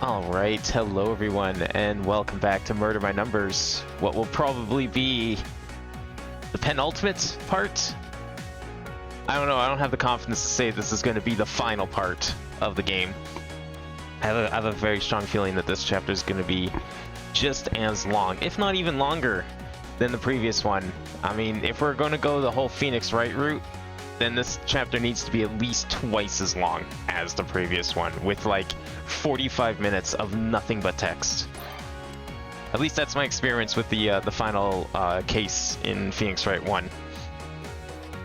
Alright, hello everyone, and welcome back to Murder by Numbers. What will probably be the penultimate part? I don't know, I don't have the confidence to say this is going to be the final part of the game. I have a very strong feeling that this chapter is going to be just as long, if not even longer, than the previous one. I mean, if we're going to go the whole Phoenix Wright route, then this chapter needs to be at least twice as long as the previous one, with like 45 minutes of nothing but text. At least that's my experience with the final case in Phoenix Wright 1.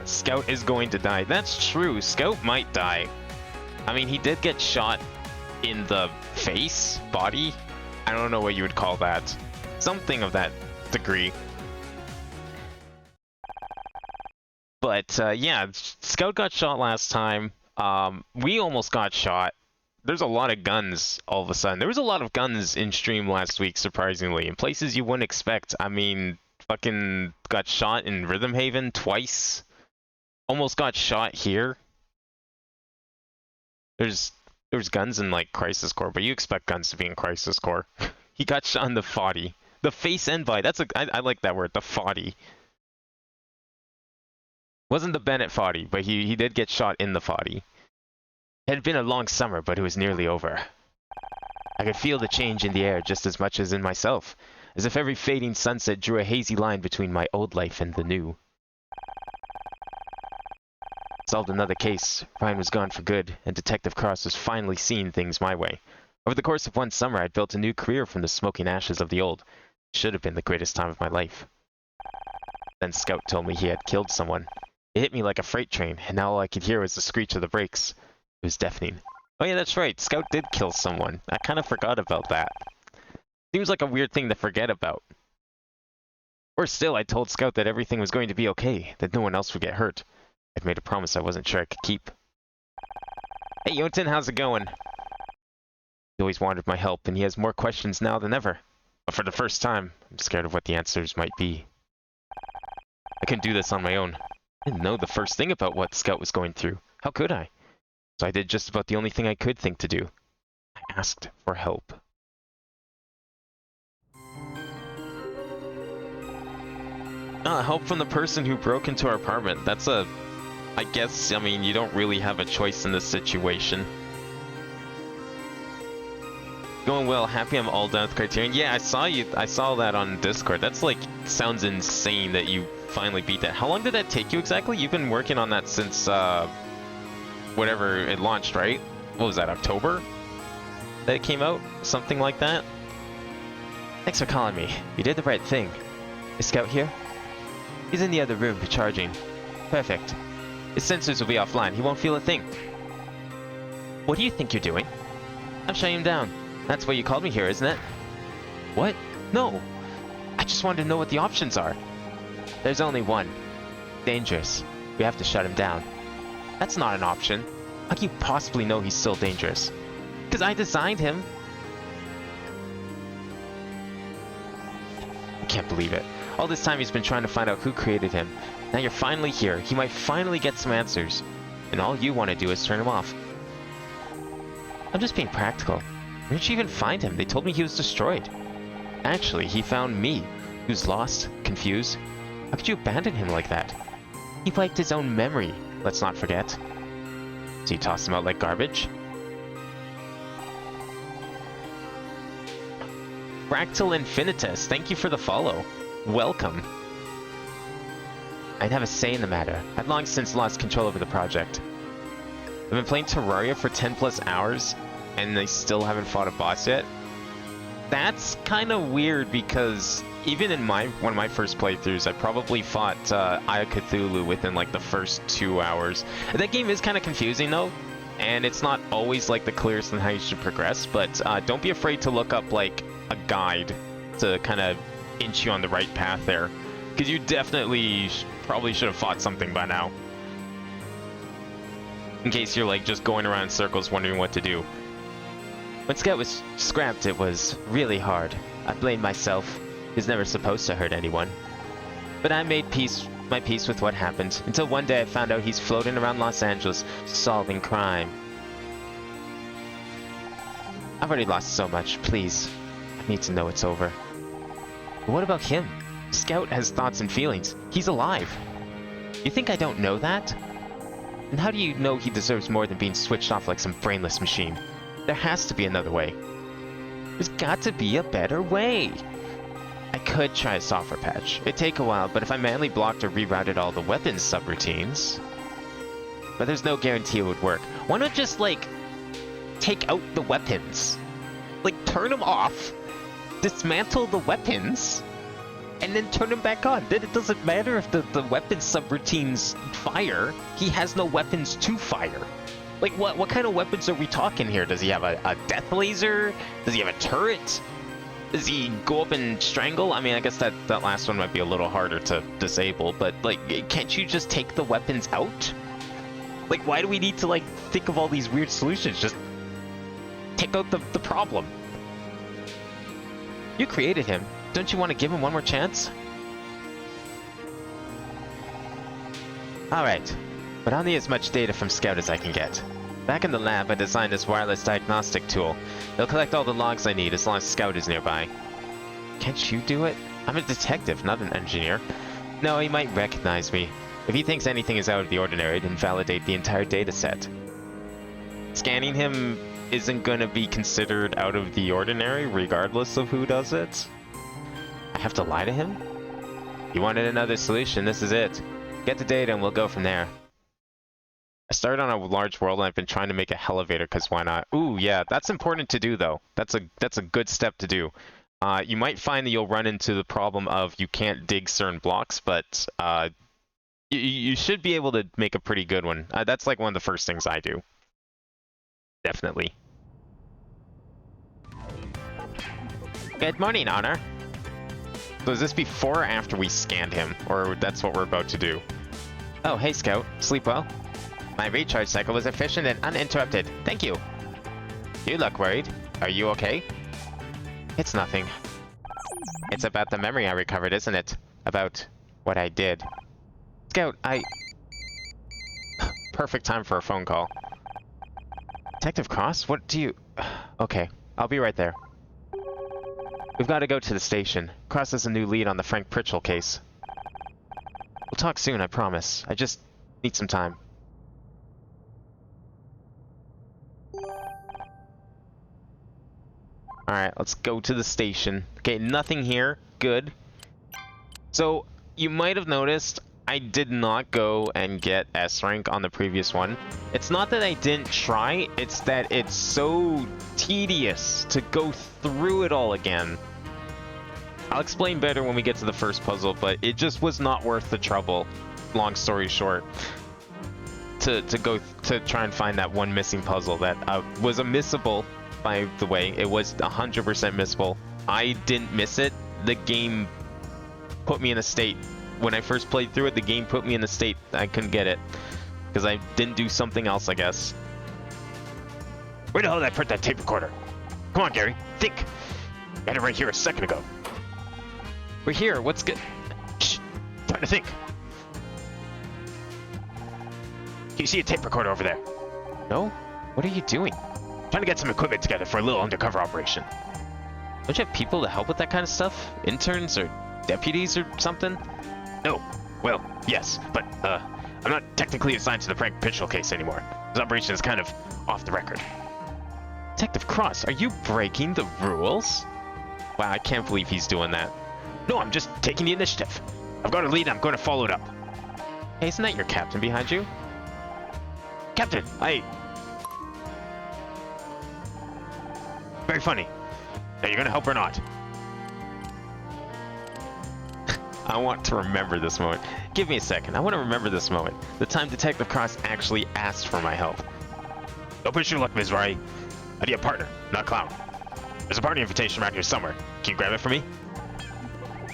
Scout is going to die. That's true, Scout might die. I mean, he did get shot in the face, body? I don't know what you would call that. Something of that degree. But yeah, Scout got shot last time. We almost got shot. There's a lot of guns all of a sudden. There was a lot of guns in stream last week, surprisingly, in places you wouldn't expect. I mean, fucking got shot in Rhythm Haven twice. Almost got shot here. There's guns in like Crisis Core, but you expect guns to be in Crisis Core. He got shot in the body. The face and body. I like that word, the body. Wasn't the Bennett Foddy, but he did get shot in the Foddy. It had been a long summer, but it was nearly over. I could feel the change in the air just as much as in myself, as if every fading sunset drew a hazy line between my old life and the new. Solved another case, Ryan was gone for good, and Detective Cross was finally seeing things my way. Over the course of one summer, I'd built a new career from the smoking ashes of the old. It should have been the greatest time of my life. Then Scout told me he had killed someone. It hit me like a freight train, and now all I could hear was the screech of the brakes. It was deafening. Oh yeah, that's right, Scout did kill someone. I kind of forgot about that. Seems like a weird thing to forget about. Or still, I told Scout that everything was going to be okay, that no one else would get hurt. I'd made a promise I wasn't sure I could keep. Hey Yonton, how's it going? He always wanted my help, and he has more questions now than ever. But for the first time, I'm scared of what the answers might be. I couldn't do this on my own. I didn't know the first thing about what Scout was going through. How could I? So I did just about the only thing I could think to do. I asked for help. Help from the person who broke into our apartment. That's a... I guess, I mean, you don't really have a choice in this situation. Going well, happy I'm all done with Criterion. Yeah, I saw that on Discord. That's like, sounds insane that you finally beat that. How long did that take you exactly? You've been working on that since, whatever it launched, right? What was that, October? That it came out? Something like that? Thanks for calling me. You did the right thing. Is Scout here? He's in the other room, charging. Perfect. His sensors will be offline. He won't feel a thing. What do you think you're doing? I'm shutting him down. That's why you called me here, isn't it? What? No. I just wanted to know what the options are. There's only one. Dangerous. We have to shut him down. That's not an option. How can you possibly know he's still dangerous? Because I designed him. I can't believe it. All this time he's been trying to find out who created him. Now you're finally here. He might finally get some answers. And all you want to do is turn him off. I'm just being practical. Where did you even find him? They told me he was destroyed. Actually, he found me, who's lost, confused. How could you abandon him like that? He wiped his own memory, let's not forget. So you tossed him out like garbage? Fractal Infinitus, thank you for the follow. Welcome. I'd have a say in the matter. I'd long since lost control over the project. I've been playing Terraria for 10 plus hours, and they still haven't fought a boss yet. That's kind of weird because even in one of my first playthroughs, I probably fought Eye of Cthulhu within like the first 2 hours. That game is kind of confusing though, and it's not always like the clearest on how you should progress, but don't be afraid to look up like a guide to kind of inch you on the right path there, because you definitely probably should have fought something by now. In case you're like just going around in circles wondering what to do. When Scout was scrapped, it was really hard. I blamed myself. He was never supposed to hurt anyone. But I made my peace with what happened, until one day I found out he's floating around Los Angeles, solving crime. I've already lost so much. Please. I need to know it's over. But what about him? Scout has thoughts and feelings. He's alive. You think I don't know that? And how do you know he deserves more than being switched off like some brainless machine? There has to be another way. There's got to be a better way. I could try a software patch. It'd take a while, but if I manually blocked or rerouted all the weapons subroutines... But there's no guarantee it would work. Why not just, like, take out the weapons? Like, turn them off, dismantle the weapons, and then turn them back on. Then it doesn't matter if the weapon subroutines fire. He has no weapons to fire. Like, what kind of weapons are we talking here? Does he have a death laser? Does he have a turret? Does he go up and strangle? I mean, I guess that last one might be a little harder to disable, but, like, can't you just take the weapons out? Like, why do we need to, like, think of all these weird solutions? Just take out the problem. You created him. Don't you want to give him one more chance? Alright, but I'll need as much data from Scout as I can get. Back in the lab, I designed this wireless diagnostic tool. It'll collect all the logs I need as long as Scout is nearby. Can't you do it? I'm a detective, not an engineer. No, he might recognize me. If he thinks anything is out of the ordinary, it'd invalidate the entire data set. Scanning him isn't going to be considered out of the ordinary, regardless of who does it. I have to lie to him? You wanted another solution, this is it. Get the data and we'll go from there. I started on a large world and I've been trying to make a elevator because why not? Ooh, yeah, that's important to do though. That's a good step to do. You might find that you'll run into the problem of you can't dig certain blocks, but you should be able to make a pretty good one. That's like one of the first things I do. Definitely. Good morning, Honor. So is this before or after we scanned him? Or that's what we're about to do? Oh, hey Scout. Sleep well? My recharge cycle was efficient and uninterrupted. Thank you. You look worried. Are you okay? It's nothing. It's about the memory I recovered, isn't it? About what I did. Scout, Perfect time for a phone call. Detective Cross? What do you... Okay, I'll be right there. We've got to go to the station. Cross has a new lead on the Frank Pritchell case. We'll talk soon, I promise. I just need some time. Alright, let's go to the station. Okay, nothing here. Good. So, you might have noticed I did not go and get S rank on the previous one. It's not that I didn't try, it's that it's so tedious to go through it all again. I'll explain better when we get to the first puzzle, but it just was not worth the trouble, long story short, to go to try and find that one missing puzzle that was a missable, by the way. It was 100% missable. I didn't miss it. The game put me in a state. When I first played through it, the game put me in a state I couldn't get it. Because I didn't do something else, I guess. Where the hell did I put that tape recorder? Come on, Gary. Think. I had it right here a second ago. We're here. What's good? Shh. Trying to think. Can you see a tape recorder over there? No? What are you doing? Trying to get some equipment together for a little undercover operation. Don't you have people to help with that kind of stuff? Interns or deputies or something? No. Well, yes, but I'm not technically assigned to the Frank Pritchell case anymore. This operation is kind of off the record. Detective Cross, are you breaking the rules? Wow, I can't believe he's doing that. No, I'm just taking the initiative. I've got a lead and I'm going to follow it up. Hey, isn't that your captain behind you? Captain, Very funny. Are you going to help or not? I want to remember this moment. Give me a second. I want to remember this moment. The time Detective Cross actually asked for my help. Don't push your luck, Ms. Rai. I need a partner, not a clown. There's a party invitation around here somewhere. Can you grab it for me?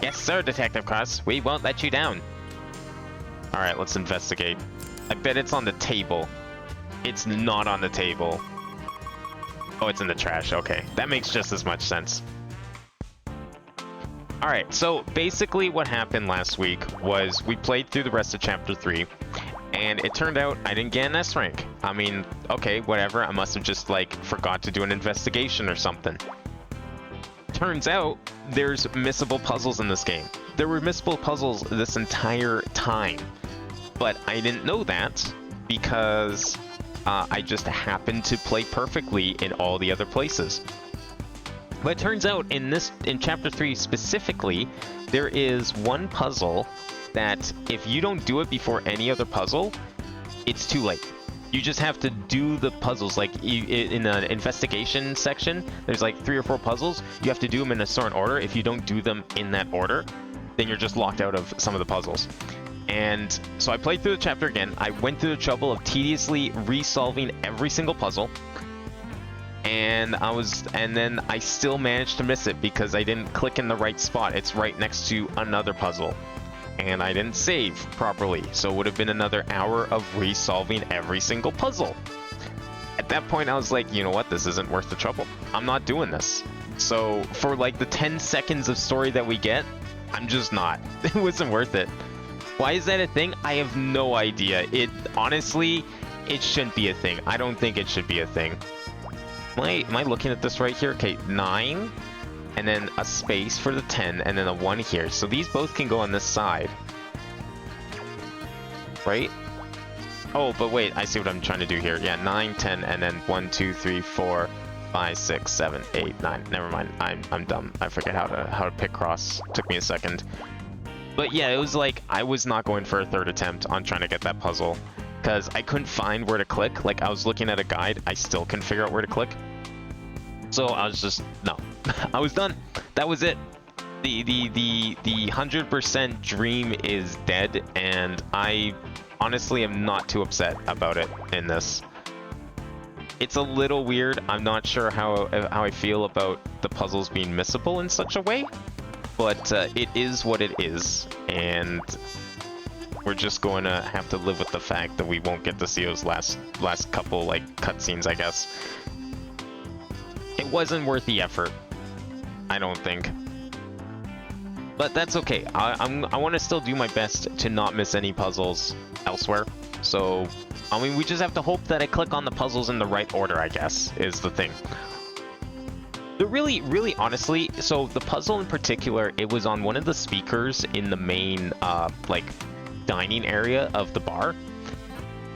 Yes, sir, Detective Cross. We won't let you down. Alright, let's investigate. I bet it's on the table. It's not on the table. Oh, it's in the trash. Okay, that makes just as much sense. Alright, so basically what happened last week was we played through the rest of Chapter 3, And it turned out I didn't get an S rank. I mean, okay, whatever. I must have just, like, forgot to do an investigation or something. Turns out there's missable puzzles in this game. There were missable puzzles this entire time. But I didn't know that because I just happened to play perfectly in all the other places. But it turns out in chapter 3 specifically, there is one puzzle that if you don't do it before any other puzzle, it's too late. You just have to do the puzzles. Like in an investigation section, there's like 3 or 4 puzzles. You have to do them in a certain order. If you don't do them in that order, then you're just locked out of some of the puzzles. And so I played through the chapter again. I went through the trouble of tediously resolving every single puzzle. And then I still managed to miss it because I didn't click in the right spot. It's right next to another puzzle. And I didn't save properly. So it would have been another hour of resolving every single puzzle. At that point, I was like, you know what? This isn't worth the trouble. I'm not doing this. So for like the 10 seconds of story that we get, I'm just not. It wasn't worth it. Why is that a thing? I have no idea. Honestly, it shouldn't be a thing. I don't think it should be a thing. Am I looking at this right here? Okay, 9, and then a space for the 10, and then a 1 here. So these both can go on this side. Right? Oh, but wait, I see what I'm trying to do here. Yeah, 9, 10, and then 1, 2, 3, 4, 5, 6, 7, 8, 9. Never mind. I'm dumb. I forget how to pick cross. Took me a second. But yeah, it was like I was not going for a third attempt on trying to get that puzzle because I couldn't find where to click. Like I was looking at a guide, I still couldn't figure out where to click. So I was just no. I was done. That was it. The 100% dream is dead, and I honestly am not too upset about it in this. It's a little weird. I'm not sure how I feel about the puzzles being missable in such a way. But it is what it is, and we're just going to have to live with the fact that we won't get to see those last couple like cutscenes, I guess. It wasn't worth the effort, I don't think. But that's okay. I want to still do my best to not miss any puzzles elsewhere. So, I mean, we just have to hope that I click on the puzzles in the right order, I guess, is the thing. But really honestly, so the puzzle in particular, it was on one of the speakers in the main, like, dining area of the bar.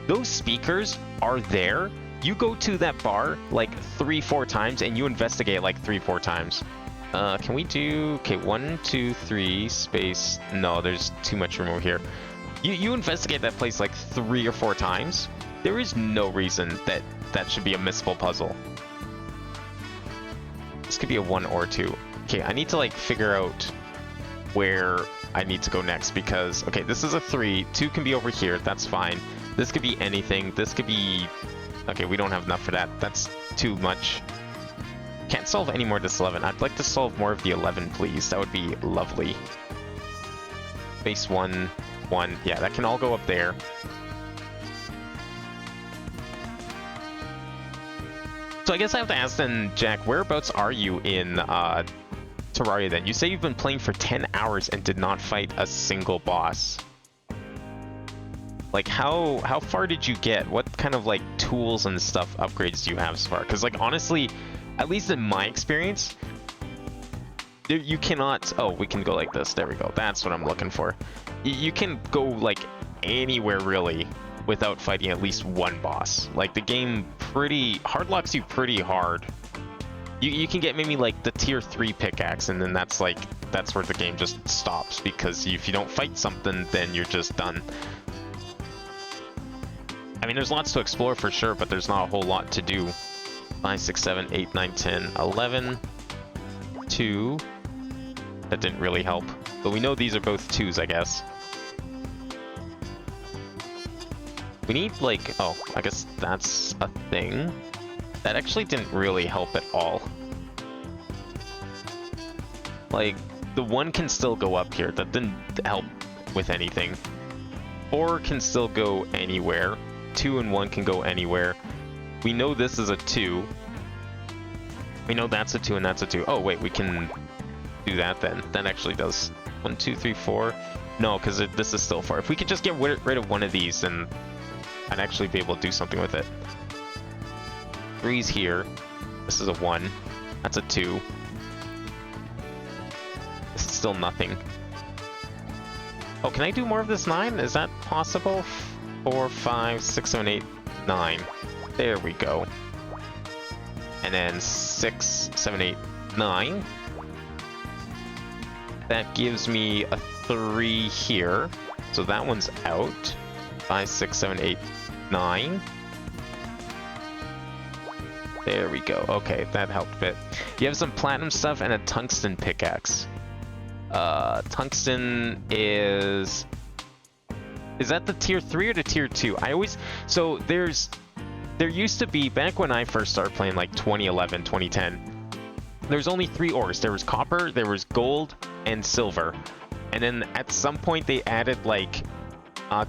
Those speakers are there. You go to that bar, like, 3-4 times, and you investigate, like, 3-4 times. Can we do... Okay, 1, 2, 3, space... No, there's too much room over here. You investigate that place, like, 3 or 4 times. There is no reason that should be a missable puzzle. This could be a 1 or 2. Okay, I need to like figure out where I need to go next because, okay, this is a 3. 2 can be over here. That's fine. This could be anything. This could be... Okay, we don't have enough for that. That's too much. Can't solve any more this 11. I'd like to solve more of the 11, please. That would be lovely. Base 1, 1. Yeah, that can all go up there. So I guess I have to ask then, Jack, whereabouts are you in Terraria then? You say you've been playing for 10 hours and did not fight a single boss. Like, how far did you get? What kind of, like, tools and stuff upgrades do you have so far? Because, like, honestly, at least in my experience, you cannot... Oh, we can go like this. There we go. That's what I'm looking for. You can go, like, anywhere, really, without fighting at least one boss. Like, the game hardlocks you pretty hard. You can get maybe like the tier 3 pickaxe, and then that's where the game just stops, because if you don't fight something, then you're just done. I mean, there's lots to explore for sure, but there's not a whole lot to do. 5, 6, 7, 8, 9, 10, 11, 2. That didn't really help, but we know these are both 2s, I guess. We need, like, oh, I guess that's a thing. That actually didn't really help at all. Like, the 1 can still go up here. That didn't help with anything. 4 can still go anywhere. 2 and 1 can go anywhere. We know this is a 2. We know that's a 2 and that's a 2. Oh, wait, we can do that then. That actually does 1, 2, 3, 4. No, because this is still far. If we could just get rid of one of these, then I'd actually be able to do something with it. 3's here. This is a 1. That's a 2. This is still nothing. Oh, can I do more of this 9? Is that possible? 4, 5, 6, 7, 8, 9. There we go. And then 6, 7, 8, 9. That gives me a 3 here. So that one's out. 5, 6, 7, 8, 9. There we go. Okay, that helped a bit. You have some platinum stuff and a tungsten pickaxe. Tungsten is... Is that the tier 3 or the tier 2? I always... So there used to be, back when I first started playing, like 2011, 2010, there's only 3 ores. There was copper, there was gold, and silver. And then at some point they added like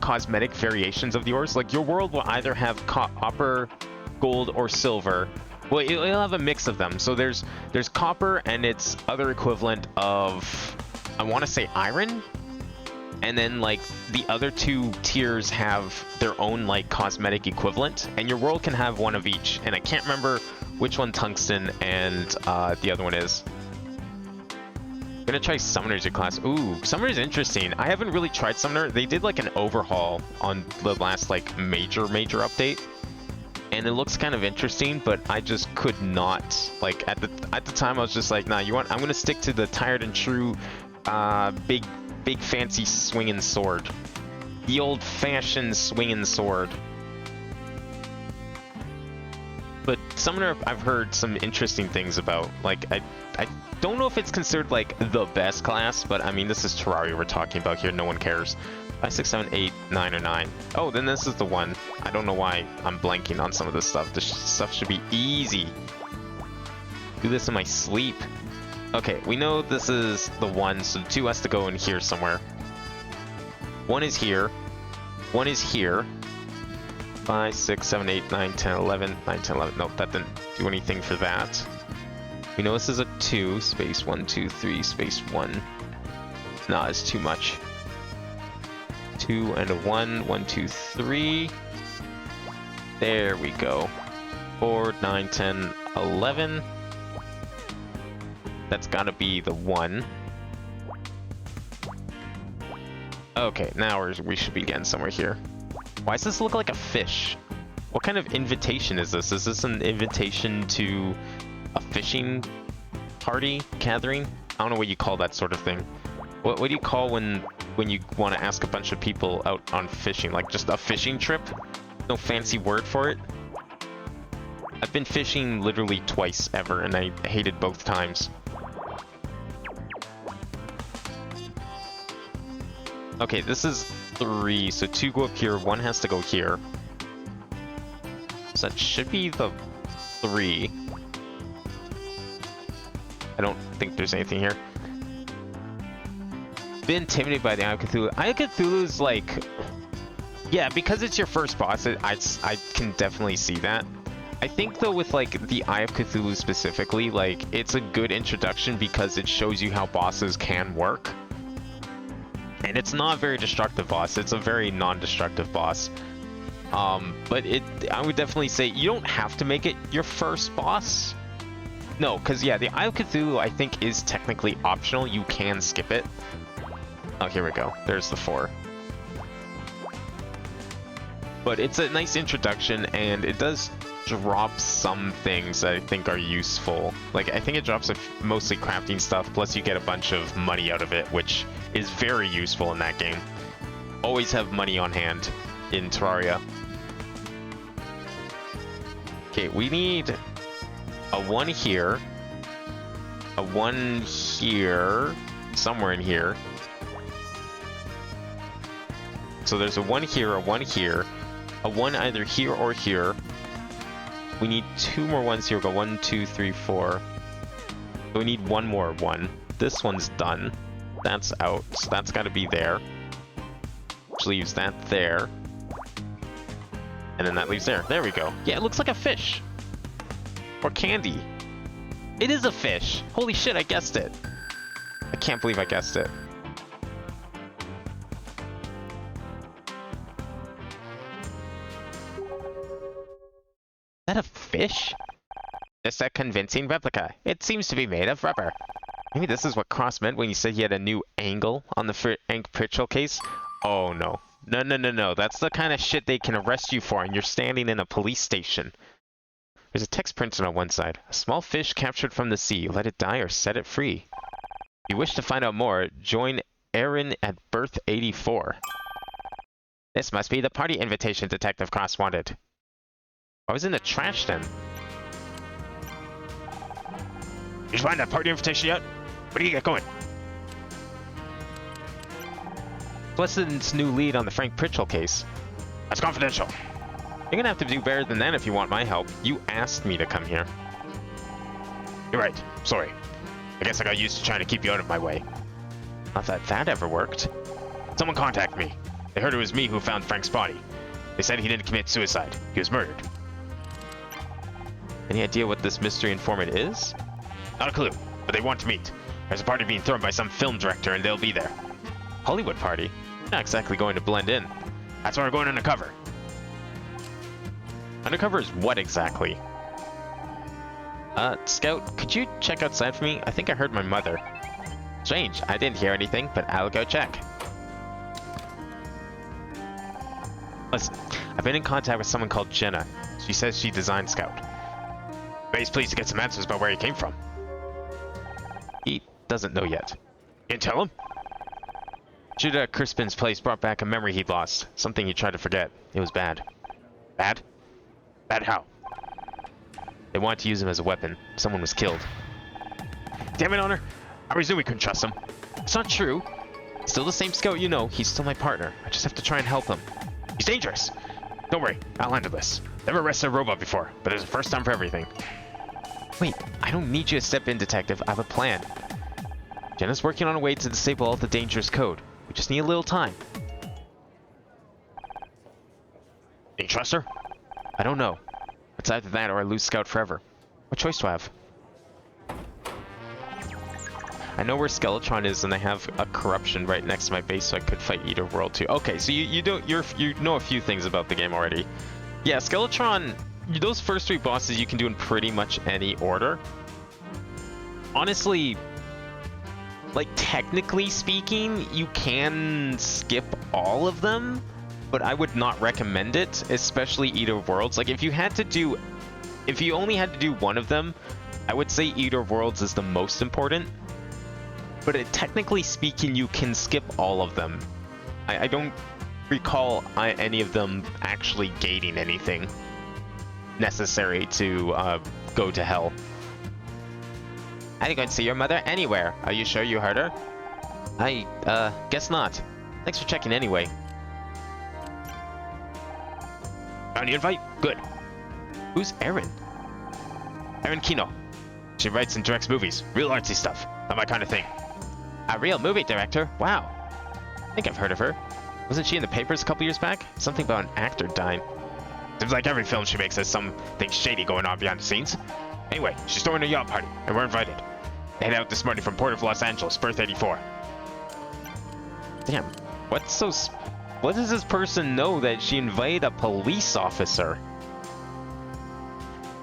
cosmetic variations of the ores. Like your world will either have copper, gold, or silver. Well, it'll have a mix of them. So there's copper and its other equivalent of, I want to say iron. And then like the other 2 tiers have their own like cosmetic equivalent, and your world can have one of each. And I can't remember which one tungsten and the other one is. I'm gonna try Summoner's your class. Ooh, Summoner's interesting. I haven't really tried Summoner. They did like an overhaul on the last like major update, and it looks kind of interesting, but I just could not, like at the time I was just like, nah, I'm gonna stick to the tired and true big fancy swinging sword. The old-fashioned swinging sword. But Summoner, I've heard some interesting things about. Like, I don't know if it's considered, like, the best class, but, I mean, this is Terraria we're talking about here. No one cares. 5, 6, 7, 8, 9, or 9. Oh, then this is the one. I don't know why I'm blanking on some of this stuff. This stuff should be easy. Do this in my sleep. Okay, we know this is the 1, so 2 has to go in here somewhere. 1 is here. 1 is here. 5, 6, 7, 8, 9, 10, 11. 9, 10, 11. Nope, that didn't do anything for that. We know this is a 2. Space 1, 2, 3, space 1. Nah, it's too much. 2 and a 1. 1, 2, 3. There we go. 4, 9, 10, 11. That's gotta be the 1. Okay, now we should be getting somewhere here. Why does this look like a fish? What kind of invitation is this? Is this an invitation to a fishing party gathering? I don't know what you call that sort of thing. What do you call when you want to ask a bunch of people out on fishing? Like just a fishing trip? No fancy word for it? I've been fishing literally twice ever, and I hated both times. Okay, this is 3, so 2 go up here, 1 has to go here. So that should be the 3. I don't think there's anything here. Been intimidated by the Eye of Cthulhu. Eye of Cthulhu is like... Yeah, because it's your first boss, I can definitely see that. I think though with like the Eye of Cthulhu specifically, like it's a good introduction because it shows you how bosses can work. And it's not a very destructive boss, it's a very non-destructive boss. But I would definitely say you don't have to make it your first boss. No, because yeah, the Eye of Cthulhu I think is technically optional, you can skip it. Oh, here we go, there's the 4. But it's a nice introduction, and it does drop some things that I think are useful. Like, I think it drops mostly crafting stuff, plus you get a bunch of money out of it, which is very useful in that game. Always have money on hand in Terraria. Okay, we need a 1 here, a 1 here, somewhere in here. So there's a 1 here, a 1 here, a 1 either here or here. We need 2 more 1s here. We'll go 1, 2, 3, 4. So we need 1 more 1. This one's done. That's out, so that's got to be there. Which leaves that there. And then that leaves there. There we go. Yeah, it looks like a fish. Or candy. It is a fish. Holy shit, I guessed it. I can't believe I guessed it. that a fish? Just a convincing replica. It seems to be made of rubber. Maybe this is what Cross meant when he said he had a new angle on the Frank Pritchell case. Oh no. No. That's the kind of shit they can arrest you for, and you're standing in a police station. There's a text printed on one side. A small fish captured from the sea. Let it die or set it free. If you wish to find out more, join Aaron at Berth 84. This must be the party invitation Detective Cross wanted. I was in the trash then. Did you find that party invitation yet? What do you get going? Weston's new lead on the Frank Pritchell case. That's confidential. You're gonna have to do better than that if you want my help. You asked me to come here. You're right. Sorry. I guess I got used to trying to keep you out of my way. Not that that ever worked. Someone contacted me. They heard it was me who found Frank's body. They said he didn't commit suicide. He was murdered. Any idea what this mystery informant is? Not a clue, but they want to meet. There's a party being thrown by some film director and they'll be there. Hollywood party? Not exactly going to blend in. That's why we're going undercover. Undercover is what exactly? Scout, could you check outside for me? I think I heard my mother. Strange, I didn't hear anything, but I'll go check. Listen, I've been in contact with someone called Jenna. She says she designed Scout. Ray's pleased to get some answers about where he came from. He doesn't know yet. You didn't tell him? Judah at Crispin's place brought back a memory he'd lost. Something he tried to forget. It was bad. Bad? Bad how? They wanted to use him as a weapon. Someone was killed. Damn it, Honor! I always knew we couldn't trust him. It's not true. Still the same Scout you know. He's still my partner. I just have to try and help him. He's dangerous. Don't worry. I'll handle this. Never arrested a robot before, but there's a first time for everything. Wait, I don't need you to step in, Detective. I have a plan. Jenna's working on a way to disable all the dangerous code. We just need a little time. Do you trust her? I don't know. It's either that or I lose Scout forever. What choice do I have? I know where Skeletron is, and I have a corruption right next to my base, so I could fight Eater World too. Okay, so you know a few things about the game already. Yeah, Skeletron. Those first three bosses you can do in pretty much any order. Honestly, like technically speaking, you can skip all of them, but I would not recommend it, especially Eater Worlds. Like if you only had to do one of them, I would say Eater Worlds is the most important. But technically speaking, you can skip all of them. I don't recall any of them actually gating anything necessary to go to hell. I didn't go and see your mother anywhere. Are you sure you heard her? I guess not. Thanks for checking anyway. Found the invite? Good. Who's Erin? Erin Kino. She writes and directs movies. Real artsy stuff. Not my kind of thing. A real movie director? Wow. I think I've heard of her. Wasn't she in the papers a couple years back? Something about an actor dying. Seems like every film she makes has something shady going on behind the scenes. Anyway, she's throwing a yacht party, and we're invited. They head out this morning from Port of Los Angeles, Berth 84. Damn, what does this person know that she invited a police officer?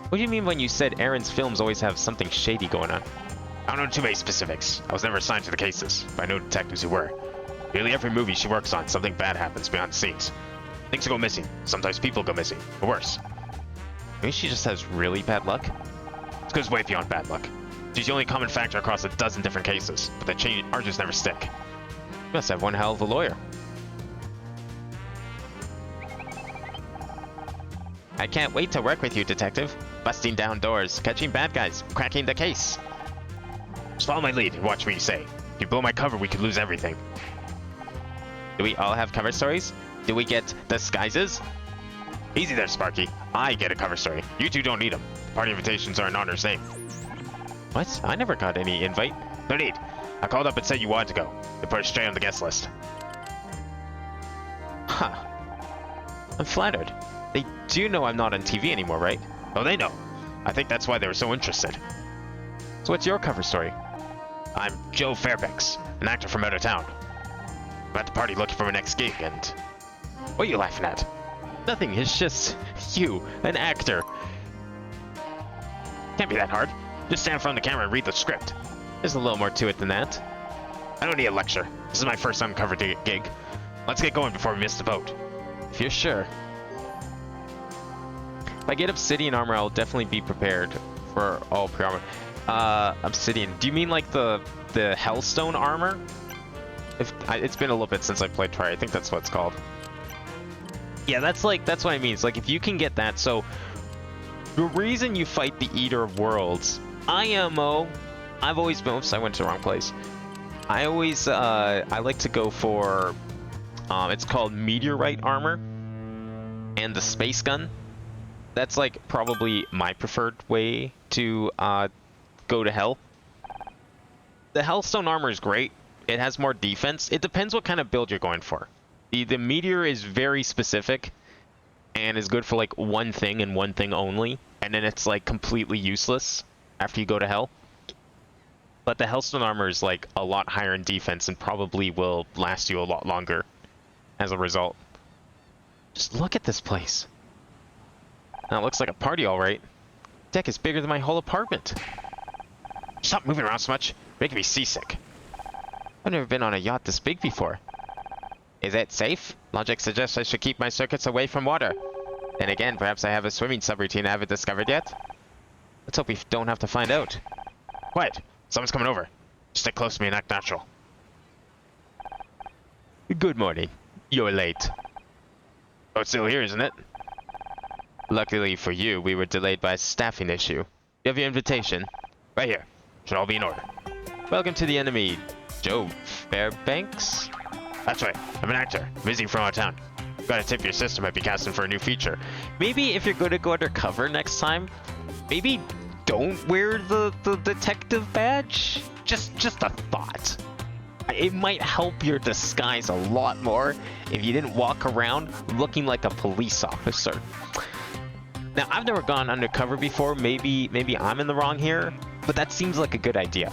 What do you mean when you said Erin's films always have something shady going on? I don't know too many specifics. I was never assigned to the cases, but I know detectives who were. Nearly every movie she works on, something bad happens behind the scenes. Things go missing. Sometimes people go missing. Or worse. Maybe she just has really bad luck? This goes way beyond bad luck. She's the only common factor across a dozen different cases, but the charges never stick. You must have one hell of a lawyer. I can't wait to work with you, Detective. Busting down doors, catching bad guys, cracking the case. Just follow my lead and watch what you say. If you blow my cover, we could lose everything. Do we all have cover stories? Do we get disguises? Easy there, Sparky. I get a cover story. You two don't need them. Party invitations are in Honor's name. What? I never got any invite. No need. I called up and said you wanted to go. They put it straight on the guest list. Huh. I'm flattered. They do know I'm not on TV anymore, right? Oh, they know. I think that's why they were so interested. So what's your cover story? I'm Joe Fairbanks, an actor from out of town. I'm at the party looking for my next gig, and... What are you laughing at? Nothing, it's just... you, an actor. Can't be that hard. Just stand in front of the camera and read the script. There's a little more to it than that. I don't need a lecture. This is my first uncover gig. Let's get going before we miss the boat. If you're sure. If I get obsidian armor, I'll definitely be prepared for all pre-armor. Obsidian. Do you mean like the Hellstone armor? It's been a little bit since I played Tri. I think that's what it's called. Yeah, that's what I mean. It's like if you can get that. So the reason you fight the Eater of Worlds, IMO. I've always been. Oops, I went to the wrong place. I always I like to go for. It's called Meteorite armor, and the space gun. That's like probably my preferred way to go to hell. The Hellstone armor is great. It has more defense. It depends what kind of build you're going for. The Meteor is very specific and is good for like one thing and one thing only, and then it's like completely useless after you go to hell. But the Hellstone armor is like a lot higher in defense and probably will last you a lot longer as a result. Just look at this place. Now it looks like a party, all right. Deck is bigger than my whole apartment. Stop moving around so much. Making me seasick. I've never been on a yacht this big before. Is it safe? Logic suggests I should keep my circuits away from water. Then again, perhaps I have a swimming subroutine I haven't discovered yet. Let's hope we don't have to find out. What? Someone's coming over. Stick close to me and act natural. Good morning. You're late. Oh, it's still here, isn't it? Luckily for you, we were delayed by a staffing issue. You have your invitation. Right here. Should all be in order. Welcome to the enemy, Joe Fairbanks? That's right. I'm an actor, visiting from out of town. Got a tip your sister might be casting for a new feature. Maybe if you're going to go undercover next time, maybe don't wear the detective badge? Just a thought. It might help your disguise a lot more if you didn't walk around looking like a police officer. Now, I've never gone undercover before. Maybe I'm in the wrong here, but that seems like a good idea.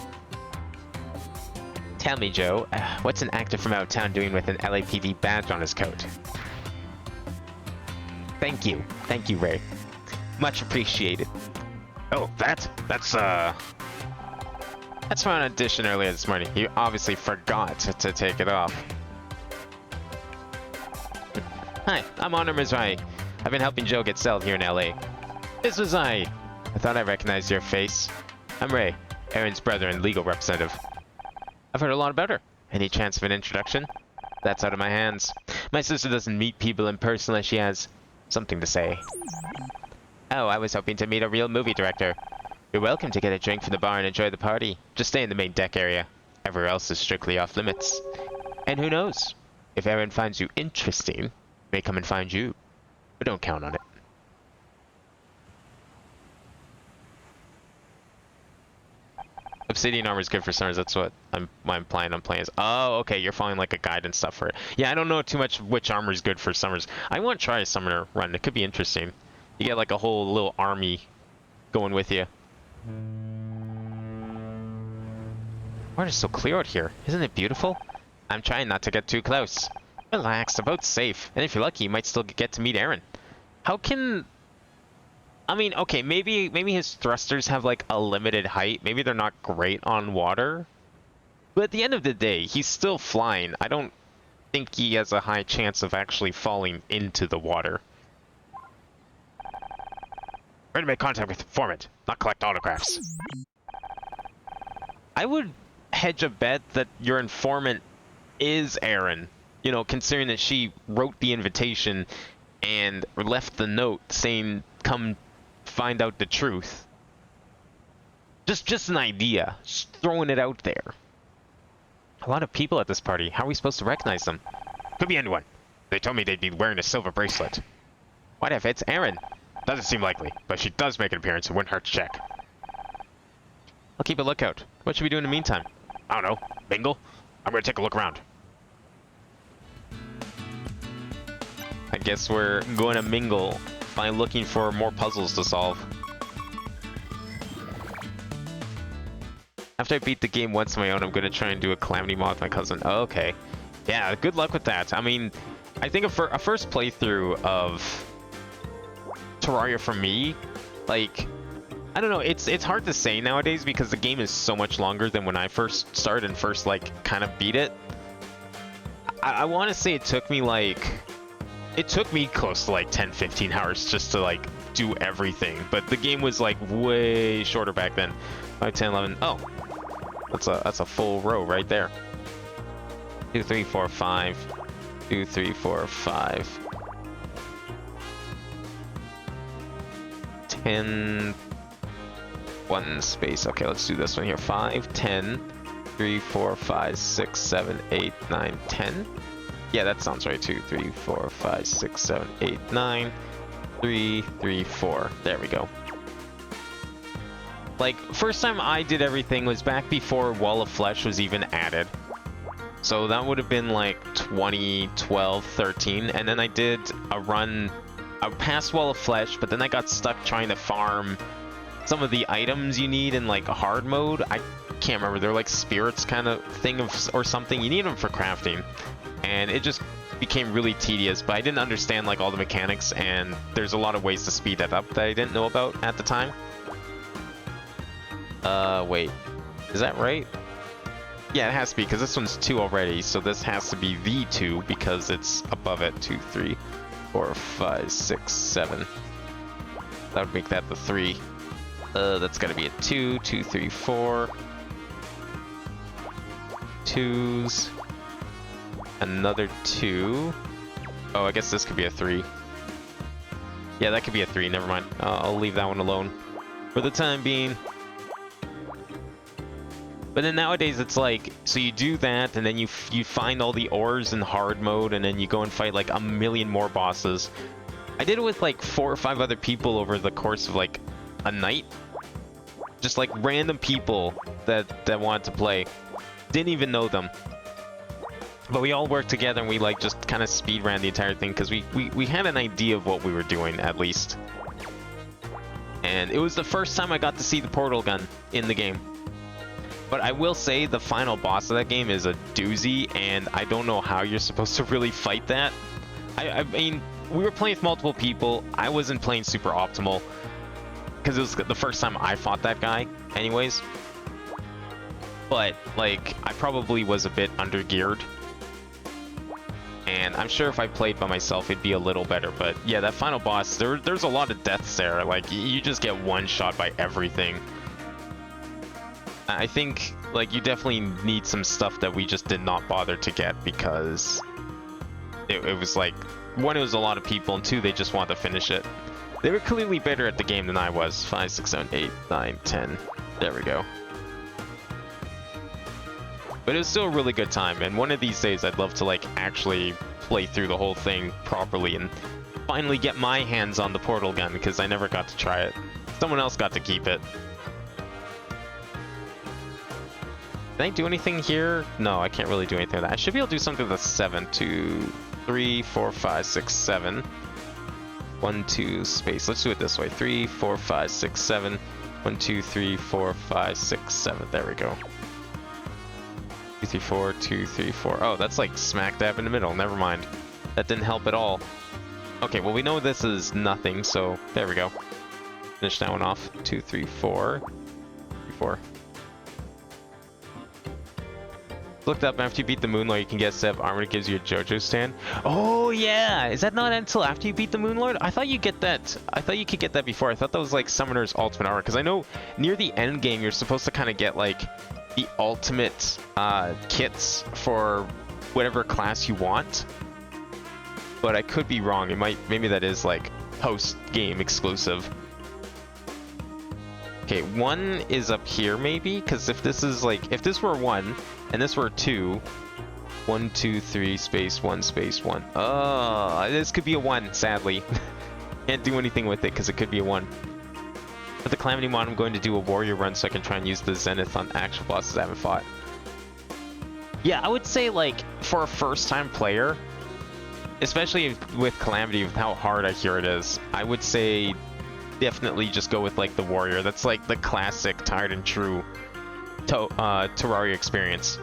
Tell me, Joe, what's an actor from out of town doing with an LAPD badge on his coat? Thank you, Ray. Much appreciated. Oh, that's from an audition earlier this morning. You obviously forgot to take it off. Hi, I'm Honor Mizrahi. I've been helping Joe get settled here in LA. This was I thought I recognized your face. I'm Ray, Aaron's brother and legal representative. I've heard a lot about her. Any chance of an introduction? That's out of my hands. My sister doesn't meet people in person unless she has something to say. Oh, I was hoping to meet a real movie director. You're welcome to get a drink from the bar and enjoy the party. Just stay in the main deck area. Everywhere else is strictly off limits. And who knows? If Aaron finds you interesting, he may come and find you. But don't count on it. Obsidian armor is good for summers. That's what I'm planning on playing. Oh, okay. You're following like a guide and stuff for it. Yeah, I don't know too much which armor is good for summers. I want to try a summoner run. It could be interesting. You get like a whole little army going with you. Water is so clear out here. Isn't it beautiful? I'm trying not to get too close. Relax, the boat's safe. And if you're lucky, you might still get to meet Aaron. How can... I mean, okay, maybe his thrusters have like a limited height. Maybe they're not great on water. But at the end of the day, he's still flying. I don't think he has a high chance of actually falling into the water. Ready to make contact with informant, not collect autographs. I would hedge a bet that your informant is Aaron. You know, considering that she wrote the invitation and left the note saying, come find out the truth. Just an idea. Just throwing it out there. A lot of people at this party. How are we supposed to recognize them? Could be anyone. They told me they'd be wearing a silver bracelet. What if it's Aaron? Doesn't seem likely, but she does make an appearance. It wouldn't hurt to check. I'll keep a lookout. What should we do in the meantime? I don't know. Mingle? I'm gonna take a look around. I guess we're going to mingle by looking for more puzzles to solve. After I beat the game once on my own, I'm going to try and do a Calamity Mod with my cousin. Oh, okay. Yeah, good luck with that. I mean, I think a first playthrough of Terraria for me, like, I don't know, it's hard to say nowadays because the game is so much longer than when I first started and first like kind of beat it. I want to say it took me close to like 10-15 hours just to like do everything, but the game was like way shorter back then. 5, 10, 11. Oh, that's a full row right there. 2, 3, 4, 5. 2, 3, 4, 5. 10. 1 space. Okay, let's do this one here. 5, 10, 3, 4, 5, 6, 7, 8, 9, 10. Yeah, that sounds right. 2, 3, 4, 5, 6, 7, 8, 9. 3, 3, 4. There we go. Like, first time I did everything was back before Wall of Flesh was even added. So that would have been like 2012, 13. And then I did a run past Wall of Flesh, but then I got stuck trying to farm some of the items you need in like a hard mode. I can't remember. They're like spirits kind of thing or something. You need them for crafting. And it just became really tedious, but I didn't understand like all the mechanics, and there's a lot of ways to speed that up that I didn't know about at the time. Wait. Is that right? Yeah, it has to be, because this one's 2 already, so this has to be the 2 because it's above it. 2, 3, 4, 5, 6, 7. That would make that the 3. That's gotta be a 2, 2, 3, 4. 2s. Another 2. Oh, I guess this could be a 3. Yeah, that could be a 3. Never mind. I'll leave that one alone for the time being. But then nowadays it's like, so you do that, and then you find all the ores in hard mode, and then you go and fight like a million more bosses. I did it with like 4 or 5 other people over the course of like a night. Just like random people that wanted to play. Didn't even know them. But we all worked together and we like just kind of speed ran the entire thing because we had an idea of what we were doing, at least. And it was the first time I got to see the portal gun in the game. But I will say the final boss of that game is a doozy, and I don't know how you're supposed to really fight that. I mean, we were playing with multiple people. I wasn't playing super optimal because it was the first time I fought that guy anyways. But like, I probably was a bit undergeared. And I'm sure if I played by myself, it'd be a little better. But yeah, that final boss, there's a lot of deaths there. Like, you just get one shot by everything. I think, like, you definitely need some stuff that we just did not bother to get because it was like, 1, it was a lot of people, and 2, they just wanted to finish it. They were clearly better at the game than I was. 5, 6, 7, 8, 9, 10. There we go. But it was still a really good time, and one of these days I'd love to like actually play through the whole thing properly and finally get my hands on the portal gun, because I never got to try it. Someone else got to keep it. Can I do anything here? No, I can't really do anything with that. I should be able to do something with a 7. 2, 3, 4, 5, 6, 7. 1, 2, space. Let's do it this way. 3, 4, 5, 6, 7. 1, 2, 3, 4, 5, 6, 7. There we go. 2, 3, 4, 2, 3, 4. Oh, that's like smack dab in the middle. Never mind. That didn't help at all. Okay, well, we know this is nothing, so there we go. Finish that one off. 2, 3, 4. 3, 4. Looked up, after you beat the Moonlord, you can get a set of armor that gives you a JoJo stand. Oh, yeah! Is that not until after you beat the Moonlord? I thought you get that. I thought you could get that before. I thought that was like Summoner's Ultimate Armor, because I know near the end game, you're supposed to kind of get like the ultimate kits for whatever class you want, but I could be wrong. It might, maybe that is like post-game exclusive. Okay, 1 is up here maybe, because if this is like, if this were 1 and this were 2, 1, 2, 3, space 1, space 1. Oh, this could be a 1, sadly. Can't do anything with it because it could be a 1. With the Calamity mod, I'm going to do a warrior run so I can try and use the Zenith on actual bosses I haven't fought. Yeah, I would say, like, for a first-time player, especially with Calamity, with how hard I hear it is, I would say definitely just go with, like, the warrior. That's, like, the classic, tried and true Terraria experience.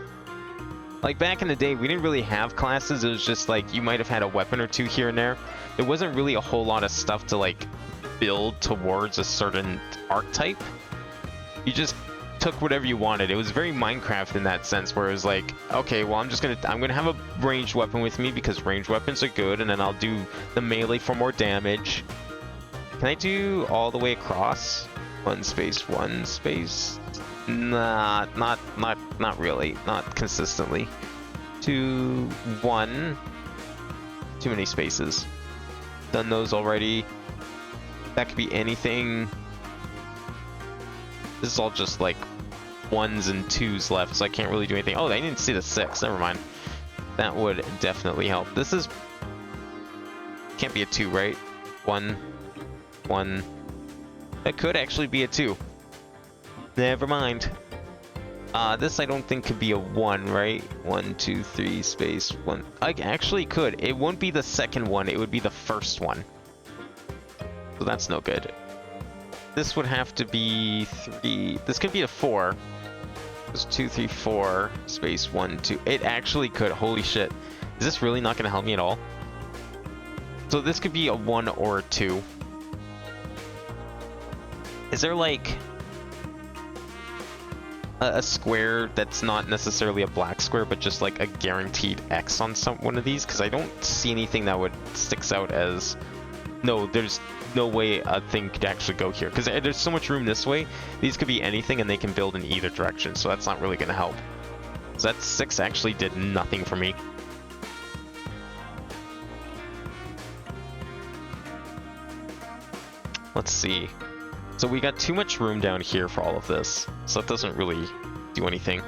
Like, back in the day, we didn't really have classes. It was just, like, you might have had a weapon or 2 here and there. There wasn't really a whole lot of stuff to, like, build towards a certain archetype. You just took whatever you wanted. It was very Minecraft in that sense, where it was like, okay, well, I'm gonna have a ranged weapon with me because ranged weapons are good, and then I'll do the melee for more damage. Can I do all the way across? One space. Nah, not really. Not consistently. 2, 1. Too many spaces. Done those already. That could be anything. This is all just like 1s and 2s left, so I can't really do anything. Oh, I didn't see the 6. Never mind. That would definitely help. This is... Can't be a 2, right? 1. 1. That could actually be a 2. Never mind. This I don't think could be a 1, right? 1, 2, 3, space, 1. I actually could. It won't be the second one. It would be the first one. So that's no good. This would have to be 3. This could be a 4. There's 2, 3, 4, space 1, 2. It actually could. Holy shit. Is this really not going to help me at all? So this could be a 1 or a 2. Is there like a square that's not necessarily a black square, but just like a guaranteed X on one of these? Because I don't see anything that would sticks out as... No, there's no way a thing could actually go here. Because there's so much room this way. These could be anything and they can build in either direction. So that's not really going to help. So that 6 actually did nothing for me. Let's see. So we got too much room down here for all of this, so it doesn't really do anything.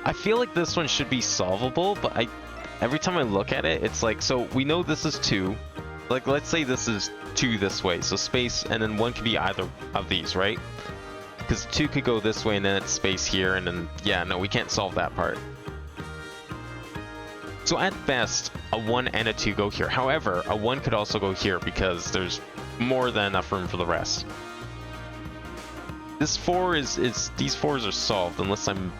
I feel like this one should be solvable, but every time I look at it, it's like, so we know this is 2. Like, let's say this is 2 this way, so space, and then 1 could be either of these, right? Because 2 could go this way, and then it's space here, and then, yeah, no, we can't solve that part. So at best, a 1 and a 2 go here. However, a 1 could also go here, because there's more than enough room for the rest. This 4 is these 4s are solved unless I'm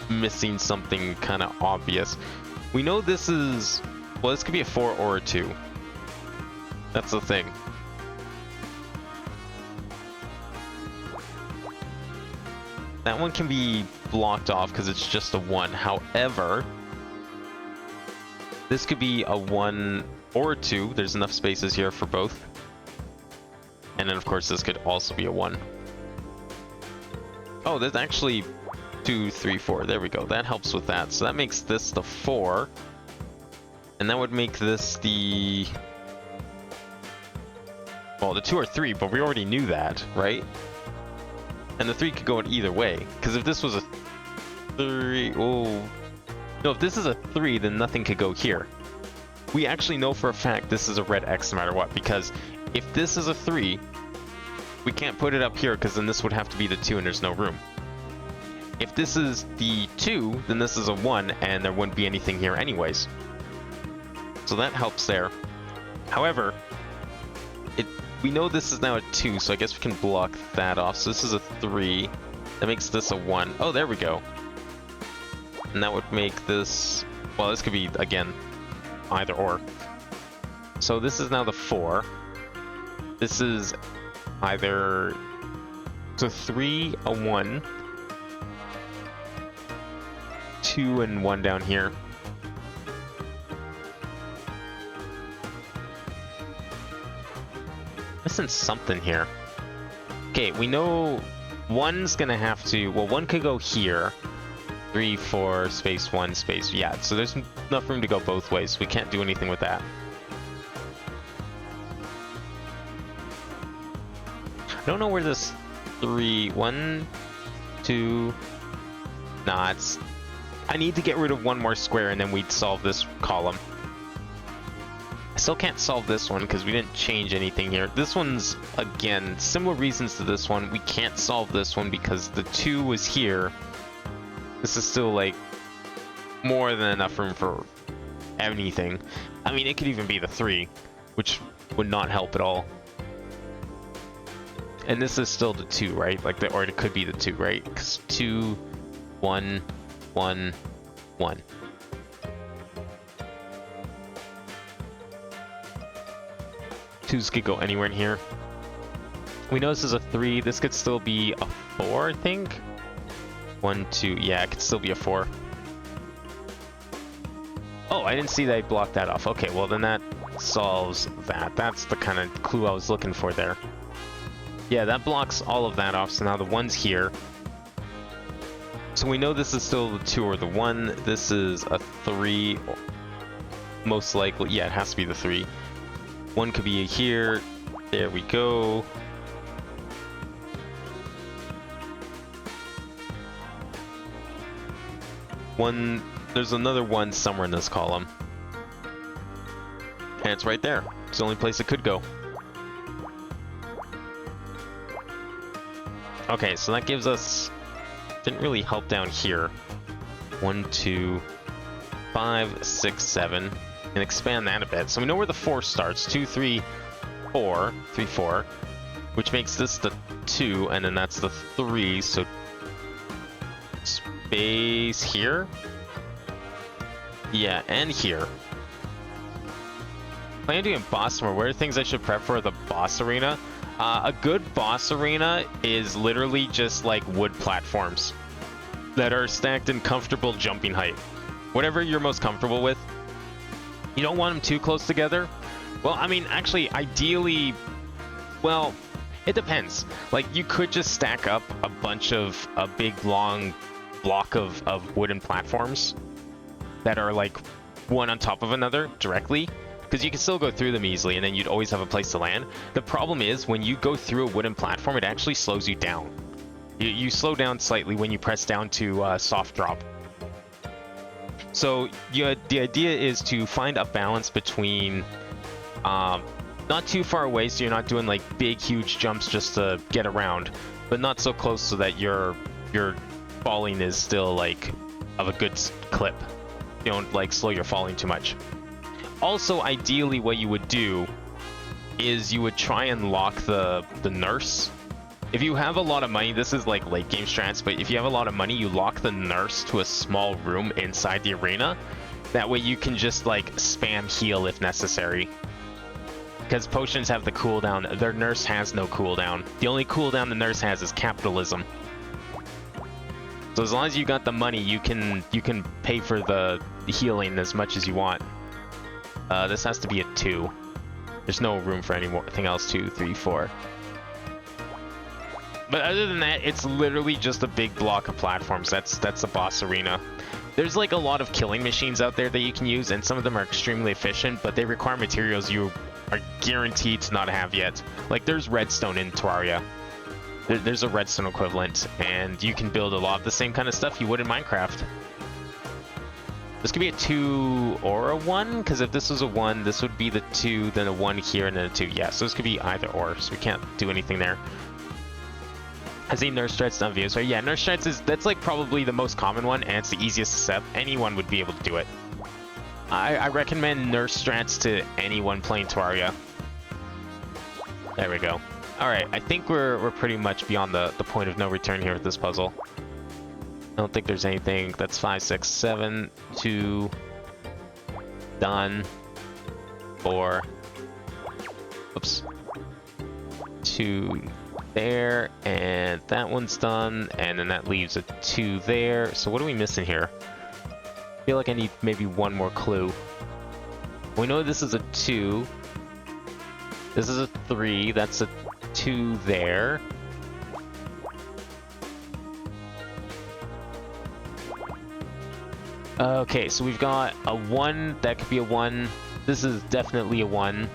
missing something kind of obvious. We know this is, well, this could be a 4 or a 2. That's the thing. That one can be blocked off because it's just a 1. However, this could be a 1 or a 2. There's enough spaces here for both. And then, of course, this could also be a 1. Oh, there's actually 2, 3, 4. There we go. That helps with that. So that makes this the 4. And that would make this the... Well, the 2 or 3, but we already knew that, right? And the 3 could go in either way. Because if this was a 3... Oh... No, if this is a 3, then nothing could go here. We actually know for a fact this is a red X no matter what, because if this is a 3, we can't put it up here because then this would have to be the 2 and there's no room. If this is the 2, then this is a 1 and there wouldn't be anything here anyways. So that helps there. However, we know this is now a 2, so I guess we can block that off. So this is a 3. That makes this a 1. Oh, there we go. And that would make this... Well, this could be, again, either or. So this is now the 4. This is either... So 3, a 1. 2 and 1 down here. Missing something here. Okay, we know 1's gonna have to... Well, 1 could go here. 3, 4, space 1, space... Yeah, so there's enough room to go both ways. We can't do anything with that. I don't know where this 3... 1, 2... Nah, it's... I need to get rid of 1 more square and then we'd solve this column. I still can't solve this one because we didn't change anything here. This one's, again, similar reasons to this one. We can't solve this one because the 2 was here. This is still, like, more than enough room for anything. I mean, it could even be the 3, which would not help at all. And this is still the 2, right? Like, or it could be the 2, right? Because 2, 1, 1, 1. Twos could go anywhere in here. We know this is a 3. This could still be a 4, I think. 1, 2. Yeah, it could still be a 4. Oh, I didn't see that I blocked that off. Okay, well then that solves that. That's the kind of clue I was looking for there. Yeah, that blocks all of that off, so now the 1's here. So we know this is still the 2 or the 1. This is a 3. Most likely, yeah, it has to be the 3. 1 could be here. There we go. One, there's another 1 somewhere in this column. And it's right there. It's the only place it could go. Okay, so that gives us... Didn't really help down here. 1, 2, 5, 6, 7. And expand that a bit. So we know where the 4 starts. 2, 3, 4. 3, 4. Which makes this the 2, and then that's the 3. So... Space here? Yeah, and here. Plan doing boss arena. Where are things I should prep for the boss arena? A good boss arena is literally just like wood platforms that are stacked in comfortable jumping height. Whatever you're most comfortable with. You don't want them too close together. Well, I mean, actually, ideally, well, it depends. Like, you could just stack up a bunch of a big, long block of wooden platforms that are like one on top of another directly. Because you can still go through them easily, and then you'd always have a place to land. The problem is, when you go through a wooden platform, it actually slows you down. You slow down slightly when you press down to soft drop. So the idea is to find a balance between not too far away, so you're not doing like big, huge jumps just to get around, but not so close so that your falling is still like of a good clip. You don't like slow your falling too much. Also, ideally, what you would do is you would try and lock the nurse. If you have a lot of money, this is like late game strats, but if you have a lot of money, you lock the nurse to a small room inside the arena. That way you can just like spam heal if necessary. Because potions have the cooldown, their nurse has no cooldown. The only cooldown the nurse has is capitalism. So as long as you got the money, you can pay for the healing as much as you want. This has to be a 2. There's no room for anything else. 2, 3, 4. But other than that, it's literally just a big block of platforms. That's the boss arena. There's like a lot of killing machines out there that you can use, and some of them are extremely efficient, but they require materials you are guaranteed to not have yet. Like there's redstone in Terraria. There's a redstone equivalent, and you can build a lot of the same kind of stuff you would in Minecraft. This could be a 2 or a 1, because if this was a 1, this would be the 2, then a 1 here, and then a 2. Yeah, so this could be either or, so we can't do anything there. Has he nurse strats done views? Right? Yeah, nurse strats that's like probably the most common one, and it's the easiest to set. Anyone would be able to do it. I recommend nurse strats to anyone playing Terraria. There we go. Alright, I think we're pretty much beyond the point of no return here with this puzzle. I don't think there's anything. That's 5, 6, 7, 2, done, 4, oops, 2 there, and that one's done, and then that leaves a 2 there. So what are we missing here? I feel like I need maybe one more clue. We know this is a 2. This is a 3. That's a 2 there. Okay, so we've got a 1, that could be a 1. This is definitely a 1.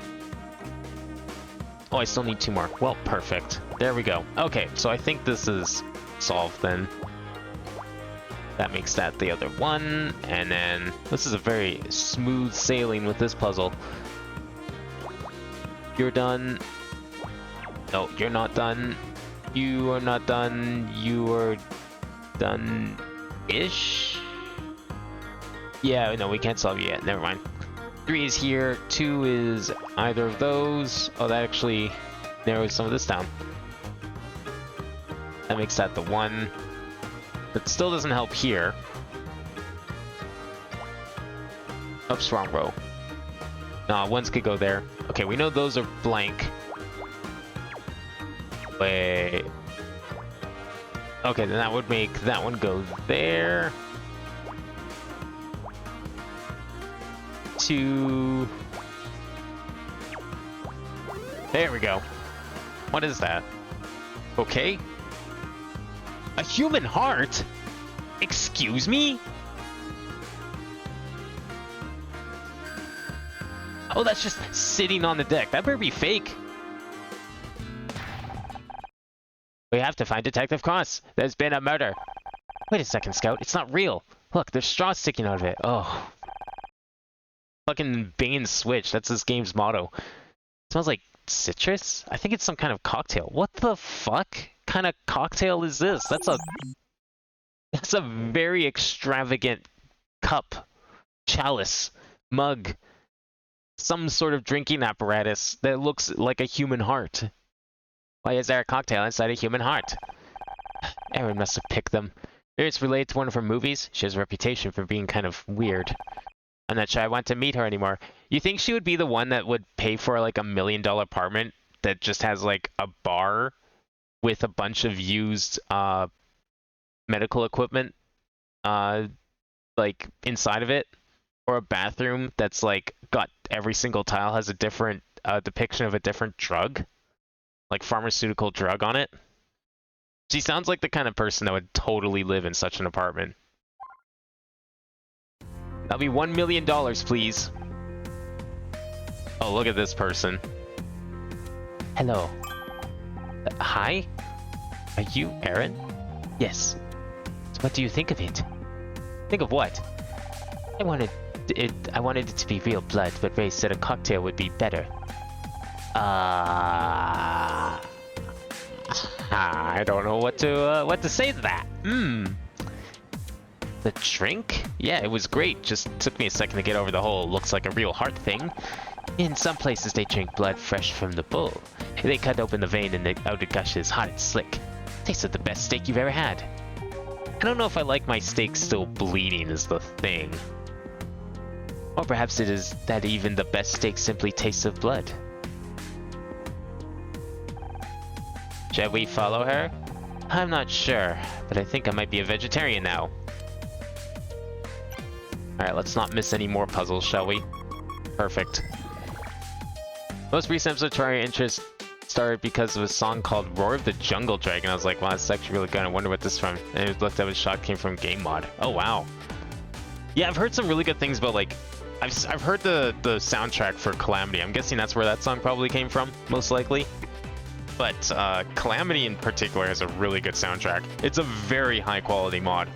Oh, I still need 2 more. Well, perfect. There we go. Okay, so I think this is solved then. That makes that the other 1, and then this is a very smooth sailing with this puzzle. You're done. No, you're not done. You are not done. You are done-ish? Yeah, no, we can't solve it yet. Never mind. 3 is here. 2 is either of those. Oh, that actually narrows some of this down. That makes that the 1. But still doesn't help here. Oops, wrong row. Nah, ones could go there. Okay, we know those are blank. Wait. Okay, then that would make that one go there. 2. There we go. What is that? Okay. A human heart? Excuse me? Oh, that's just sitting on the deck. That better be fake. We have to find Detective Cross. There's been a murder. Wait a second, Scout. It's not real. Look, there's straw sticking out of it. Oh. Fucking Bane switch. That's this game's motto. It smells like citrus? I think it's some kind of cocktail. What the fuck kind of cocktail is this? That's a very extravagant cup, chalice, mug, some sort of drinking apparatus that looks like a human heart. Why is there a cocktail inside a human heart? Erin must have picked them. Maybe it's related to one of her movies. She has a reputation for being kind of weird. I'm not sure I want to meet her anymore. You think she would be the one that would pay for like $1 million apartment that just has like a bar with a bunch of used medical equipment like inside of it? Or a bathroom that's like got every single tile has a different depiction of a different drug? Like pharmaceutical drug on it? She sounds like the kind of person that would totally live in such an apartment. That'll be $1 million, please. Oh, look at this person. Hello. Hi? Are you Erin? Yes. So what do you think of it? Think of what? I wanted it to be real blood, but Ray said a cocktail would be better. I don't know what to say to that. The drink? Yeah, it was great. Just took me a second to get over the whole looks like a real heart thing. In some places they drink blood fresh from the bull. They cut open the vein and the outer gushes hot and slick. Tasted the best steak you've ever had. I don't know if I like my steak still bleeding is the thing. Or perhaps it is that even the best steak simply tastes of blood. Shall we follow her? I'm not sure, but I think I might be a vegetarian now. Alright, let's not miss any more puzzles, shall we? Perfect. Most recent episode to our interest started because of a song called Roar of the Jungle Dragon. I was like, wow, this is actually really good. I wonder what this is from. And I looked up and shot came from Game Mod. Oh, wow. Yeah, I've heard some really good things about, like, I've heard the soundtrack for Calamity. I'm guessing that's where that song probably came from, most likely. But Calamity in particular has a really good soundtrack. It's a very high quality mod.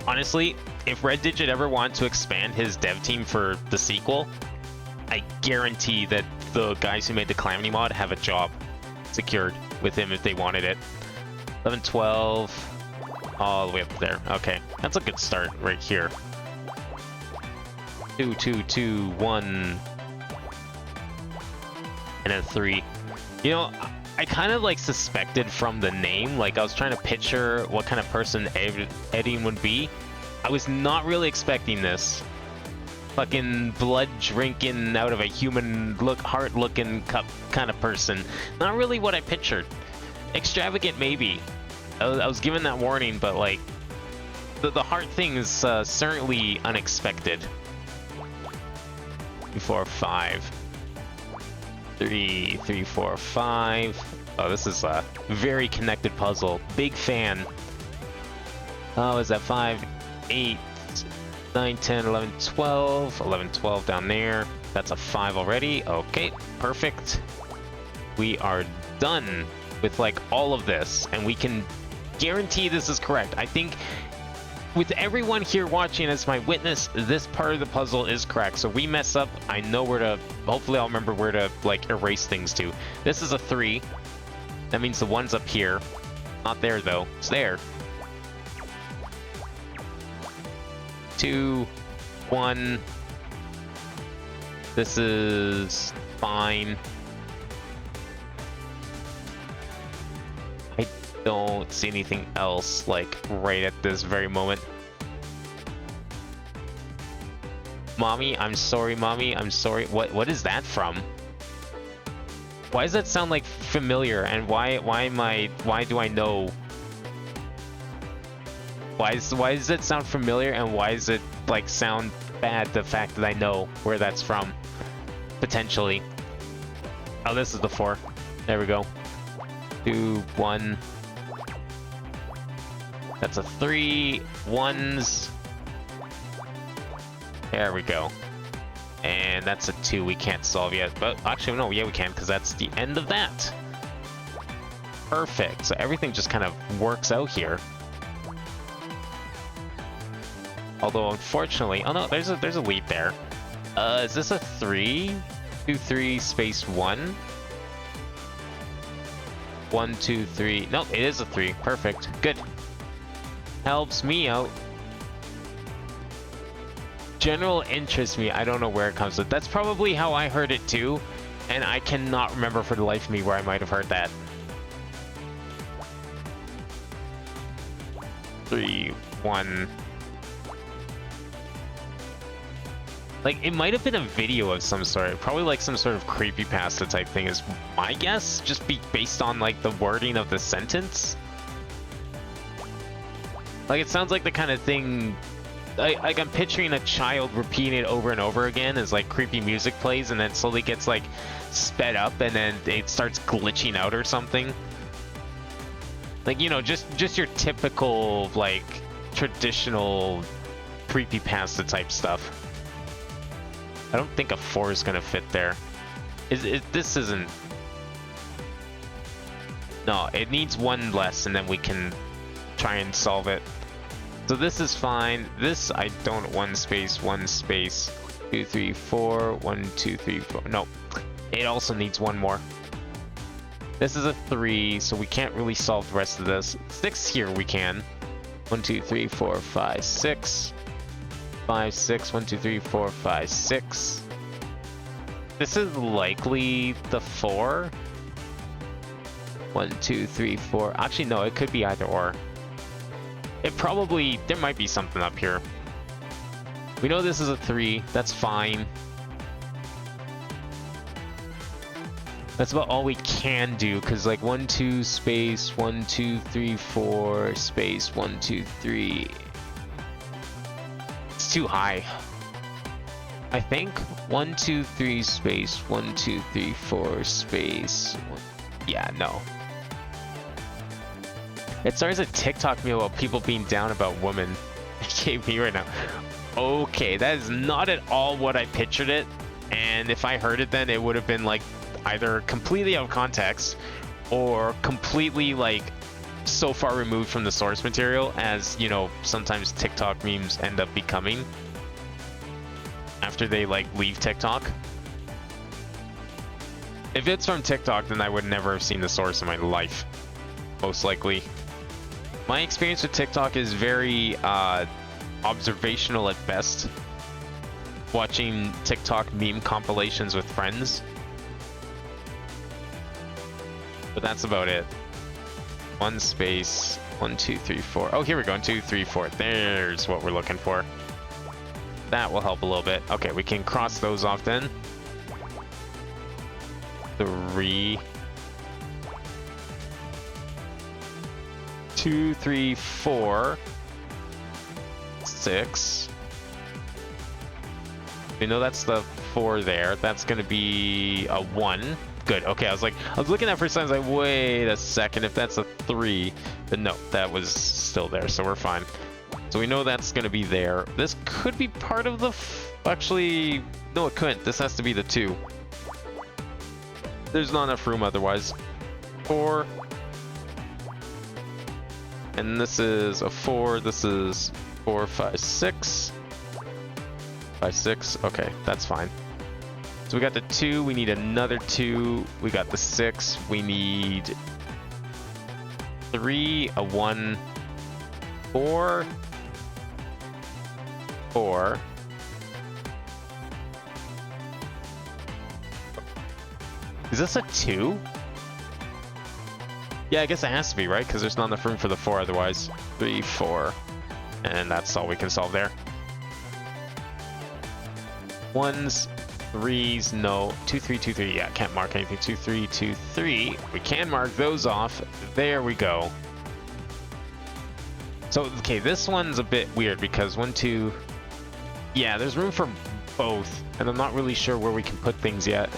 Honestly, if Red Digit ever wanted to expand his dev team for the sequel, I guarantee that the guys who made the Calamity mod have a job secured with him if they wanted it. 11, 12, all the way up there. Okay, that's a good start right here. 2, 2, 2, 1, and then 3. You know, I kind of like suspected from the name, like I was trying to picture what kind of person Eddie would be. I was not really expecting this. Fucking blood drinking out of a human heart looking cup kind of person. Not really what I pictured. Extravagant maybe. I was given that warning, but like the heart thing is certainly unexpected. 2, 4, 5. 3, 3, 4, 5. Oh, this is a very connected puzzle. Big fan. Oh, is that 5, 8, 9, 10, 11, 12. 11, 12 down there. That's a 5 already. Okay, perfect. We are done with like all of this, and we can guarantee this is correct. I think with everyone here watching as my witness, this part of the puzzle is correct. So we mess up, I know where to, hopefully I'll remember where to like erase things to. This is a 3. That means the 1's up here. Not there though, it's there. 2, 1. This is fine. don't see anything else, like, right at this very moment. Mommy, I'm sorry, Mommy, I'm sorry. What is that from? Why does that sound like familiar? And why do I know? Why does it sound familiar, and why does it like sound bad, the fact that I know where that's from? Potentially. Oh, this is the 4. There we go. 2, 1. That's a 3. 1s. There we go. And that's a 2 we can't solve yet. But actually, no, yeah, we can, because that's the end of that. Perfect. So everything just kind of works out here. Although, unfortunately... Oh, no, there's a lead there. Is this a 3? 2, 3, space 1? 1, 2, 3... No, it is a 3. Perfect. Good. Helps me out. General interest me. I don't know where it comes from. That's probably how I heard it too, and I cannot remember for the life of me where I might have heard that. 3, 1. Like, it might have been a video of some sort. Probably like some sort of creepypasta type thing is my guess. Just based on like the wording of the sentence. Like, it sounds like the kind of thing... Like, I'm picturing a child repeating it over and over again as, like, creepy music plays and then slowly gets, like, sped up and then it starts glitching out or something. Like, you know, just your typical, like, traditional creepypasta type stuff. I don't think a 4 is gonna fit there. This isn't... No, it needs 1 less and then we can try and solve it. So this is fine. This, I don't... 1 space, 1 space, 2, 3, 4, 1, 2, 3, 4. No, it also needs 1 more. This is a 3, so we can't really solve the rest of this. 6 here we can. 1, 2, 3, 4, 5, 6. 5, 6, 1, 2, 3, 4, 5, 6. This is likely the 4. 1, 2, 3, 4. Actually, no, it could be either or. It probably... There might be something up here. We know this is a 3. That's fine. That's about all we can do, because like 1, 2, space, 1, 2, 3, 4, space, 1, 2, 3. It's too high. I think 1, 2, 3, space, 1, 2, 3, 4, space. 1. Yeah, no. It starts a TikTok meme about people being down about women. It gave me right now. Okay, that is not at all what I pictured it. And if I heard it then, it would have been like either completely out of context or completely like so far removed from the source material as, you know, sometimes TikTok memes end up becoming after they like leave TikTok. If it's from TikTok, then I would never have seen the source in my life, most likely. My experience with TikTok is very observational at best. Watching TikTok meme compilations with friends. But that's about it. 1 space, 1, 2, 3, 4. Oh, here we go. 1, 2, 3, 4. There's what we're looking for. That will help a little bit. Okay, we can cross those off then. 3. 2, 3, 4, 6. We know that's the 4 there. That's gonna be a 1. Good. Okay, I was looking at for a second. I was like, wait a second. If that's a 3, then no, that was still there. So we're fine. So we know that's gonna be there. This could be part of the. Actually, no, it couldn't. This has to be the 2. There's not enough room otherwise. 4. And this is a 4. This is 4, 5, 6. 5, 6. Okay, that's fine. So we got the 2. We need another 2. We got the 6. We need 3, a 1, 4, 4. Is this a 2? Yeah, I guess it has to be, right? Because there's not enough room for the 4 otherwise. 3, 4. And that's all we can solve there. 1s, 3s, no. 2, 3, 2, 3. Yeah, can't mark anything. 2, 3, 2, 3. We can mark those off. There we go. So, okay, this one's a bit weird because 1, 2... Yeah, there's room for both. And I'm not really sure where we can put things yet.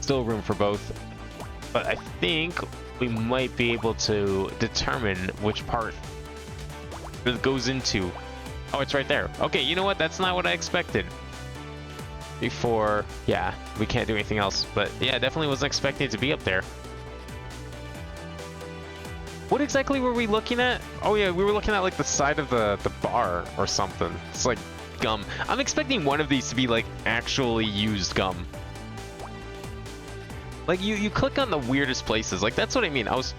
Still room for both, but I think we might be able to determine which part it goes into. Oh, it's right there. Okay, you know what? That's not what I expected. Before, yeah, we can't do anything else, but yeah, definitely wasn't expecting it to be up there. What exactly were we looking at? Oh yeah, we were looking at like the side of the bar or something. It's like gum. I'm expecting one of these to be like actually used gum. Like, you click on the weirdest places. Like, that's what I mean. I was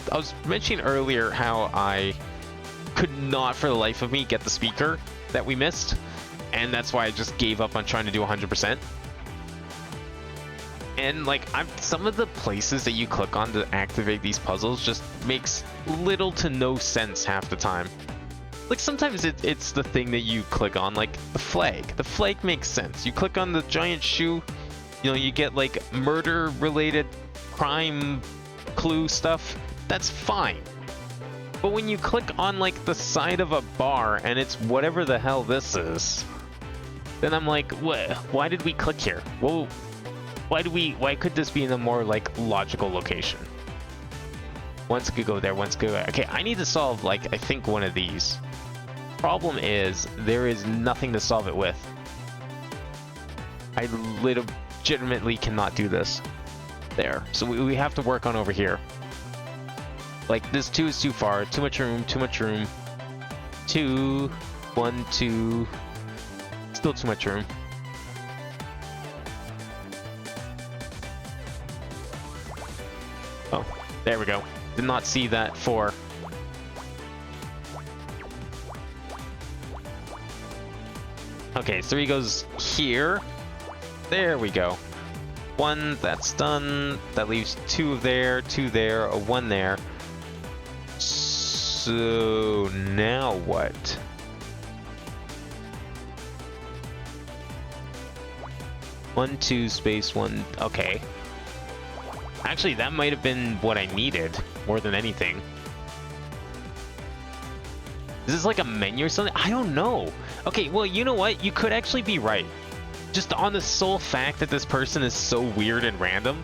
mentioning earlier how I could not for the life of me get the speaker that we missed. And that's why I just gave up on trying to do 100%. And, like, some of the places that you click on to activate these puzzles just makes little to no sense half the time. Like, sometimes it's the thing that you click on, like the flag. The flag makes sense. You click on the giant shoe, you know, you get like murder-related crime clue stuff. That's fine. But when you click on like the side of a bar and it's whatever the hell this is, then I'm like, what? Why did we click here? Well, why could this be in a more like logical location? Once could go there, once could go there. Okay, I need to solve like I think one of these. Problem is there is nothing to solve it with. I legitimately cannot do this. There. So we have to work on over here. Like, this 2 is too far. Too much room, too much room. 2, 1, 2. Still too much room. Oh, there we go. Did not see that 4. Okay, 3 goes here. There we go. 1, that's done. That leaves 2 there, 2 there, a 1 there. So now what? One, 2, space 1. Okay. Actually, that might have been what I needed more than anything. Is this like a menu or something? I don't know. Okay, well, you know what? You could actually be right. Just on the sole fact that this person is so weird and random.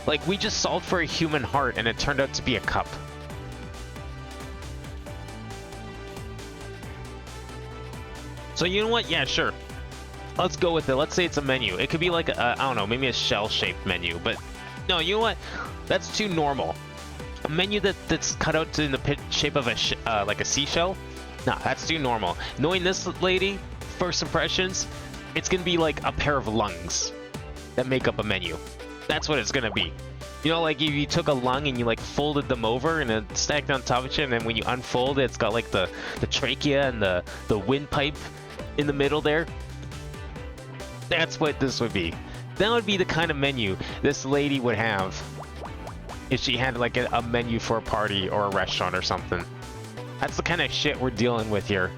Like, we just solved for a human heart and it turned out to be a cup. So you know what? Yeah, sure. Let's go with it. Let's say it's a menu. It could be like, I don't know, maybe a shell-shaped menu. But no, you know what? That's too normal. A menu that's cut out in the shape of a like a seashell? Nah, that's too normal. Knowing this lady, first impressions, it's gonna be like a pair of lungs that make up a menu. That's what it's gonna be. You know, like if you took a lung and you like folded them over and then stacked on top of each other, and then when you unfold it, it's got like the trachea and the windpipe in the middle there. That's what this would be. That would be the kind of menu this lady would have if she had like a menu for a party or a restaurant or something. That's the kind of shit we're dealing with here.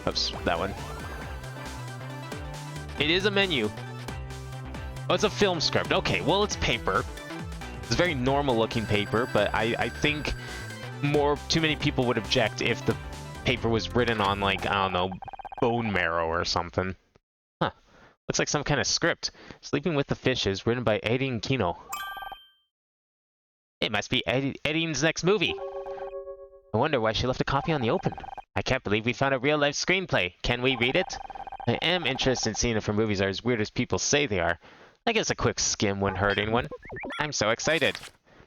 Oops, that one. It is a menu. Oh, it's a film script. Okay, well, it's paper. It's very normal looking paper, but I think too many people would object if the paper was written on like, I don't know, bone marrow or something. Huh. Looks like some kind of script. Sleeping with the Fishes, written by Eddie Kino. It must be Eddie's next movie. I wonder why she left a copy on the open. I can't believe we found a real-life screenplay. Can we read it? I am interested in seeing if her movies are as weird as people say they are. I guess a quick skim wouldn't hurt anyone. I'm so excited.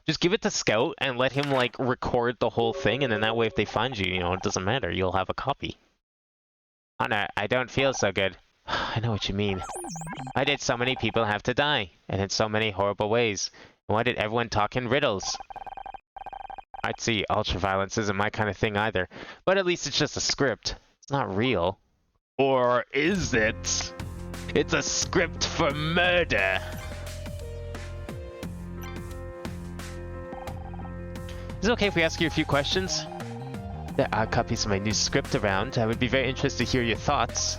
Just give it to Scout and let him, like, record the whole thing, and then that way if they find you, you know, it doesn't matter. You'll have a copy. Anna, I don't feel so good. I know what you mean. Why did so many people have to die? And in so many horrible ways? Why did everyone talk in riddles? I'd see ultraviolence isn't my kind of thing either. But at least it's just a script. It's not real. Or is it? It's a script for murder. Is it okay if we ask you a few questions? There are copies of my new script around. I would be very interested to hear your thoughts.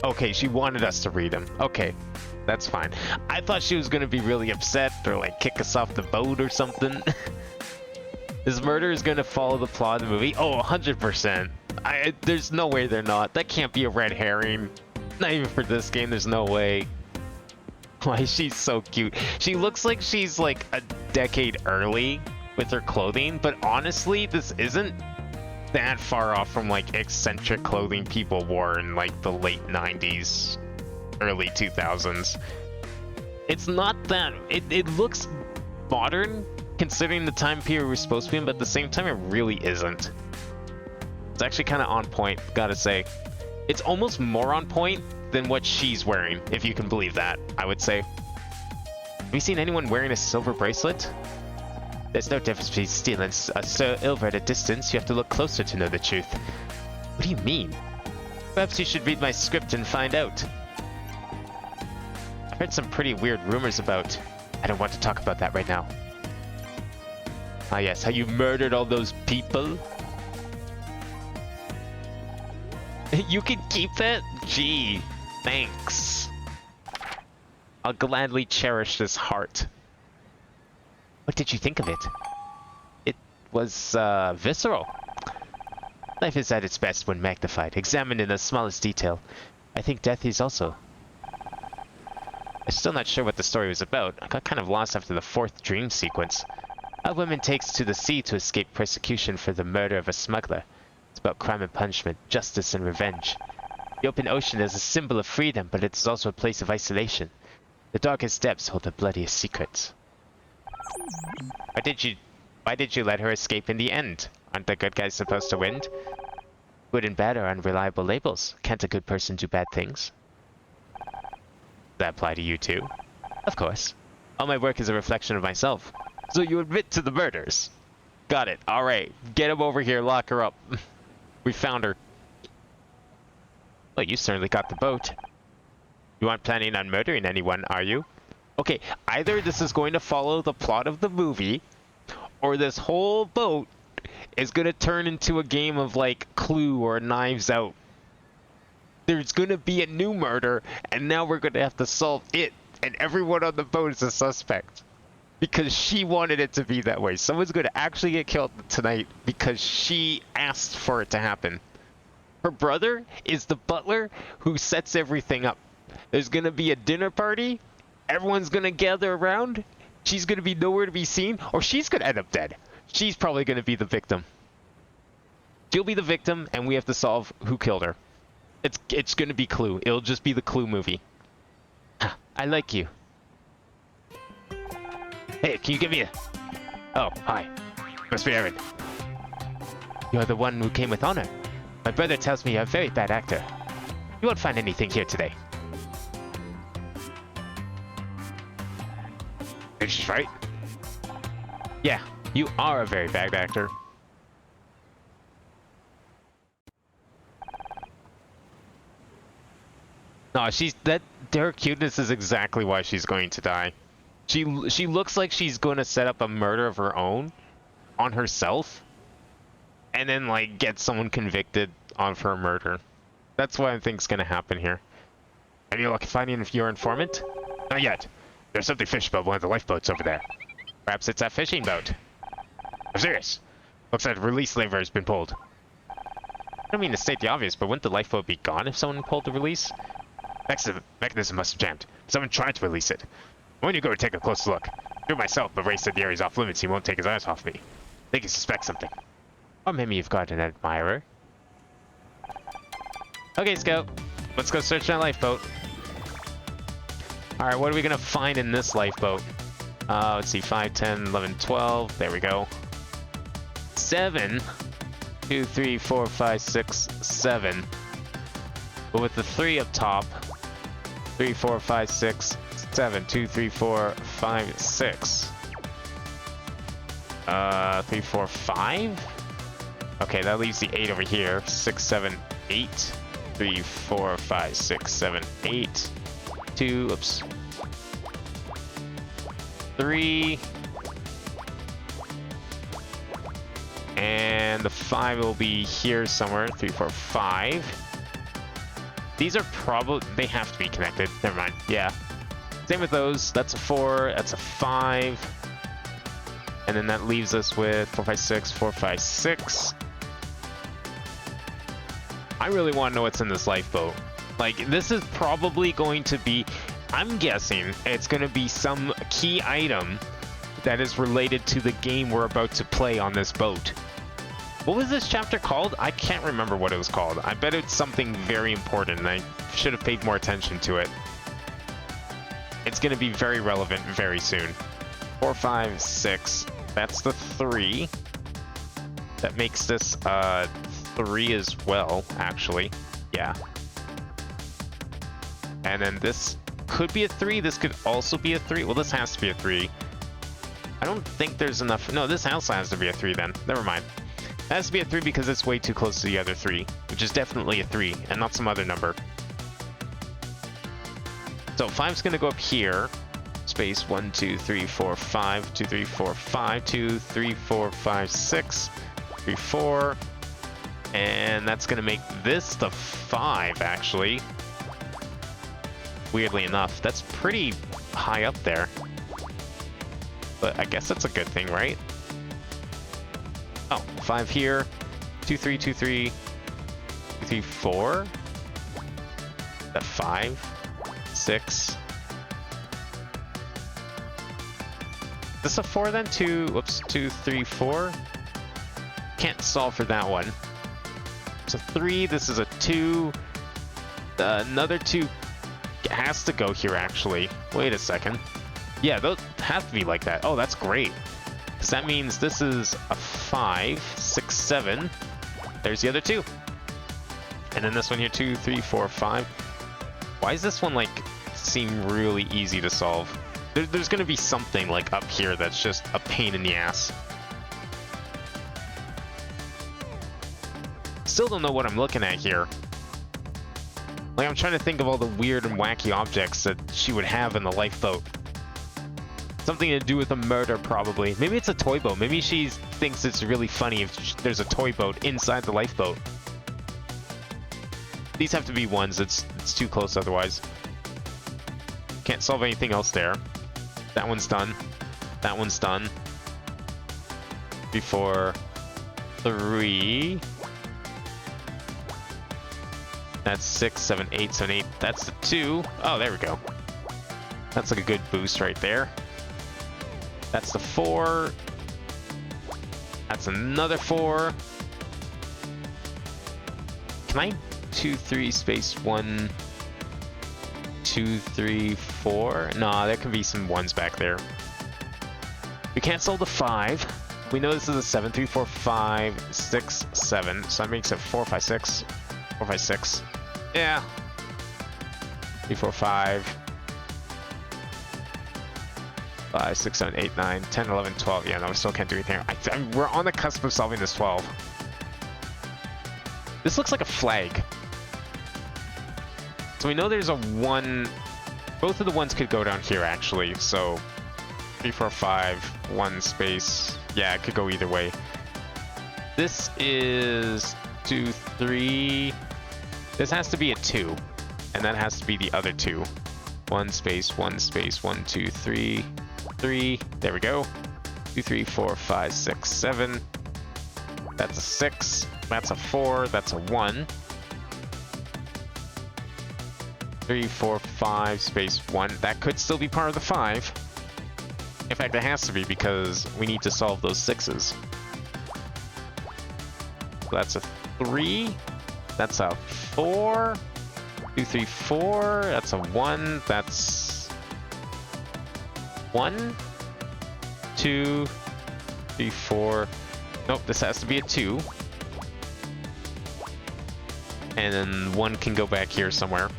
Okay, she wanted us to read them. Okay, that's fine. I thought she was gonna be really upset or like kick us off the boat or something. This murder is gonna follow the plot of the movie. Oh, 100%. There's no way they're not. That can't be a red herring. Not even for this game, there's no way. Why, she's so cute. She looks like she's like a decade early with her clothing, but honestly, this isn't that far off from like eccentric clothing people wore in like the late 90s, early 2000s. It's not that, it looks modern considering the time period we're supposed to be in, but at the same time it really isn't. It's actually kind of on point, gotta say. It's almost more on point than what she's wearing, if you can believe that, I would say. Have you seen anyone wearing a silver bracelet? There's no difference between steel and silver at a distance. You have to look closer to know the truth. What do you mean? Perhaps you should read my script and find out. I've heard some pretty weird rumors about... I don't want to talk about that right now. Ah yes, how you murdered all those people? You can keep that? Gee, thanks. I'll gladly cherish this heart. What did you think of it? It was, visceral. Life is at its best when magnified, examined in the smallest detail. I think death is also. I'm still not sure what the story was about. I got kind of lost after the fourth dream sequence. A woman takes to the sea to escape persecution for the murder of a smuggler. It's about crime and punishment, justice and revenge. The open ocean is a symbol of freedom, but it is also a place of isolation. The darkest depths hold the bloodiest secrets. Why did you let her escape in the end? Aren't the good guys supposed to win? Good and bad are unreliable labels. Can't a good person do bad things? Does that apply to you too? Of course. All my work is a reflection of myself. So you admit to the murders? Got it. Alright. Get him over here, lock her up. We found her. Well, you certainly got the boat. You aren't planning on murdering anyone, are you? Okay, either this is going to follow the plot of the movie, or this whole boat is going to turn into a game of, like, Clue or Knives Out. There's going to be a new murder, and now we're going to have to solve it, and everyone on the boat is a suspect. Because she wanted it to be that way. Someone's going to actually get killed tonight because she asked for it to happen. Her brother is the butler who sets everything up. There's going to be a dinner party. Everyone's gonna gather around. She's gonna be nowhere to be seen, or she's gonna end up dead. She's probably gonna be the victim. She'll be the victim, and we have to solve who killed her. It's gonna be Clue. It'll just be the Clue movie. I like you. Hey, can you give me a... Oh, hi. Must be Aaron. You're the one who came with honor. My brother tells me you're a very bad actor. You won't find anything here today. She's right. Yeah, you are a very bad actor. No, her cuteness is exactly why she's going to die. She looks like she's going to set up a murder of her own on herself, and then like get someone convicted of her murder. That's what I think's going to happen here. Any luck finding your informant? Not yet. There's something fishy about one of the lifeboats over there. Perhaps it's that fishing boat. I'm serious. Looks like the release lever has been pulled. I don't mean to state the obvious, but wouldn't the lifeboat be gone if someone pulled the release? Mechanism must have jammed. Someone tried to release it. I want you to go and take a close look. Do it myself, but Ray said the area's off limits. He won't take his eyes off me. I think he suspects something. Or maybe you've got an admirer. Okay, Scout. Let's go search that lifeboat. Alright, what are we gonna find in this lifeboat? Let's see, 5, 10, 11, 12. There we go. 7. 2, 3, 4, 5, 6, 7. But with the 3 up top. 3, 4, 5, 6, 7. 2, 3, 4, 5, 6. 3, 4, 5? Okay, that leaves the 8 over here. 6, 7, 8. 3, 4, 5, 6, 7, 8. 2, oops. 3. And the 5 will be here somewhere. 3, 4, 5. These are probably, they have to be connected. Never mind. Yeah. Same with those. That's a 4. That's a 5. And then that leaves us with 4, 5, 6, 4, 5, 6. I really want to know what's in this lifeboat. Like, this is probably going to be, I'm guessing it's going to be some key item that is related to the game we're about to play on this boat. What was this chapter called? I can't remember what it was called. I bet it's something very important, and I should have paid more attention to it. It's going to be very relevant very soon. 4, 5, 6. That's the 3. That makes this 3 as well, actually. Yeah. And then this could be a 3. This could also be a 3. Well, this has to be a 3. I don't think there's enough. No, this also has to be a 3 then. Never mind. It has to be a 3 because it's way too close to the other 3, which is definitely a 3 and not some other number. So 5's going to go up here. Space 1, 2, 3, 4, 5, 2, 3, 4, 5, 2, 3, 4, 5, 6, 3, 4. And that's going to make this the 5, actually. Weirdly enough, that's pretty high up there. But I guess that's a good thing, right? Oh, 5 here. 2, 3, 2, 3. 2, 3, 4. That 5. 6. This a 4 then? 2, whoops, 2, 3, 4. Can't solve for that one. So 3, this is a 2. Another 2 has to go here, actually. Wait a second. Yeah, those have to be like that. Oh, that's great. Because that means this is a 5, 6, 7. There's the other 2. And then this one here, 2, 3, 4, 5. Why does this one, like, seem really easy to solve? There's going to be something, like, up here that's just a pain in the ass. Still don't know what I'm looking at here. Like, I'm trying to think of all the weird and wacky objects that she would have in the lifeboat. Something to do with a murder, probably. Maybe it's a toy boat. Maybe she thinks it's really funny if there's a toy boat inside the lifeboat. These have to be ones. It's too close otherwise. Can't solve anything else there. That one's done. That one's done. 3, 4, 3. That's 6, 7, 8, 7, 8. That's the 2. Oh, there we go. That's like a good boost right there. That's the 4. That's another 4. Can I 2, 3, space 1, 2, 3, 4? No, there can be some 1s back there. We can't solve the 5. We know this is a 7, 3, 4, 5, 6, 7. So that makes it 4, 5, 6. 4, 5, 6. Yeah. 3, 4, 5. 5, 6, 7, 8, 9, 10, 11, 12. Yeah, no, we still can't do anything. We're on the cusp of solving this 12. This looks like a flag. So we know there's a 1. Both of the 1s could go down here, actually. So 3, 4, 5, 1 space. Yeah, it could go either way. This is 2, 3. This has to be a 2. And that has to be the other 2. 1 space, 1 space, 1, 2, 3. 3. There we go. 2, 3, 4, 5, 6, 7. That's a 6. That's a 4. That's a 1. 3, 4, 5, space 1. That could still be part of the 5. In fact, it has to be because we need to solve those 6s. So that's a 3. That's a 4. 2, 3, 4. That's a 1. That's 1, 2, 3, 4. Nope, this has to be a 2. And then 1 can go back here somewhere.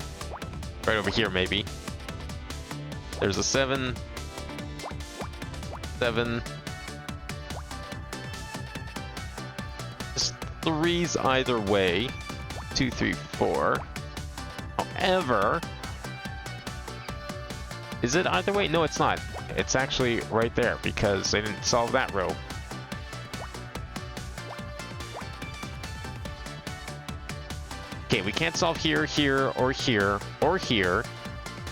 Right over here, maybe. There's a 7. 7. Just 3s either way. 2, 3, 4. However, is it either way? No, it's not. It's actually right there because they didn't solve that row. Okay, we can't solve here, here, or here, or here.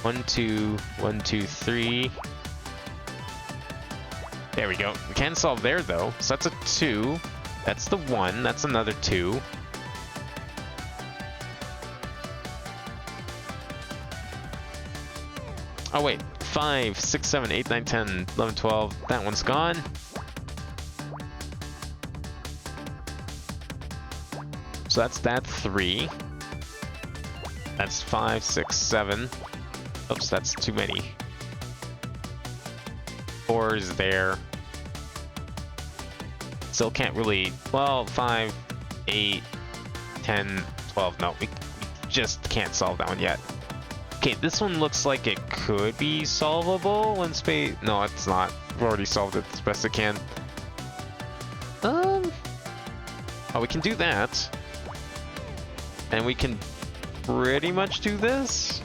1, 2, 1, 2, 3. There we go. We can solve there though. So that's a 2. That's the 1. That's another 2. Oh wait, 5, 6, 7, 8, 9, 10, 11, 12. That one's gone. So that's that 3. That's 5, 6, 7. Oops, that's too many. 4 is there. Still can't really... Well, 5, 8, 10, 12. No, we just can't solve that one yet. Okay, this one looks like it could be solvable when space... No, it's not. We've already solved it as best it can. Oh, we can do that. And we can pretty much do this.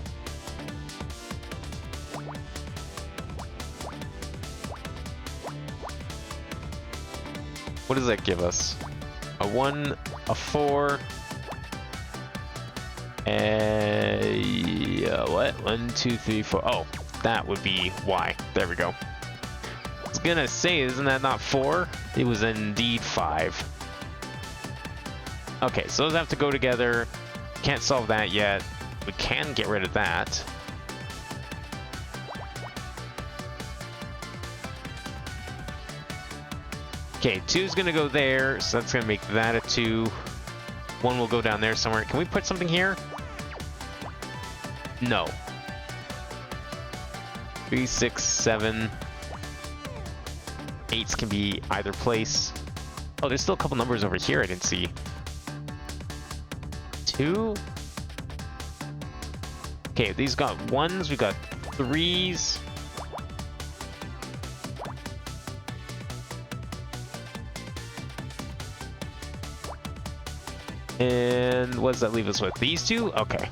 What does that give us? A 1, a 4, what? 1, 2, 3, 4. Oh, that would be Y. There we go. I was gonna say, isn't that not 4? It was indeed 5. Okay, so those have to go together. Can't solve that yet. We can get rid of that. Okay, 2 is gonna go there, so that's gonna make that a 2. 1 will go down there somewhere. Can we put something here? No. 3, 6, 7. 8s can be either place. Oh, there's still a couple numbers over here I didn't see. 2. Okay, these got 1s, we got 3s. And what does that leave us with? These 2? Okay.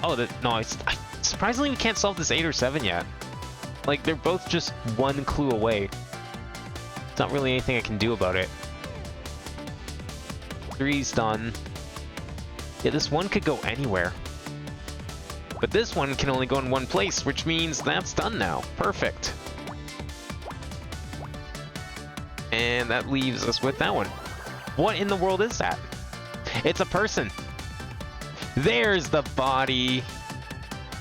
Oh, no, surprisingly we can't solve this 8 or 7 yet. Like, they're both just 1 clue away. There's not really anything I can do about it. 3's done. Yeah, this 1 could go anywhere. But this one can only go in one place, which means that's done now. Perfect. And that leaves us with that one. What in the world is that? It's a person. There's the body.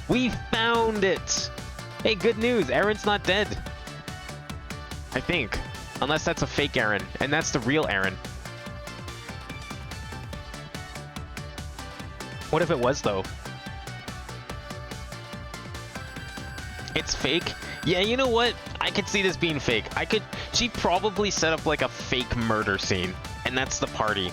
We found it. Hey, good news. Aaron's not dead. I think. Unless that's a fake Aaron. And that's the real Aaron. What if it was, though? It's fake? Yeah, you know what? I could see this being fake. She probably set up like a fake murder scene. And that's the party.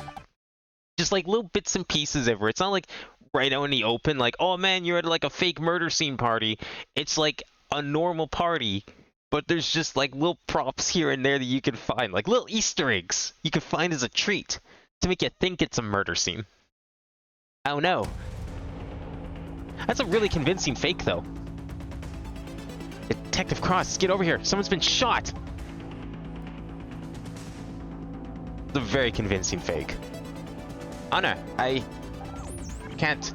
Just like little bits and pieces everywhere. It's not like right out in the open, like, oh man, you're at like a fake murder scene party. It's like a normal party, but there's just like little props here and there that you can find. Like little Easter eggs you can find as a treat to make you think it's a murder scene. Oh no. That's a really convincing fake though. Detective Cross, get over here. Someone's been shot. It's a very convincing fake. Anna, I can't.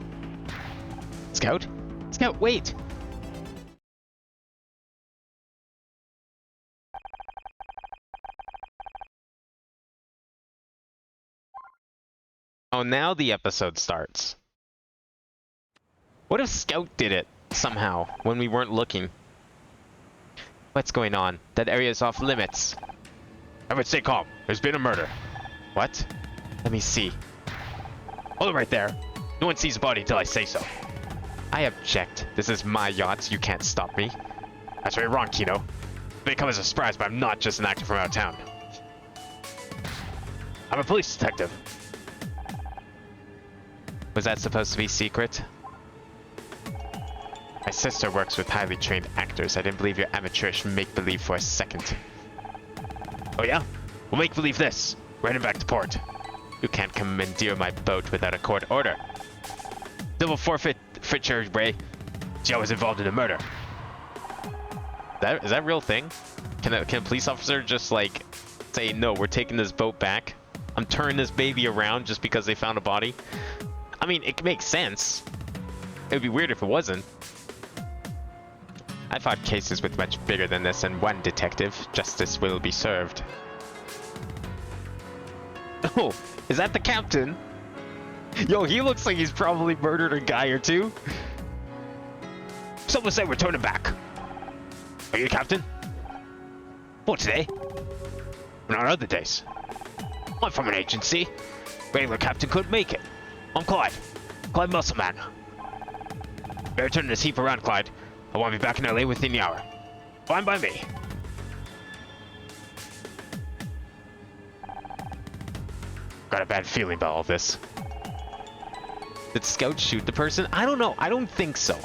Scout? Scout, wait! Oh, now the episode starts. What if Scout did it, somehow, when we weren't looking? What's going on? That area is off limits. I would stay calm. There's been a murder. What? Let me see. Hold it right there. No one sees a body until I say so. I object. This is my yacht. You can't stop me. That's where you're wrong, Kino. It may come as a surprise, but I'm not just an actor from out of town. I'm a police detective. Was that supposed to be secret? My sister works with highly trained actors. I didn't believe your amateurish make-believe for a second. Oh yeah? We'll make believe this. We're heading back to port. You can't commandeer my boat without a court order. Double forfeiture, Bray. Joe was involved in a murder. Is that a real thing? Can a police officer just like say, no, we're taking this boat back? I'm turning this baby around just because they found a body? I mean, it makes sense. It would be weird if it wasn't. I fought cases with much bigger than this, and one detective. Justice will be served. Oh, is that the captain? Yo, he looks like he's probably murdered a guy or two. Someone say we're turning back. Are you the captain? What, today? Not other days. I'm from an agency. Regular captain couldn't make it. I'm Clyde. Clyde Muscleman. Better turn this heap around, Clyde. I want to be back in LA within the hour. Fine by me. Got a bad feeling about all this. Did Scout shoot the person? I don't know. I don't think so.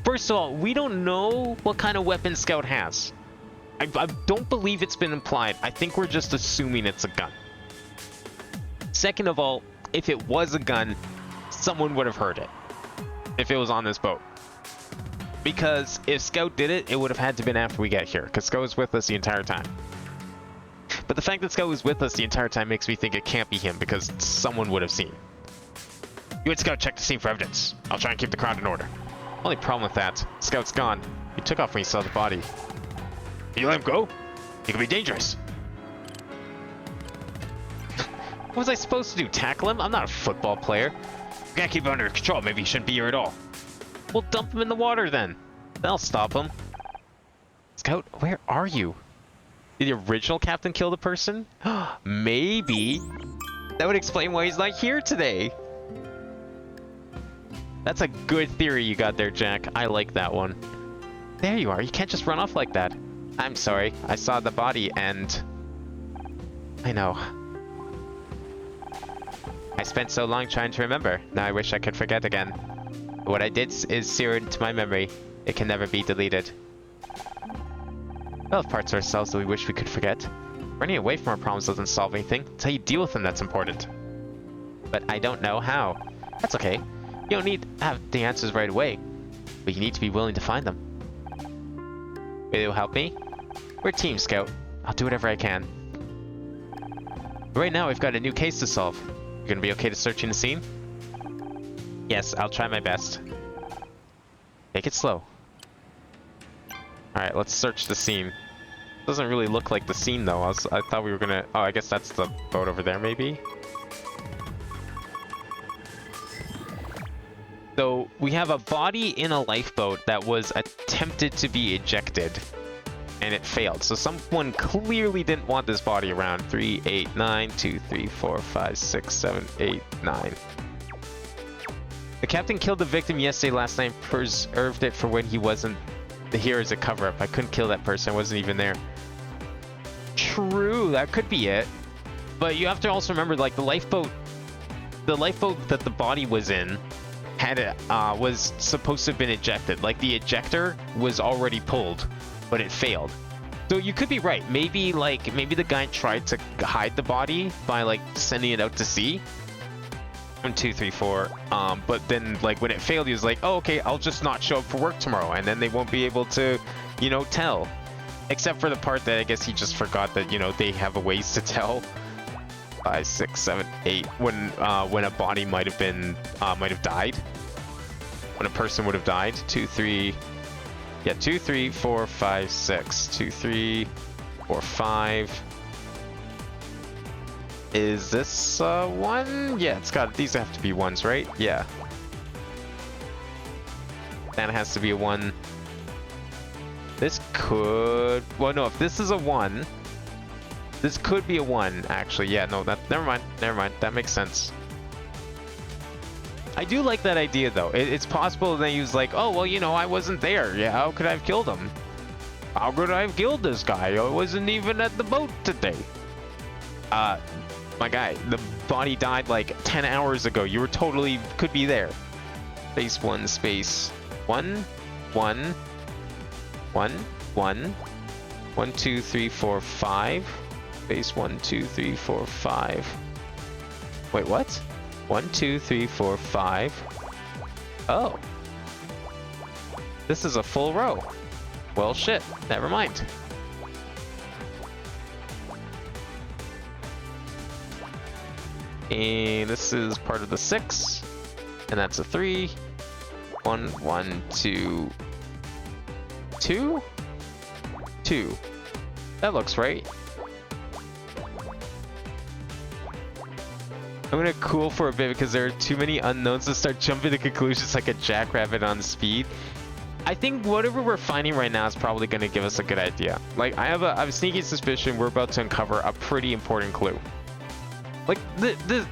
First of all, we don't know what kind of weapon Scout has. I don't believe it's been implied. I think we're just assuming it's a gun. Second of all, if it was a gun, someone would have heard it. If it was on this boat. Because if Scout did it, it would have had to have been after we get here. Because Scout was with us the entire time. But the fact that Scout was with us the entire time makes me think it can't be him. Because someone would have seen. You and Scout check the scene for evidence. I'll try and keep the crowd in order. Only problem with that, Scout's gone. He took off when he saw the body. You let him go? He could be dangerous. What was I supposed to do? Tackle him? I'm not a football player. We can't keep him under control. Maybe he shouldn't be here at all. We'll dump him in the water then. That'll stop him. Scout, where are you? Did the original captain kill the person? Maybe. That would explain why he's not here today. That's a good theory you got there, Jack. I like that one. There you are. You can't just run off like that. I'm sorry. I saw the body and... I know. I spent so long trying to remember. Now I wish I could forget again. What I did is seared into my memory. It can never be deleted. We all have parts of ourselves that we wish we could forget. Running away from our problems doesn't solve anything. It's how you deal with them that's important. But I don't know how. That's okay. You don't need to have the answers right away. But you need to be willing to find them. Will you help me? We're Team Scout. I'll do whatever I can. Right now, we've got a new case to solve. You're gonna be okay to searching the scene? Yes, I'll try my best. Make it slow. Alright, let's search the scene. Doesn't really look like the scene though. I thought we were gonna... Oh, I guess that's the boat over there maybe? So, we have a body in a lifeboat that was attempted to be ejected. And it failed. So someone clearly didn't want this body around. 3, 8, 9, 2, 3, 4, 5, 6, 7, 8, 9. The captain killed the victim yesterday, last night, preserved it for when he wasn't here as a cover-up. I couldn't kill that person. I wasn't even there. True, that could be it. But you have to also remember, like, the lifeboat that the body was in was supposed to have been ejected. Like, the ejector was already pulled, but it failed. So you could be right. Maybe the guy tried to hide the body by, like, sending it out to sea. 1, 2, 3, 4. But then, like, when it failed, he was like, oh, okay, I'll just not show up for work tomorrow. And then they won't be able to, you know, tell. Except for the part that I guess he just forgot that, you know, they have a ways to tell. 5, 6, 7, 8. When a body might have died. When a person would have died. 2, 3. Yeah, 2, 3, 4, 5, 6. 2, 3, 4, 5. Is this one? Yeah, it's got, these have to be ones, right? Yeah. That has to be a 1. This could, well, no, if this is a 1, this could be a 1, actually. Yeah, no, never mind. That makes sense. I do like that idea, though. It's possible they use, like, oh, well, you know, I wasn't there. Yeah, how could I have killed him? How could I have killed this guy? I wasn't even at the boat today. My guy, the body died like 10 hours ago. You were totally, could be there. Space 1, space 1, 1, 1, 1, 1, 2, 3, 4, 5. space 1, 2, 3, 4, 5. Wait, what? 1, 2, 3, 4, 5. Oh. This is a full row. Well, shit. Never mind. And this is part of the 6. And that's a 3. 1, 1, 2. 2? 2. That looks right. I'm gonna cool for a bit because there are too many unknowns to start jumping to conclusions like a jackrabbit on speed. I think whatever we're finding right now is probably gonna give us a good idea. Like, I have a sneaky suspicion we're about to uncover a pretty important clue. Like,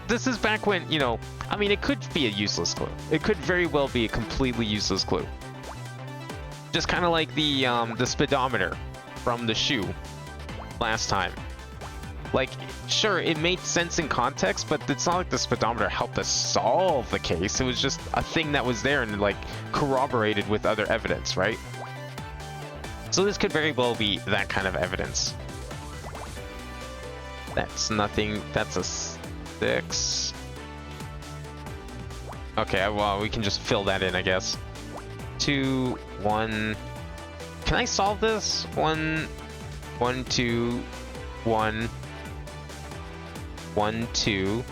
this is back when, you know, I mean, it could be a useless clue. It could very well be a completely useless clue. Just kind of like the speedometer from the shoe last time. Like, sure, it made sense in context, but it's not like the speedometer helped us solve the case. It was just a thing that was there and, like, corroborated with other evidence, right? So this could very well be that kind of evidence. That's nothing. That's a 6. Okay, well, we can just fill that in, I guess. 2, 1. Can I solve this? 1, 1, 2, 1. 1, 2,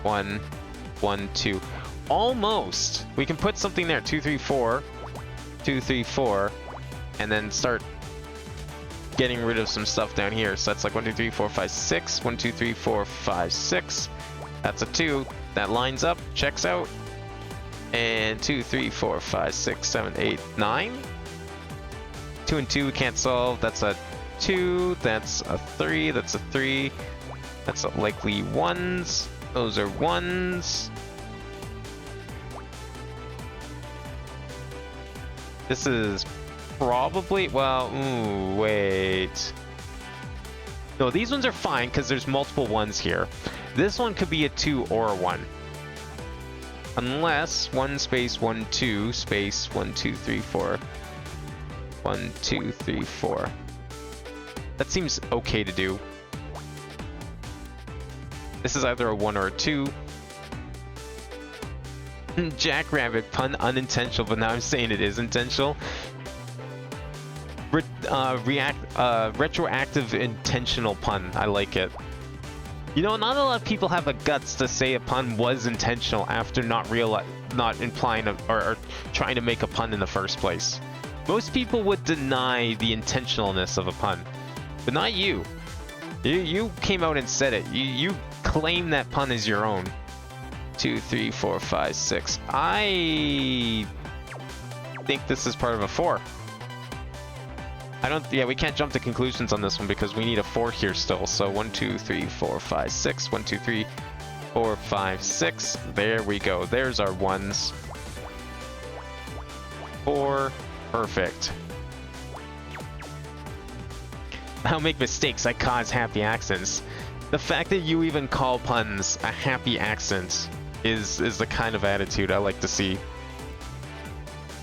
1, 1, 2. Almost. We can put something there. 2, 3, 4. 2, 3, 4. And then start getting rid of some stuff down here. So that's like 1, 2, 3, 4, 5, 6. 1, 2, 3, 4, 5, 6. That's a 2. That lines up. Checks out. And 2, 3, 4, 5, 6, 7, 8, 9. 2 and 2 we can't solve. That's a 2. That's a 3. That's a 3. That's a likely 1s. Those are 1s. This is probably, well, ooh, wait. No, these ones are fine because there's multiple 1s here. This one could be a 2 or a 1. Unless 1 space 1, 2 space 1, 2, 3, 4. 1, 2, 3, 4. That seems okay to do. This is either a 1 or a 2. Jackrabbit pun unintentional, but now I'm saying it is intentional. Retroactive intentional pun. I like it. You know, not a lot of people have the guts to say a pun was intentional after not implying or trying to make a pun in the first place. Most people would deny the intentionalness of a pun, but not you. You came out and said it. You claim that pun as your own. 2, 3, 4, 5, 6. I think this is part of a 4. Yeah, we can't jump to conclusions on this one because we need a 4 here still. So 1, 2, 3, 4, 5, 6. 1, 2, 3, 4, 5, 6. There we go. There's our 1s. 4. Perfect. I don't make mistakes, I cause happy accidents. The fact that you even call puns a happy accident is the kind of attitude I like to see.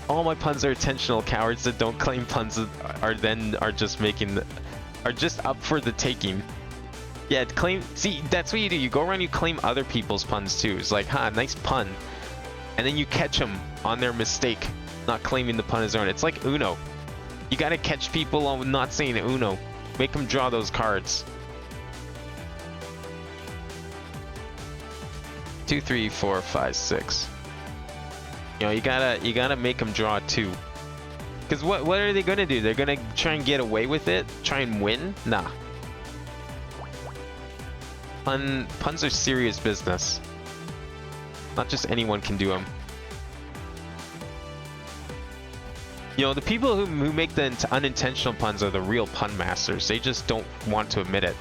All my puns are intentional. Cowards that don't claim puns are just up for the taking. Yeah, see, that's what you do. You go around, you claim other people's puns too. It's like, nice pun. And then you catch them on their mistake, not claiming the pun as their own. It's like Uno. You gotta catch people on not saying Uno. Make them draw those cards. 2, 3, 4, 5, 6. You know, you gotta make them draw 2. Because what are they gonna do? They're gonna try and get away with it? Try and win? Nah. Puns are serious business. Not just anyone can do them. You know, the people who make the unintentional puns are the real pun masters. They just don't want to admit it.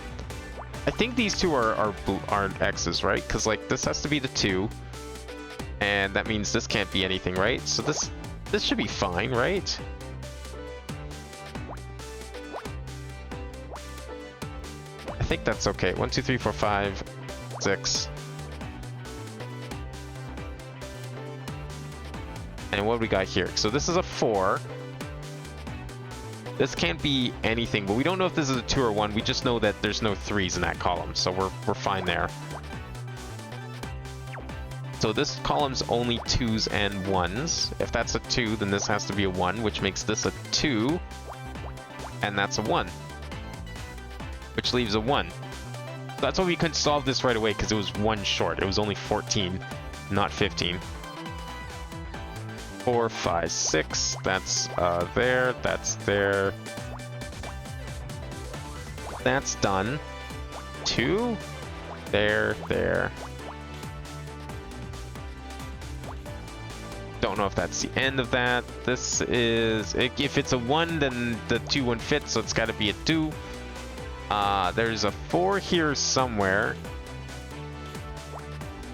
I think these two are X's, right? Because, like, this has to be the 2. And that means this can't be anything, right? So this should be fine, right? I think that's okay. 1, 2, 3, 4, 5, 6. And what do we got here? So this is a 4. This can't be anything, but we don't know if this is a 2 or 1. We just know that there's no 3s in that column, so we're fine there. So this column's only 2s and 1s. If that's a 2, then this has to be a 1, which makes this a 2. And that's a 1. Which leaves a 1. That's why we couldn't solve this right away, because it was 1 short. It was only 14, not 15. 4, 5, 6. That's there. That's there. That's done. 2. There, there. Don't know if that's the end of that. This is... If it's a 1, then the 2 won't fit, so it's got to be a 2. There's a 4 here somewhere.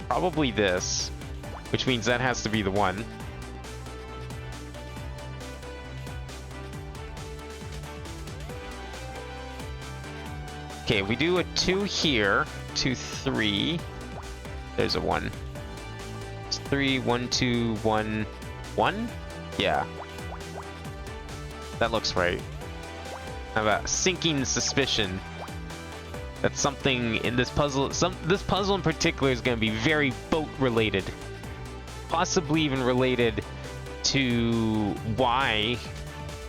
Probably this. Which means that has to be the 1. Okay, we do a 2 here. 2, 3. There's a 1. 3, 1, 2, 1, 1? Yeah. That looks right. I have a sinking suspicion that something in this puzzle, this puzzle in particular is going to be very boat related. Possibly even related to why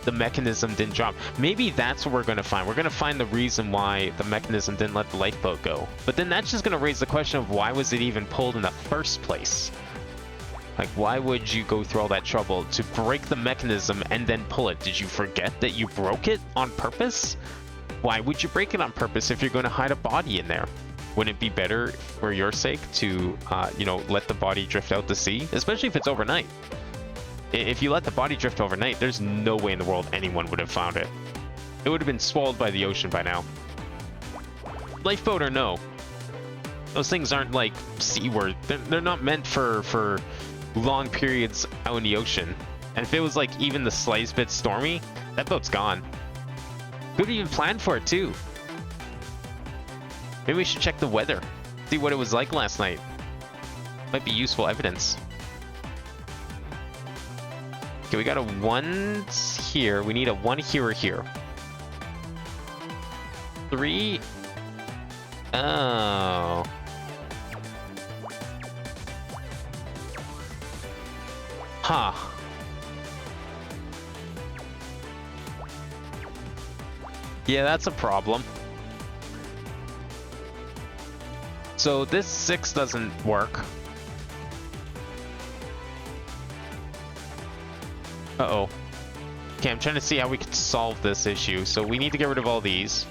the mechanism didn't drop. Maybe that's what we're going to find. We're going to find the reason why the mechanism didn't let the lifeboat go. But then that's just going to raise the question of why was it even pulled in the first place? Like, why would you go through all that trouble to break the mechanism and then pull it? Did you forget that you broke it on purpose? Why would you break it on purpose if you're going to hide a body in there? Wouldn't it be better for your sake to, you know, let the body drift out to sea? Especially if it's overnight. If you let the body drift overnight, there's no way in the world anyone would have found it. It would have been swallowed by the ocean by now. Lifeboat or no. Those things aren't like seaworthy. They're not meant for long periods out in the ocean. And if it was like even the slightest bit stormy, that boat's gone. Could even plan for it too. Maybe we should check the weather, see what it was like last night. Might be useful evidence. Okay, we got a 1 here. We need a 1 here or here. 3. Oh. Huh. Yeah, that's a problem. So this 6 doesn't work. Uh-oh. Okay, I'm trying to see how we can solve this issue. So we need to get rid of all these.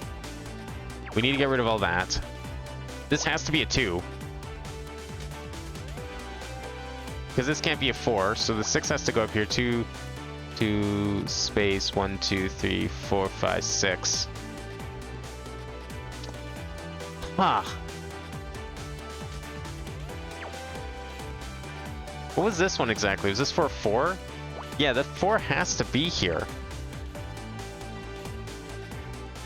We need to get rid of all that. This has to be a 2. Because this can't be a 4, so the 6 has to go up here. 2, space, 1, 2, 3, 4, 5, 6. Ah. What was this one exactly? Was this for a 4? Yeah, the 4 has to be here.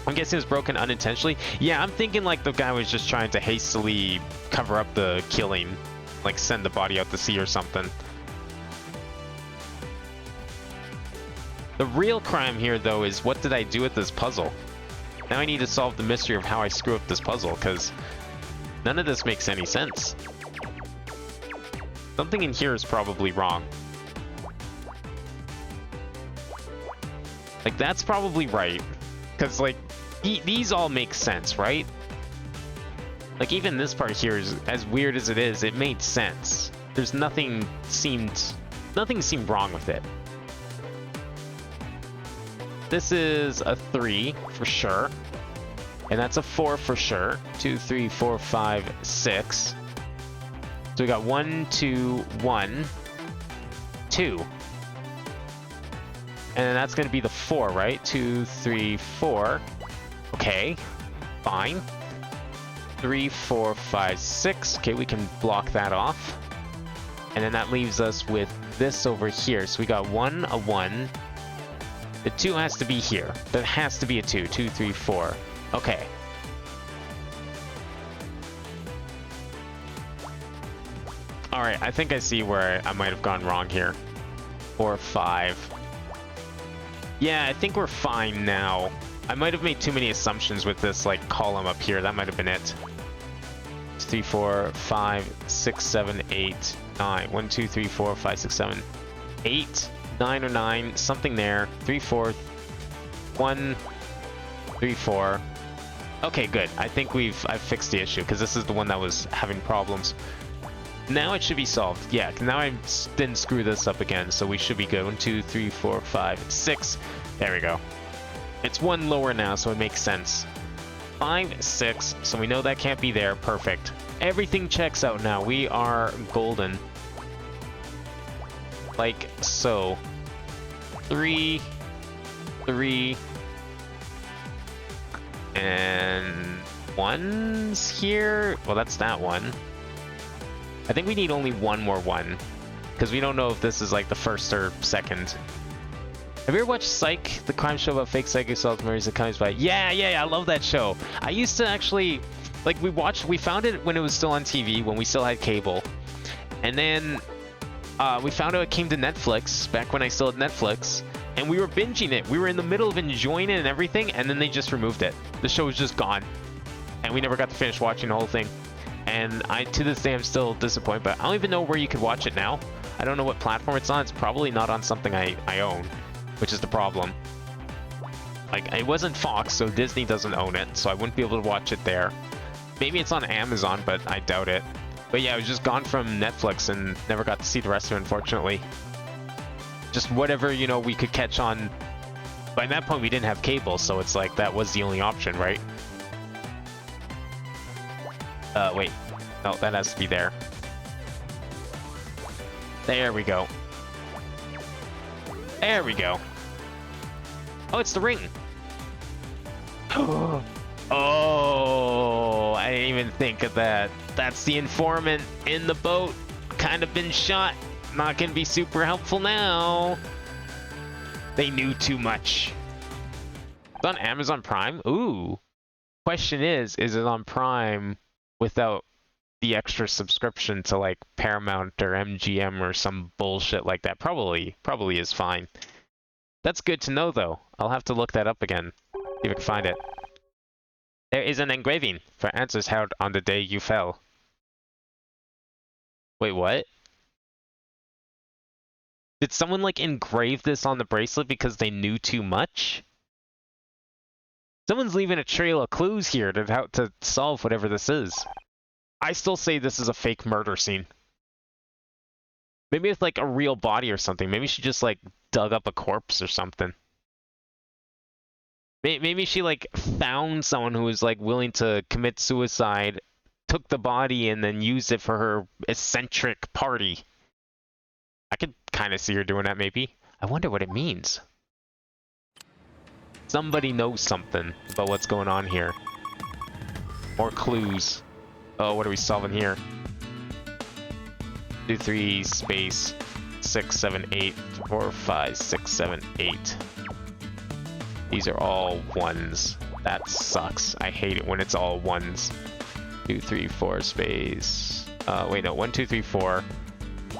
I'm guessing it was broken unintentionally. Yeah, I'm thinking like the guy was just trying to hastily cover up the killing. Like send the body out to sea or something. The real crime here, though, is what did I do with this puzzle? Now I need to solve the mystery of how I screw up this puzzle, because none of this makes any sense. Something in here is probably wrong. Like, that's probably right. Because, like, these all make sense, right? Like, even this part here, is as weird as it is, it made sense. There's nothing seemed wrong with it. This is a 3 for sure. And that's a 4 for sure. 2, 3, 4, 5, 6. So we got 1, 2, 1, 2. And then that's going to be the 4, right? 2, 3, 4. Okay, fine. 3, 4, 5, 6. Okay, we can block that off. And then that leaves us with this over here. So we got 1, a 1. The 2 has to be here. That has to be a 2. 2, 3, 4. Okay. Alright, I think I see where I might have gone wrong here. 4, 5. Yeah, I think we're fine now. I might have made too many assumptions with this like column up here. That might have been it. 3, 4, 5, 6, 7, 8, 9. 1, 2, 3, 4, 5, 6, 7, 8, 9 or 9, something there. 3, 4, 1, 3, 4. Okay, good. I think I've fixed the issue because this is the one that was having problems. Now it should be solved. Yeah, now I didn't screw this up again, so we should be good. 1, 2, 3, 4, 5, 6. There we go. It's one lower now, so it makes sense. 5, 6, so we know that can't be there. Perfect. Everything checks out now. We are golden. Like so. 3, 3, and 1's here. Well, that's that one. I think we need only one more 1, because we don't know if this is like the first or second. Have you ever watched Psych, the crime show about fake psychic assault murders that comes by? Yeah, I love that show. I used to actually, like, we found it when it was still on TV, when we still had cable. And then we found out it came to Netflix, back when I still had Netflix. And we were binging it. We were in the middle of enjoying it and everything, and then they just removed it. The show was just gone. And we never got to finish watching the whole thing. And to this day, I'm still disappointed, but I don't even know where you could watch it now. I don't know what platform it's on. It's probably not on something I own, which is the problem. Like, it wasn't Fox, so Disney doesn't own it, so I wouldn't be able to watch it there. Maybe it's on Amazon, but I doubt it. But yeah, it was just gone from Netflix and never got to see the rest of it, unfortunately. Just whatever, you know, we could catch on. By that point, we didn't have cable, so it's like that was the only option, right? Wait. No, that has to be there. There we go. There we go. Oh, it's the ring. Oh, I didn't even think of that. That's the informant in the boat. Kind of been shot. Not gonna be super helpful now. They knew too much. It's on Amazon Prime? Ooh. Question is it on Prime without the extra subscription to like Paramount or MGM or some bullshit like that? Probably is fine. That's good to know though. I'll have to look that up again. See if I can find it. There is an engraving for answers held on the day you fell. Wait, what? Did someone like engrave this on the bracelet because they knew too much? Someone's leaving a trail of clues here to solve whatever this is. I still say this is a fake murder scene. Maybe it's like a real body or something. Maybe she just like dug up a corpse or something. Maybe she like found someone who was like willing to commit suicide, took the body and then used it for her eccentric party. I could kind of see her doing that maybe. I wonder what it means. Somebody knows something about what's going on here. More clues. Oh, what are we solving here? 2, 3, space, 6, 7, 8, 4, 5, 6, 7, 8. These are all 1s. That sucks. I hate it when it's all 1s. 2, 3, 4, space. Wait, no. 1, 2, 3, 4.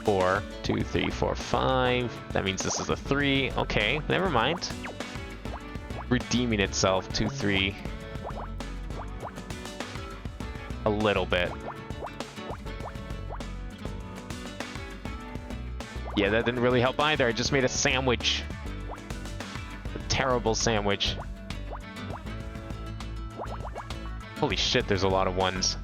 4, 2, 3, 4, 5. That means this is a 3. Okay, never mind. Redeeming itself. 2, 3. A little bit. Yeah, that didn't really help either. I just made a sandwich. A terrible sandwich. Holy shit, there's a lot of 1s.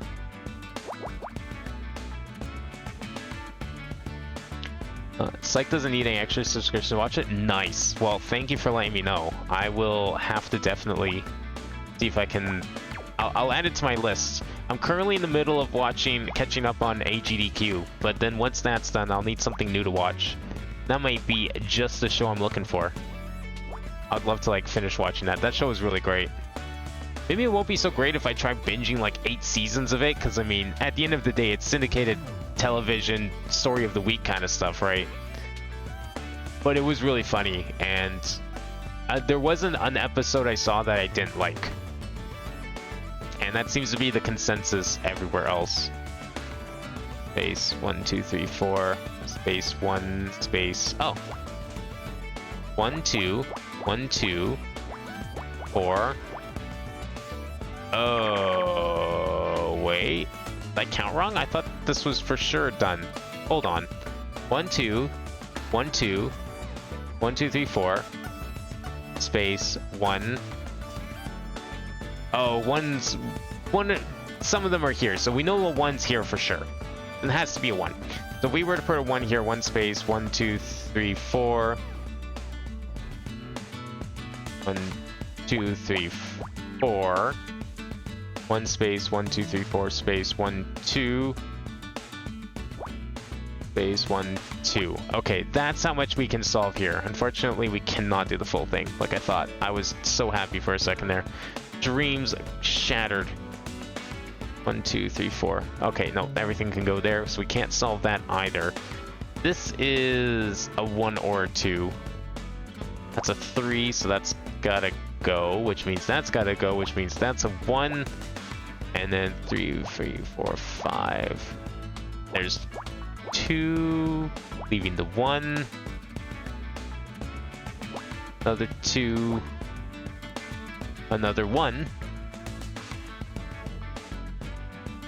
Psych doesn't need any extra subscription to watch it? Nice. Well, thank you for letting me know. I will have to definitely see if I can... I'll add it to my list. I'm currently in the middle of catching up on AGDQ, but then once that's done, I'll need something new to watch. That might be just the show I'm looking for. I'd love to like finish watching that. That show is really great. Maybe it won't be so great if I try binging like 8 seasons of it, because I mean, at the end of the day, it's syndicated television, story of the week kind of stuff, right? But it was really funny, and there wasn't an episode I saw that I didn't like. And that seems to be the consensus everywhere else. Space 1, 2, 3, 4. Space 1, space. Oh. 1, 2, 1, 2, 4. Oh, wait. Did I count wrong? I thought this was for sure done. Hold on. 1, 2, 1, 2, 1, 2, 3, 4. Space 1. Oh, one's one. Some of them are here, so we know a 1's here for sure. It has to be a 1. So if we were to put a 1 here, 1 space, 1, 2, 3, 4. 1, 2, 3, 4. 1 space, 1, 2, 3, 4 space, 1, 2. Space 1, 2. Okay, that's how much we can solve here. Unfortunately, we cannot do the full thing like I thought. I was so happy for a second there. Dreams shattered. 1, 2, 3, 4. Okay, no, everything can go there, so we can't solve that either. This is a 1 or a 2. That's a 3, so that's gotta go, which means that's gotta go, which means that's a 1. And then 3, 4, 5. There's 2, leaving the 1. Another 2. Another 1.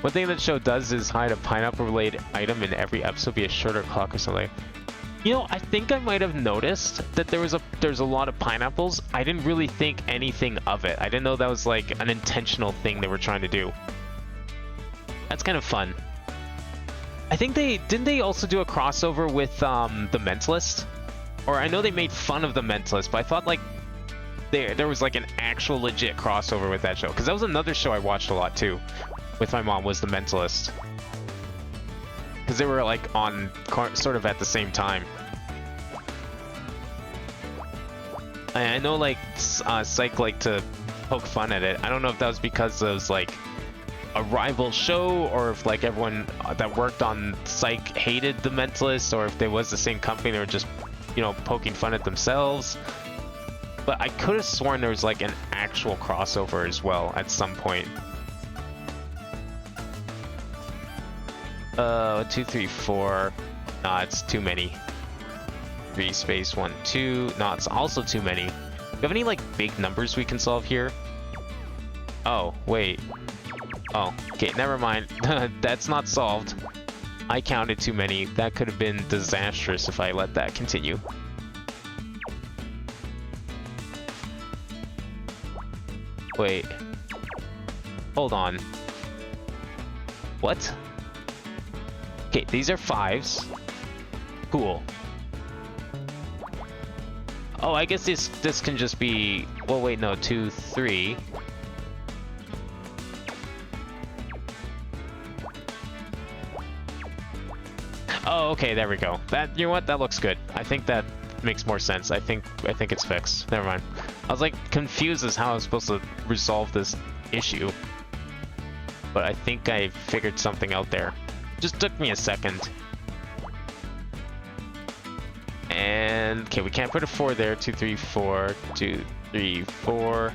One thing that the show does is hide a pineapple-related item in every episode via shorter clock or something. You know, I think I might have noticed that there's a lot of pineapples. I didn't really think anything of it. I didn't know that was like an intentional thing they were trying to do. That's kind of fun. I think didn't they also do a crossover with The Mentalist? Or I know they made fun of The Mentalist, but I thought like there was like an actual legit crossover with that show. Because that was another show I watched a lot too with my mom, was The Mentalist. Because they were like on sort of at the same time. I know like Psych liked to poke fun at it. I don't know if that was because it was like a rival show, or if like everyone that worked on Psych hated The Mentalist, or if they was the same company, they were just, you know, poking fun at themselves. But I could have sworn there was like an actual crossover as well at some point. 2, 3, 4. Nah, it's too many. 3 space 1, 2. Nah, it's also too many. Do you have any like big numbers we can solve here? Oh, wait. Oh, okay, never mind. That's not solved. I counted too many. That could have been disastrous if I let that continue. Wait. Hold on. What? Okay, these are 5s. Cool. Oh, I guess this can just be... Well, wait, no, 2, 3. Oh, okay, there we go. That, you know what? That looks good. I think that makes more sense. I think it's fixed. Never mind. I was like confused as how I was supposed to resolve this issue. But I think I figured something out there. Just took me a second. And okay, we can't put a 4 there. 2, 3, 4. 2, 3, 4.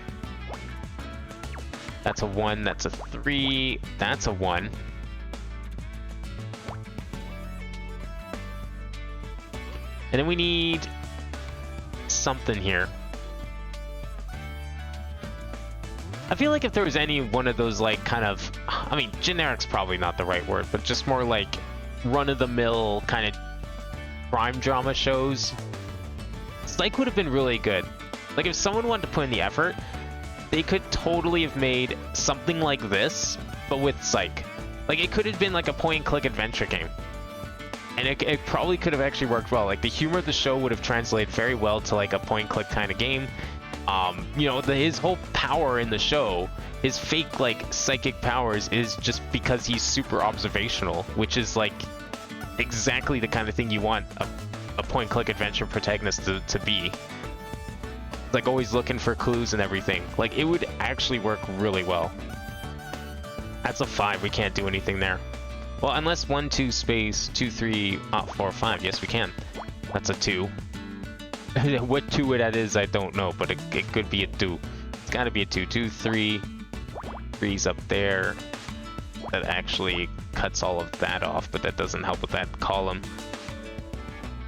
That's a 1. That's a 3. That's a 1. And then we need something here. I feel like if there was any one of those like kind of, I mean, generic's probably not the right word, but just more like run-of-the-mill kind of crime drama shows, Psych would have been really good. Like if someone wanted to put in the effort, they could totally have made something like this, but with Psych. Like it could have been like a point-and-click adventure game. And it probably could have actually worked well. Like the humor of the show would have translated very well to like a point-and-click kind of game. You know, his whole power in the show, his fake like psychic powers, is just because he's super observational, which is like exactly the kind of thing you want a point-and-click adventure protagonist to be. Like always looking for clues and everything. Like it would actually work really well. That's a 5. We can't do anything there. Well, unless 1, 2 space 2, 3, 4, 5. Yes, we can. That's a 2. What 2 that is, I don't know, but it could be a 2. It's got to be a 2. 2, 3. 3's up there. That actually cuts all of that off, but that doesn't help with that column.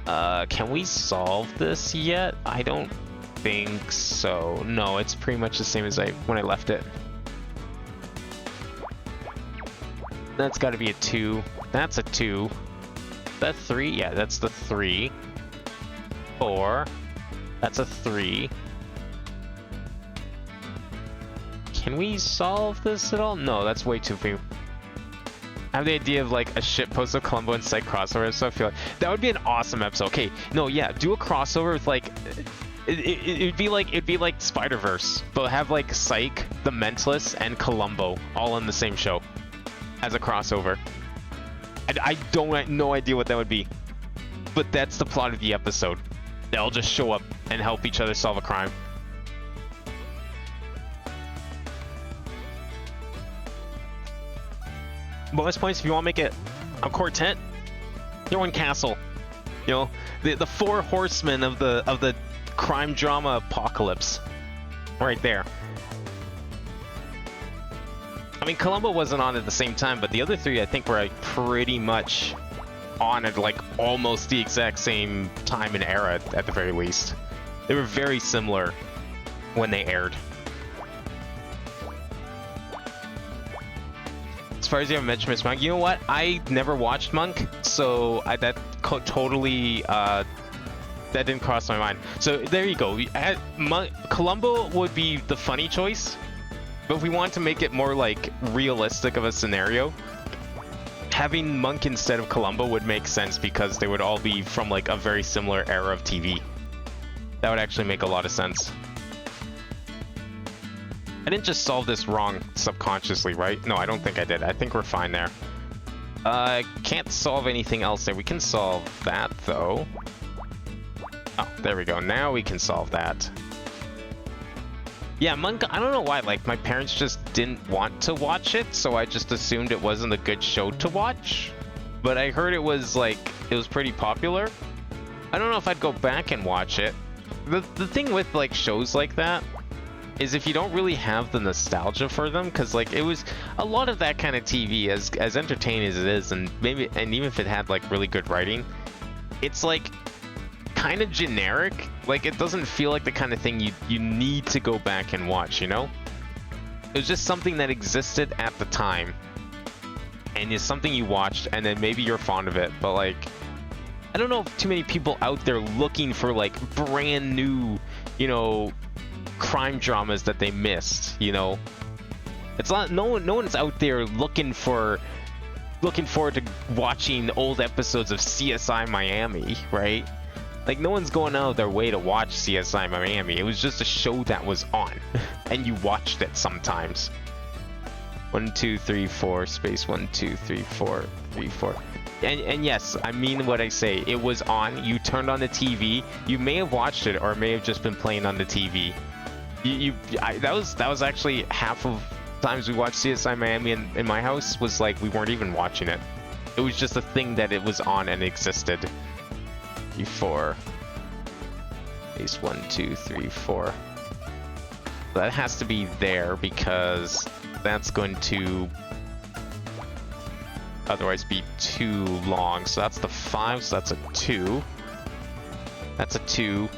Can we solve this yet? I don't think so. No, it's pretty much the same as when I left it. That's got to be a 2. That's a 2. That 3? Yeah, that's the 3. 4. That's a 3. Can we solve this at all? No, that's way too few. I have the idea of like a shitpost of Columbo and Psych crossover, so I feel like that would be an awesome episode. Okay, no, yeah, do a crossover with like it'd be like Spider-Verse, but have like Psych, the Mentalist, and Columbo all in the same show as a crossover. I don't have no idea what that would be, but that's the plot of the episode. They'll just show up and help each other solve a crime. Bonus points if you want to make it a quartet. You're one castle. You know, the 4 horsemen of the crime drama apocalypse. Right there. I mean, Columbo wasn't on at the same time, but the other 3 I think were like pretty much on at like almost the exact same time and era at the very least. They were very similar when they aired. As far as you haven't mentioned Miss Monk, you know what? I never watched Monk, so that didn't cross my mind. So there you go. Columbo would be the funny choice, but if we want to make it more like realistic of a scenario, having Monk instead of Columbo would make sense because they would all be from like a very similar era of TV. That would actually make a lot of sense. I didn't just solve this wrong subconsciously, right? No, I don't think I did. I think we're fine there. Can't solve anything else there. We can solve that, though. Oh, there we go. Now we can solve that. Yeah, Monk, I don't know why. Like, my parents just didn't want to watch it, so I just assumed it wasn't a good show to watch. But I heard it was, like, it was pretty popular. I don't know if I'd go back and watch it. The thing with, like, shows like that is if you don't really have the nostalgia for them, because like it was a lot of that kind of TV, as entertaining as it is, and even if it had like really good writing, it's like kind of generic. Like it doesn't feel like the kind of thing you need to go back and watch, you know? It was just something that existed at the time, and it's something you watched, and then maybe you're fond of it, but like I don't know if too many people out there looking for like brand new, you know, crime dramas that they missed, you know. It's not no one's out there looking forward to watching old episodes of CSI Miami, right? Like no one's going out of their way to watch CSI Miami. It was just a show that was on and you watched it sometimes. 1 2 3 4 space 1 2 3 4 3 4. And yes, I mean what I say. It was on. You turned on the TV. You may have watched it, or it may have just been playing on the TV. That was actually half of times we watched CSI Miami in my house was like we weren't even watching it. It was just a thing that it was on and existed. 4 space 1 2 3 4. That has to be there because that's going to otherwise be too long. So that's the 5, so that's a 2. That's a 2.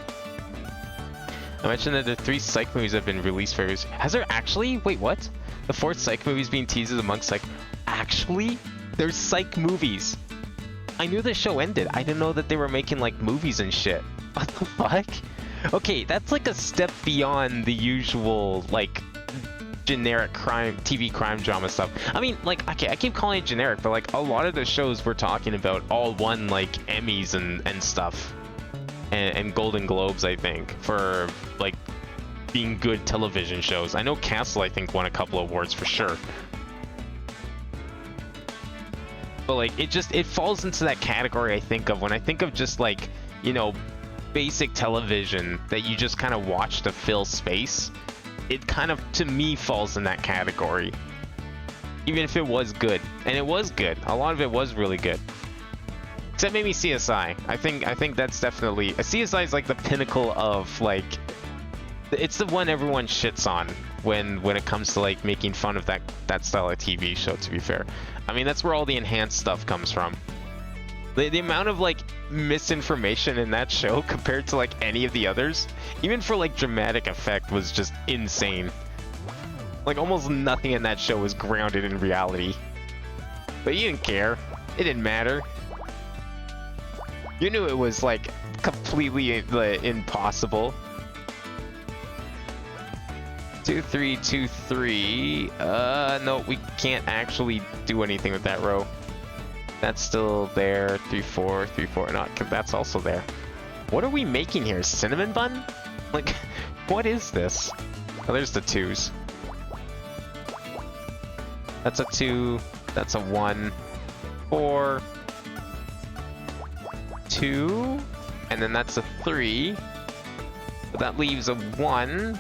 I mentioned that the 3 Psych movies have been released for years. Has there actually? Wait, what? The 4th Psych movie is being teased as among Psych. Actually? There's Psych movies. I knew the show ended. I didn't know that they were making like movies and shit. What the fuck? Okay, that's like a step beyond the usual like generic TV crime drama stuff. I mean, like, okay, I keep calling it generic, but like a lot of the shows we're talking about all won like Emmys and stuff. And Golden Globes, I think, for like being good television shows. I know Castle, I think, won a couple of awards for sure. But like it falls into that category I think of when I think of just like, you know, basic television that you just kind of watch to fill space. It kind of, to me, falls in that category. Even if it was good. And it was good. A lot of it was really good. Except maybe CSI. I think that's definitely... CSI is like the pinnacle of like... It's the one everyone shits on when it comes to like making fun of that style of TV show, to be fair. I mean, that's where all the enhanced stuff comes from. The amount of like misinformation in that show compared to like any of the others, even for like dramatic effect, was just insane. Like almost nothing in that show was grounded in reality. But you didn't care. It didn't matter. You knew it was like completely impossible. 2-3-2-3. No, we can't actually do anything with that row. That's still there. 3-4, 3-4. Not, that's also there. What are we making here? Cinnamon bun? Like, what is this? Oh, there's the 2s. That's a 2. That's a 1. 4. 2. And then that's a 3. But that leaves a 1.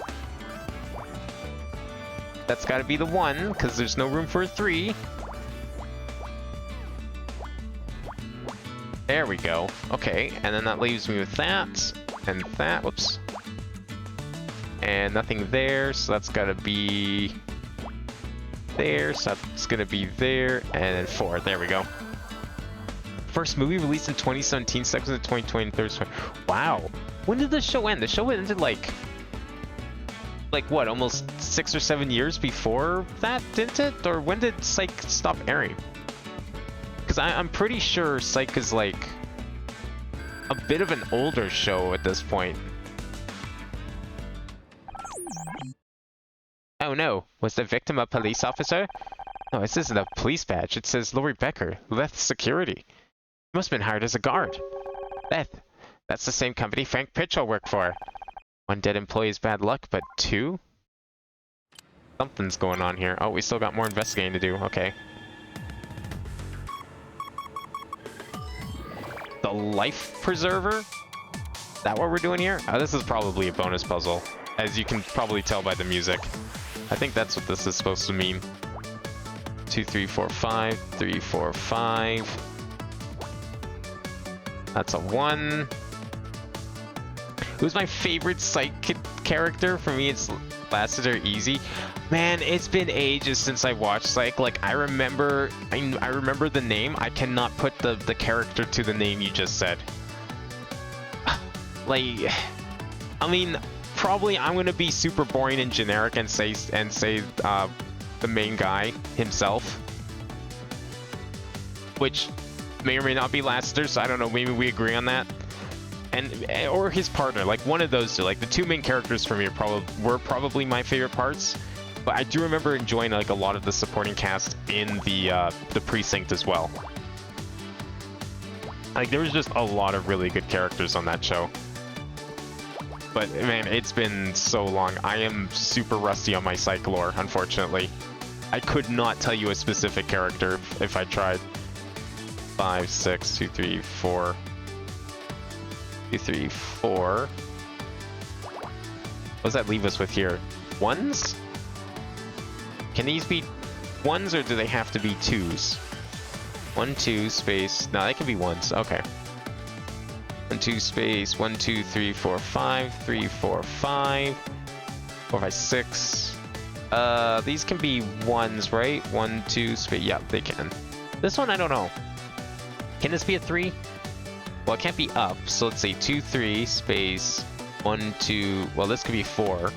That's got to be the 1, because there's no room for a 3. There we go. Okay, and then that leaves me with that, and that, whoops. And nothing there, so that's gotta be there, so that's gonna be there, and then 4, there we go. First movie released in 2017, second in 2020, and third. Wow, when did the show end? The show ended like what, almost 6 or 7 years before that, didn't it? Or when did Psych stop airing? Because I'm pretty sure Psych is like a bit of an older show at this point. Oh no, was the victim a police officer? No, this isn't a police badge. It says Lori Becker, Leth Security. You must have been hired as a guard. Leth, that's the same company Frank Pitchell worked for. 1 dead employee is bad luck, but 2? Something's going on here. Oh, we still got more investigating to do. Okay. The life preserver? Is that what we're doing here? Oh, this is probably a bonus puzzle, as you can probably tell by the music. I think that's what this is supposed to mean. 2, 3, 4, 5. 3, 4, 5. That's a 1. Who's my favorite Psych character? For me, it's Lassiter Easy. Man, it's been ages since I watched Psych. Like, I remember the name. I cannot put the character to the name you just said. Like, I mean, probably I'm gonna be super boring and generic and say the main guy himself, which may or may not be Lassiter. So I don't know. Maybe we agree on that. Or his partner, like one of those two. Like the 2 main characters for me were probably my favorite parts. But I do remember enjoying like a lot of the supporting cast in the precinct as well. Like there was just a lot of really good characters on that show. But man, it's been so long. I am super rusty on my Psych lore, unfortunately. I could not tell you a specific character if I tried. 5, 6, 2, 3, 4. 2, 3, 4. What does that leave us with here? 1s? Can these be 1s or do they have to be 2s? 1, 2, space. No, they can be 1s. Okay. 1, 2, space. 1, 2, 3, 4, 5. 3, 4, 5. 4, 5, 6. These can be 1s, right? 1, 2, space. Yeah, they can. This one, I don't know. Can this be a 3? Well, it can't be up, so let's say 2, 3, space, 1, 2, well, this could be 4.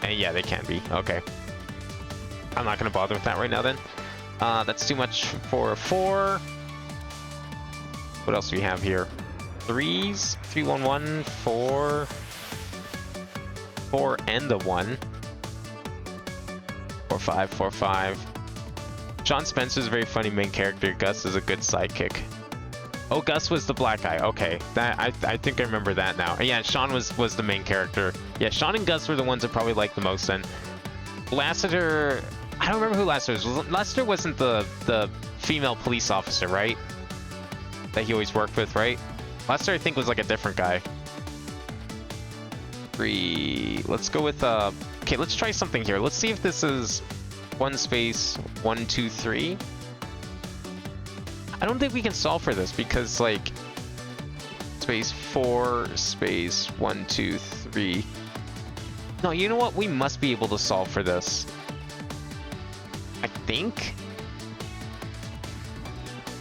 And yeah, they can be, okay. I'm not gonna bother with that right now then. That's too much for a 4. What else do we have here? 3s, 3, 1, 1, 4, 4 and a 1. 4, 5, 4, 5. Sean Spencer's a very funny main character. Gus is a good sidekick. Oh, Gus was the black guy. Okay, that I think I remember that now. And yeah, Sean was the main character. Yeah, Sean and Gus were the ones I probably liked the most. And Lassiter, I don't remember who Lassiter was. Lassiter wasn't the female police officer, right? That he always worked with, right? Lassiter, I think, was like a different guy. 3. Let's go with okay, let's try something here. Let's see if this is 1 space 1, 2, 3. I don't think we can solve for this because, like, space 4, space 1, 2, 3. No, you know what? We must be able to solve for this. I think.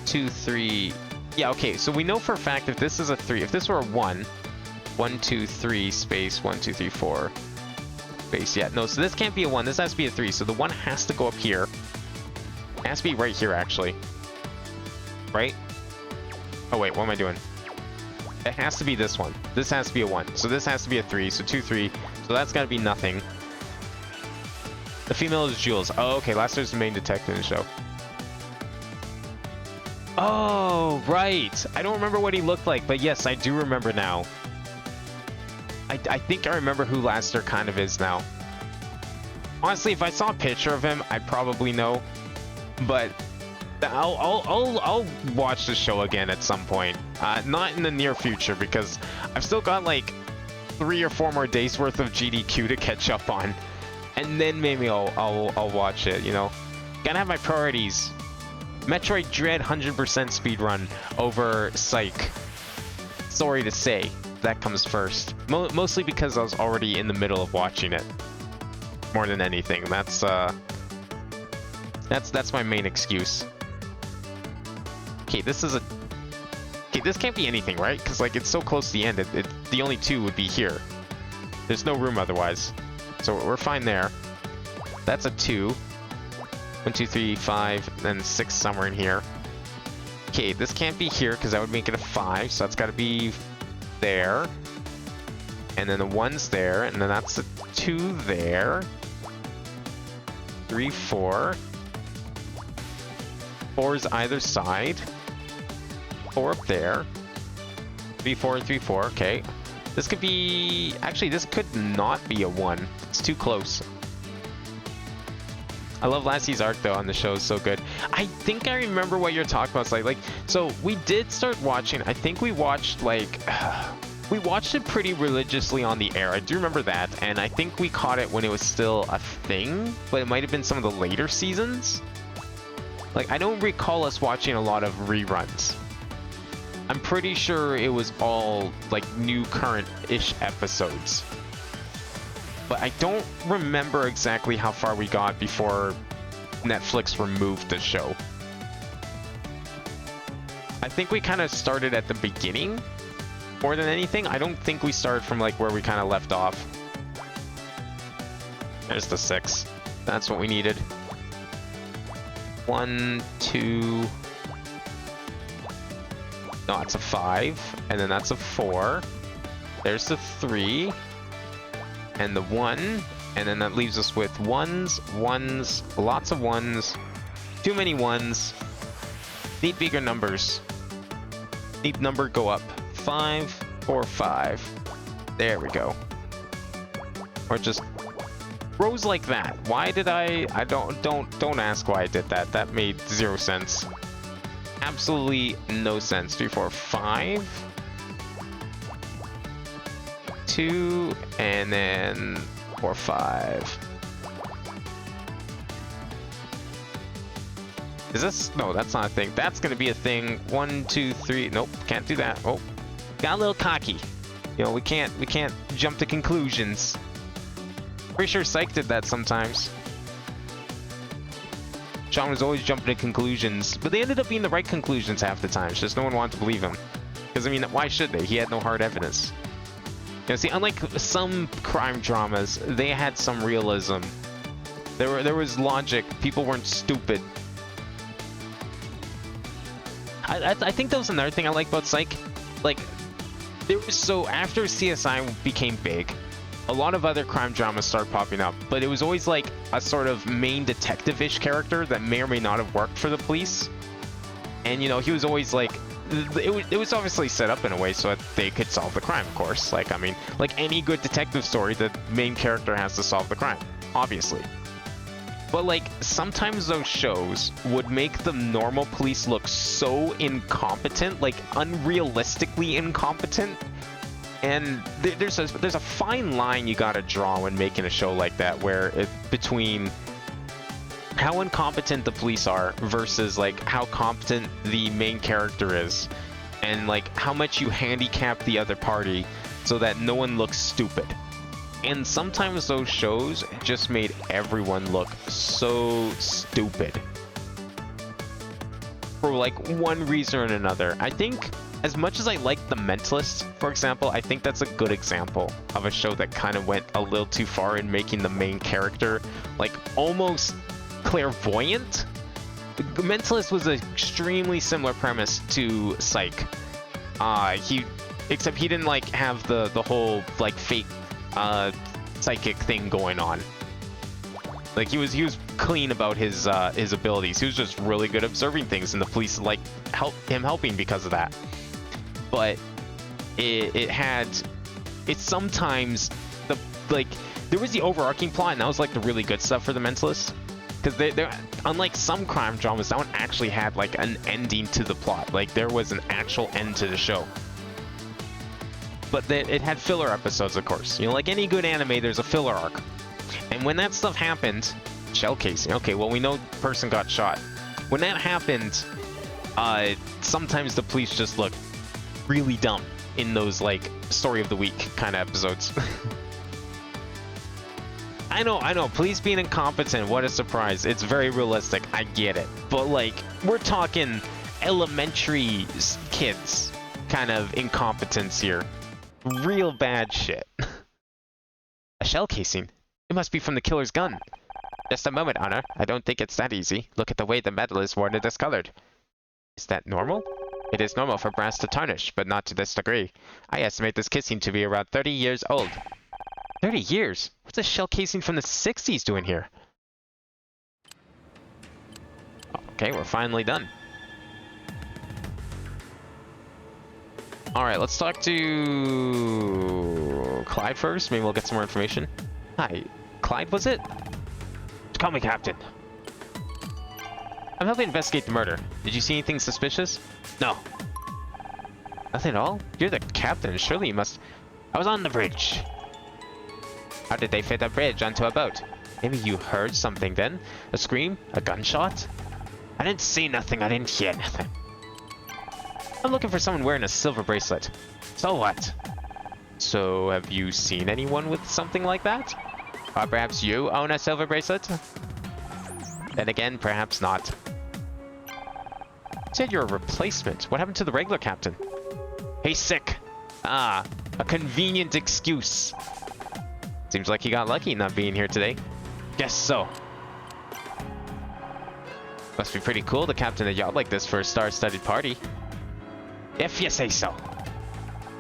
2, 3. Yeah, okay, so we know for a fact if this is a 3, if this were a 1, 1, 2, 3, space, 1, 2, 3, 4, space, yeah, no, so this can't be a 1, this has to be a 3, so the 1 has to go up here. It has to be right here, actually. Right? Oh, wait, what am I doing? It has to be this one. This has to be a 1, so this has to be a 3, so 2, 3, so that's gotta be nothing. The female is Jules. Oh, okay, Lester's the main detective in the show. Oh, right. I don't remember what he looked like, but yes, I do remember now. I think I remember who Laster kind of is now. Honestly, if I saw a picture of him, I'd probably know. But I'll watch the show again at some point. Not in the near future, because I've still got like 3 or 4 more days worth of GDQ to catch up on. And then maybe I'll watch it, you know? Gotta have my priorities. Metroid Dread 100% speedrun over Psych. Sorry to say, that comes first. Mostly because I was already in the middle of watching it. More than anything. That's my main excuse. Okay, this is a... Okay, this can't be anything, right? Because, like, it's so close to the end. The only 2 would be here. There's no room otherwise. So we're fine there. That's a 2. 1, 2, 3, 5, then 6 somewhere in here. Okay, this can't be here because that would make it a 5, so that's got to be there. And then the 1's there, and then that's a 2 there. 3, 4. 4's either side. 4 up there. 3, 4, and 3, 4. Okay. This could be... Actually, this could not be a 1. It's too close. I love Lassie's art, though, on the show. It's so good. I think I remember what you're talking about. It's like, so we did start watching... I think we watched, like... we watched it pretty religiously on the air. I do remember that. And I think we caught it when it was still a thing. But it might have been some of the later seasons. Like, I don't recall us watching a lot of reruns. I'm pretty sure it was all, like, new current-ish episodes. But I don't remember exactly how far we got before Netflix removed the show. I think we kind of started at the beginning, more than anything. I don't think we started from, like, where we kind of left off. There's the 6. That's what we needed. 1, 2... No, it's a 5, and then that's a 4. There's the 3, and the 1, and then that leaves us with 1s, 1s, lots of 1s, too many 1s. Need bigger numbers. Need number go up. 5, 4, 5. There we go. Or just rows like that. Why did I don't ask why I did that. That made 0 sense. Absolutely no sense. 3, 4, 5. 2, and then 4, 5. Is this? No, that's not a thing. That's gonna be a thing. 1, 2, 3. Nope, can't do that. Oh, got a little cocky. You know, we can't jump to conclusions. Pretty sure Psych did that sometimes. Sean was always jumping to conclusions, but they ended up being the right conclusions half the time. It's just no one wanted to believe him. Because, I mean, why should they? He had no hard evidence. You know, see, unlike some crime dramas, they had some realism. There was logic. People weren't stupid. I think that was another thing I like about Psych. Like, so after CSI became big, a lot of other crime dramas started popping up, but it was always like a sort of main detective-ish character that may or may not have worked for the police. And, you know, he was always like, it was obviously set up in a way so that they could solve the crime, of course. Like, I mean, like any good detective story, the main character has to solve the crime, obviously. But, like, sometimes those shows would make the normal police look so incompetent, like unrealistically incompetent. And there's a fine line you gotta draw when making a show like that, where between how incompetent the police are versus like how competent the main character is, and like how much you handicap the other party so that no one looks stupid. And sometimes those shows just made everyone look so stupid. for like one reason or another. I think as much as I like The Mentalist, for example, I think that's a good example of a show that kind of went a little too far in making the main character like almost clairvoyant. The Mentalist was an extremely similar premise to Psych. Except he didn't like have the whole like fake psychic thing going on. Like he was clean about his abilities. He was just really good at observing things, and the police like helping because of that. But it's sometimes there was the overarching plot, and that was like the really good stuff for The Mentalist. Because they're unlike some crime dramas, that one actually had like an ending to the plot. Like there was an actual end to the show. But it had filler episodes, of course. You know, like any good anime, there's a filler arc. And when that stuff happened, shell casing. Okay, well we know the person got shot. When that happened, sometimes the police just look really dumb in those like story of the week kind of episodes. I know, police being incompetent, what a surprise. It's very realistic, I get it. But like, we're talking elementary kids kind of incompetence here. Real bad shit. A shell casing? It must be from the killer's gun. Just a moment, Honor. I don't think it's that easy. Look at the way the metal is worn and discolored. Is that normal? It is normal for brass to tarnish, but not to this degree. I estimate this casing to be around 30 years old. 30 years? What's a shell casing from the 60s doing here? Okay, we're finally done. Alright, let's talk to Clyde first. Maybe we'll get some more information. Hi, Clyde, was it? Call me Captain. I'm helping investigate the murder. Did you see anything suspicious? No. Nothing at all? You're the captain. Surely you must... I was on the bridge. How did they fit a bridge onto a boat? Maybe you heard something then? A scream? A gunshot? I didn't see nothing. I didn't hear nothing. I'm looking for someone wearing a silver bracelet. So what? So, have you seen anyone with something like that? Or perhaps you own a silver bracelet? Then again, perhaps not. You said you're a replacement. What happened to the regular captain? He's sick. Ah, a convenient excuse. Seems like he got lucky not being here today. Guess so. Must be pretty cool to captain a yacht like this for a star-studded party. If you say so.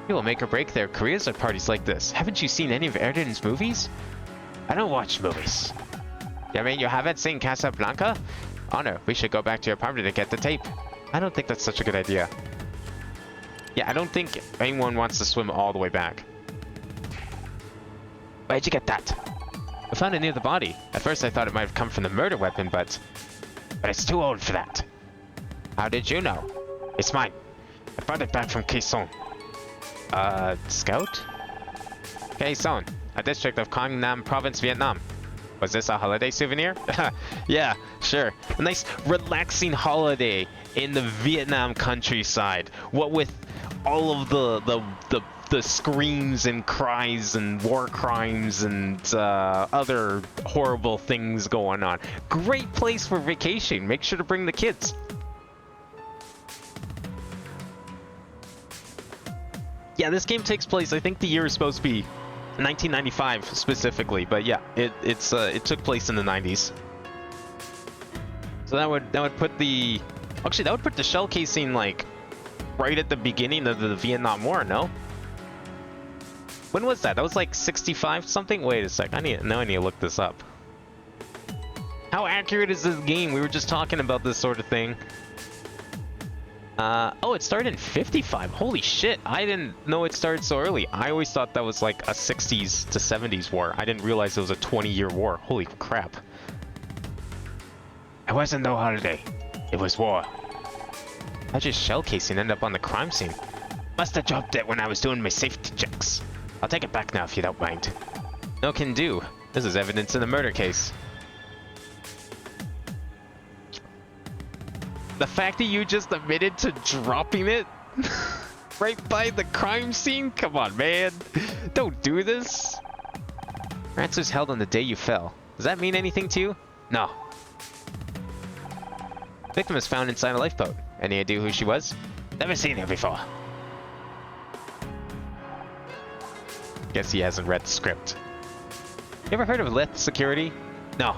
People make or break their careers at parties like this. Haven't you seen any of Erden's movies? I don't watch movies. You mean you haven't seen Casablanca? Honor, we should go back to your apartment to get the tape. I don't think that's such a good idea. Yeah, I don't think anyone wants to swim all the way back. Where'd you get that? I found it near the body. At first I thought it might have come from the murder weapon, but it's too old for that. How did you know? It's mine. I brought it back from Quai Son. Scout? Quai Son, a district of Quang Nam Province, Vietnam. Was this a holiday souvenir? Yeah, sure. A nice relaxing holiday in the Vietnam countryside. What with all of the screams and cries and war crimes and other horrible things going on. Great place for vacation. Make sure to bring the kids. Yeah, this game takes place, I think the year is supposed to be 1995 specifically, but yeah, it took place in the 90s. So that would put the... Actually, that would put the shell casing, like, right at the beginning of the Vietnam War, no? When was that? That was like 65 something? Wait a sec, now I need to look this up. How accurate is this game? We were just talking about this sort of thing. Oh, it started in 55. Holy shit, I didn't know it started so early. I always thought that was like a 60s to 70s war. I didn't realize it was a 20-year war. Holy crap. It wasn't no holiday. It was war. How'd your shell casing end up on the crime scene? Must have dropped it when I was doing my safety checks. I'll take it back now if you don't mind. No can do. This is evidence in the murder case. The fact that you just admitted to dropping it right by the crime scene? Come on, man. Don't do this. Your answer's held on the day you fell. Does that mean anything to you? No. Victim is found inside a lifeboat. Any idea who she was? Never seen her before. Guess he hasn't read the script. You ever heard of Lith Security? No.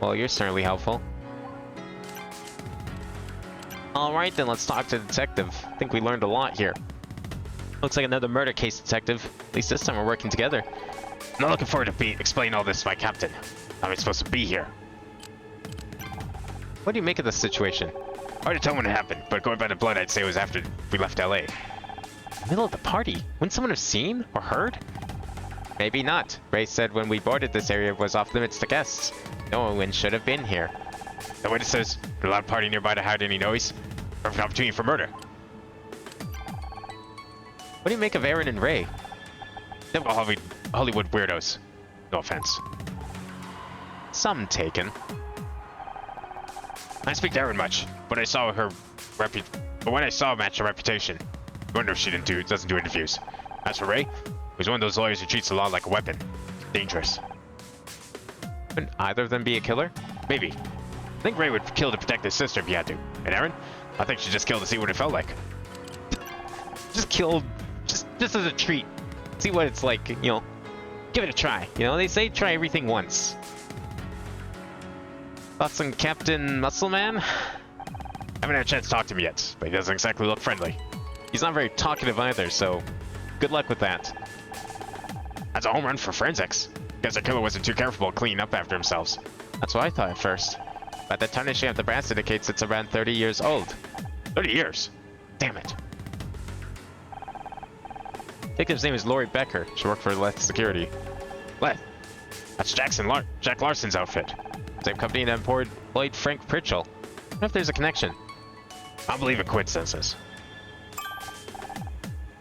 Well, you're certainly helpful. Alright then, let's talk to the detective. I think we learned a lot here. Looks like another murder case, detective. At least this time we're working together. I'm not looking forward to explain all this to my captain. How am I supposed to be here? What do you make of this situation? Hard to tell when it happened, but going by the blood, I'd say it was after we left LA. Middle of the party? Wouldn't someone have seen or heard? Maybe not. Ray said when we boarded this area was off limits to guests. No one should have been here. The witness says there's a loud party nearby to hide any noise. Perfect opportunity for murder. What do you make of Aaron and Ray? Typical Hollywood weirdos. No offense. Some taken. I speak to Aaron much, but I saw her when I saw her match her reputation. I wonder if she doesn't do interviews. As for Ray, he's one of those lawyers who treats the law like a weapon. Dangerous. Couldn't either of them be a killer? Maybe. I think Ray would kill to protect his sister if he had to. And Aaron? I think she just killed to see what it felt like. Just killed, just as a treat. See what it's like, you know. Give it a try. You know, they say try everything once. Thoughts on Captain Muscleman? Haven't had a chance to talk to him yet, but he doesn't exactly look friendly. He's not very talkative either, so good luck with that. That's a home run for forensics. Guess the killer wasn't too careful cleaning up after themselves. That's what I thought at first. But the tarnishing of the brass indicates it's around 30 years old. 30 years? Damn it. Victim's name is Lori Becker. She worked for Leth Security. Leth? That's Jack Larson's outfit. Same company that employed Frank Pritchell. I wonder if there's a connection. I don't believe in coincidences.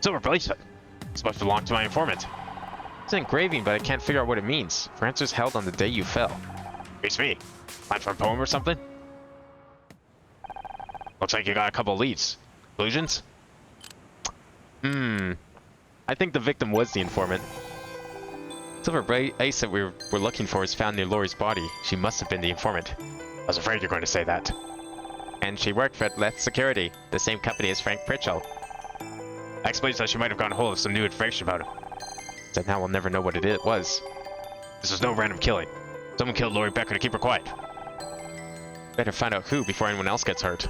Silver bracelet. This must belong to my informant. It's an engraving, but I can't figure out what it means. For answers held on the day you fell. Beats me. Line from a poem or something? Looks like you got a couple leads. Conclusions? I think the victim was the informant. Silver bracelet that we were looking for is found near Lori's body. She must have been the informant. I was afraid you're going to say that. And she worked for Leth Security, the same company as Frank Pritchell. That explains how she might have gotten hold of some new information about him. So now we'll never know what it was. This was no random killing. Someone killed Lori Becker to keep her quiet. Better find out who before anyone else gets hurt.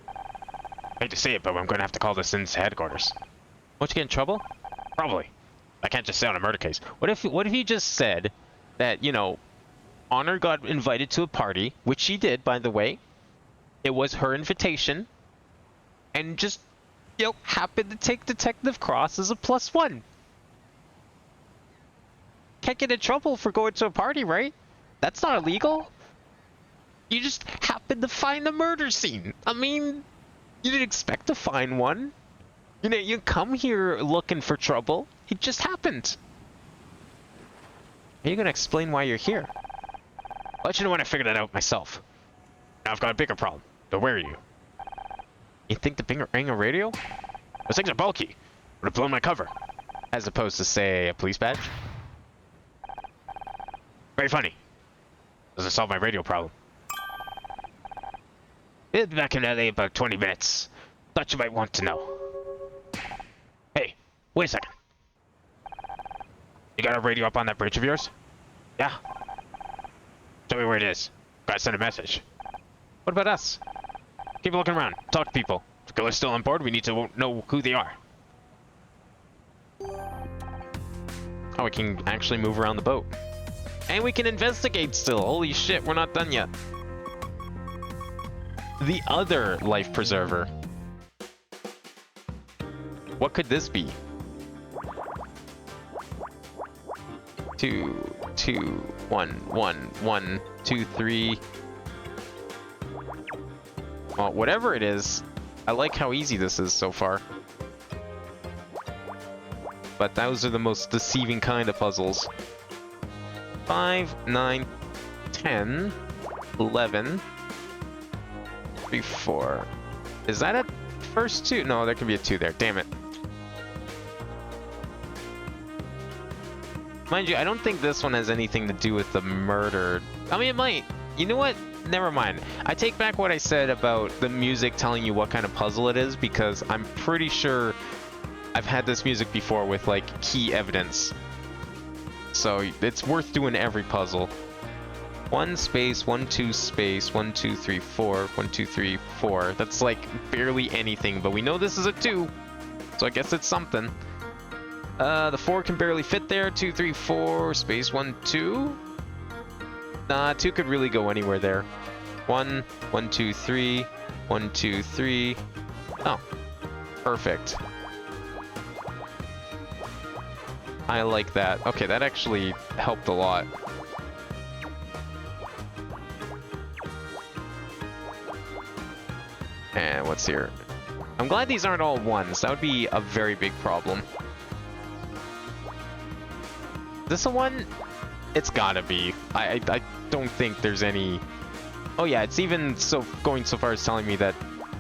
I hate to say it, but I'm going to have to call this into headquarters. Won't you get in trouble? Probably. I can't just say on a murder case. What if you just said that, you know, Honor got invited to a party, which she did, by the way. It was her invitation. And just, you know, happened to take Detective Cross as a +1. Can't get in trouble for going to a party, right? That's not illegal. You just happened to find a murder scene. I mean, you didn't expect to find one. You know, you come here looking for trouble. It just happened. Are you gonna explain why you're here? I'll let you know when I figured that out myself. Now I've got a bigger problem. So where are you? You think the Binger radio? Those things are bulky. Would have blown my cover. As opposed to, say, a police badge? Very funny. Doesn't solve my radio problem. It'll be back in LA in about 20 minutes. Thought you might want to know. Hey, wait a second. You got a radio up on that bridge of yours? Yeah. Tell me where it is. Gotta send a message. What about us? Keep looking around. Talk to people. If the killer's still on board, we need to know who they are. Oh, we can actually move around the boat. And we can investigate still. Holy shit, we're not done yet. The other life preserver. What could this be? 2, 2, 1, 1, 1, 2, 3. Well, whatever it is, I like how easy this is so far. But those are the most deceiving kind of puzzles. 5, 9, 10, 11, 3, 4. Is that a first 2? No, there can be a 2 there. Damn it. Mind you, I don't think this one has anything to do with the murder. I mean, it might. You know what? Never mind. I take back what I said about the music telling you what kind of puzzle it is, because I'm pretty sure I've had this music before with, like, key evidence. So it's worth doing every puzzle. 1 space, 1 2 space, 1 2 3 4, 1 2 3 4. That's like barely anything, but we know this is a 2, so I guess it's something. The 4 can barely fit there. 2 3 4 space 1 2. Nah, 2 could really go anywhere there. 1 1 2 3 1 2 3. Oh, perfect. I like that. Okay, that actually helped a lot. And what's here? I'm glad these aren't all 1s. That would be a very big problem. Is this a 1? It's gotta be. I don't think there's any... Oh yeah, it's even so going so far as telling me that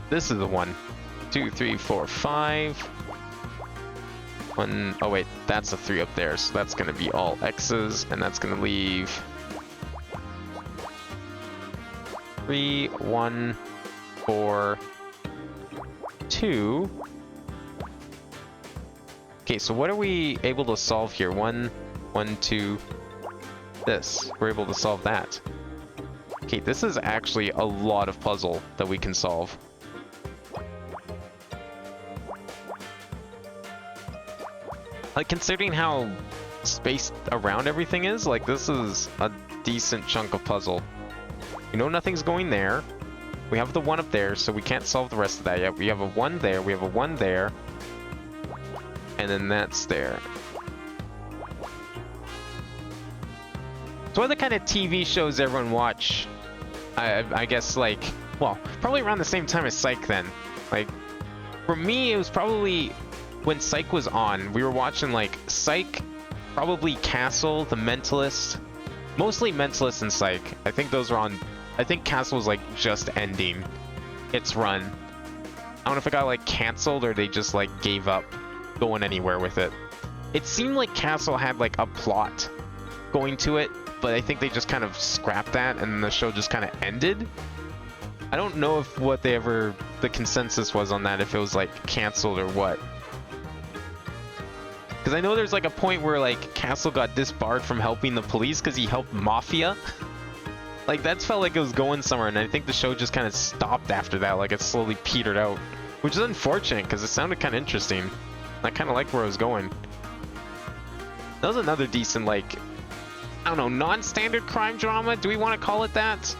this is the 1. 2 3 4 5. 1... Oh wait, that's a 3 up there, so that's gonna be all X's, and that's gonna leave... 3 1 4 2. Okay, so what are we able to solve here? 1 1 2. This. We're able to solve that. Okay, this is actually a lot of puzzle that we can solve. Like, considering how spaced around everything is, like, this is a decent chunk of puzzle. We know nothing's going there. We have the 1 up there, so we can't solve the rest of that yet. We have a 1 there, we have a 1 there, and then that's there. So what are the kind of TV shows everyone watch? I guess, like, well, probably around the same time as Psych then. Like, for me, it was probably when Psych was on. We were watching, like, Psych, probably Castle, The Mentalist, mostly Mentalist and Psych. I think those were on. I think Castle was, like, just ending its run. I don't know if it got, like, canceled or they just, like, gave up going anywhere with it. It seemed like Castle had, like, a plot going to it, but I think they just kind of scrapped that and the show just kind of ended. I don't know if the consensus was on that, if it was, like, canceled or what. Because I know there's, like, a point where, like, Castle got disbarred from helping the police because he helped Mafia. Like, that felt like it was going somewhere, and I think the show just kind of stopped after that. Like, it slowly petered out. Which is unfortunate, because it sounded kind of interesting. I kind of liked where it was going. That was another decent, like, I don't know, non-standard crime drama? Do we want to call it that?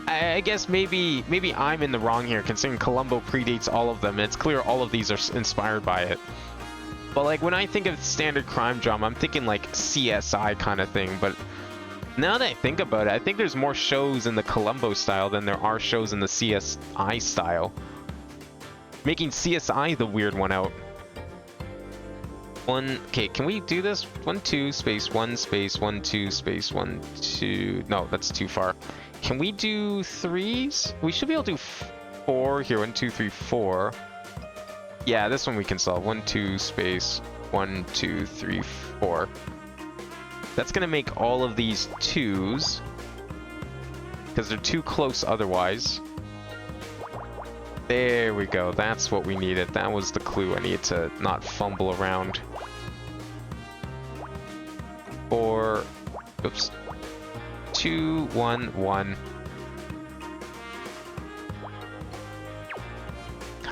I guess maybe I'm in the wrong here, considering Columbo predates all of them, and it's clear all of these are inspired by it. But, like, when I think of standard crime drama, I'm thinking, like, CSI kind of thing, but... Now that I think about it, I think there's more shows in the Columbo style than there are shows in the CSI style. Making CSI the weird one out. Okay, can we do this? 1 2 space 1 space 1 2 space 1 2. No, that's too far. Can we do 3s? We should be able to do 4 here. 1 2 3 4. Yeah, this one we can solve. 1 2 space 1 2 3 4. That's going to make all of these 2s, because they're too close otherwise. There we go. That's what we needed. That was the clue. I needed to not fumble around. 4... Oops. 2 1 1.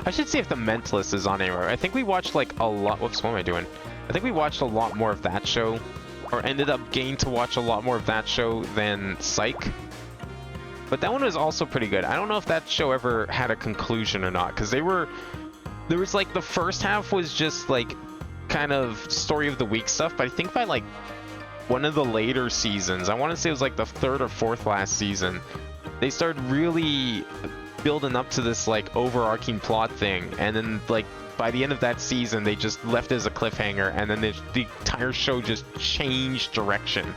I should see if The Mentalist is on anywhere. I think we watched, like, a lot... Whoops, what am I doing? I think we watched a lot more of that show, or ended up getting to watch a lot more of that show than Psych. But that one was also pretty good. I don't know if that show ever had a conclusion or not, because there was, like, the first half was just, like, kind of story of the week stuff, but I think by, like, one of the later seasons, I want to say it was, like, the 3rd or 4th last season, they started really building up to this, like, overarching plot thing, and then, like, by the end of that season, they just left it as a cliffhanger, and then the entire show just changed direction.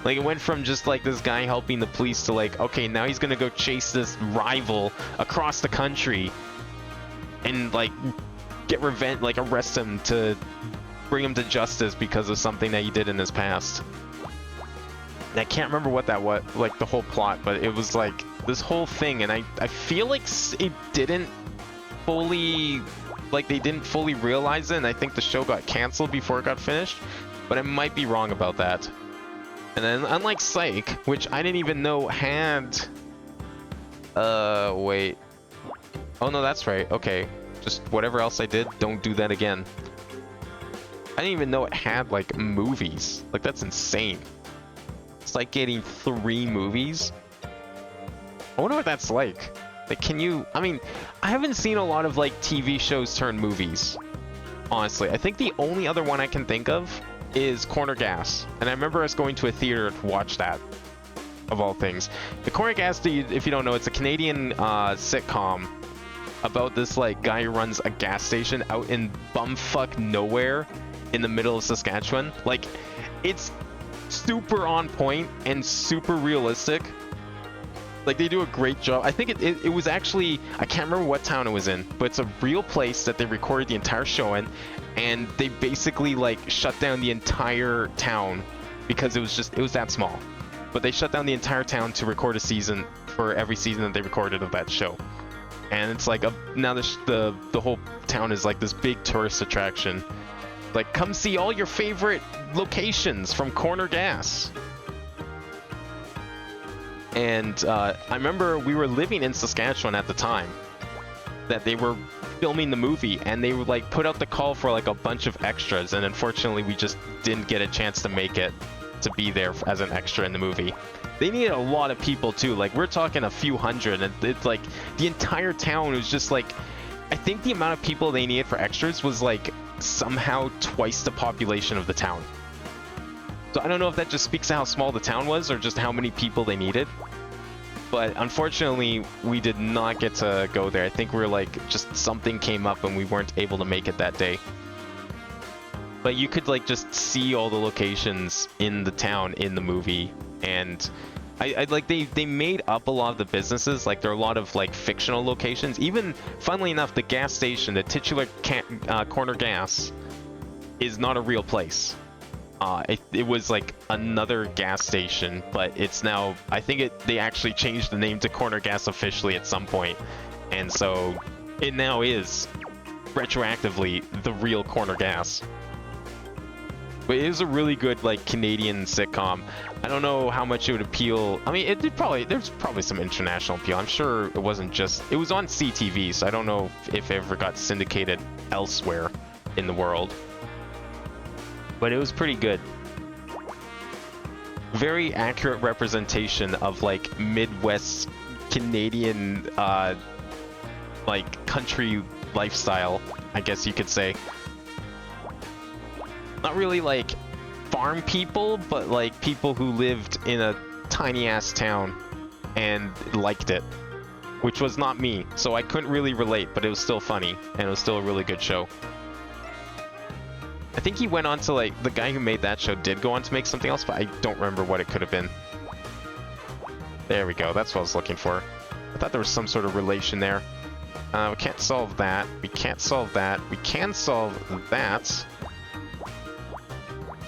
Like, it went from just, like, this guy helping the police to, like, okay, now he's gonna go chase this rival across the country and, like, get revenge, like, arrest him to bring him to justice because of something that he did in his past. And I can't remember what that was, like the whole plot, but it was like this whole thing, and I feel like it didn't fully, like they didn't fully realize it, and I think the show got canceled before it got finished, but I might be wrong about that. And then unlike Psych, which I didn't even know had, wait. Oh no, that's right, okay. Just whatever else I did, don't do that again. I didn't even know it had like movies. Like that's insane. It's like getting 3 movies. I wonder what that's like. Like, can you... I mean, I haven't seen a lot of, like, TV shows turn movies. Honestly. I think the only other one I can think of is Corner Gas. And I remember us going to a theater to watch that. Of all things. The Corner Gas, if you don't know, it's a Canadian sitcom about this, like, guy who runs a gas station out in bumfuck nowhere in the middle of Saskatchewan. Like, it's super on point and super realistic. Like, they do a great job. I think it was actually, I can't remember what town it was in, but it's a real place that they recorded the entire show in, and they basically like shut down the entire town because it was that small. But they shut down the entire town to record a season for every season that they recorded of that show. And it's like now the whole town is like this big tourist attraction. Like, come see all your favorite locations from Corner Gas. And I remember we were living in Saskatchewan at the time that they were filming the movie, and they would like put out the call for like a bunch of extras, and unfortunately we just didn't get a chance to make it to be there as an extra in the movie. They needed a lot of people too. Like, we're talking a few hundred, and it's like the entire town was just like, I think the amount of people they needed for extras was like somehow twice the population of the town. So I don't know if that just speaks to how small the town was or just how many people they needed. But unfortunately, we did not get to go there. I think we were like, just something came up and we weren't able to make it that day. But you could like just see all the locations in the town in the movie. And I like they made up a lot of the businesses. Like, there are a lot of like fictional locations. Even, funnily enough, the gas station, the titular Corner Gas, is not a real place. It was like another gas station, but it's now, I think they actually changed the name to Corner Gas officially at some point, and so it now is retroactively the real Corner Gas. But it is a really good like Canadian sitcom. I don't know how much it would appeal. I mean, there's probably some international appeal. I'm sure it wasn't just, it was on CTV, so I don't know if it ever got syndicated elsewhere in the world. But it was pretty good. Very accurate representation of like Midwest Canadian like country lifestyle, I guess you could say. Not really like farm people, but like people who lived in a tiny ass town and liked it, which was not me, so I couldn't really relate, but it was still funny and it was still a really good show. I think he went on to, like, the guy who made that show did go on to make something else, but I don't remember what it could have been. There we go, that's what I was looking for. I thought there was some sort of relation there. We can't solve that. We can't solve that. We can solve that.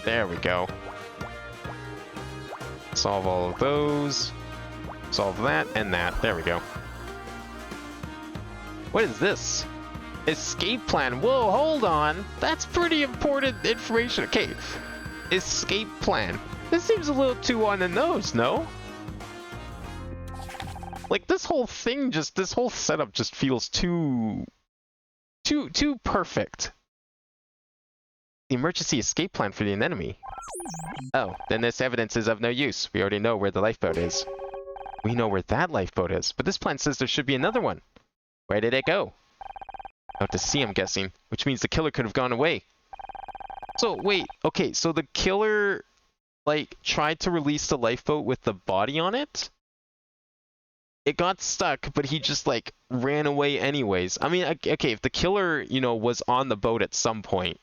There we go. Solve all of those. Solve that and that. There we go. What is this? Escape plan. Whoa, hold on. That's pretty important information. Okay. Escape plan. This seems a little too on the nose, no? Like, this whole thing just, this whole setup just feels too perfect. The emergency escape plan for the enemy. Oh, then this evidence is of no use. We already know where the lifeboat is. We know where that lifeboat is, but this plan says there should be another one. Where did it go? Out to sea, I'm guessing, which means the killer could have gone away. So, wait, okay, so the killer, like, tried to release the lifeboat with the body on it? It got stuck, but he just, like, ran away anyways. I mean, okay, if the killer, you know, was on the boat at some point,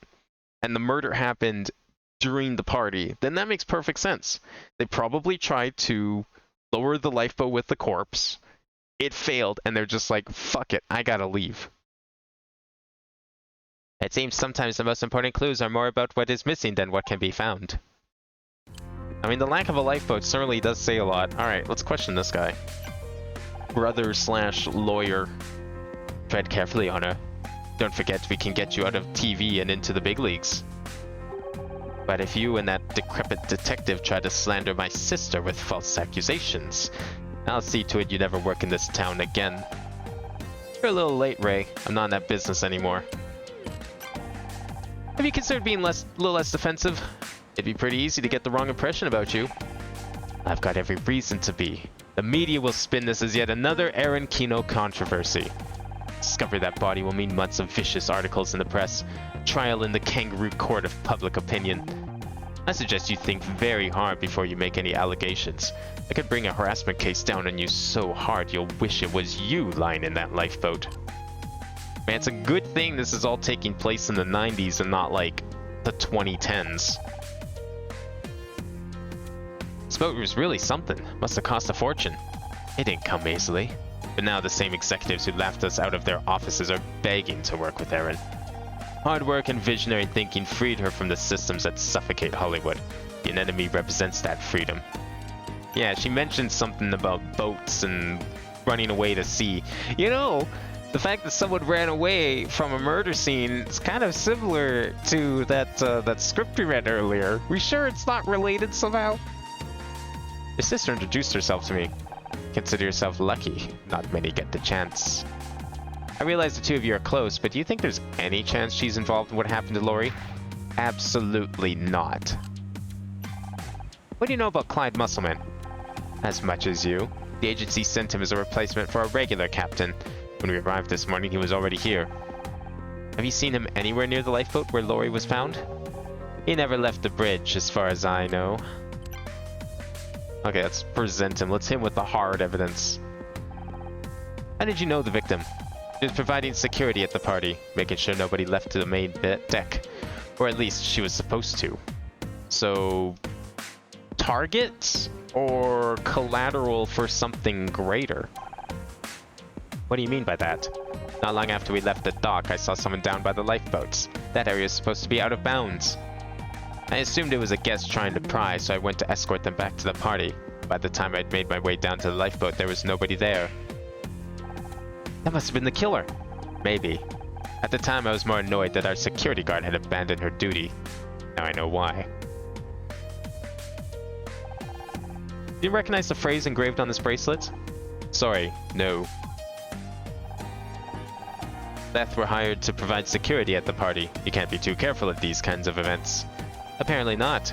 and the murder happened during the party, then that makes perfect sense. They probably tried to lower the lifeboat with the corpse. It failed, and they're just like, fuck it, I gotta leave. It seems sometimes the most important clues are more about what is missing than what can be found. I mean, the lack of a lifeboat certainly does say a lot. Alright, let's question this guy. Brother slash lawyer. Tread carefully, Anna. Don't forget we can get you out of TV and into the big leagues. But if you and that decrepit detective try to slander my sister with false accusations, I'll see to it you never work in this town again. You're a little late, Ray. I'm not in that business anymore. Have you considered being a little less defensive? It'd be pretty easy to get the wrong impression about you. I've got every reason to be. The media will spin this as yet another Aaron Kino controversy. Discovery of that body will mean months of vicious articles in the press. Trial in the kangaroo court of public opinion. I suggest you think very hard before you make any allegations. I could bring a harassment case down on you so hard you'll wish it was you lying in that lifeboat. Man, it's a good thing this is all taking place in the 90s and not like the 2010s. This boat was really something. Must have cost a fortune. It didn't come easily. But now the same executives who laughed us out of their offices are begging to work with Erin. Hard work and visionary thinking freed her from the systems that suffocate Hollywood. The enemy represents that freedom. Yeah, she mentioned something about boats and running away to sea. You know, the fact that someone ran away from a murder scene is kind of similar to that script we read earlier. We sure it's not related somehow? Your sister introduced herself to me. Consider yourself lucky. Not many get the chance. I realize the two of you are close, but do you think there's any chance she's involved in what happened to Lori? Absolutely not. What do you know about Clyde Musselman? As much as you. The agency sent him as a replacement for a regular captain. When we arrived this morning, he was already here. Have you seen him anywhere near the lifeboat where Lori was found? He never left the bridge, as far as I know. Okay, let's present him. Let's hit him with the hard evidence. How did you know the victim? She was providing security at the party, making sure nobody left to the main deck. Or at least she was supposed to. So, target or collateral for something greater? What do you mean by that? Not long after we left the dock, I saw someone down by the lifeboats. That area is supposed to be out of bounds. I assumed it was a guest trying to pry, so I went to escort them back to the party. By the time I'd made my way down to the lifeboat, there was nobody there. That must have been the killer. Maybe. At the time, I was more annoyed that our security guard had abandoned her duty. Now I know why. Do you recognize the phrase engraved on this bracelet? Sorry, no. Beth were hired to provide security at the party. You can't be too careful at these kinds of events. Apparently not.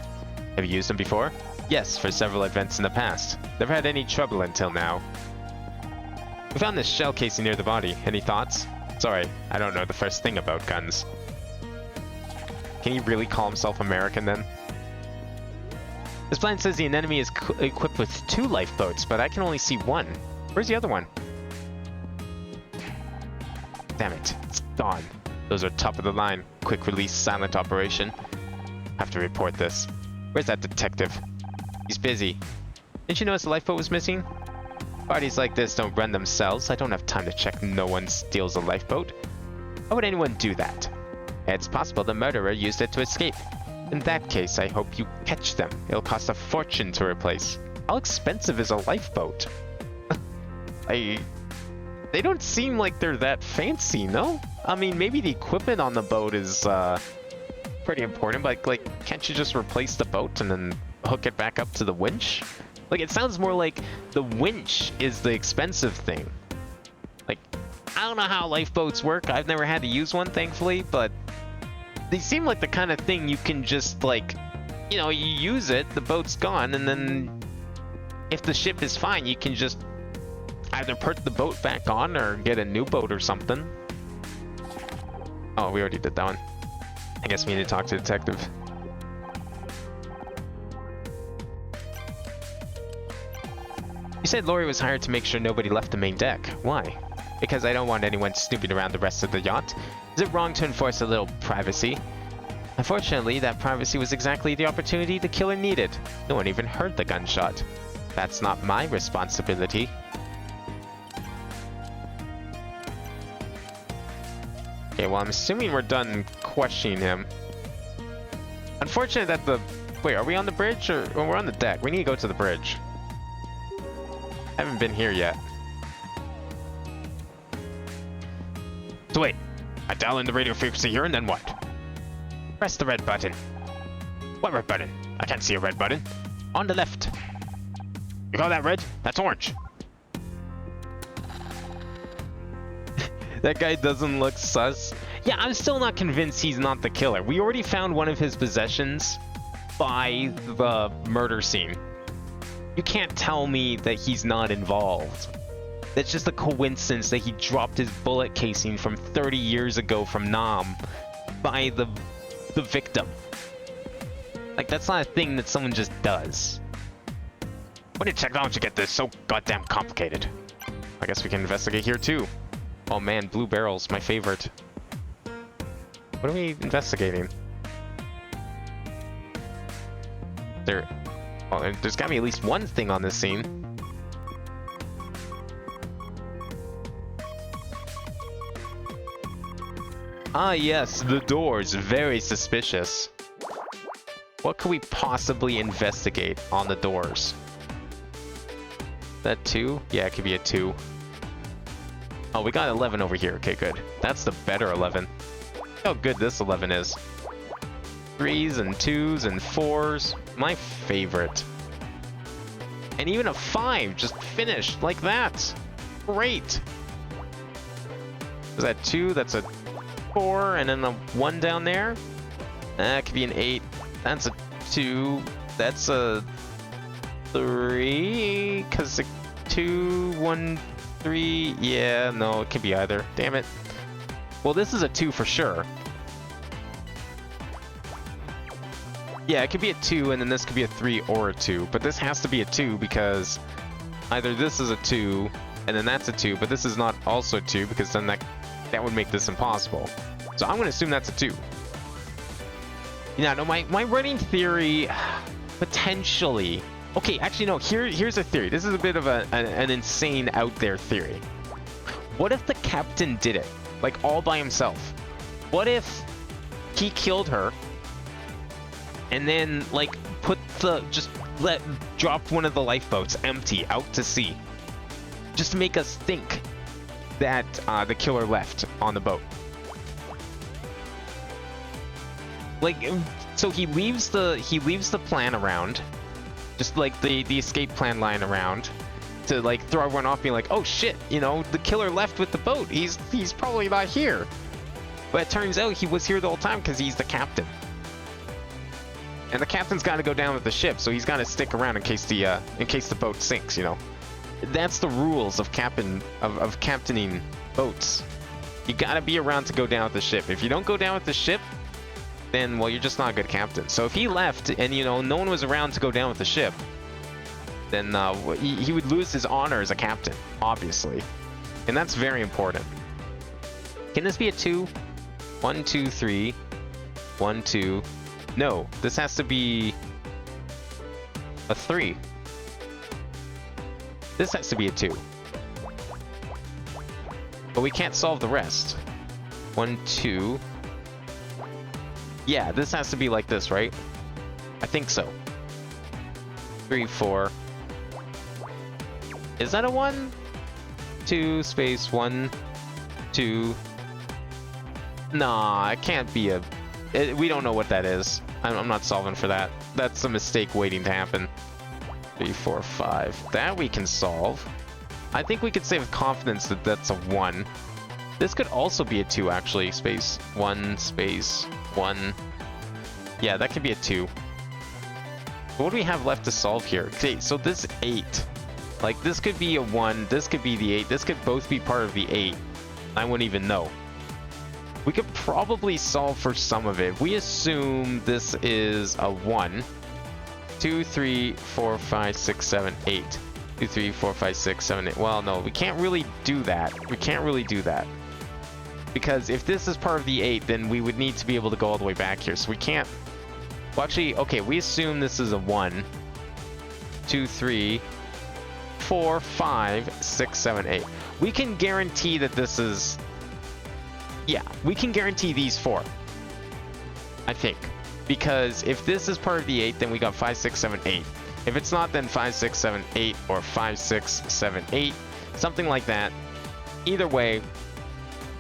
Have you used them before? Yes, for several events in the past. Never had any trouble until now. We found this shell casing near the body. Any thoughts? Sorry, I don't know the first thing about guns. Can he really call himself American then? This plan says the enemy is equipped with 2 lifeboats, but I can only see 1. Where's the other one? Damn it, it's gone. Those are top of the line. Quick release, silent operation. Have to report this. Where's that detective? He's busy. Didn't you notice the lifeboat was missing? Parties like this don't run themselves. I don't have time to check no one steals a lifeboat. Why would anyone do that? It's possible the murderer used it to escape. In that case, I hope you catch them. It'll cost a fortune to replace. How expensive is a lifeboat? They don't seem like they're that fancy, no? I mean, maybe the equipment on the boat is pretty important, but like, can't you just replace the boat and then hook it back up to the winch? Like, it sounds more like the winch is the expensive thing. Like, I don't know how lifeboats work. I've never had to use one, thankfully, but they seem like the kind of thing you can just, like, you know, you use it, the boat's gone, and then if the ship is fine, you can just either put the boat back on or get a new boat or something. Oh, we already did that one. I guess we need to talk to the detective. You said Lori was hired to make sure nobody left the main deck. Why? Because I don't want anyone snooping around the rest of the yacht. Is it wrong to enforce a little privacy? Unfortunately, that privacy was exactly the opportunity the killer needed. No one even heard the gunshot. That's not my responsibility. Okay, well, I'm assuming we're done questioning him. Unfortunate that the... Wait, are we on the bridge? Or well, we're on the deck. We need to go to the bridge. Haven't been here yet. So wait, I dial in the radio frequency here and then what? Press the red button. What red button? I can't see a red button. On the left. You call that red? That's orange. That guy doesn't look sus. Yeah, I'm still not convinced he's not the killer. We already found one of his possessions by the murder scene. You can't tell me that he's not involved. That's just a coincidence that he dropped his bullet casing from 30 years ago from Nam by the victim. Like, that's not a thing that someone just does. When did technology get this so goddamn complicated? I guess we can investigate here too. Oh man, blue barrels, my favorite. What are we investigating? Oh, there's gotta be at least one thing on this scene. Ah yes, the doors, very suspicious. What could we possibly investigate on the doors? That 2? Yeah, it could be a 2. Oh, we got 11 over here. Okay, good. That's the better 11. How good this 11 is. 3s and 2s and 4s. My favorite. And even a 5 just finished like that. Great. Is that 2? That's a 4. And then a 1 down there. That could be an 8. That's a 2. That's a 3. Because 2, 1, 3. Yeah, no, it could be either. Damn it. Well, this is a 2 for sure. Yeah, it could be a 2, and then this could be a 3 or a 2. But this has to be a 2 because either this is a 2, and then that's a 2, but this is not also a 2 because then that would make this impossible. So I'm going to assume that's a 2. Yeah, no, my running theory, potentially... Okay, actually, no, here's a theory. This is a bit of an insane out there theory. What if the captain did it? Like, all by himself? What if he killed her and then, like, dropped one of the lifeboats empty out to sea? Just to make us think that the killer left on the boat. Like, so he leaves the plan around, just like the escape plan lying around, to like throw everyone off, being like, oh shit, you know, the killer left with the boat. He's probably not here. But it turns out he was here the whole time because he's the captain. And the captain's got to go down with the ship, so he's got to stick around in case the boat sinks. You know, that's the rules of captaining boats. You got to be around to go down with the ship. If you don't go down with the ship, then, well, you're just not a good captain. So if he left and, you know, no one was around to go down with the ship, then he would lose his honor as a captain, obviously. And that's very important. Can this be a 2? 1, 2, 3. 1, 2. No, this has to be a 3. This has to be a 2. But we can't solve the rest. 1, 2. Yeah, this has to be like this, right? I think so. 3, 4. Is that a 1? 2, space 1, 2. Nah, it can't be a... we don't know what that is. I'm not solving for that. That's a mistake waiting to happen. 3, 4, 5. That we can solve. I think we could say with confidence that that's a 1. This could also be a 2, actually. Space 1, space 1. Yeah, that could be a 2. What do we have left to solve here? Okay, so this 8. Like, this could be a 1. This could be the 8. This could both be part of the 8. I wouldn't even know. We could probably solve for some of it. We assume this is a 1. 2, 3, 4, 5, 6, 7, 8. 2, 3, 4, 5, 6, 7, 8. Well, no, we can't really do that. We can't really do that. Because if this is part of the 8, then we would need to be able to go all the way back here. So we can't... Well, actually, okay, we assume this is a 1. 2, 3, 4, 5, 6, 7, 8. We can guarantee that this is Yeah, we can guarantee these 4. I think. Because if this is part of the 8, then we got 5, 6, 7, 8. If it's not, then 5, 6, 7, 8, or 5, 6, 7, 8. Something like that. Either way,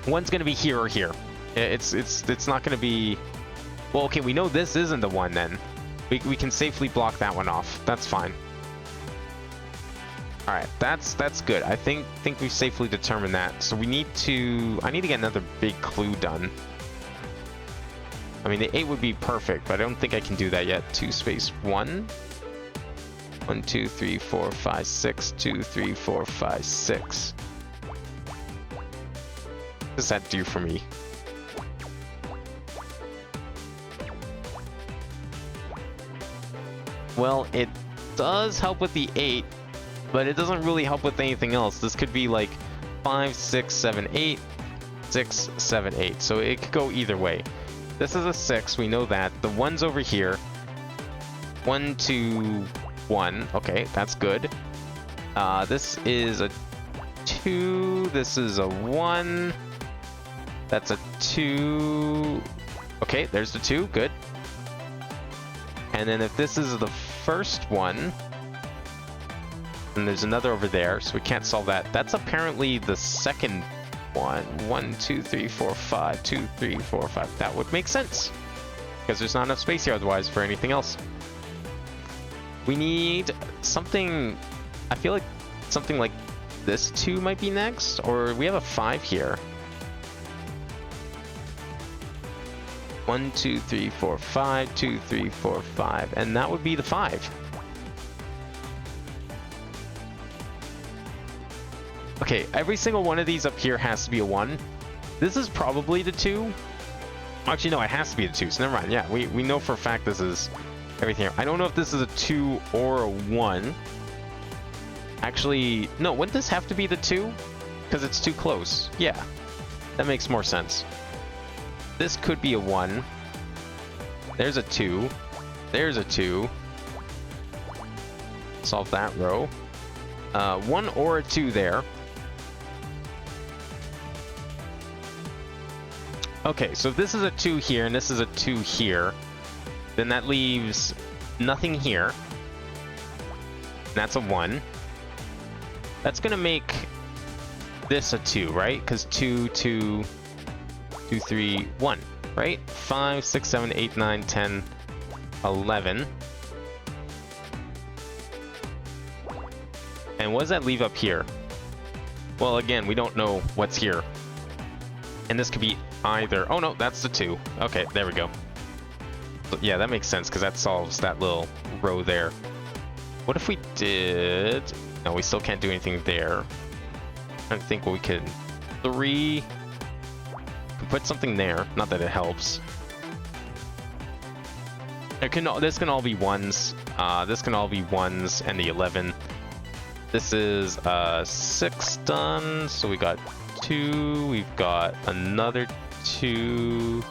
one's going to be here or here. It's not going to be... Well, okay, we know this isn't the one then. We can safely block that one off. That's fine. Alright, that's good. I think we've safely determined that. So we need to... I need to get another big clue done. I mean, the 8 would be perfect, but I don't think I can do that yet. 2 space 1. 1, 2, 3, 4, 5, 6. 2, 3, 4, 5, 6. What does that do for me? Well, it does help with the 8, but it doesn't really help with anything else. This could be like 5, 6, 7, 8, 6, 7, 8. So it could go either way. This is a 6, we know that. The 1's over here. 1, 2, 1. Okay, that's good. This is a 2. This is a 1. That's a 2. Okay, there's the 2. Good. And then if this is the first one, and there's another over there, so we can't solve that. That's apparently the second one. 1, 2, 3, 4, 5. 2, 3, 4, 5. That would make sense. Because there's not enough space here otherwise for anything else. We need something... I feel like something like this 2 might be next. Or we have a 5 here. 1, 2, 3, 4, 5. 2, 3, 4, 5. And that would be the 5. Okay, every single one of these up here has to be a 1. This is probably the 2. Actually, no, it has to be the 2, so never mind. Yeah, we know for a fact this is everything. I don't know if this is a 2 or a 1. Actually, no, wouldn't this have to be the 2? Because it's too close. Yeah, that makes more sense. This could be a 1. There's a 2. There's a 2. Solve that row. 1 or a 2 there. Okay, so if this is a 2 here and this is a 2 here, then that leaves nothing here. And that's a 1. That's going to make this a 2, right? Because 2, 2, 2, 3, 1, right? 5, 6, 7, 8, 9, 10, 11. And what does that leave up here? Well, again, we don't know what's here. And this could be either... Oh, no, that's the 2. Okay, there we go. So, yeah, that makes sense, because that solves that little row there. What if we did... No, we still can't do anything there. I think we could... 3... Could put something there. Not that it helps. This can all be 1s. This can all be 1s, and the 11. This is 6 done, so we got 2, we've got another 2.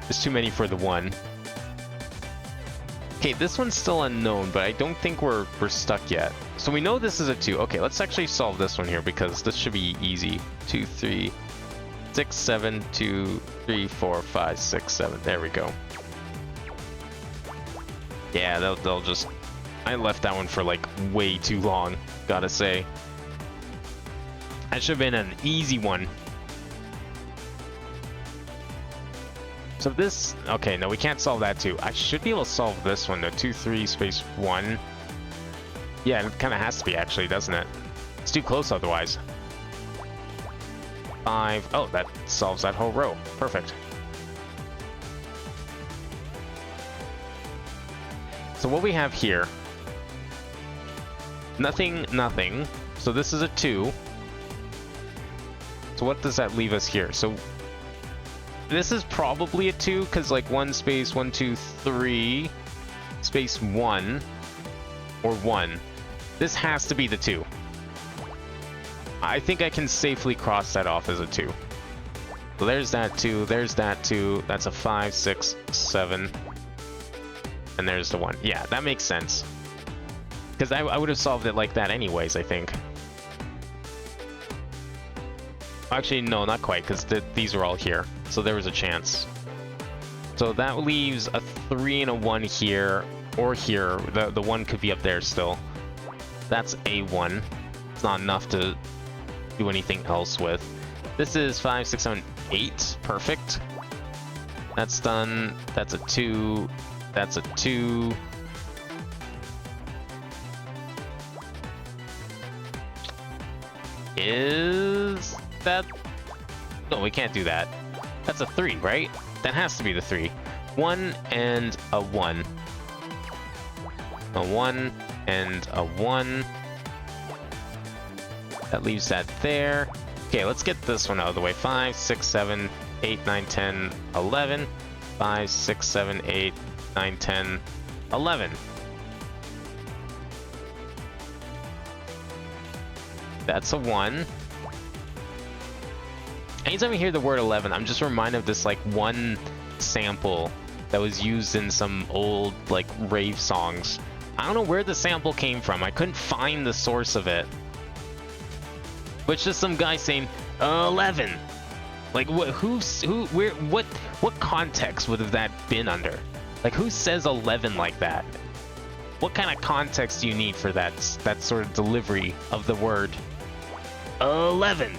There's too many for the 1. Okay, this one's still unknown, but I don't think we're stuck yet. So we know this is a 2. Okay, let's actually solve this one here, because this should be easy. 2, 3, 6, 7, 2, 3, 4, 5, 6, 7. There we go. Yeah, they'll just... I left that one for, like, way too long, gotta say. That should have been an easy one. So this... Okay, no, we can't solve that too. I should be able to solve this one, though. 2, 3, space 1. Yeah, it kind of has to be, actually, doesn't it? It's too close otherwise. 5... Oh, that solves that whole row. Perfect. So what we have here, nothing, nothing. So this is a 2. So what does that leave us here? So this is probably a 2, because like 1 space 1, 2, 3 space 1 or 1. This has to be the 2. I think I can safely cross that off as a 2. So there's that 2, there's that 2, that's a 5, 6, 7. And there's the 1. Yeah, that makes sense. Because I would have solved it like that anyways, I think. Actually, no, not quite, because these are all here. So there was a chance. So that leaves a 3 and a 1 here, or here. The 1 could be up there still. That's a 1. It's not enough to do anything else with. This is 5, 6, 7, 8. Perfect. That's done. That's a 2. That's a 2. Is that... No, we can't do that. That's a 3, right? That has to be the 3. 1 and a 1. A 1 and a 1. That leaves that there. Okay, let's get this one out of the way. 5, 6, 7, 8, 9, 10, 11. 5, 6, 7, 8, 9, 10, 11. That's a 1. Anytime I hear the word 11, I'm just reminded of this, like, one sample that was used in some old, like, rave songs. I don't know where the sample came from. I couldn't find the source of it. But it's just some guy saying, 11. Like, what context would have that been under? Like, who says 11 like that? What kind of context do you need for that sort of delivery of the word 11?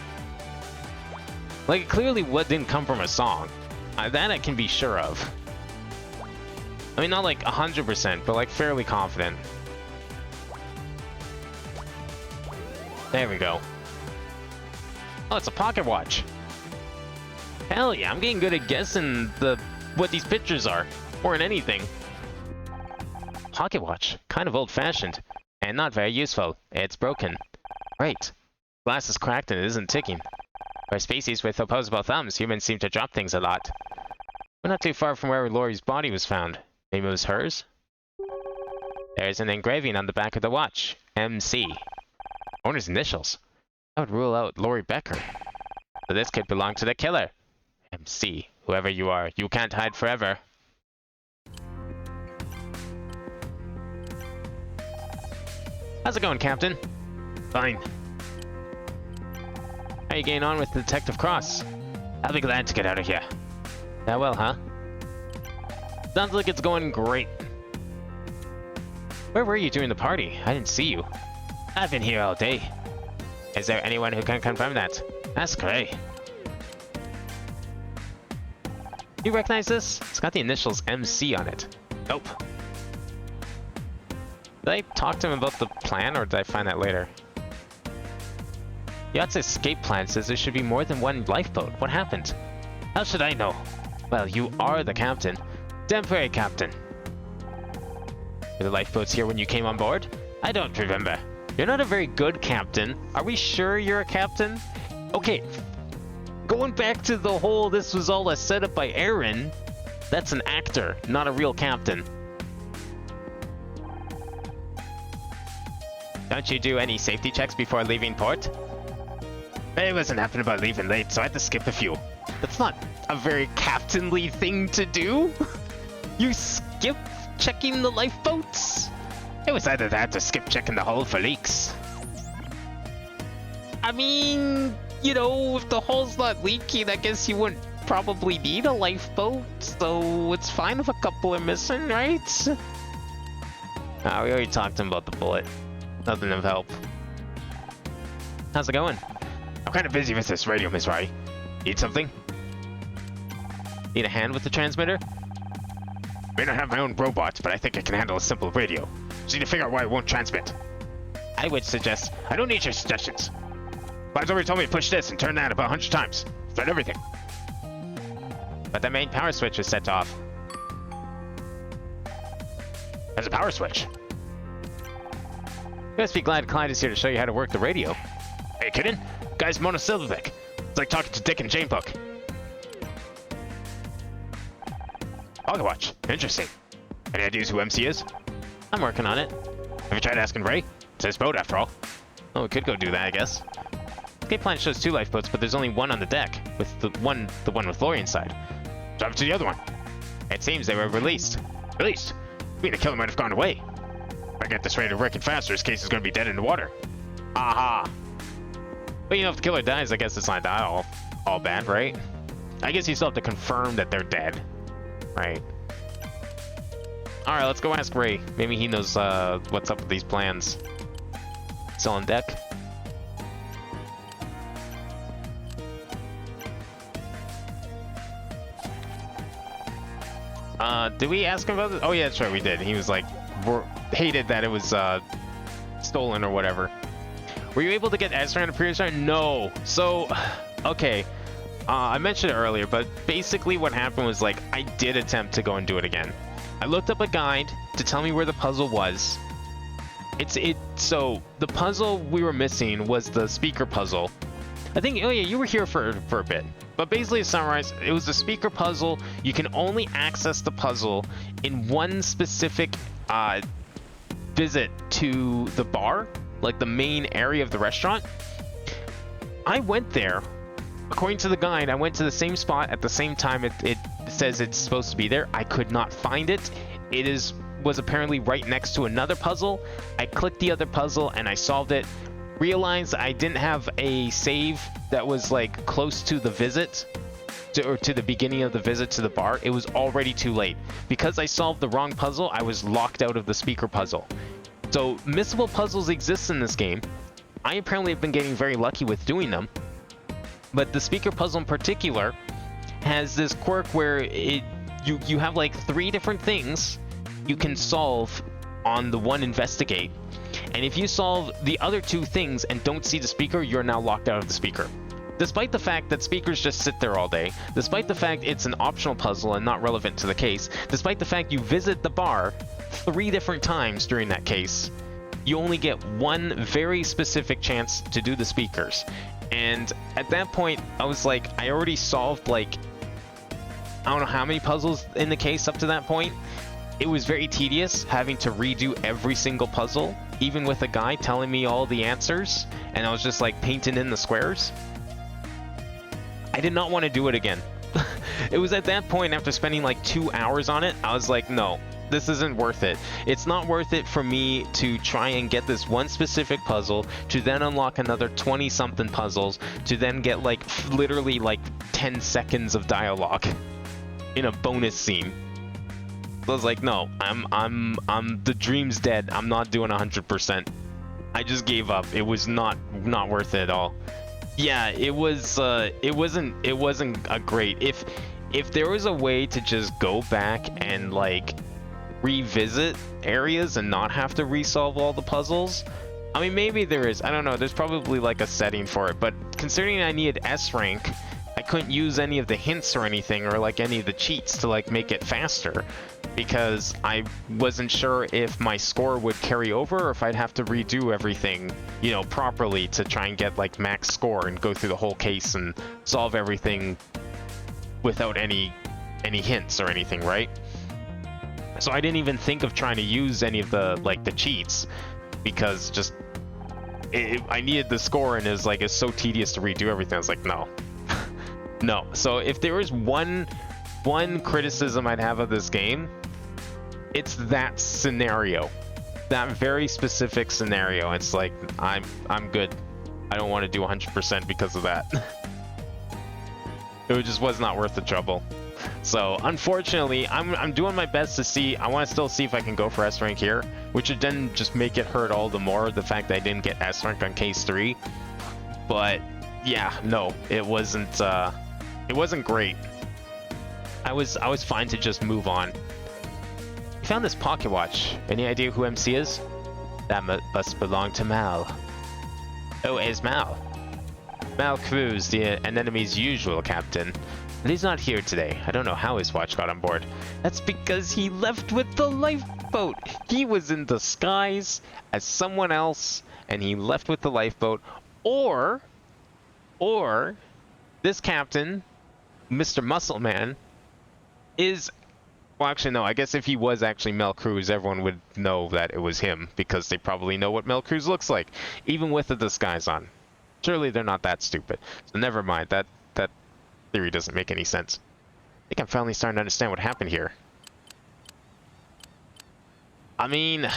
Like, clearly what didn't come from a song. That I can be sure of. I mean, not like 100%, but like fairly confident. There we go. Oh, it's a pocket watch. Hell yeah, I'm getting good at guessing what these pictures are, more than anything. Pocket watch, kind of old-fashioned, and not very useful. It's broken. Right. Glass is cracked and it isn't ticking. For a species with opposable thumbs, humans seem to drop things a lot. We're not too far from where Lori's body was found. Maybe it was hers? There's an engraving on the back of the watch. MC. Owner's initials. That would rule out Lori Becker. So this could belong to the killer. MC. Whoever you are, you can't hide forever. How's it going, Captain? Fine. How you getting on with Detective Cross? I'll be glad to get out of here. That well, huh? Sounds like it's going great. Where were you during the party? I didn't see you. I've been here all day. Is there anyone who can confirm that? Ask Gray. You recognize this? It's got the initials MC on it. Nope. Did I talk to him about the plan, or did I find that later? Yacht's escape plan says there should be more than one lifeboat. What happened? How should I know? Well, you are the captain. Temporary captain. Were the lifeboats here when you came on board? I don't remember. You're not a very good captain. Are we sure you're a captain? Okay. Going back to the whole this was all a setup by Aaron, that's an actor, not a real captain. Don't you do any safety checks before leaving port? It wasn't happening about leaving late, so I had to skip a few. That's not a very captainly thing to do. You skip checking the lifeboats? It was either that or skip checking the hull for leaks. I mean, you know, if the hull's not leaking, I guess you wouldn't probably need a lifeboat, so it's fine if a couple are missing, right? We already talked to him about the bullet. Nothing of help. How's it going? I'm kind of busy with this radio, Miss Rai. Need something? Need a hand with the transmitter? May not have my own robot, but I think I can handle a simple radio. Just need to figure out why it won't transmit. I would suggest... I don't need your suggestions. Bob's already told me to push this and turn that about 100 times. Start everything. But the main power switch is set off. There's a power switch. You must be glad Clyde is here to show you how to work the radio. Are you kidding? Guy's Mona Silverbeck. It's like talking to Dick and Jane Book. Pocket watch. Interesting. Any ideas who MC is? I'm working on it. Have you tried asking Ray? It's his boat, after all. Oh, we could go do that, I guess. Escape plan shows 2 lifeboats, but there's only one on the deck, with the one with Lori inside. Jump to the other one. It seems they were released. Released? I mean, the killer might have gone away. If I get this radio working faster, his case is going to be dead in the water. Aha! But you know, if the killer dies, I guess it's not that all bad, right? I guess you still have to confirm that they're dead, right? All right, let's go ask Ray. Maybe he knows what's up with these plans. Still on deck? Did we ask him about this? Oh yeah, that's right, we did. He was like, hated that it was stolen or whatever. Were you able to get S rank on the previous round? No. So, okay. I mentioned it earlier, but basically what happened was, like, I did attempt to go and do it again. I looked up a guide to tell me where the puzzle was. So the puzzle we were missing was the speaker puzzle. I think, oh yeah, you were here for a bit. But basically, to summarize, it was the speaker puzzle. You can only access the puzzle in one specific visit to the bar, like the main area of the restaurant. I went there. According to the guide, I went to the same spot at the same time it says it's supposed to be there. I could not find it. It was apparently right next to another puzzle. I clicked the other puzzle and I solved it. Realized I didn't have a save that was like close to the visit or to the beginning of the visit to the bar. It was already too late. Because I solved the wrong puzzle, I was locked out of the speaker puzzle. So missable puzzles exist in this game. I apparently have been getting very lucky with doing them. But the speaker puzzle in particular has this quirk where you have like 3 different things you can solve on the one investigate. And if you solve the other 2 things and don't see the speaker, you're now locked out of the speaker. Despite the fact that speakers just sit there all day, despite the fact it's an optional puzzle and not relevant to the case, despite the fact you visit the bar 3 different times during that case, you only get one very specific chance to do the speakers. And at that point, I was like, I already solved like, I don't know how many puzzles in the case up to that point. It was very tedious having to redo every single puzzle, even with a guy telling me all the answers, and I was just like painting in the squares. I did not want to do it again. It was at that point, after spending like 2 hours on it, I was like, no, this isn't worth it. It's not worth it for me to try and get this one specific puzzle, to then unlock another 20-something puzzles, to then get like literally like 10 seconds of dialogue in a bonus scene. I was like, no, the dream's dead. I'm not doing 100%. I just gave up. It was not worth it at all. Yeah, it wasn't a great. If there was a way to just go back and like revisit areas and not have to resolve all the puzzles, I mean, maybe there is. I don't know. There's probably like a setting for it, but considering I needed S rank, I couldn't use any of the hints or anything, or like any of the cheats to like make it faster, because I wasn't sure if my score would carry over or if I'd have to redo everything, you know, properly to try and get like max score and go through the whole case and solve everything without any hints or anything, right? So I didn't even think of trying to use any of the like the cheats, because just I needed the score, and it's so tedious to redo everything. I was like, no. No. So if there is one criticism I'd have of this game, it's that scenario, that very specific scenario. It's like, I'm good. I don't want to do 100% because of that. It just was not worth the trouble. So unfortunately, I'm doing my best to see. I want to still see if I can go for S rank here, which would then just make it hurt all the more, the fact that I didn't get S rank on case 3. But yeah, no, it wasn't great. I was fine to just move on. You found this pocket watch. Any idea who MC is? That must belong to Mal. Oh, it's Mal. Mal Cruz, the anemone's usual captain. But he's not here today. I don't know how his watch got on board. That's because he left with the lifeboat. He was in disguise as someone else, and he left with the lifeboat. Or this captain, Mr. Muscleman, is... Well, actually, no. I guess if he was actually Mel Cruz, everyone would know that it was him, because they probably know what Mel Cruz looks like, even with the disguise on. Surely they're not that stupid. So never mind. That theory doesn't make any sense. I think I'm finally starting to understand what happened here. I mean,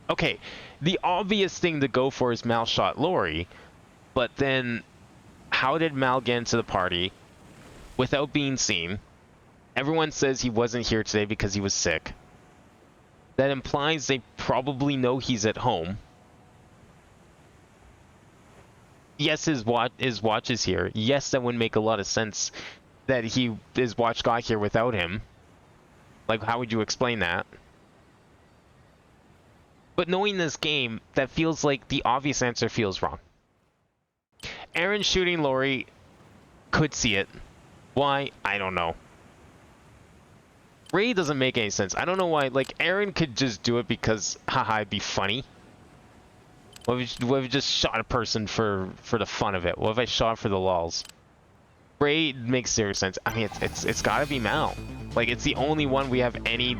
okay, the obvious thing to go for is Mal shot Lori, But then, how did Mal get into the party without being seen? Everyone says he wasn't here today because he was sick. That implies they probably know he's at home. Yes, his watch is here. Yes, that would make a lot of sense that his watch got here without him. Like, how would you explain that? But knowing this game, that feels like the obvious answer feels wrong. Aaron shooting Lori, could see it. Why? I don't know. Ray doesn't make any sense. I don't know why. Like, Aaron could just do it because, haha, it'd be funny. What if we just shot a person for the fun of it? What if I shot for the lulz? Ray makes zero sense. I mean, it's gotta be Mal. Like, it's the only one we have any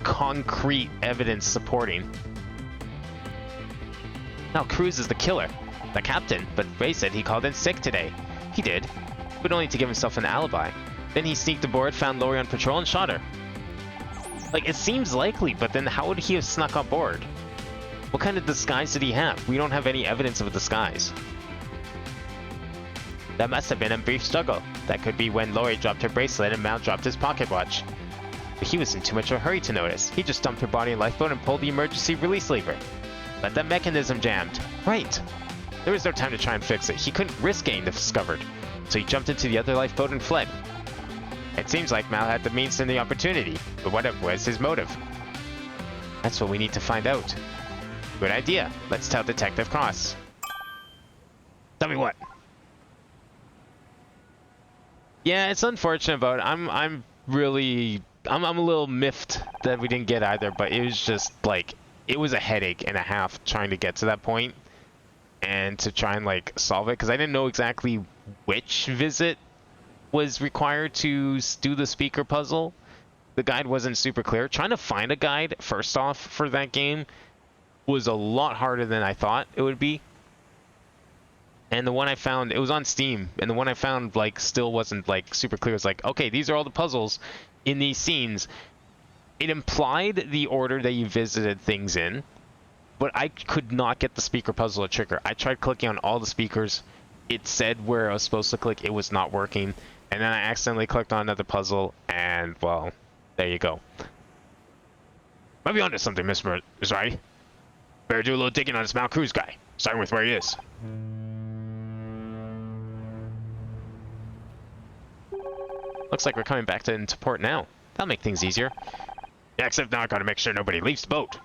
concrete evidence supporting. Now Cruz is the killer, the captain, but Ray said he called in sick today. He did, but only to give himself an alibi. Then he sneaked aboard, found Lori on patrol, and shot her. Like, it seems likely, but then how would he have snuck on board? What kind of disguise did he have? We don't have any evidence of a disguise. That must have been a brief struggle. That could be when Lori dropped her bracelet and Mal dropped his pocket watch. But he was in too much of a hurry to notice. He just dumped her body in a lifeboat and pulled the emergency release lever. But the mechanism jammed. Right. There was no time to try and fix it. He couldn't risk getting discovered. So he jumped into the other lifeboat and fled. It seems like Mal had the means and the opportunity, but what was his motive? That's what we need to find out. Good idea. Let's tell Detective Cross. Tell me what? Yeah, it's unfortunate about it. I'm a little miffed that we didn't get either, but it was just like, it was a headache and a half trying to get to that point and to try and like solve it, because I didn't know exactly which visit was required to do the speaker puzzle. The guide wasn't super clear. Trying to find a guide, first off, for that game was a lot harder than I thought it would be. And the one I found, it was on Steam, and the one I found, like, still wasn't, like, super clear. It's like, okay, these are all the puzzles in these scenes. It implied the order that you visited things in, but I could not get the speaker puzzle to trigger. I tried clicking on all the speakers. It said where I was supposed to click. It was not working. And then I accidentally clicked on another puzzle, and, well, there you go. Might be onto something, Mr. Missouri. Better do a little digging on this Mal Cruz guy, starting with where he is. Looks like we're coming back into port now. That'll make things easier. Yeah, except now I gotta make sure nobody leaves the boat.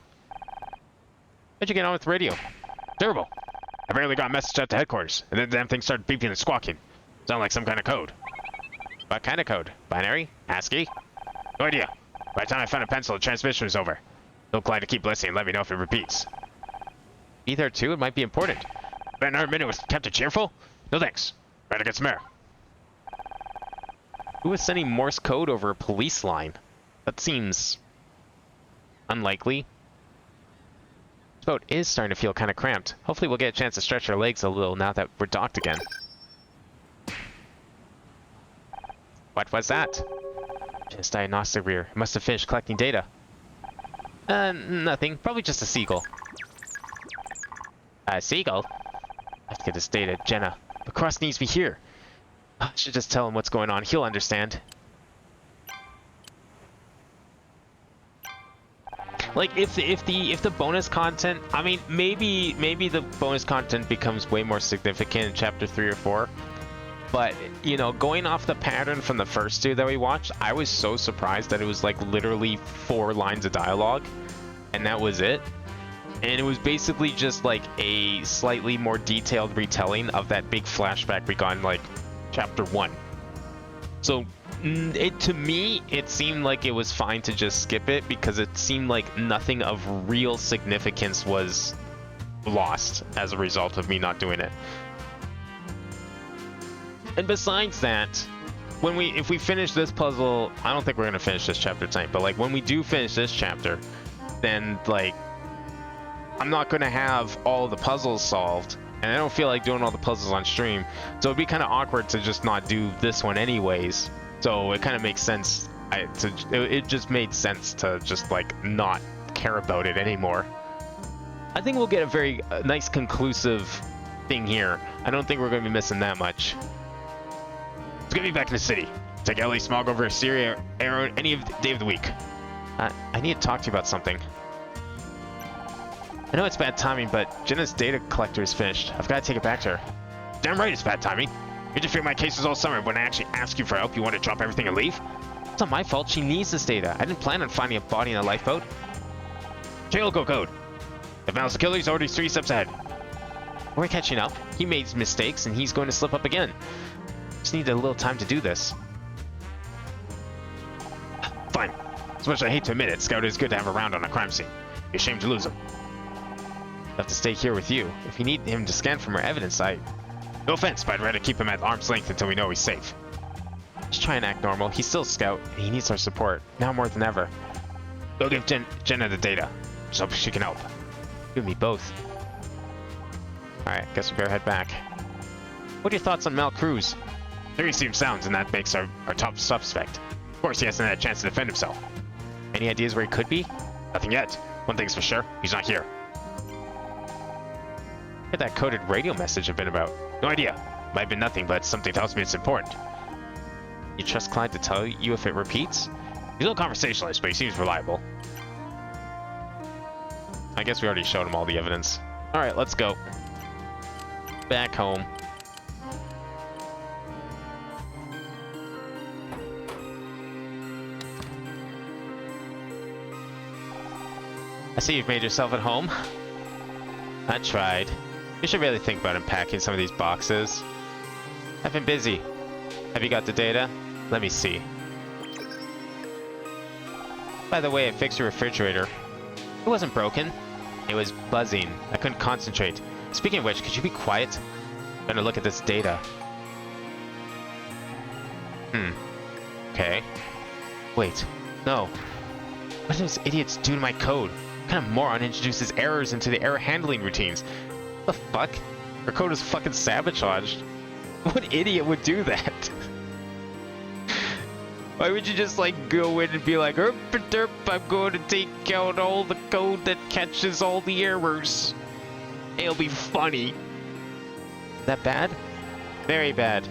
How'd you get on with the radio? Terrible. I barely got a message out to headquarters, and then the damn thing started beeping and squawking. Sound like some kind of code. What kind of code? Binary? ASCII? No idea. By the time I found a pencil, the transmission was over. So glad to keep listening and let me know if it repeats. Be there too? It might be important. Bet another minute was kept it cheerful? No thanks. Better get some air. Who is sending Morse code over a police line? That seems unlikely. This boat is starting to feel kind of cramped. Hopefully we'll get a chance to stretch our legs a little now that we're docked again. What was that? Just diagnostic rear. Must have finished collecting data. Nothing. Probably just a seagull. A seagull? I have to get this data, Jenna. The Cross needs me here. I should just tell him what's going on. He'll understand. Like, if the bonus content, I mean, maybe the bonus content becomes way more significant in chapter 3 or 4. But, you know, going off the pattern from the first two that we watched, I was so surprised that it was like literally 4 lines of dialogue, and that was it. And it was basically just like a slightly more detailed retelling of that big flashback we got in like chapter 1. So to me, it seemed like it was fine to just skip it, because it seemed like nothing of real significance was lost as a result of me not doing it. And besides that, if we finish this puzzle, I don't think we're gonna finish this chapter tonight, but like when we do finish this chapter, then like I'm not gonna have all the puzzles solved, and I don't feel like doing all the puzzles on stream, so it'd be kind of awkward to just not do this one anyways. So it kind of makes sense. It just made sense to just like not care about it anymore. I think we'll get a very nice conclusive thing here. I don't think we're going to be missing that much. Let's get me back in the city. Take LA Smog over Syria, Arrow, any of the day of the week. I need to talk to you about something. I know it's bad timing, but Jenna's data collector is finished. I've got to take it back to her. Damn right it's bad timing. You interfered my cases all summer. When I actually ask you for help, you want to drop everything and leave? It's not my fault. She needs this data. I didn't plan on finding a body in a lifeboat. Jail go code. If Mal's the killer, he's already 3 steps ahead. We're catching up. He made mistakes, and he's going to slip up again. Just need a little time to do this. Fine. As much as I hate to admit it, Scout is good to have around on a crime scene. Be ashamed to lose him. I'll have to stay here with you. If you need him to scan for more evidence, No offense, but I'd rather keep him at arm's length until we know he's safe. Just try and act normal. He's still a Scout, and he needs our support, now more than ever. Go give Jenna the data, so she can help. You and me both. Alright, guess we better head back. What are your thoughts on Mal Cruz? There he seems sounds, and that makes our top suspect. Of course, he hasn't had a chance to defend himself. Any ideas where he could be? Nothing yet. One thing's for sure, he's not here. What could that coded radio message have been about? No idea. Might have been nothing, but something tells me it's important. You trust Clyde to tell you if it repeats? He's a little conversationalist, but he seems reliable. I guess we already showed him all the evidence. Alright, let's go. Back home. I see you've made yourself at home. I tried. You should really think about unpacking some of these boxes. I've been busy. Have you got the data? Let me see. By the way, I fixed your refrigerator. It wasn't broken. It was buzzing. I couldn't concentrate. Speaking of which, could you be quiet? I'm gonna look at this data. Okay. Wait. No. What did those idiots do to my code? What kind of moron introduces errors into the error handling routines? What the fuck? Our code is fucking sabotaged. What idiot would do that? Why would you just like go in and be like, herp derp, I'm going to take out all the code that catches all the errors. It'll be funny. That bad? Very bad.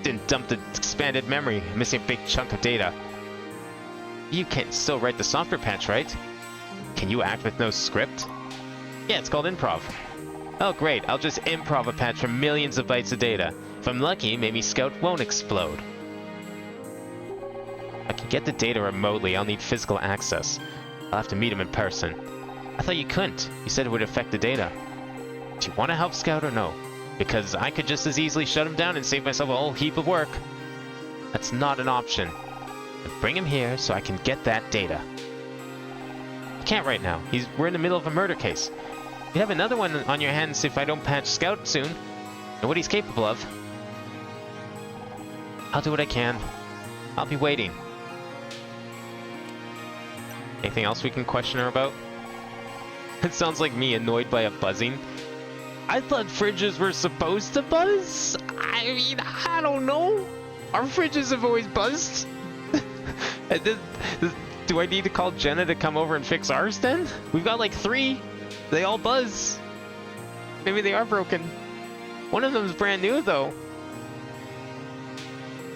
Didn't dump the expanded memory, missing a big chunk of data. You can still write the software patch, right? Can you act with no script? Yeah, it's called improv. Oh great, I'll just improv a patch from millions of bytes of data. If I'm lucky, maybe Scout won't explode. I can get the data remotely, I'll need physical access. I'll have to meet him in person. I thought you couldn't. You said it would affect the data. Do you want to help Scout or no? Because I could just as easily shut him down and save myself a whole heap of work. That's not an option. Bring him here so I can get that data. You can't right now. We're in the middle of a murder case. You have another one on your hands if I don't patch Scout soon. Know what he's capable of. I'll do what I can. I'll be waiting. Anything else we can question her about? It sounds like me annoyed by a buzzing. I thought fridges were supposed to buzz? I mean, I don't know. Our fridges have always buzzed. Do I need to call Jenna to come over and fix ours then? We've got like 3. They all buzz. Maybe they are broken. One of them's brand new though.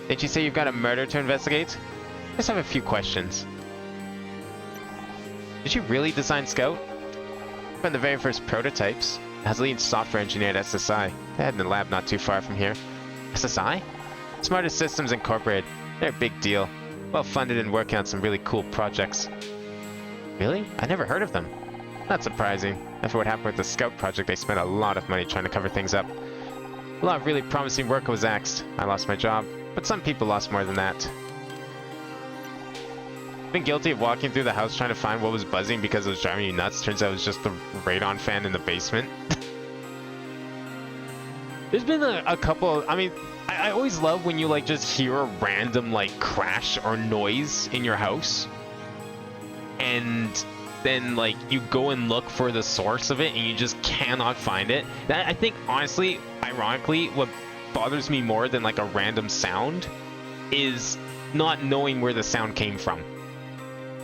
Did you say you've got a murder to investigate? I just have a few questions. Did you really design Scout? From the very first prototypes. As lead software engineer at SSI. They had in the lab not too far from here. SSI? Smartest Systems Incorporated. They're a big deal. Well funded and working on some really cool projects. Really? I never heard of them. Not surprising. After what happened with the Scout project, they spent a lot of money trying to cover things up. A lot of really promising work was axed. I lost my job, but some people lost more than that. Been guilty of walking through the house trying to find what was buzzing because it was driving you nuts. Turns out it was just the radon fan in the basement. There's been a couple of, I mean, I always love when you like just hear a random like crash or noise in your house. And then like you go and look for the source of it and you just cannot find it. That, I think honestly, ironically, what bothers me more than like a random sound is not knowing where the sound came from.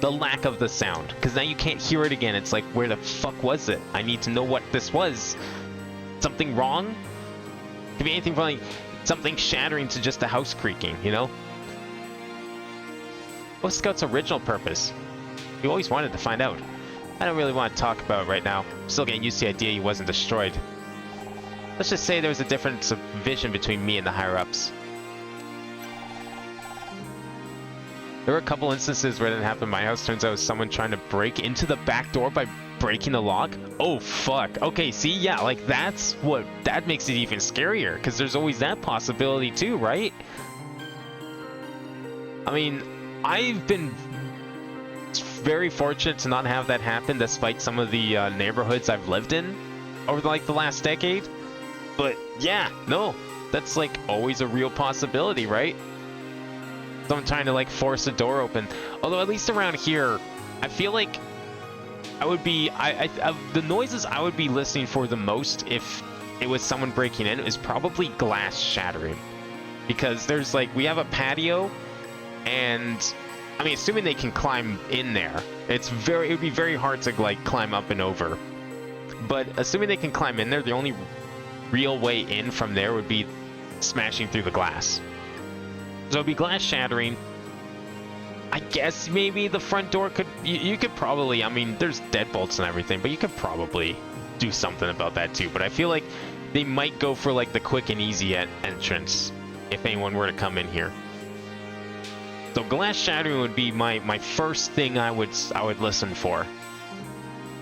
The lack of the sound, because now you can't hear it again. It's like, where the fuck was it? I need to know what this was. something wrong. Could be anything from like something shattering to just a house creaking, you know? What's Scout's original purpose? We always wanted to find out. I don't really want to talk about it right now. I'm still getting used to the idea he wasn't destroyed. Let's just say there was a difference of vision between me and the higher-ups. There were a couple instances where it didn't happen in my house. Turns out it was someone trying to break into the back door by breaking the lock. Oh, fuck. Okay, see? Yeah, like, that makes it even scarier, because there's always that possibility too, right? I mean, I've been very fortunate to not have that happen despite some of the neighborhoods I've lived in over like the last decade. But yeah, no, that's like always a real possibility, right? Someone trying to like force a door open. Although at least around here, I feel like I would be, the noises I would be listening for the most if it was someone breaking in is probably glass shattering. Because there's like, we have a patio and I mean, assuming they can climb in there, it would be very hard to like climb up and over. But assuming they can climb in there, the only real way in from there would be smashing through the glass. So it'd be glass shattering. I guess maybe the front door could, you could probably, I mean, there's deadbolts and everything, but you could probably do something about that too. But I feel like they might go for like the quick and easy entrance if anyone were to come in here. So glass shattering would be my first thing I would listen for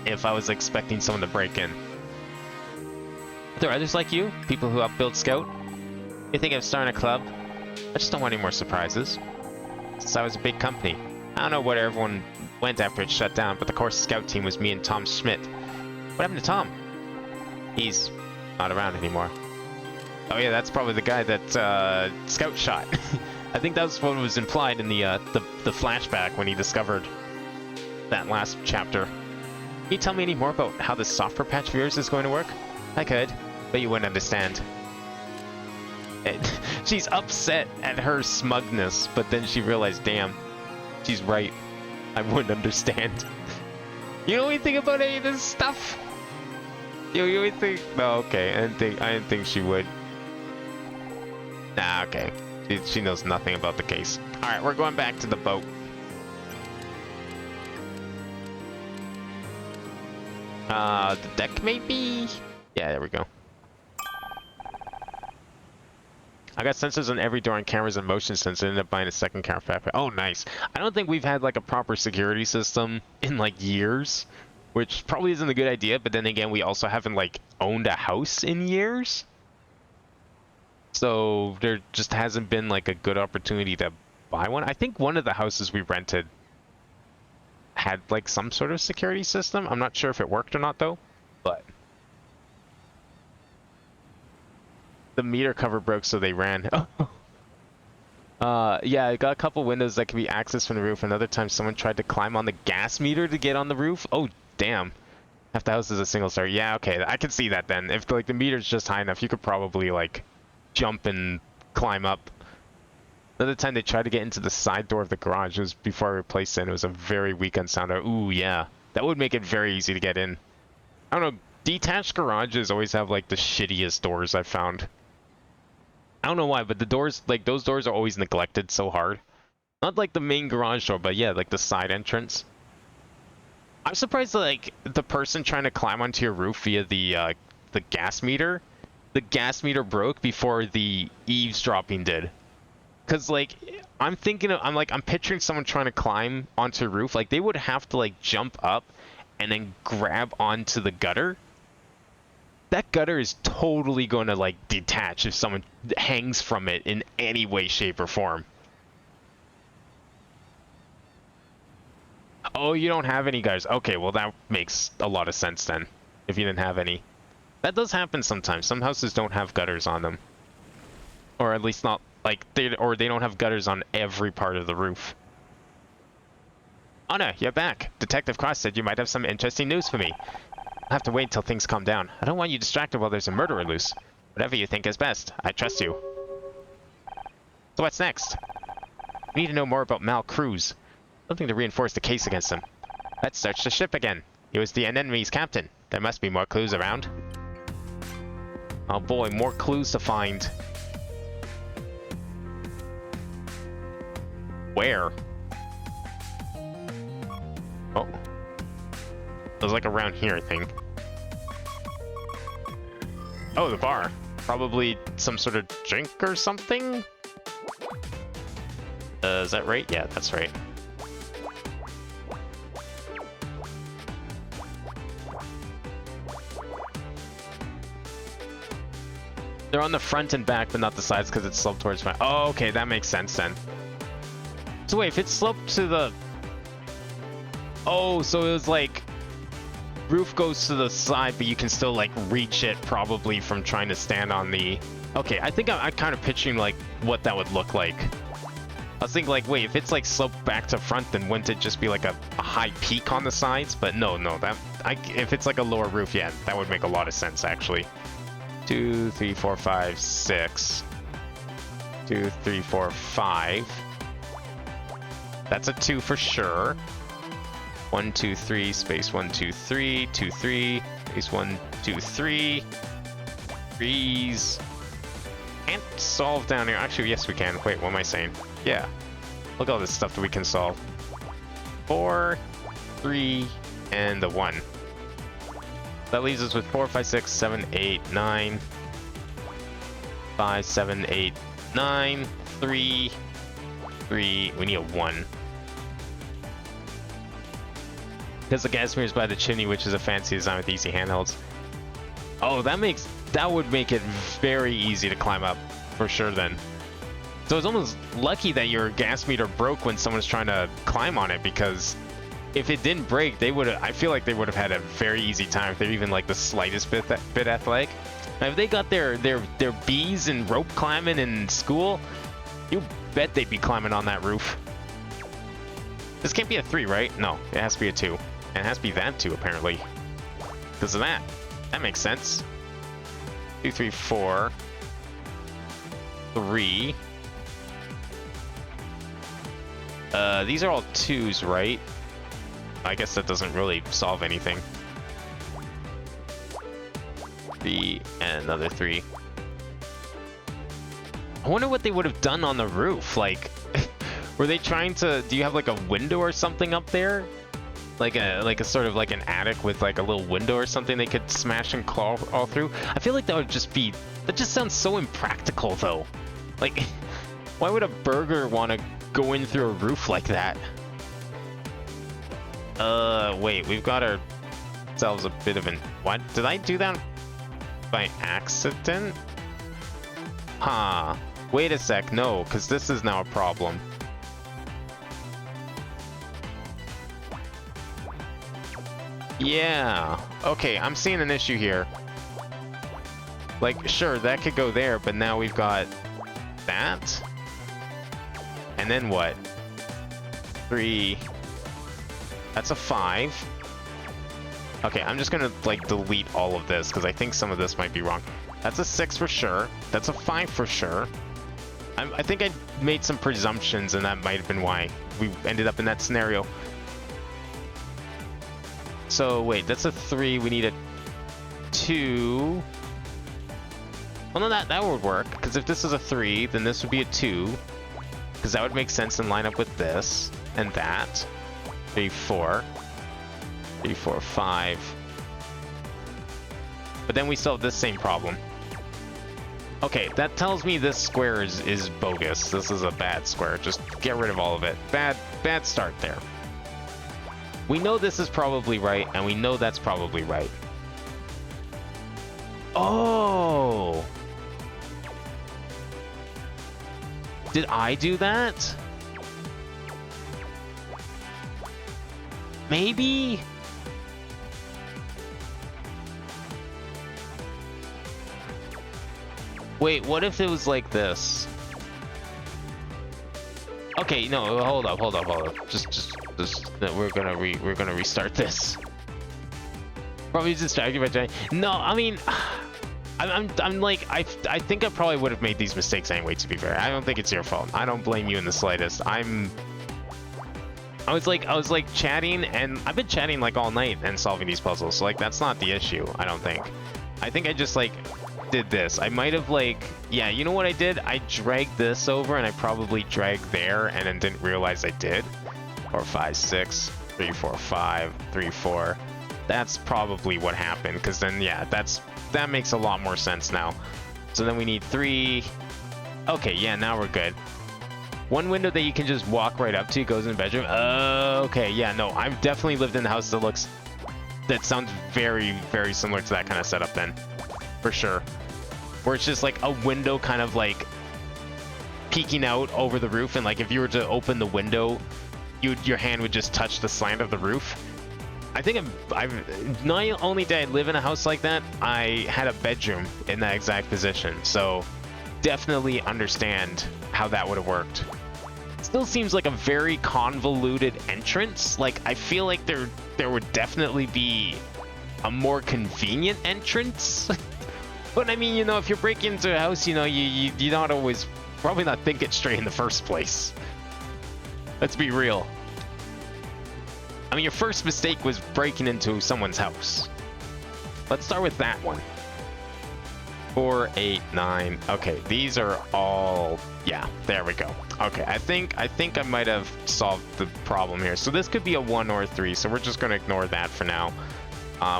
if I was expecting someone to break in. Are there others like you? People who help build Scout? You think of starting a club? I just don't want any more surprises. Since I was a big company. I don't know where everyone went after it shut down, but the core Scout team was me and Tom Schmidt. What happened to Tom? He's not around anymore. Oh yeah, that's probably the guy that Scout shot. I think that was what was implied in the flashback when he discovered that last chapter. Can you tell me any more about how this software patch of yours is going to work? I could, but you wouldn't understand. She's upset at her smugness, but then she realized, damn, she's right. I wouldn't understand. You know anything about any of this stuff? You think? No, okay. I didn't think she would. Nah, okay. She knows nothing about the case. Alright, we're going back to the boat. The deck maybe? Yeah, there we go. I got sensors on every door and cameras and motion sensors. I ended up buying a second camera factory. Oh, nice. I don't think we've had like a proper security system in like years, which probably isn't a good idea, but then again, we also haven't like owned a house in years. So there just hasn't been like a good opportunity to buy one. I think one of the houses we rented had like some sort of security system. I'm not sure if it worked or not though, but the meter cover broke, so they ran. Yeah, I got a couple windows that can be accessed from the roof. Another time someone tried to climb on the gas meter to get on the roof. Oh, damn. Half the house is a single story. Yeah, okay, I can see that then. If like the meter's just high enough, you could probably like jump and climb up. Another time they tried to get into the side door of the garage. It was before I replaced it. It was a very weak on sound. Ooh, yeah. That would make it very easy to get in. I don't know. Detached garages always have like the shittiest doors I've found. I don't know why, but the doors, like those doors are always neglected so hard. Not like the main garage door, but yeah, like the side entrance. I'm surprised that, like, the person trying to climb onto your roof via the gas meter broke before the eavesdropping did. Cause like, I'm picturing someone trying to climb onto a roof, like they would have to like jump up and then grab onto the gutter. That gutter is totally going to like detach if someone hangs from it in any way, shape, or form. Oh, you don't have any gutters. Okay, well that makes a lot of sense then, if you didn't have any. That does happen sometimes. Some houses don't have gutters on them. Or at least not, like, they don't have gutters on every part of the roof. Anna, you're back. Detective Cross said you might have some interesting news for me. I'll have to wait until things calm down. I don't want you distracted while there's a murderer loose. Whatever you think is best. I trust you. So what's next? We need to know more about Mal Cruz. Something to reinforce the case against him. Let's search the ship again. He was the enemy's captain. There must be more clues around. Oh boy, more clues to find. Where? Oh. It was like around here, I think. Oh, the bar. Probably some sort of drink or something? Is that right? Yeah, that's right. They're on the front and back, but not the sides because it's sloped towards my... Oh, okay, that makes sense then. So wait, if it's sloped to the... Oh, so it was like... Roof goes to the side, but you can still, like, reach it probably from trying to stand on the... Okay, I think I'm kind of picturing, like, what that would look like. I was thinking, like, wait, if it's, like, sloped back to front, then wouldn't it just be, like, a high peak on the sides? But no, that... if it's, like, a lower roof, yeah, that would make a lot of sense, actually. 2, 3, 4, 5, 6. 2, 3, 4, 5. That's a 2 for sure. 1, 2, 3, space 1, 2, 3, 2, 3, space 1, 2, 3. 3s. Can't solve down here. Actually, yes, we can. Wait, what am I saying? Yeah. Look at all this stuff that we can solve. 4, 3, and the 1. That leaves us with 4, 5, 6, 7, 8, 9. 5, 7, 8, 9. 3. 3. We need a 1. Because the gas meter is by the chimney, which is a fancy design with easy handhelds. Oh, that would make it very easy to climb up, for sure then. So it's almost lucky that your gas meter broke when someone's trying to climb on it, because if it didn't break, I feel like they would have had a very easy time if they're even like the slightest bit athletic. Now, if they got their B's in rope climbing in school, you bet they'd be climbing on that roof. This can't be a 3, right? No, it has to be a 2. And it has to be that 2, apparently. Because of that. That makes sense. 2, 3, 4. 3. These are all 2s, right? I guess that doesn't really solve anything. 3 and another 3. I wonder what they would have done on the roof. Like, were they trying to... Do you have like a window or something up there? Like a sort of like an attic with like a little window or something they could smash and claw all through? I feel like that would just be... That just sounds so impractical, though. Like, why would a burger want to go in through a roof like that? Wait, we've got ourselves a bit of an... What? Did I do that by accident? Huh. Wait a sec, no, because this is now a problem. Yeah. Okay, I'm seeing an issue here. Like, sure, that could go there, but now we've got that. And then what? 3... That's a 5. Okay, I'm just gonna, like, delete all of this, because I think some of this might be wrong. That's a 6 for sure. That's a 5 for sure. I think I made some presumptions, and that might have been why we ended up in that scenario. So, wait, that's a 3. We need a 2. Well, no, that would work, because if this is a 3, then this would be a 2. Because that would make sense and line up with this and that. 3, 4. 3, 4, 5. But then we still have this same problem. Okay, that tells me this square is bogus. This is a bad square. Just get rid of all of it. Bad start there. We know this is probably right, and we know that's probably right. Oh! Did I do that? Maybe? Wait, what if it was like this? Okay, no, hold up. Just no, we're gonna restart this. Probably distracted by Johnny. No, I mean, I'm like, I think I probably would have made these mistakes anyway, to be fair. I don't think it's your fault. I don't blame you in the slightest. I was like chatting, and I've been chatting like all night and solving these puzzles, so like that's not the issue, I don't think. I think I just like did this. I might have like, yeah, you know what I did? I dragged this over and I probably dragged there and then didn't realize I did. 4, 5, 6, 3, 4, 5, 3, 4. That's probably what happened, because then, yeah, that makes a lot more sense now. So then we need 3. Okay, yeah, now we're good. One window that you can just walk right up to goes in the bedroom. Okay, yeah, no, I've definitely lived in a house that sounds very, very similar to that kind of setup then, for sure. Where it's just like a window kind of like peeking out over the roof, and like if you were to open the window, your hand would just touch the slant of the roof. I think I've not only did I live in a house like that, I had a bedroom in that exact position, so definitely understand how that would have worked. It still seems like a very convoluted entrance. Like, I feel like there would definitely be a more convenient entrance. But I mean, you know, if you're breaking into a house, you know, you not always, probably not think it straight in the first place. Let's be real. I mean, your first mistake was breaking into someone's house. Let's start with that one. 4, 8, 9. Okay, these are all... Yeah, there we go. Okay, I think I might have solved the problem here. So this could be a 1 or a 3, so we're just going to ignore that for now.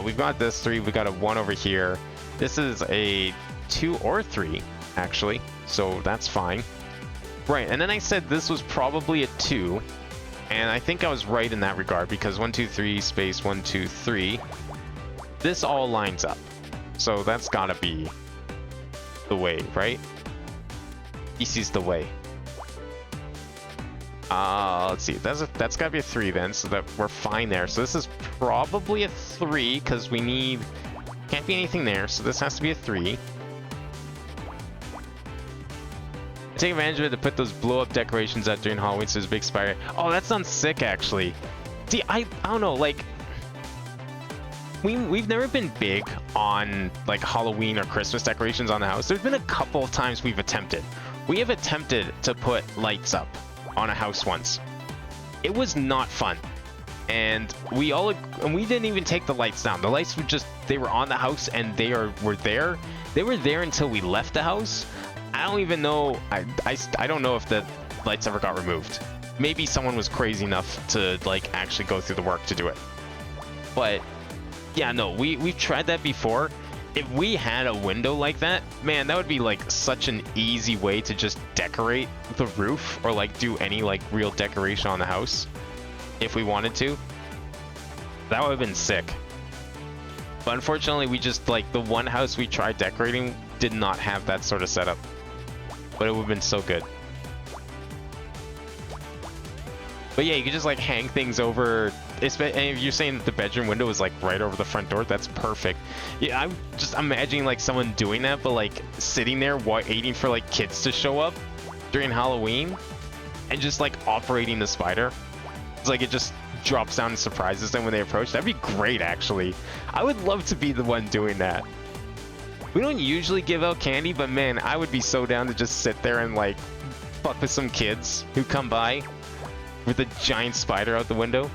We've got this 3, we got a 1 over here. This is a 2 or 3, actually, so that's fine. Right, and then I said this was probably a 2. And I think I was right in that regard, because 1, 2, 3, space 1, 2, 3. This all lines up. So that's gotta be the way, right? This is the way. Let's see. That's gotta be a 3 then, so that we're fine there. So this is probably a 3, because we need... Can't be anything there, so this has to be a 3. Take advantage of it to put those blow-up decorations out during Halloween, so there's a big spider. Oh, that sounds sick, actually. See, I don't know, like... We've never been big on, like, Halloween or Christmas decorations on the house. There's been a couple of times we've attempted. We have attempted to put lights up on a house once. It was not fun. And we didn't even take the lights down. The lights were just... They were on the house, and were there. They were there until we left the house. I don't even know, I don't know if the lights ever got removed. Maybe someone was crazy enough to, like, actually go through the work to do it. But, yeah, no, we've tried that before. If we had a window like that, man, that would be, like, such an easy way to just decorate the roof, or, like, do any, like, real decoration on the house, if we wanted to. That would have been sick. But unfortunately, we just, like, the one house we tried decorating did not have that sort of setup. But it would have been so good. But yeah, you could just like hang things over. And if you're saying that the bedroom window is like right over the front door, that's perfect. Yeah, I'm just imagining like someone doing that, but like sitting there waiting for like kids to show up during Halloween and just like operating the spider. It's like it just drops down and surprises them when they approach. That'd be great, actually. I would love to be the one doing that. We don't usually give out candy, but man, I would be so down to just sit there and like fuck with some kids who come by with a giant spider out the window.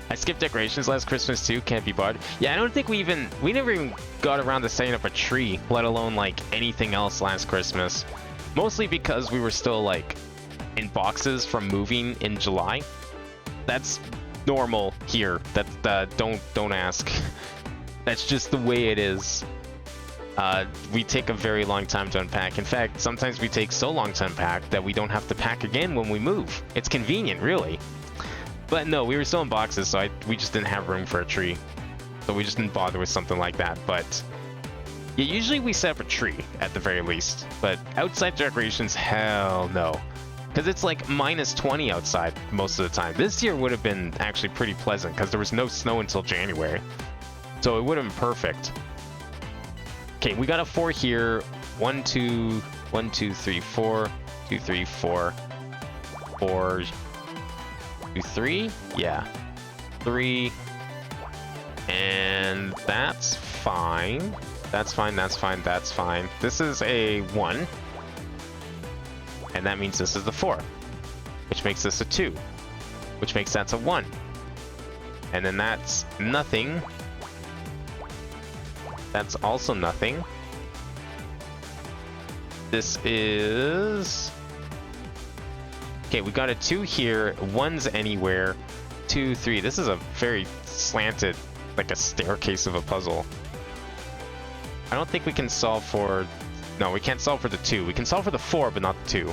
I skipped decorations last Christmas too, can't be bothered. Yeah, I don't think we never even got around to setting up a tree, let alone like anything else last Christmas. Mostly because we were still like in boxes from moving in July. That's normal here. Don't ask. That's just the way it is. We take a very long time to unpack. In fact, sometimes we take so long to unpack that we don't have to pack again when we move. It's convenient, really. But no, we were still in boxes, so we just didn't have room for a tree. So we just didn't bother with something like that. But yeah, usually we set up a tree at the very least. But outside decorations, hell no. Because it's like -20 outside most of the time. This year would have been actually pretty pleasant because there was no snow until January. So it would have been perfect. Okay, we got a 4 here. 1, 2, 1, 2, 3, 4. 2, 3, 4. 4. 2, 3. Yeah. 3. And that's fine. That's fine, that's fine, that's fine. This is a 1. And that means this is the 4. Which makes this a 2. Which makes that's a 1. And then that's nothing. That's also nothing. This is... Okay, we got a 2 here. 1's anywhere. 2, 3. This is a very slanted, like a staircase of a puzzle. I don't think we can solve for... No, we can't solve for the 2. We can solve for the 4, but not the 2.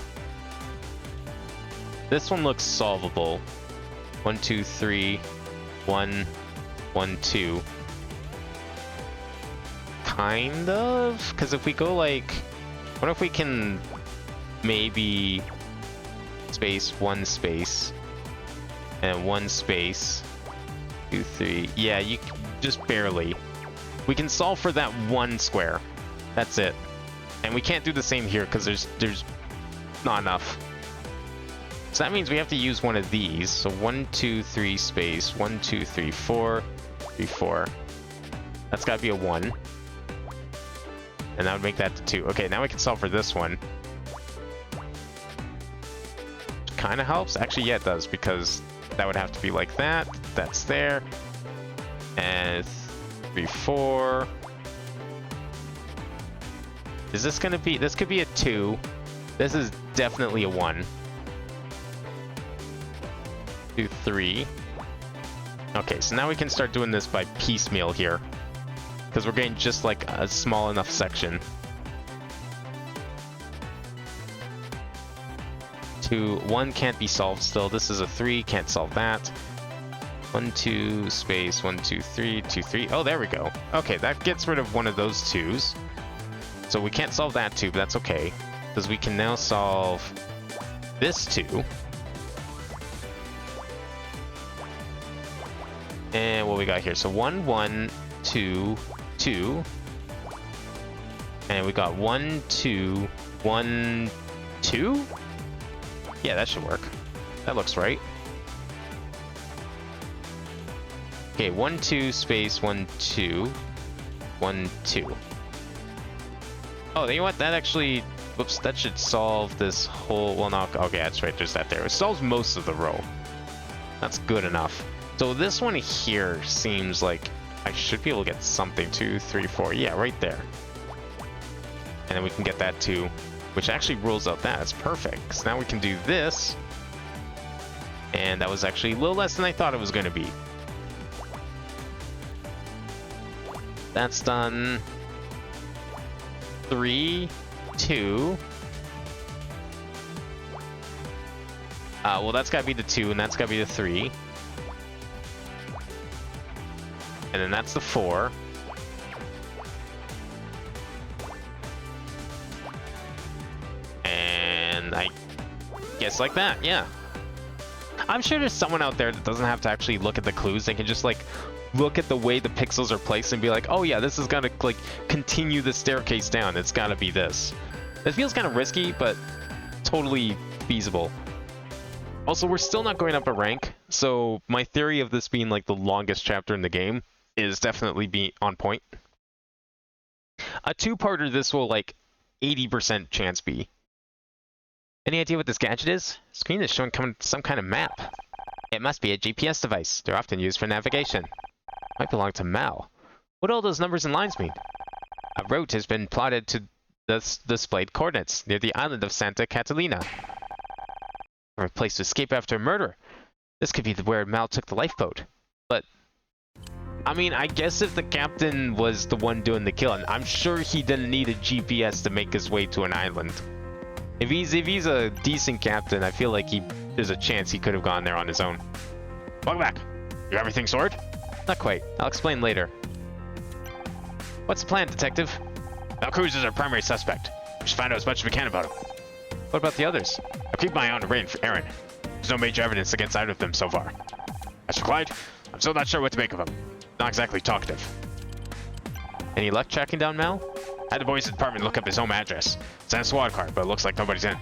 This one looks solvable. 1, 2, 3. 1, 1, 2. Kind of? Because if we go like... What if we can maybe space 1 space and 1 space 2, 3. Yeah, you just barely. We can solve for that 1 square. That's it. And we can't do the same here because there's not enough. So that means we have to use one of these. So 1, 2, 3 space 1, 2, 3, 4, 3, 4. That's got to be a 1. And that would make that to 2. Okay, now we can solve for this one. Kind of helps. Actually, yeah, it does, because that would have to be like that. That's there. And 3, 4. Is this going to be... This could be a 2. This is definitely a 1. 2, 3. Okay, so now we can start doing this by piecemeal here. Because we're getting just like a small enough section. 2, 1 can't be solved still. This is a 3, can't solve that. 1, 2, space 1, 2, 3, 2, 3. Oh, there we go. Okay, that gets rid of one of those 2's. So we can't solve that 2, but that's okay. Because we can now solve this 2. And what we got here? So 1, 1, 2, 2. And we got 1, 2, 1, 2? Yeah, that should work. That looks right. Okay, 1, 2, space 1, 2. 1, 2. Oh, you know what? That actually... Whoops, that should solve this whole... Well, no, okay, that's right. There's that there. It solves most of the row. That's good enough. So this one here seems like I should be able to get something. 2, 3, 4. Yeah, right there. And then we can get that too, which actually rules out that. It's perfect. So now we can do this. And that was actually a little less than I thought it was going to be. That's done. 3, 2. Well, that's got to be the 2, and that's got to be the 3. And then that's the 4. And I guess like that, yeah. I'm sure there's someone out there that doesn't have to actually look at the clues. They can just like look at the way the pixels are placed and be like, oh yeah, this is gonna like continue the staircase down. It's gotta be this. It feels kind of risky, but totally feasible. Also, we're still not going up a rank, so my theory of this being like the longest chapter in the game is definitely be on point. A 2-parter, this will like 80% chance be. Any idea what this gadget is? Screen is showing some kind of map. It must be a GPS device. They're often used for navigation. Might belong to Mal. What do all those numbers and lines mean? A route has been plotted to the displayed coordinates near the island of Santa Catalina. Or a place to escape after a murder. This could be where Mal took the lifeboat. But I mean, I guess if the captain was the one doing the killing, I'm sure he didn't need a GPS to make his way to an island. If he's a decent captain, I feel like there's a chance he could have gone there on his own. Welcome back. You got everything sorted? Not quite. I'll explain later. What's the plan, Detective? Al Cruz is our primary suspect. We should find out as much as we can about him. What about the others? I'll keep my eye on Aaron. There's no major evidence against either of them so far. As for Clyde, I'm still not sure what to make of him. Not exactly talkative. Any luck tracking down Mal? I had the boys at the department look up his home address. It's on a SWAT card, but it looks like nobody's in.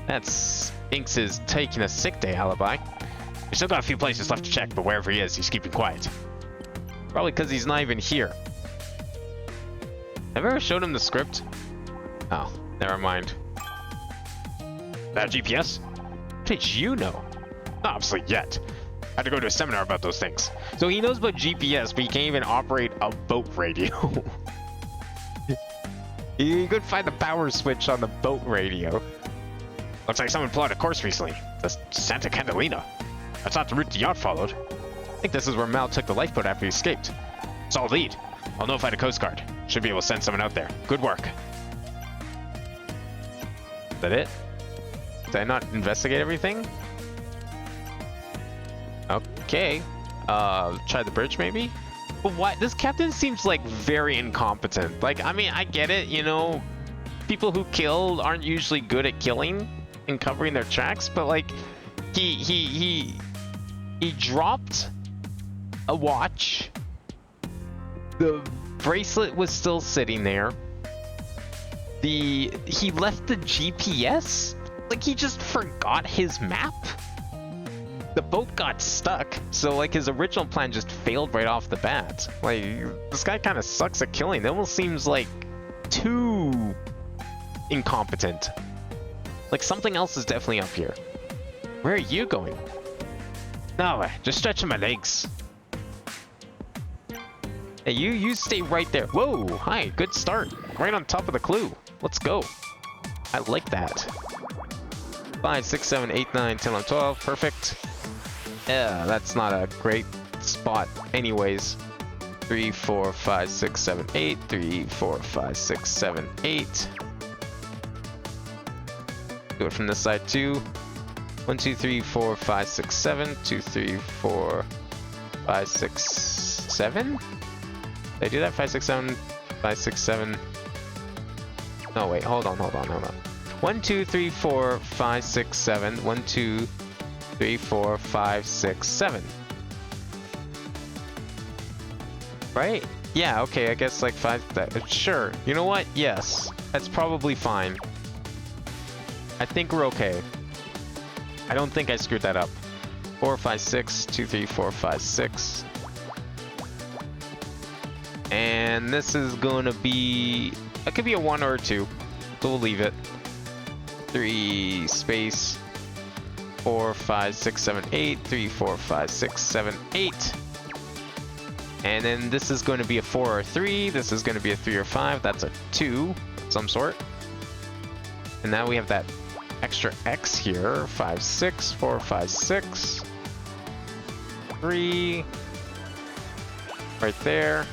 That's Inks' taking a sick day alibi. We still got a few places left to check, but wherever he is, he's keeping quiet. Probably because he's not even here. Have I ever showed him the script? Oh, never mind. That GPS? How did you know? Not obviously yet. Had to go to a seminar about those things. So he knows about GPS, but he can't even operate a boat radio. You could find the power switch on the boat radio. Looks like someone plotted a course recently. The Santa Catalina. That's not the route the yacht followed. I think this is where Mal took the lifeboat after he escaped. Solid lead. I'll notify the Coast Guard. Should be able to send someone out there. Good work. Is that it? Did I not investigate everything? Okay. Try the bridge maybe? But why? This captain seems like very incompetent. Like, I mean, I get it, you know, people who kill aren't usually good at killing and covering their tracks, but like, he dropped a watch. The bracelet was still sitting there. He left the GPS? Like, he just forgot his map? The boat got stuck, so like his original plan just failed right off the bat. Like, this guy kind of sucks at killing. It almost seems like too incompetent. Like, something else is definitely up here. Where are you going? No, just stretching my legs. Hey, you stay right there. Whoa, hi, good start. Right on top of the clue. Let's go. I like that. 5, 6, 7, 8, 9, 10, 11, 12. Perfect. Yeah, that's not a great spot anyways. 3, 4, 5, 6, 7, 8. 3, 4, 5, 6, 7, 8. Do it from this side too. 1, 2, 3, 4, 5, 6, 7. 2, 3, 4, 5, 6, 7. Did I do that? 5, 6, 7. 5, 6, 7. No, wait. Hold on. 1, 2, 3, 4, 5, 6, 7. 1, 2, 3, 4, 5, 6, 7. Right? Yeah, okay, I guess like 5... Sure. You know what? Yes. That's probably fine. I think we're okay. I don't think I screwed that up. 4, 5, 6. 2, 3, 4, 5, 6. And this is gonna be... It could be a 1 or a 2. So we'll leave it. 3 space 4, 5, 6, 7, 8. 3, 4, 5, 6, 7, 8. And then this is going to be a 4 or a 3. This is going to be a 3 or 5. That's a 2 of some sort. And now we have that extra X here. 5, 6, 4, 5, 6. 3. Right there.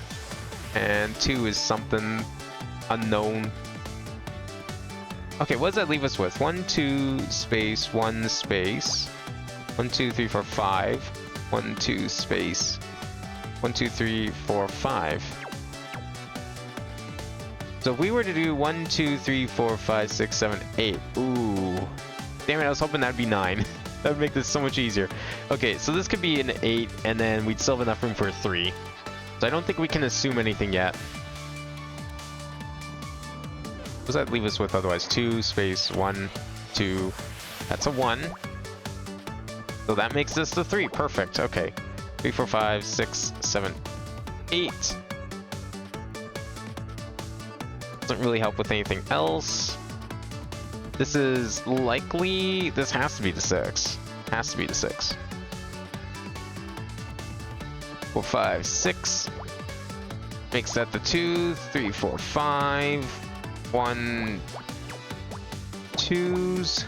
And 2 is something unknown. Okay, what does that leave us with? 1, 2, space, 1, space. 1, 2, 3, 4, 5. 1, 2, space. 1, 2, 3, 4, 5. So if we were to do 1, 2, 3, 4, 5, 6, 7, 8. Ooh. Damn it, I was hoping that'd be 9. That would make this so much easier. Okay, so this could be an 8, and then we'd still have enough room for a 3. So I don't think we can assume anything yet. What does that leave us with otherwise? 2, space, 1, 2. That's a 1. So that makes this the 3. Perfect. Okay. 3, 4, 5, 6, 7, 8. Doesn't really help with anything else. This is likely... This has to be the 6. Has to be the 6. 4, 5, 6. Makes that the 2. 3, 4, 5. 1, 2s.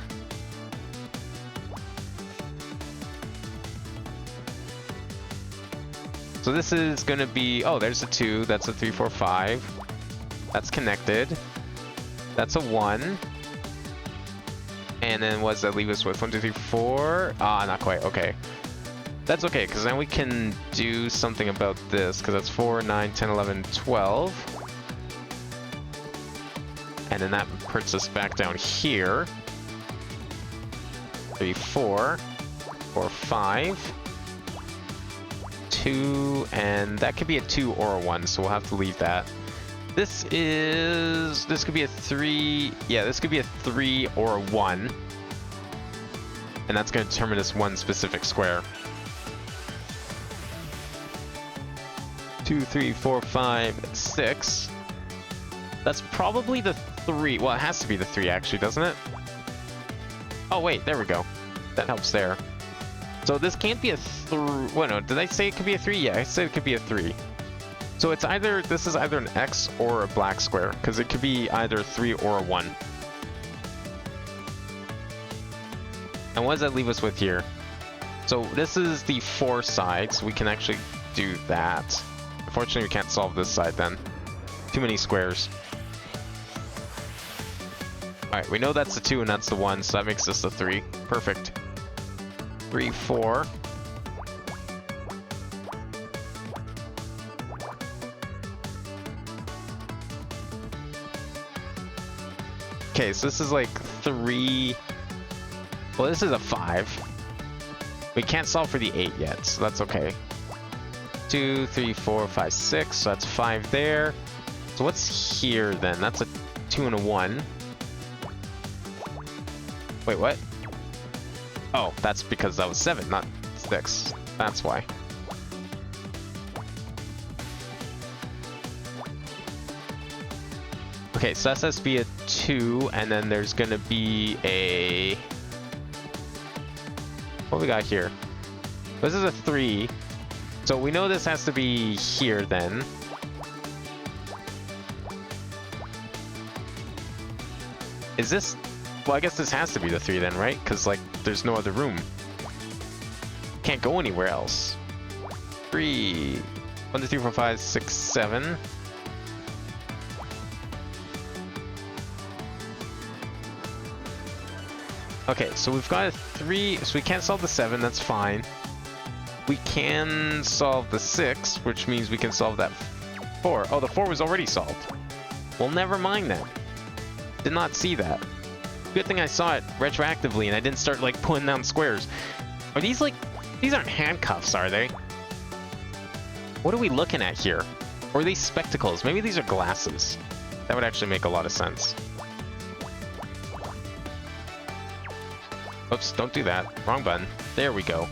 So this is gonna be, oh, there's a 2, that's a 3, 4, 5. That's connected. That's a 1. And then what does that leave us with? 1, 2, 3, 4. Ah, not quite. Okay. That's okay, because then we can do something about this, because that's 4, 9, 10, 11, 12. And then that puts us back down here. 3, 4, 4, 5, 2, and that could be a 2 or a 1, so we'll have to leave that. This could be a 3, yeah, this could be a 3 or a 1. And that's going to determine this one specific square. 2, 3, 4, 5, 6. That's probably the 3. Well, it has to be the 3, actually, doesn't it? Oh, wait, there we go. That helps there. So this can't be a Wait, no, did I say it could be a 3? Yeah, I said it could be a 3. So it's either, this is either an X or a black square, because it could be either a 3 or a 1. And what does that leave us with here? So this is the 4 sides. We can actually do that. Unfortunately, we can't solve this side then. Too many squares. Alright, we know that's the 2 and that's the 1, so that makes this the 3. Perfect. 3, 4. Okay, so this is like 3... Well, this is a 5. We can't solve for the 8 yet, so that's okay. 2, 3, 4, 5, 6, so that's 5 there. So what's here then? That's a 2 and a 1. Wait, what? Oh, that's because that was 7, not 6. That's why. Okay, so that's supposed to be a 2, and then there's gonna be a... What we got here? This is a 3. So we know this has to be here then. Is this... Well, I guess this has to be the 3 then, right? Because, like, there's no other room. Can't go anywhere else. 3... 1, 2, 3, 4, 5, 6, 7... Okay, so we've got a 3, so we can't solve the 7, that's fine. We can solve the 6, which means we can solve that 4. Oh, the 4 was already solved. Well, never mind that. Did not see that. Good thing I saw it retroactively and I didn't start, like, pulling down squares. Are these, like... These aren't handcuffs, are they? What are we looking at here? Or are these spectacles? Maybe these are glasses. That would actually make a lot of sense. Oops, don't do that. Wrong button. There we go.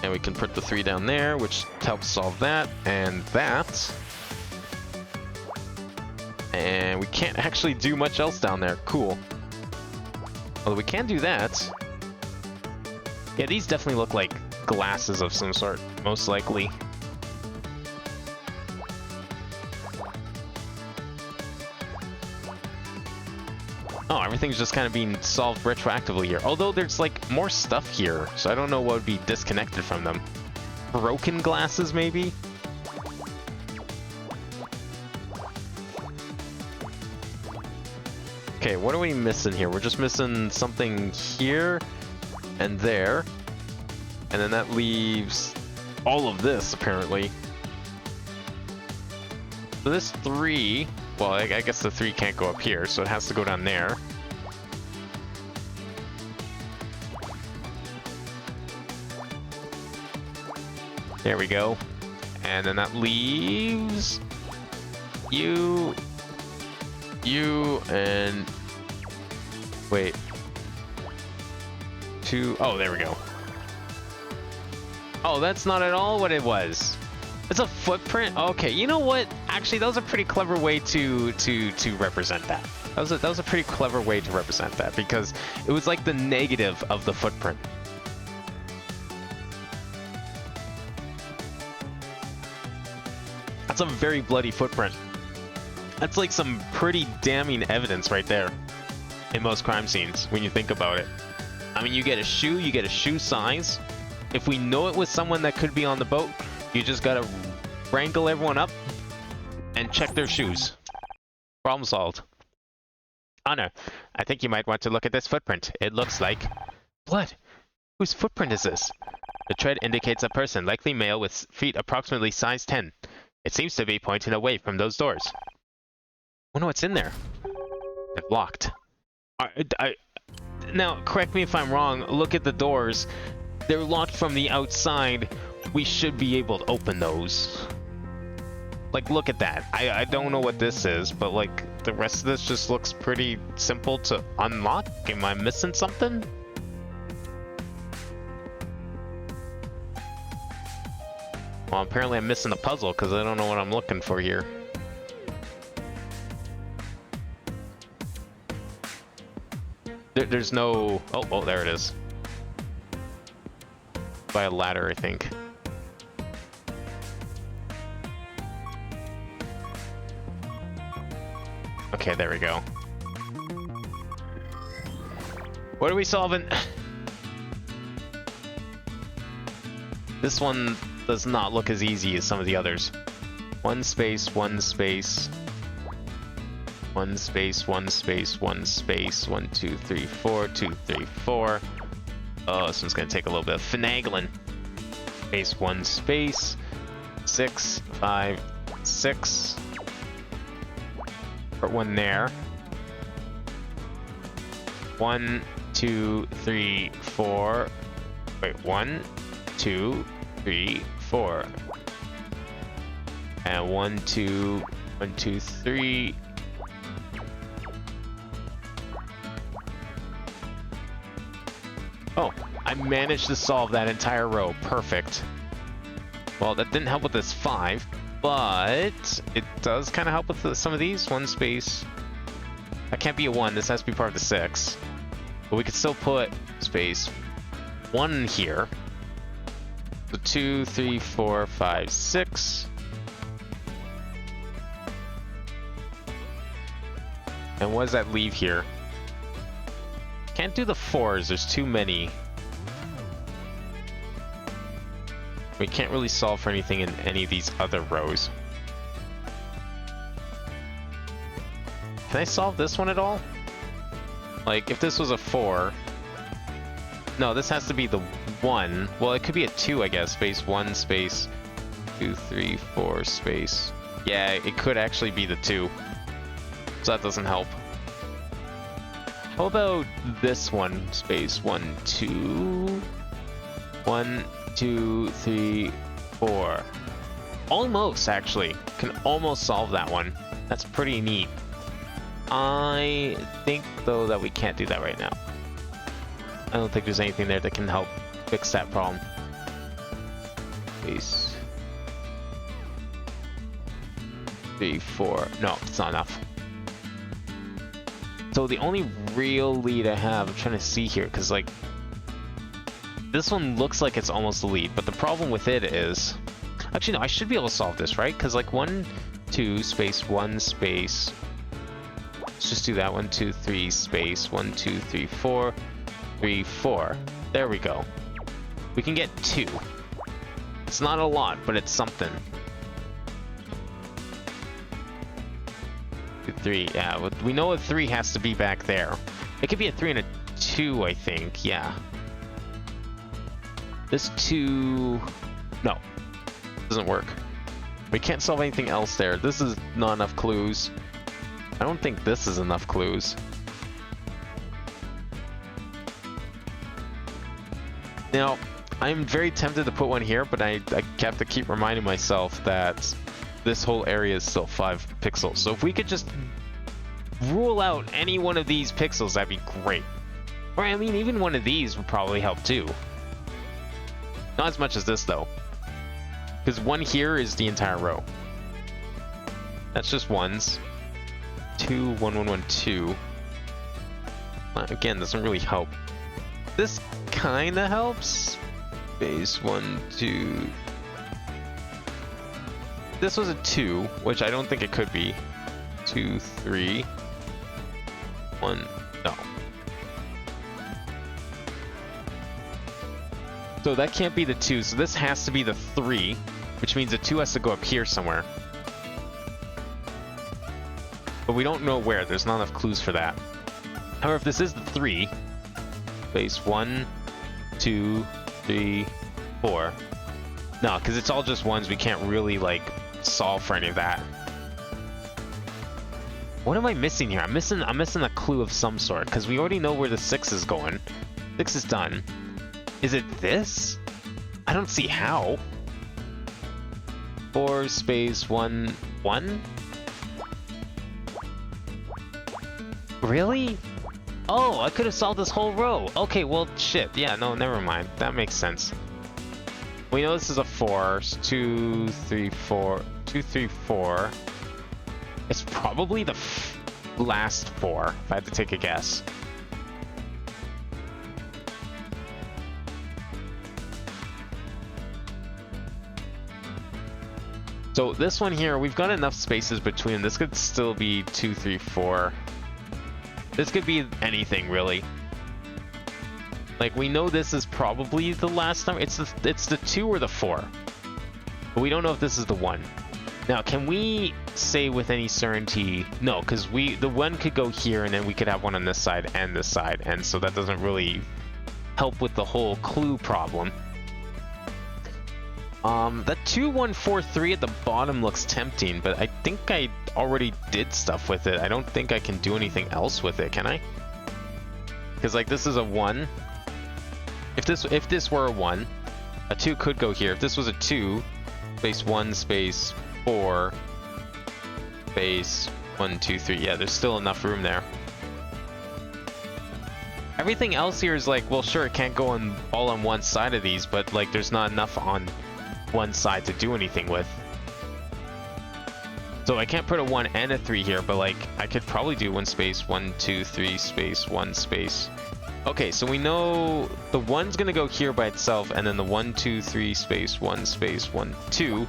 And we can put the 3 down there, which helps solve that, and that. And we can't actually do much else down there. Cool. Although we can do that. Yeah, these definitely look like glasses of some sort, most likely. Oh, everything's just kind of being solved retroactively here. Although there's, like, more stuff here, so I don't know what would be disconnected from them. Broken glasses, maybe? Okay, what are we missing here? We're just missing something here and there. And then that leaves all of this, apparently. So this 3... Well, I guess the 3 can't go up here, so it has to go down there. There we go. And then that leaves... You... and... Wait. 2... Oh, there we go. Oh, that's not at all what it was. It's a footprint? Okay, you know what? Actually, that was a pretty clever way to represent that. That was a pretty clever way to represent that, because it was like the negative of the footprint. That's a very bloody footprint. That's like some pretty damning evidence right there in most crime scenes, when you think about it. I mean, you get a shoe size. If we know it was someone that could be on the boat, you just gotta wrangle everyone up and check their shoes. Problem solved. Honor, I think you might want to look at this footprint. It looks like... Blood! Whose footprint is this? The tread indicates a person, likely male, with feet approximately size 10. It seems to be pointing away from those doors. Wonder what's in there. They're locked. Now, correct me if I'm wrong, look at the doors. They're locked from the outside. We should be able to open those. Like, look at that. I don't know what this is, but, like, the rest of this just looks pretty simple to unlock. Am I missing something? Well, apparently I'm missing the puzzle, because I don't know what I'm looking for here. There's no... Oh, there it is. by a ladder, I think. Okay, there we go. What are we solving? This one does not look as easy as some of the others. One space, one space. One space, one space, one space. 1, 2, 3, 4, 2, 3, 4. Oh, this one's gonna take a little bit of finagling. Space, one space. 6, 5, 6. Put one there. 1, 2, 3, 4. Wait, 1, 2, 3, 4. And 1, 2, 1, 2, 3. Oh, I managed to solve that entire row. Perfect. Well, that didn't help with this 5, but it does kind of help with some of these. One space. That can't be a 1. This has to be part of the 6. But we could still put space 1 here. So 2, 3, 4, 5, 6. And what does that leave here? Can't do the 4s, there's too many. We can't really solve for anything in any of these other rows. Can I solve this one at all? Like, if this was a 4... No, this has to be the 1. Well, it could be a 2, I guess. Space 1, space 2, 3, 4, space... Yeah, it could actually be the 2. So that doesn't help. How about this one? Space 1, 2... 1, 2, 3, 4. Almost, actually. Can almost solve that one. That's pretty neat. I think, though, that we can't do that right now. I don't think there's anything there that can help fix that problem. Space 3, 4. No, it's not enough. So the only real lead I have, I'm trying to see here, because like this one looks like it's almost the lead, but the problem with it is, actually no, I should be able to solve this, right? Because like 1, 2, space 1, space. Let's just do that. 1, 2, 3, space 1, 2, 3, 4, 3, 4. There we go. We can get 2. It's not a lot, but it's something. 3, yeah, we know a 3 has to be back there. It could be a 3 and a 2, I think, yeah. This 2... No. Doesn't work. We can't solve anything else there. This is not enough clues. I don't think this is enough clues. Now, I'm very tempted to put one here, but I have to keep reminding myself that this whole area is still 5 pixels. So if we could just rule out any one of these pixels, that'd be great. Or I mean, even one of these would probably help too. Not as much as this though. Because 1 here is the entire row. That's just 1s. 2, 1, 1, 1, 2. Again, doesn't really help. This kinda helps. Base 1, 2. This was a 2, which I don't think it could be. 2, 3, 1, no. So that can't be the 2, so this has to be the 3, which means the 2 has to go up here somewhere. But we don't know where, there's not enough clues for that. However, if this is the 3, base 1, 2, 3, 4. No, because it's all just 1s, we can't really, like, solve for any of that. What am I missing here? I'm missing a clue of some sort, because we already know where the 6 is going. 6 is done. Is it this? I don't see how. 4 space 1 1? Really? Oh, I could have solved this whole row. Okay, well, shit. Yeah, no, never mind. That makes sense. We know this is a 4. 2, 3, 4. 2, 3, 4. It's probably the last 4, if I had to take a guess. So this one here, we've got enough spaces between. This could still be 2, 3, 4. This could be anything, really. Like, we know this is probably the last number. It's the 2 or the 4. But we don't know if this is the 1. Now, can we say with any certainty? No, because the 1 could go here, and then we could have one on this side and this side. And so that doesn't really help with the whole clue problem. That 2, 1, 4, 3 at the bottom looks tempting, but I think I already did stuff with it. I don't think I can do anything else with it, can I? Because, like, this is a 1. If this were a 1, a 2 could go here. If this was a 2, space 1, space 4, space 1, 2, 3. Yeah, there's still enough room there. Everything else here is like, well, sure, it can't go all on one side of these, but, like, there's not enough on one side to do anything with. So I can't put a 1 and a 3 here, but, like, I could probably do 1 space 1, 2, 3 space 1 space. Okay, so we know the 1's gonna go here by itself, and then the 1, 2, 3 space 1 space 1, 2,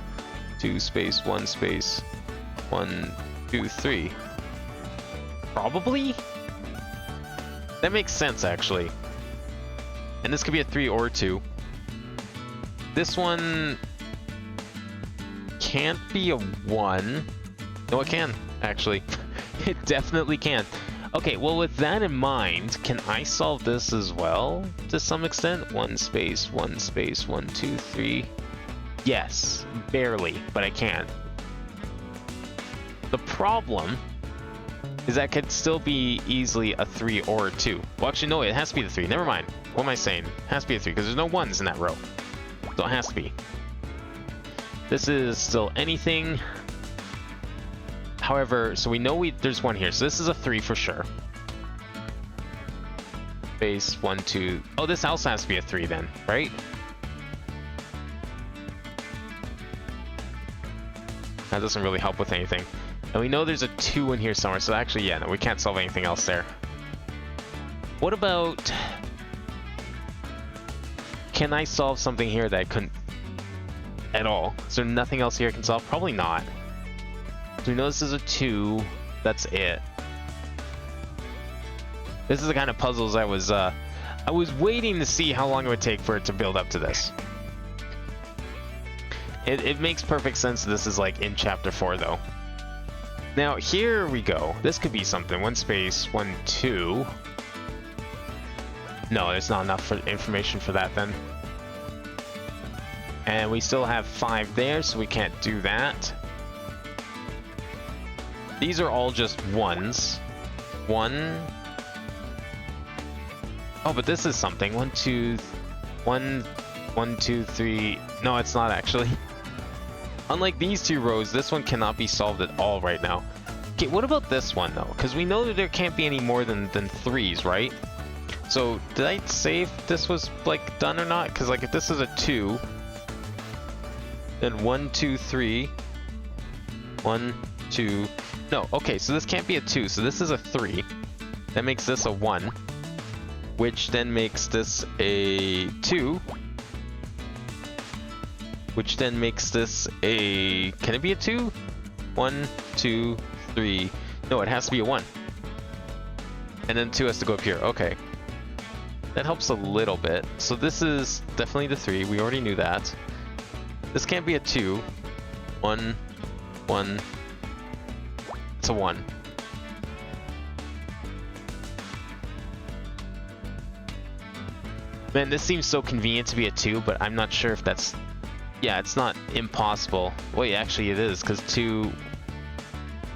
2 space 1 space 1, 2, 3. Probably? That makes sense, actually. And this could be a 3 or 2. This one can't be a 1. No, it can, actually. It definitely can. Okay, well, with that in mind, can I solve this as well, to some extent? 1 space 1 space 1, 2, 3. Yes, barely, but I can. The problem is that could still be easily a 3 or a 2. Well, actually, no, it has to be the 3. Never mind. What am I saying? It has to be a 3, because there's no 1s in that row. So it has to be. This is still anything. However, so we know there's 1 here. So this is a 3 for sure. Space 1, 2. Oh, this also has to be a 3 then, right? That doesn't really help with anything. And we know there's a 2 in here somewhere. So actually, yeah, no, we can't solve anything else there. What about... Can I solve something here that I couldn't at all? Is there nothing else here I can solve? Probably not. So we know this is a 2. That's it. This is the kind of puzzles I was waiting to see how long it would take for it to build up to this. It makes perfect sense this is like in chapter 4 though. Now here we go. This could be something. 1 space 1, 2. No, there's not enough information for that then. And we still have 5 there, so we can't do that. These are all just 1s. 1. Oh, but this is something. 1, 2, 1, 1, 2, 3. No, it's not actually. Unlike these 2 rows, this one cannot be solved at all right now. Okay, what about this one though? Because we know that there can't be any more than 3s, right? So, did I say if this was, like, done or not? Because, like, if this is a 2, then 1, 2, 3, 1, 2, no, okay, so this can't be a 2, so this is a 3. That makes this a 1, which then makes this a 2, which then makes this a, can it be a 2? 1, 2, 3, no, it has to be a 1. And then 2 has to go up here, okay. That helps a little bit. So this is definitely the 3. We already knew that. This can't be a 2. 1, 1. It's a 1. Man, this seems so convenient to be a 2, but I'm not sure if that's... Yeah, it's not impossible. Wait, actually it is, because 2,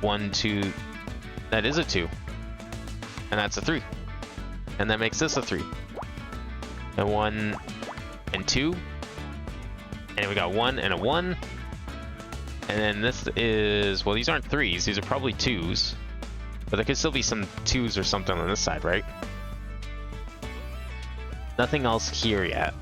1, 2... That is a 2. And that's a 3. And that makes this a 3. And 1 and 2. And we got 1 and a 1. And then this is, well, these aren't 3s, these are probably 2s. But there could still be some 2s or something on this side, right? Nothing else here yet.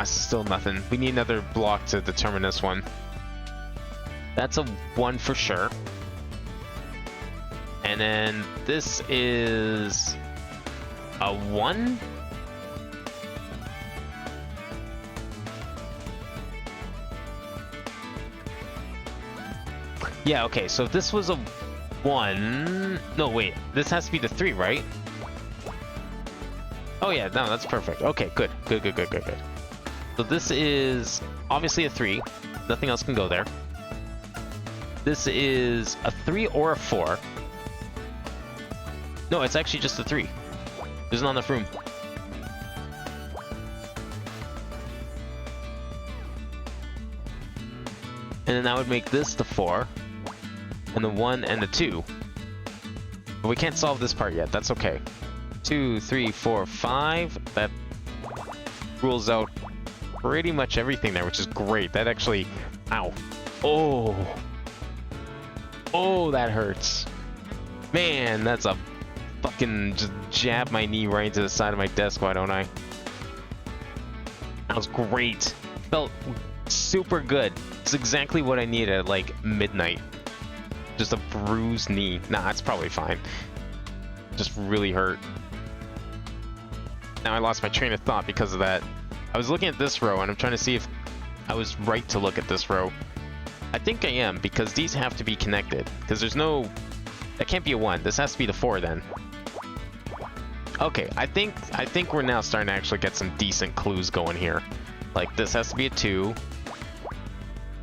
Still nothing. We need another block to determine this one. That's a 1 for sure. And then this is A 1? Yeah, okay, so if this was a 1... No, wait, this has to be the 3, right? Oh yeah, no, that's perfect. Okay, good. Good. So this is obviously a 3. Nothing else can go there. This is a 3 or a 4. No, it's actually just a 3. There's not enough room. And then that would make this the 4. And the 1 and the 2. But we can't solve this part yet. That's okay. 2, 3, 4, 5. That rules out pretty much everything there, which is great. That actually... Ow. Oh. Oh, that hurts. Man, that's a fucking... Just jab my knee right into the side of my desk, why don't I? That was great. Felt super good. It's exactly what I needed at, like, midnight. Just a bruised knee. Nah, it's probably fine. Just really hurt. Now I lost my train of thought because of that. I was looking at this row, and I'm trying to see if I was right to look at this row. I think I am, because these have to be connected. Because there's no... That can't be a 1. This has to be the 4, then. Okay, I think we're now starting to actually get some decent clues going here. Like, this has to be a 2.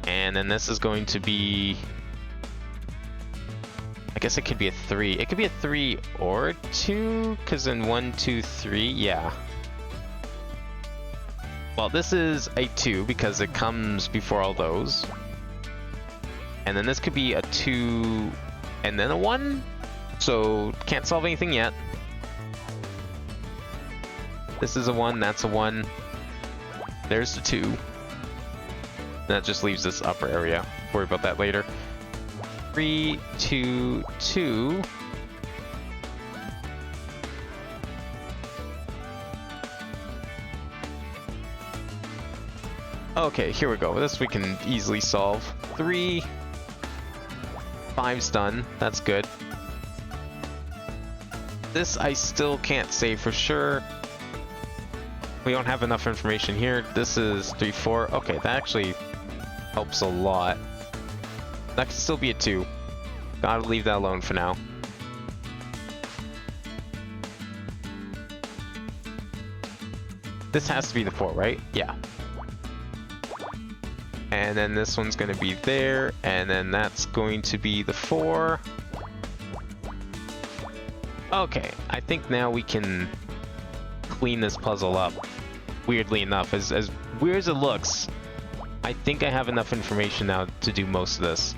And then this is going to be... I guess it could be a 3. It could be a 3 or a 2, because in 1, 2, 3, yeah. Well, this is a 2, because it comes before all those. And then this could be a 2 and then a 1. So, can't solve anything yet. This is a 1, that's a 1. There's the 2. That just leaves this upper area. Worry about that later. 3, 2, 2. Okay, here we go. This we can easily solve. 3. 5's done. That's good. This I still can't say for sure. We don't have enough information here. This is 3, 4. Okay, that actually helps a lot. That could still be a 2. Gotta leave that alone for now. This has to be the 4, right? Yeah. And then this one's gonna be there, and then that's going to be the 4. Okay, I think now we can clean this puzzle up. Weirdly enough, as weird as it looks, I think I have enough information now to do most of this.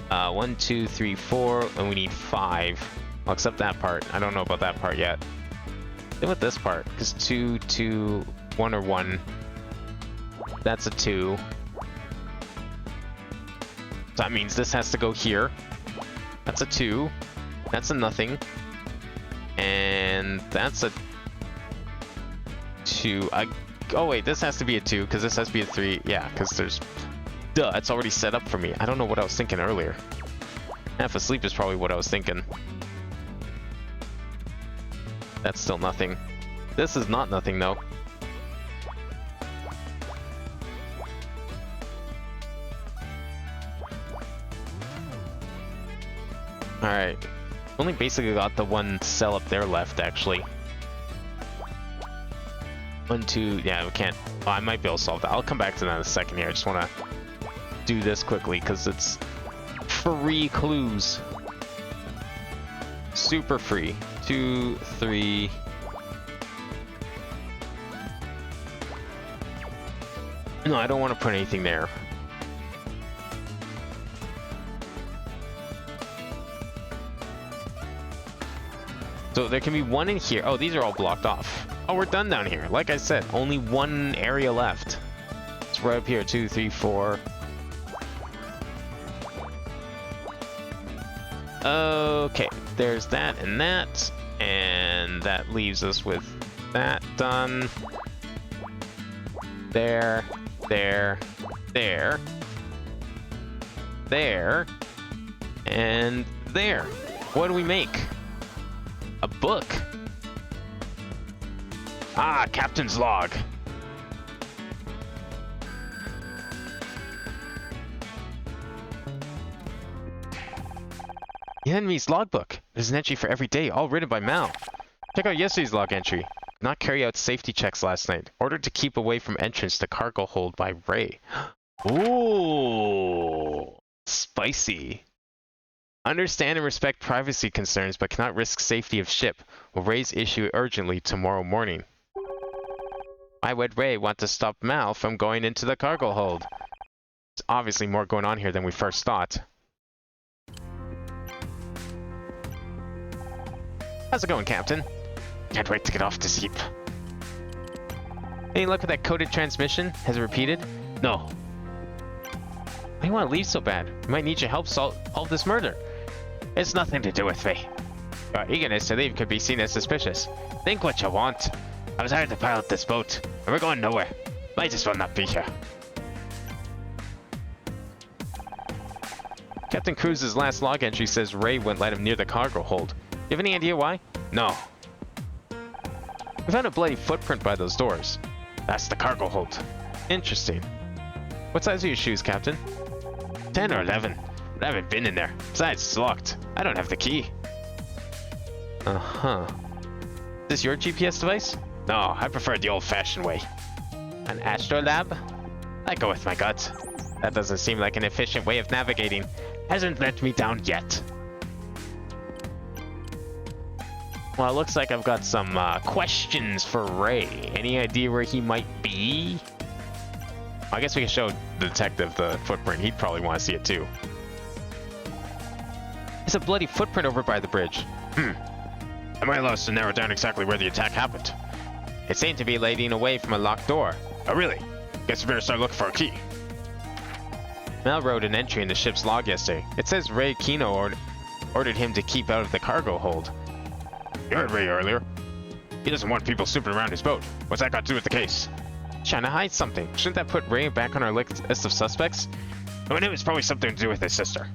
1, 2, 3, 4, and we need 5. Well, except that part. I don't know about that part yet. Then with this part, because 2, 2, 1 or 1. That's a 2. So that means this has to go here. That's a 2. That's a nothing. And that's a 2. Oh wait, this has to be a 2, because this has to be a 3. Yeah, because there's... Duh, it's already set up for me. I don't know what I was thinking earlier. Half asleep is probably what I was thinking. That's still nothing. This is not nothing, though. Alright. Only basically got the one cell up there left, actually. 1, 2... Yeah, we can't... Oh, I might be able to solve that. I'll come back to that in a second here. I just want to do this quickly, because it's free clues. Super free. 2, 3... No, I don't want to put anything there. So there can be 1 in here. Oh, these are all blocked off. Oh, we're done down here. Like I said, only 1 area left. It's right up here. 2, 3, 4. Okay, there's that and that. And that leaves us with that done. There, there, there. There. And there. What do we make? A book. Ah, Captain's log. The enemy's logbook. There's an entry for every day, all written by Mal. Check out yesterday's log entry. Not carry out safety checks last night. Ordered to keep away from entrance to cargo hold by Ray. Ooh, spicy. Understand and respect privacy concerns, but cannot risk safety of ship. Will raise issue urgently tomorrow morning. Why would Ray want to stop Mal from going into the cargo hold? There's obviously more going on here than we first thought. How's it going, Captain? Can't wait to get off to sleep. Any luck with that coded transmission? Has it repeated? No. Why do you want to leave so bad? We might need your help solve this murder. It's nothing to do with me. Your eagerness to leave could be seen as suspicious. Think what you want. I was hired to pilot this boat, and we're going nowhere. Might as well not be here. Captain Cruz's last log entry says Ray wouldn't let him near the cargo hold. You have any idea why? No. We found a bloody footprint by those doors. That's the cargo hold. Interesting. What size are your shoes, Captain? 10 or 11. But I haven't been in there. Besides, it's locked. I don't have the key. Uh-huh. Is this your GPS device? No, I prefer the old-fashioned way. An astrolab? I go with my gut. That doesn't seem like an efficient way of navigating. Hasn't let me down yet. Well, it looks like I've got some questions for Ray. Any idea where he might be? I guess we can show the detective the footprint. He'd probably want to see it too. It's a bloody footprint over by the bridge. I might allow us to narrow down exactly where the attack happened. It seemed to be leading away from a locked door. Oh, really? Guess we better start looking for a key. Mal wrote an entry in the ship's log yesterday. It says Ray Kino ordered him to keep out of the cargo hold. You heard Ray earlier. He doesn't want people snooping around his boat. What's that got to do with the case? Trying to hide something. Shouldn't that put Ray back on our list of suspects? I knew it's probably something to do with his sister.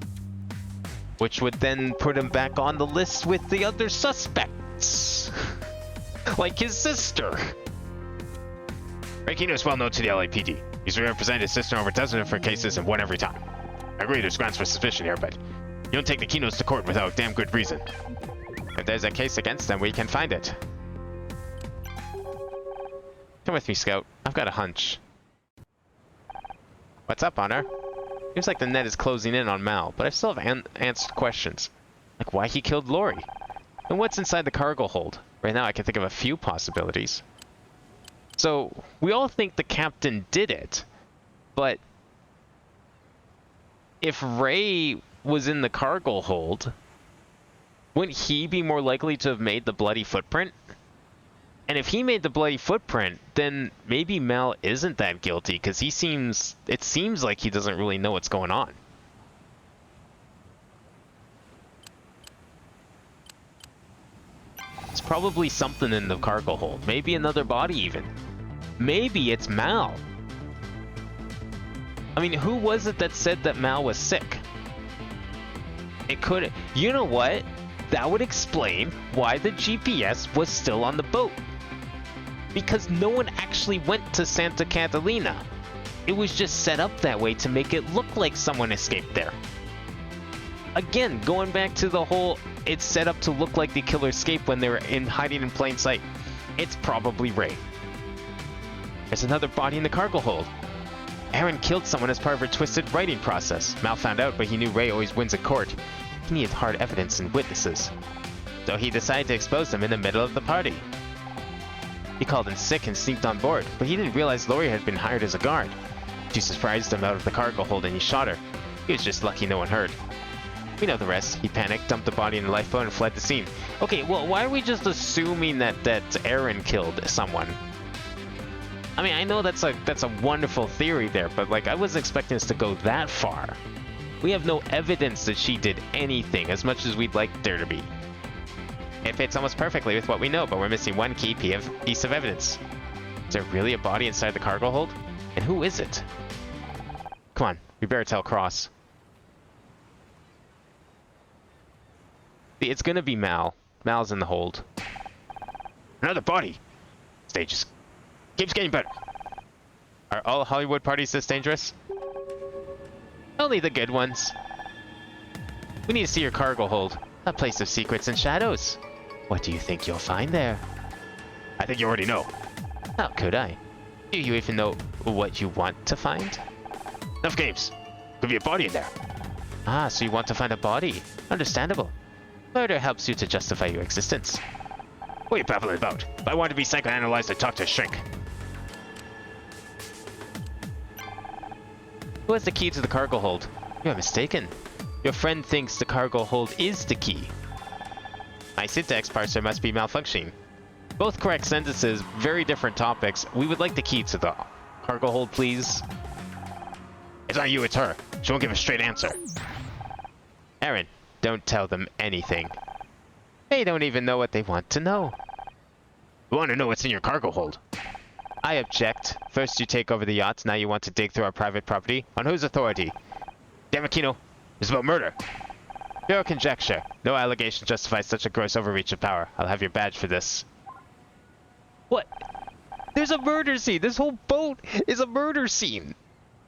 Which would then put him back on the list with the other suspects. Like his sister. Ray Kino is well known to the LAPD. He's represented his sister in over a dozen different cases and won every time. I agree there's grounds for suspicion here, but you don't take the Kinos to court without a damn good reason. If there's a case against them, we can find it. Come with me, Scout. I've got a hunch. What's up, Honor? Seems like the net is closing in on Mal, but I still have answered questions. Like why he killed Lori. And what's inside the cargo hold? Right now I can think of a few possibilities. So, we all think the captain did it, but if Ray was in the cargo hold, wouldn't he be more likely to have made the bloody footprint? And if he made the bloody footprint, then maybe Mal isn't that guilty, because it seems like he doesn't really know what's going on. It's probably something in the cargo hold. Maybe another body even. Maybe it's Mal. I mean, who was it that said that Mal was sick? It could... You know what? That would explain why the GPS was still on the boat. Because no one actually went to Santa Catalina. It was just set up that way to make it look like someone escaped there. Again, going back to the whole, it's set up to look like the killer escaped when they were hiding in plain sight. It's probably Ray. There's another body in the cargo hold. Erin killed someone as part of her twisted writing process. Mal found out, but he knew Ray always wins at court. He needed hard evidence and witnesses. So he decided to expose them in the middle of the party. He called in sick and sneaked on board, but he didn't realize Lori had been hired as a guard. She surprised him out of the cargo hold and he shot her. He was just lucky no one heard. We know the rest. He panicked, dumped the body in the lifeboat, and fled the scene. Okay, well, why are we just assuming that Erin killed someone? I mean, I know that's a wonderful theory there, but like I wasn't expecting us to go that far. We have no evidence that she did anything, as much as we'd like there to be. It fits almost perfectly with what we know, but we're missing one key piece of evidence. Is there really a body inside the cargo hold? And who is it? Come on, we better tell Cross. It's gonna be Mal. Mal's in the hold. Another body! Stage just keeps getting better. Are all Hollywood parties this dangerous? Only the good ones. We need to see your cargo hold. A place of secrets and shadows. What do you think you'll find there? I think you already know. How could I? Do you even know what you want to find? Enough games. Could be a body in there. Ah, so you want to find a body. Understandable. Murder helps you to justify your existence. What are you babbling about? If I want to be psychoanalyzed, I talk to a shrink. Who has the key to the cargo hold? You are mistaken. Your friend thinks the cargo hold is the key. My syntax parser must be malfunctioning. Both correct sentences, very different topics. We would like the key to the cargo hold, please. It's not you, it's her. She won't give a straight answer. Aaron, don't tell them anything. They don't even know what they want to know. We want to know what's in your cargo hold. I object. First you take over the yacht, now you want to dig through our private property? On whose authority? Damn it, Kino. It's about murder. Pure conjecture. No allegation justifies such a gross overreach of power. I'll have your badge for this. What? There's a murder scene! This whole boat is a murder scene!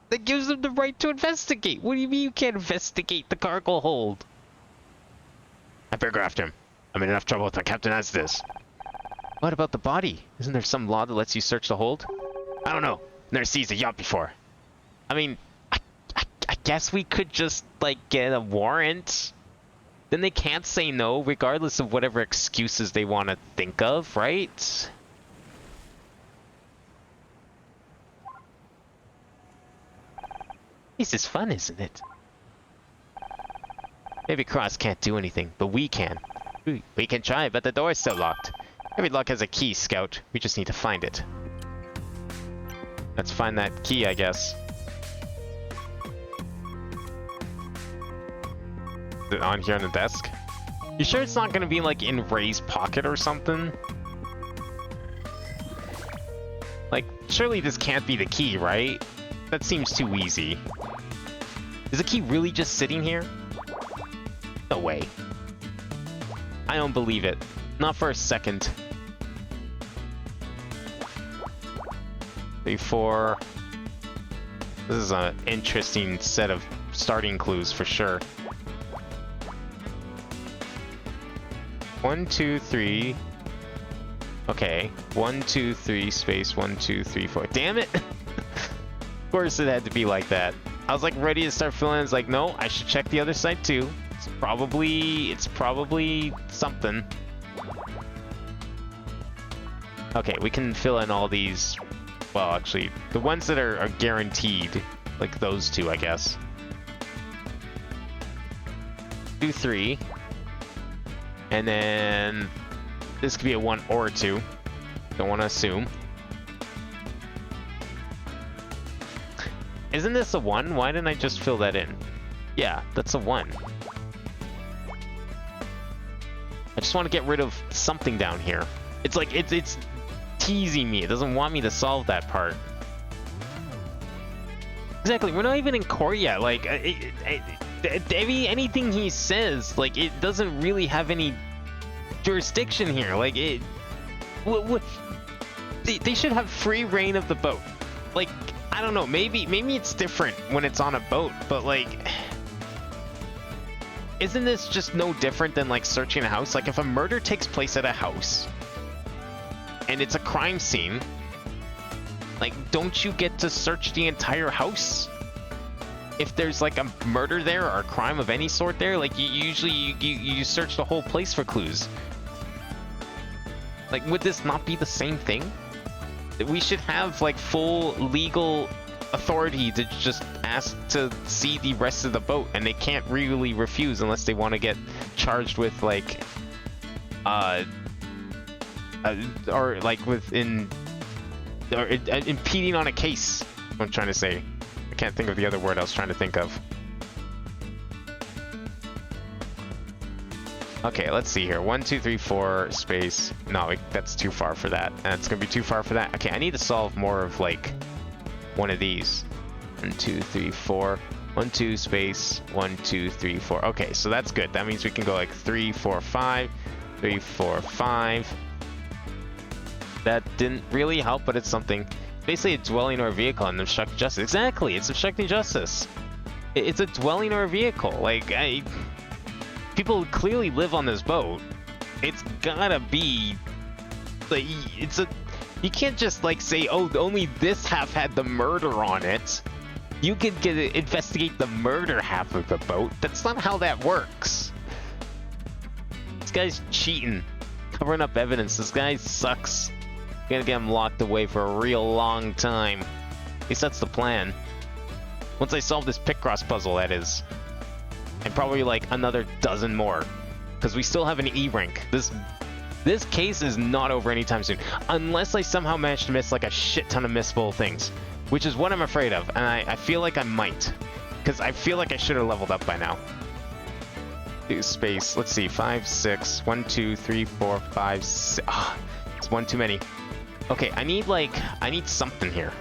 That gives them the right to investigate! What do you mean you can't investigate the cargo hold? I better go after him. I'm in enough trouble with my captain as this. What about the body? Isn't there some law that lets you search the hold? I don't know. Never seized a yacht before. I mean, I guess we could just, like, get a warrant. Then they can't say no, regardless of whatever excuses they want to think of, right? This is fun, isn't it? Maybe Cross can't do anything, but we can. We can try, but the door is still locked. Every lock has a key, Scout. We just need to find it. Let's find that key, I guess. Is it on here on the desk? You sure it's not gonna be like in Ray's pocket or something? Like, surely this can't be the key, right? That seems too easy. Is the key really just sitting here? No way. I don't believe it. Not for a second. 3, 4. This is an interesting set of starting clues for sure. 1, 2, 3. Okay. 1, 2, 3, space 1, 2, 3, 4. Damn it! Of course it had to be like that. I was like ready to start filling in. It's like, no, I should check the other side too. It's probably something. Okay, we can fill in all these. Well, actually, the ones that are guaranteed, like those two, I guess. 2, 3. And then this could be a 1 or a 2. Don't want to assume. Isn't this a 1? Why didn't I just fill that in? Yeah, that's a 1. I just want to get rid of something down here. It's like, it's teasing me. It doesn't want me to solve that part. Exactly, we're not even in court yet. Like, anything he says, like, it doesn't really have any jurisdiction here. Like, they should have free reign of the boat. Like, I don't know, maybe it's different when it's on a boat, but like, isn't this just no different than like searching a house? Like if a murder takes place at a house and it's a crime scene, like don't you get to search the entire house? If there's like a murder there or a crime of any sort there, like you search the whole place for clues. Like would this not be the same thing? We should have like full legal authority to just ask to see the rest of the boat, and they can't really refuse unless they want to get charged with like or like within or impeding on a case. I'm trying to say. I can't think of the other word I was trying to think of. Okay, let's see here. 1, 2, 3, 4, space. No, that's too far for that. That's gonna be too far for that. Okay, I need to solve more of like one of these. 1, 2, 3, 4. 1, 2, space. 1, 2, 3, 4. Okay, so that's good. That means we can go like 3, 4, 5. 3, 4, 5. That didn't really help, but it's something. Basically a dwelling or a vehicle and obstructing justice. Exactly, it's obstructing justice. It's a dwelling or a vehicle. Like, people clearly live on this boat. It's gotta be, like, you can't just like say, oh, only this half had the murder on it. You could investigate the murder half of the boat. That's not how that works. This guy's cheating, covering up evidence. This guy sucks. Gonna get him locked away for a real long time. At least that's the plan. Once I solve this Picross puzzle, that is. And probably like another dozen more. Because we still have an E rank. This case is not over anytime soon. Unless I somehow manage to miss like a shit ton of missable things. Which is what I'm afraid of. And I feel like I might. Because I feel like I should have leveled up by now. Space. Let's see. 5, 6. 1, 2, 3, 4, 5, 6. Ah, it's one too many. Okay, I need something here.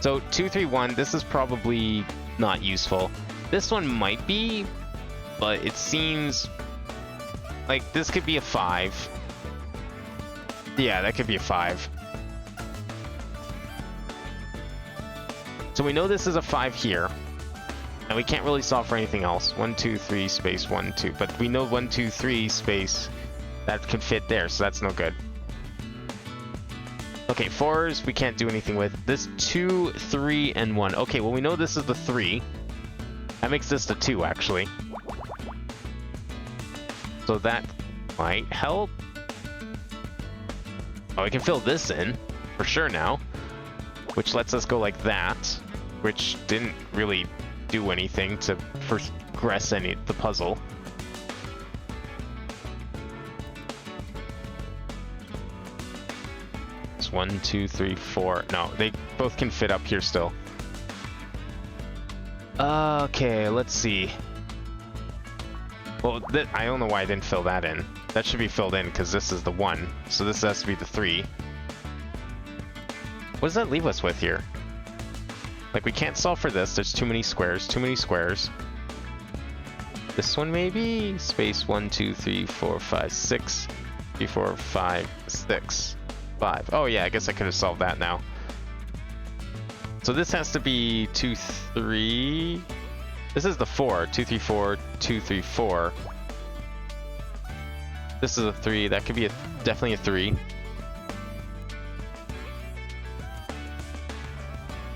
So 2, 3, 1, this is probably not useful. This one might be, but it seems like this could be a 5. Yeah, that could be a 5. So we know this is a 5 here. And we can't really solve for anything else. 1, 2, 3, space 1, 2. But we know 1, 2, 3, space that can fit there, so that's no good. Okay, 4s we can't do anything with. This 2, 3, and 1. Okay, well we know this is the 3. That makes this the 2, actually. So that might help. Oh, we can fill this in, for sure now. Which lets us go like that. Which didn't really do anything to progress the puzzle. It's 1, 2, 3, 4. No, they both can fit up here still. Okay, let's see. Well, I don't know why I didn't fill that in. That should be filled in because this is the 1. So this has to be the 3. What does that leave us with here? Like, we can't solve for this. There's too many squares. Too many squares. This one maybe? Space 1, 2, 3, 4, 5, 6. 3, 4, 5, 6. 5. Oh yeah, I guess I could have solved that now. So this has to be 2, 3. This is the 4. 2, 3, 4, 2, 3, 4. This is a 3. That could be definitely a 3.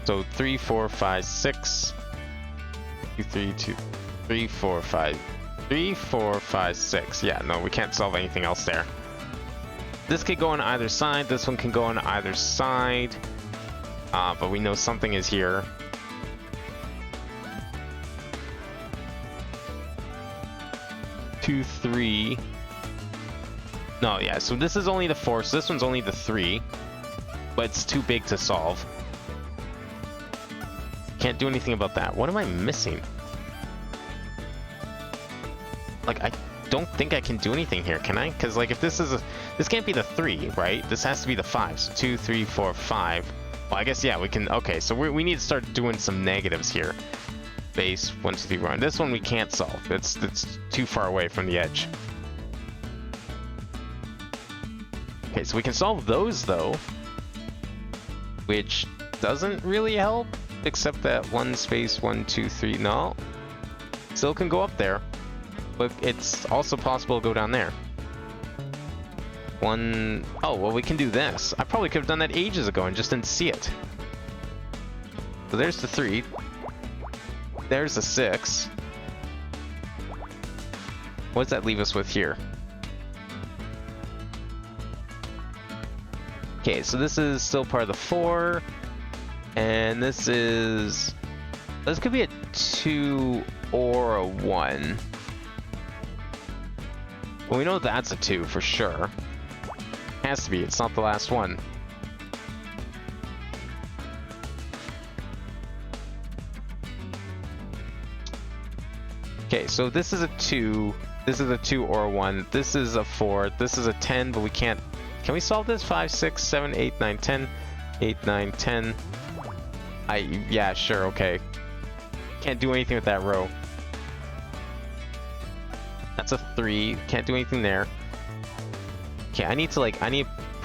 So 3, 4, 5, 6. 2, 3, 2, 3, 4, 5. 3, 4, 5, 6. Yeah, no, we can't solve anything else there. This could go on either side. This one can go on either side. But we know something is here. Two, 3. No, yeah, so this is only the 4, so this one's only the 3. But it's too big to solve. Can't do anything about that. What am I missing? Like, I don't think I can do anything here, can I? Because, like, if this is this can't be the 3, right? This has to be the 5. So 2, 3, 4, 5. Well, I guess, yeah, we can... Okay, so we need to start doing some negatives here. Base, 1, 2, 3, 1. This one we can't solve. It's too far away from the edge. Okay, so we can solve those, though. Which doesn't really help. Except that 1, space 1, 2, 3. No. Still can go up there. But it's also possible to go down there. 1... Oh, well, we can do this. I probably could have done that ages ago and just didn't see it. So there's the 3. There's the 6. What does that leave us with here? Okay, so this is still part of the 4. And this is... This could be a 2 or a 1. Well, we know that's a 2 for sure. Has to be. It's not the last one. Okay, so this is a 2. This is a 2 or a 1. This is a 4. This is a 10, but we can't... Can we solve this? 5, 6, 7, 8, 9, 10. 8, 9, 10. Yeah, sure, okay. Can't do anything with that row. That's a 3. Can't do anything there. Okay, I need to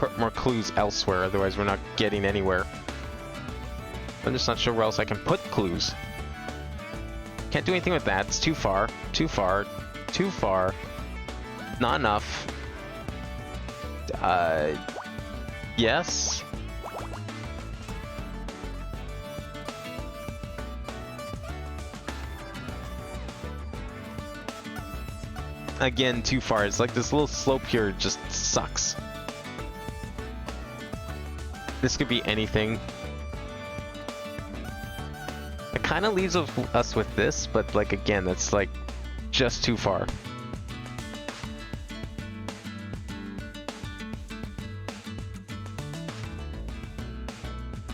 put more clues elsewhere, otherwise we're not getting anywhere. I'm just not sure where else I can put clues. Can't do anything with that. It's too far. Too far. Too far. Not enough. Yes. Again, too far. It's like this little slope here just sucks. This could be anything. It kind of leaves us with this, but like again, that's like just too far.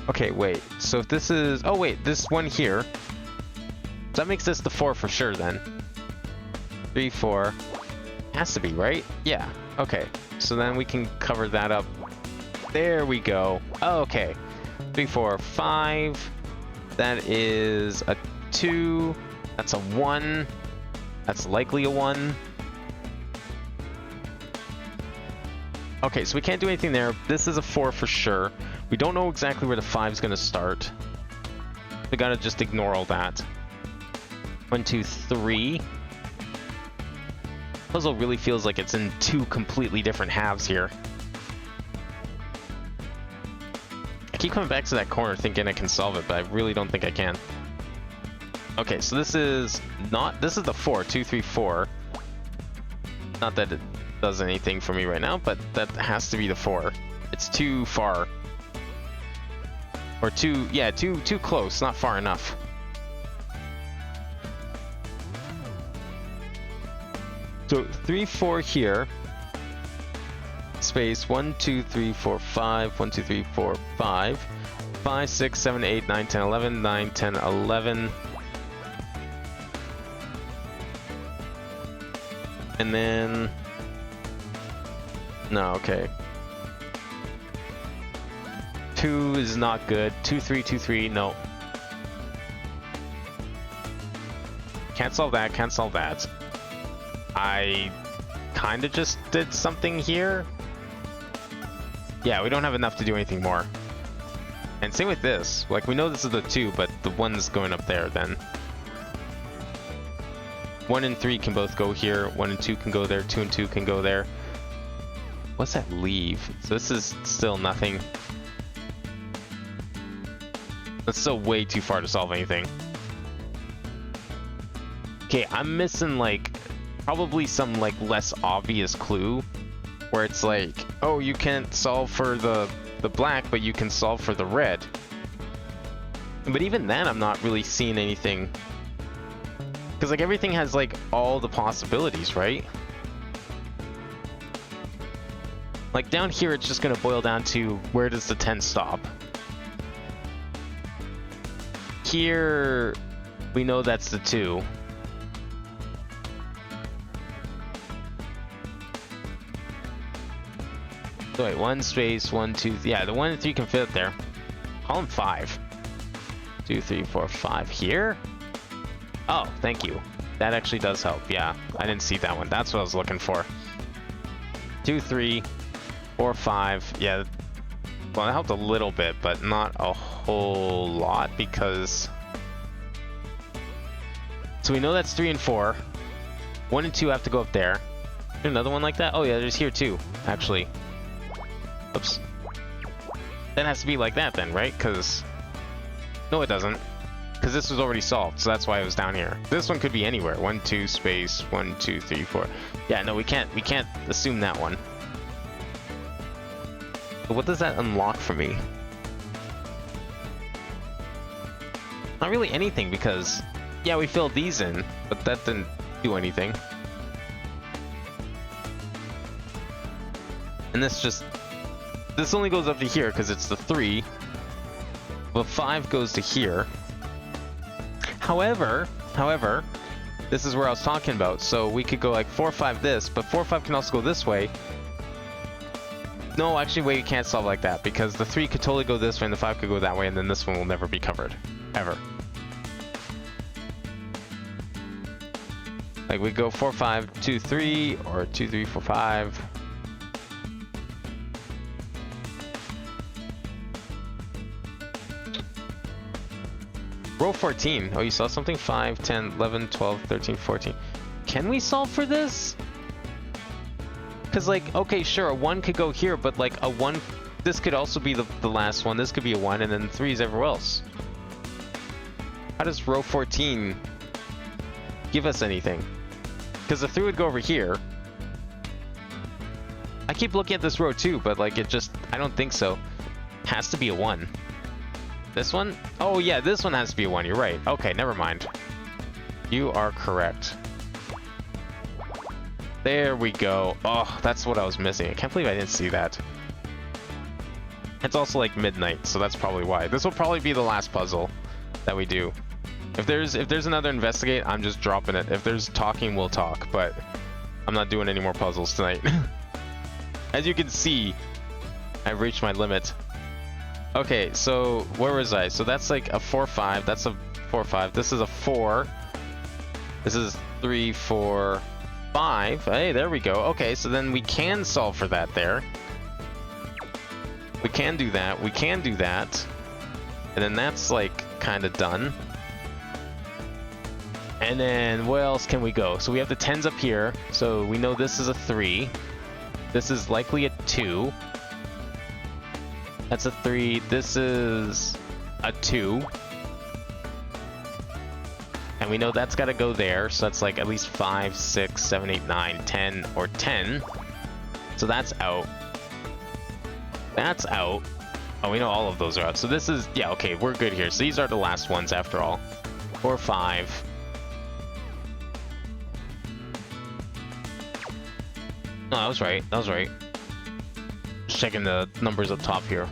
Okay, wait. So if this is... Oh wait, this one here. So that makes this the 4 for sure then. 3, 4. Has to be, right? Yeah. Okay. So then we can cover that up. There we go. Oh, okay. 3, 4, 5. That is a 2. That's a 1. That's likely a 1. Okay, so we can't do anything there. This is a 4 for sure. We don't know exactly where the 5 is going to start. We gotta just ignore all that. 1, 2, 3. Puzzle really feels like it's in 2 completely different halves here. I keep coming back to that corner thinking I can solve it, but I really don't think I can. Okay, so this is not... This is the 4. 2, 3, 4. Not that it does anything for me right now, but that has to be the 4. It's too far. Or too... Yeah, too close. Not far enough. So 3, 4 here. Space 1, 2, 3, 4, 5. 1, 2, 3, 4, 5. 5, 6, 7, 8, 9, 10, 11. 9, 10, 11. And then... No, okay. 2 is not good. 2, 3, 2, 3, no. Can't solve that, can't solve that. I kind of just did something here. Yeah, we don't have enough to do anything more. And same with this. Like, we know this is the 2, but the 1's going up there then. 1 and 3 can both go here. 1 and 2 can go there. 2 and 2 can go there. What's that leave? So this is still nothing. That's still way too far to solve anything. Okay, I'm missing like probably some like less obvious clue where it's like, oh, you can't solve for the black, but you can solve for the red. But even then, I'm not really seeing anything. Because like everything has like all the possibilities, right? Like down here, it's just gonna boil down to where does the 10 stop? Here, we know that's the 2. So wait, 1 space, 1, 2, yeah, the 1 and 3 can fit there. Column 5. 2, 3, 4, 5 here. Oh, thank you. That actually does help. Yeah, I didn't see that one. That's what I was looking for. 2, 3, 4, 5. Yeah, well, that helped a little bit, but not a whole lot because... So we know that's 3 and 4. 1 and 2 have to go up there. There's another one like that? Oh yeah, there's here too, actually. Oops. That has to be like that then, right? Because... No, it doesn't. Because this was already solved, so that's why it was down here. This one could be anywhere. 1, 2, space, 1, 2, 3, 4. Yeah, no, we can't assume that one. But what does that unlock for me? Not really anything, because... Yeah, we filled these in, but that didn't do anything. And this just... This only goes up to here, because it's the 3. But 5 goes to here. However, this is where I was talking about. So we could go like 4, 5 this, but 4, 5 can also go this way. No, actually, wait, you can't solve like that, because the 3 could totally go this way and the 5 could go that way, and then this one will never be covered. Ever. Like we go 4, 5, 2, 3, or 2, 3, 4, 5. Row 14. Oh, you saw something? 5, 10, 11, 12, 13, 14. Can we solve for this? Because, like, okay, sure, a 1 could go here, but, like, a 1... This could also be the last one. This could be a 1, and then 3 is everywhere else. How does row 14 give us anything? Because the 3 would go over here. I keep looking at this row too, but like it just, I don't think so. Has to be a 1. This one? Oh yeah, this one has to be a 1. You're right. Okay, never mind. You are correct. There we go. Oh, that's what I was missing. I can't believe I didn't see that. It's also like midnight, so that's probably why. This will probably be the last puzzle that we do. If there's another investigate, I'm just dropping it. If there's talking, we'll talk, but I'm not doing any more puzzles tonight. As you can see, I've reached my limit. Okay, so where was I? So that's like a 4, 5. That's a 4, 5. This is a 4. This is 3, 4, 5. Hey, there we go. Okay, so then we can solve for that there. We can do that. We can do that. And then that's like kind of done. And then where else can we go? So we have the 10s up here. So we know this is a 3. This is likely a 2. That's a 3. This is a 2. And we know that's got to go there. So that's like at least 5, 6, 7, 8, 9, 10, or 10. So that's out. That's out. Oh, we know all of those are out. So this is, yeah, okay, we're good here. So these are the last ones after all. 4, 5. No, that was right. That was right. Just checking the numbers up top here.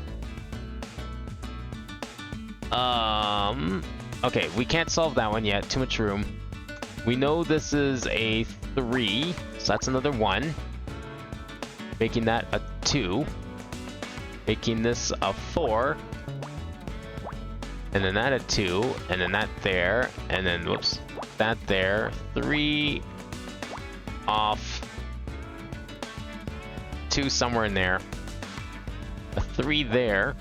Okay, we can't solve that one yet. Too much room. We know this is a 3, so that's another 1. Making that a 2. Making this a 4. And then that a 2. And then that there. And then, whoops, that there. 3 off. 2 somewhere in there. A 3 there.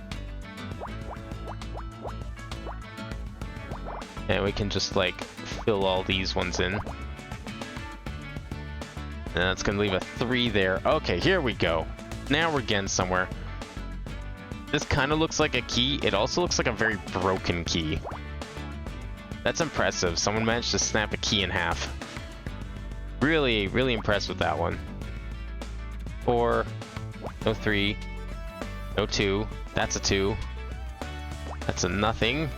And we can just like fill all these ones in. And that's gonna leave a 3 there. Okay, here we go. Now we're getting somewhere. This kind of looks like a key. It also looks like a very broken key. That's impressive. Someone managed to snap a key in half. Really, really impressed with that one. 4, no 3, no 2. That's a 2. That's a nothing.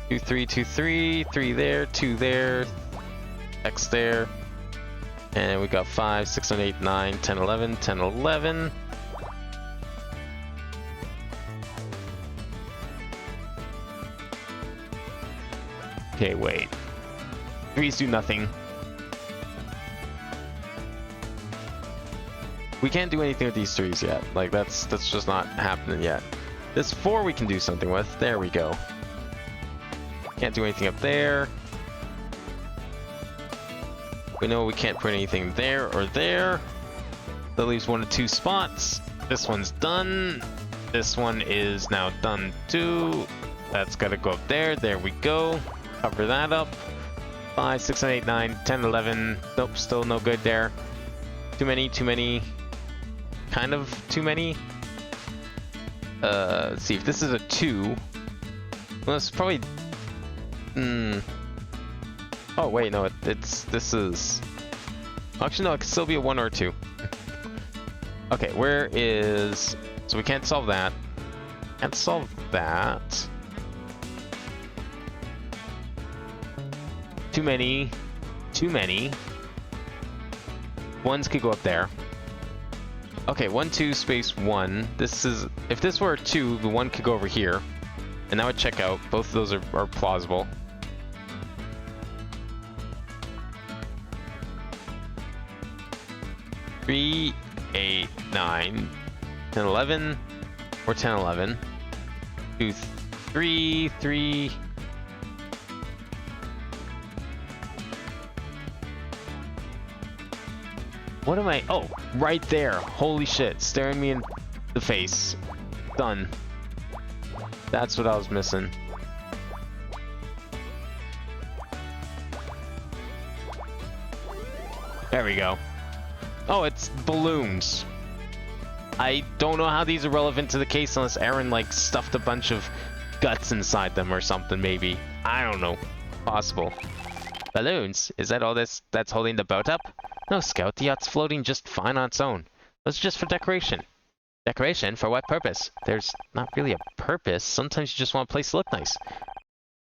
2, 3, 2, 3, 3 there, 2 there, X there. And we got 5, 6, 7, 8, 9, 10, 11, 10, 11. Okay, wait. 3s do nothing. We can't do anything with these 3s yet. Like, that's just not happening yet. This 4 we can do something with. There we go. Can't do anything up there. We know we can't put anything there or there. That leaves 1 to 2 spots. This one's done. This one is now done too. That's got to go up there. There we go. Cover that up. 5, 6, 7, 8, 9, 10, 11. Nope, still no good there. Too many, too many. Kind of too many. Let's see, if this is a 2. Well, it's probably... Oh, wait, no, this is... Actually, no, it could still be a 1 or a 2. Okay, where is... So we can't solve that. Can't solve that. Too many. Too many. 1s could go up there. Okay, 1, 2, space 1. This is... If this were a 2, the 1 could go over here. And that would check out. Both of those are plausible. Three, 8, 9, 10, 11, or 10, 11. 2, 3, 3. What am I? Oh, right there. Holy shit. Staring me in the face. Done. That's what I was missing. There we go. Oh, it's balloons. I don't know how these are relevant to the case unless Aaron, like, stuffed a bunch of guts inside them or something, maybe. I don't know. Possible. Balloons? Is that all that's holding the boat up? No, Scout. The yacht's floating just fine on its own. That's just for decoration. Decoration? For what purpose? There's not really a purpose. Sometimes you just want a place to look nice.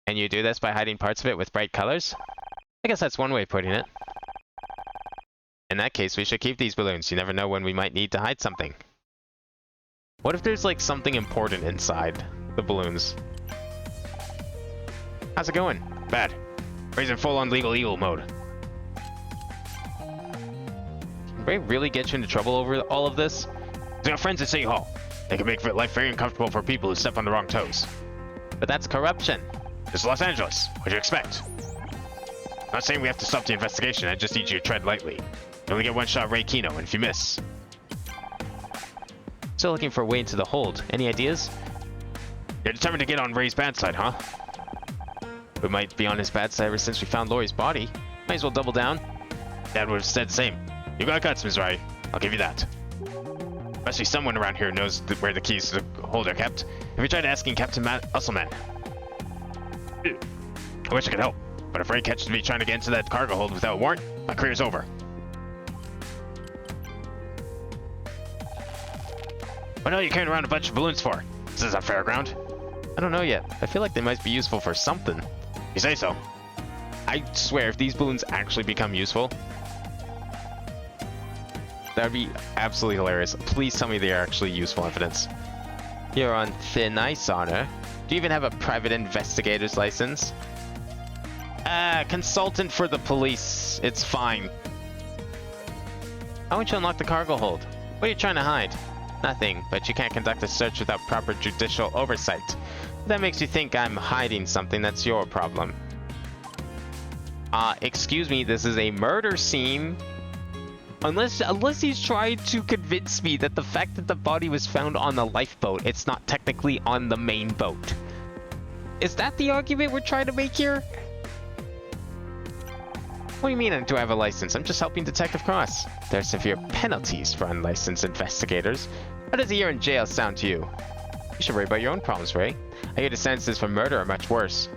And you do this by hiding parts of it with bright colors? I guess that's one way of putting it. In that case, we should keep these balloons. You never know when we might need to hide something. What if there's, like, something important inside the balloons? How's it going? Bad. Raising full-on legal eagle mode. Can Ray really get you into trouble over all of this? They got friends at City Hall. They can make life very uncomfortable for people who step on the wrong toes. But that's corruption. This is Los Angeles. What do you expect? I'm not saying we have to stop the investigation. I just need you to tread lightly. You only get one shot at Ray Kino, and if you miss... Still looking for a way into the hold. Any ideas? You're determined to get on Ray's bad side, huh? We might be on his bad side ever since we found Lori's body. Might as well double down. Dad would have said the same. You got guts, Ms. Rai. I'll give you that. Must be someone around here who knows where the keys to the hold are kept. Have you tried asking Captain Matt Usselman? I wish I could help, but if Ray catches me trying to get into that cargo hold without a warrant, my career's over. What are you carrying around a bunch of balloons for? Is this a fairground? I don't know yet. I feel like they might be useful for something. You say so. I swear, if these balloons actually become useful, that would be absolutely hilarious. Please tell me they are actually useful evidence. You're on thin ice, Honor. Do you even have a private investigator's license? Consultant for the police. It's fine. How would you unlock the cargo hold? What are you trying to hide? Nothing, but you can't conduct a search without proper judicial oversight. If that makes you think I'm hiding something, that's your problem. Excuse me, this is a murder scene. Unless he's trying to convince me that the fact that the body was found on the lifeboat, it's not technically on the main boat. Is that the argument we're trying to make here? What do you mean, do I have a license? I'm just helping Detective Cross. There are severe penalties for unlicensed investigators. How does a year in jail sound to you? You should worry about your own problems, Ray. I hear the sentences for murder are much worse.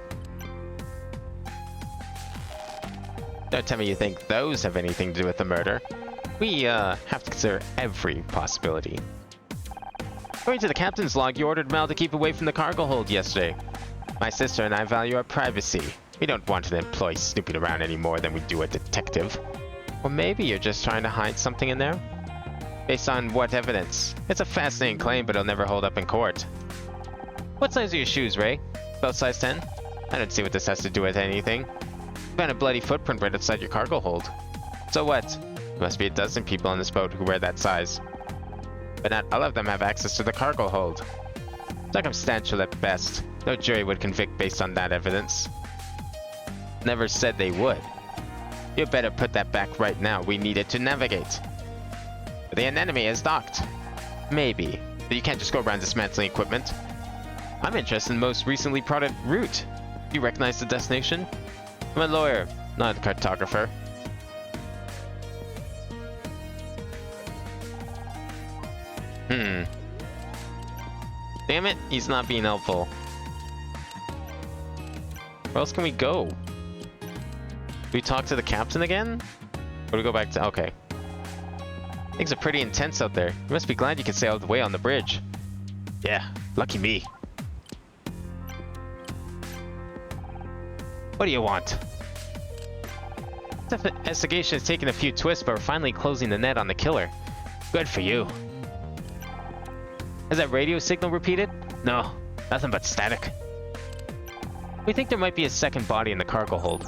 Don't tell me you think those have anything to do with the murder. We, have to consider every possibility. According to the captain's log, you ordered Mel to keep away from the cargo hold yesterday. My sister and I value our privacy. We don't want an employee snooping around any more than we do a detective. Or maybe you're just trying to hide something in there? Based on what evidence? It's a fascinating claim, but it'll never hold up in court. What size are your shoes, Ray? About size 10? I don't see what this has to do with anything. You found a bloody footprint right outside your cargo hold. So what? There must be a dozen people on this boat who wear that size. But not all of them have access to the cargo hold. Circumstantial at best. No jury would convict based on that evidence. Never said they would. You better put that back right now. We need it to navigate. The anemone is docked. Maybe, but you can't just go around dismantling equipment. I'm interested in the most recently plotted route. Do you recognize the destination? I'm a lawyer, not a cartographer. Damn it, he's not being helpful. Where else can we go? Do we talk to the captain again? Or do we go back to... Okay. Things are pretty intense out there. You must be glad you can sail the way on the bridge. Yeah, lucky me. What do you want? The investigation has taken a few twists, but we're finally closing the net on the killer. Good for you. Has that radio signal repeated? No, nothing but static. We think there might be a second body in the cargo hold.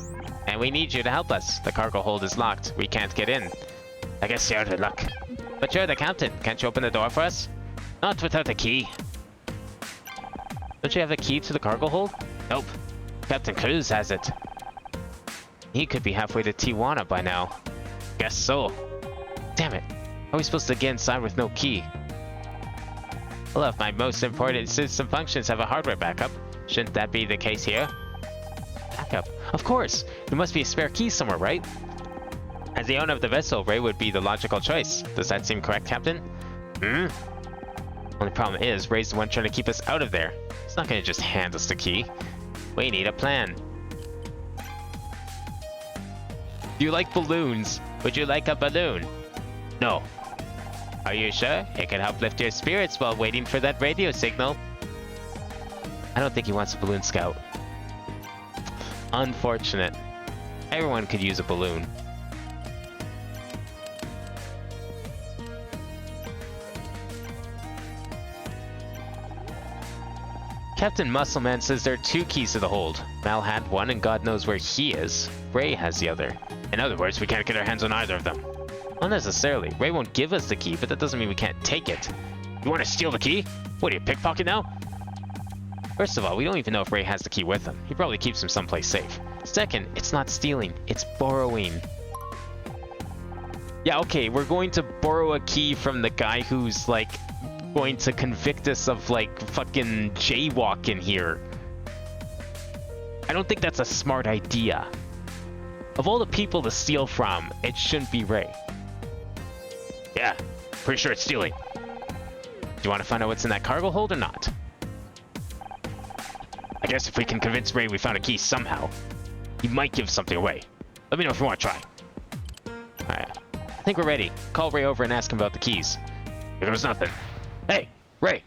And we need you to help us. The cargo hold is locked. We can't get in. I guess you're out of luck. But you're the captain. Can't you open the door for us? Not without a key. Don't you have a key to the cargo hold? Nope. Captain Cruz has it. He could be halfway to Tijuana by now. Guess so. Damn it. How are we supposed to get inside with no key? Well, if my most important system functions have a hardware backup, shouldn't that be the case here? Backup? Of course! There must be a spare key somewhere, right? As the owner of the vessel, Ray would be the logical choice. Does that seem correct, Captain? Only problem is, Ray's the one trying to keep us out of there. He's not gonna just hand us the key. We need a plan. Do you like balloons? Would you like a balloon? No. Are you sure? It can help lift your spirits while waiting for that radio signal. I don't think he wants a balloon, Scout. Unfortunate. Everyone could use a balloon. Captain Muscleman says there are 2 keys to the hold. Mal had one and God knows where he is. Ray has the other. In other words, we can't get our hands on either of them. Not necessarily. Ray won't give us the key, but that doesn't mean we can't take it. You want to steal the key? What are you, pickpocket now? First of all, we don't even know if Ray has the key with him. He probably keeps him someplace safe. Second, it's not stealing, it's borrowing. Yeah, okay, we're going to borrow a key from the guy who's, like, going to convict us of, like, fucking jaywalking here. I don't think that's a smart idea. Of all the people to steal from, it shouldn't be Ray. Yeah, pretty sure it's stealing. Do you want to find out what's in that cargo hold or not? I guess if we can convince Ray we found a key somehow, he might give something away. Let me know if you want to try. Alright, I think we're ready. Call Ray over and ask him about the keys. Here goes nothing. Hey, Ray!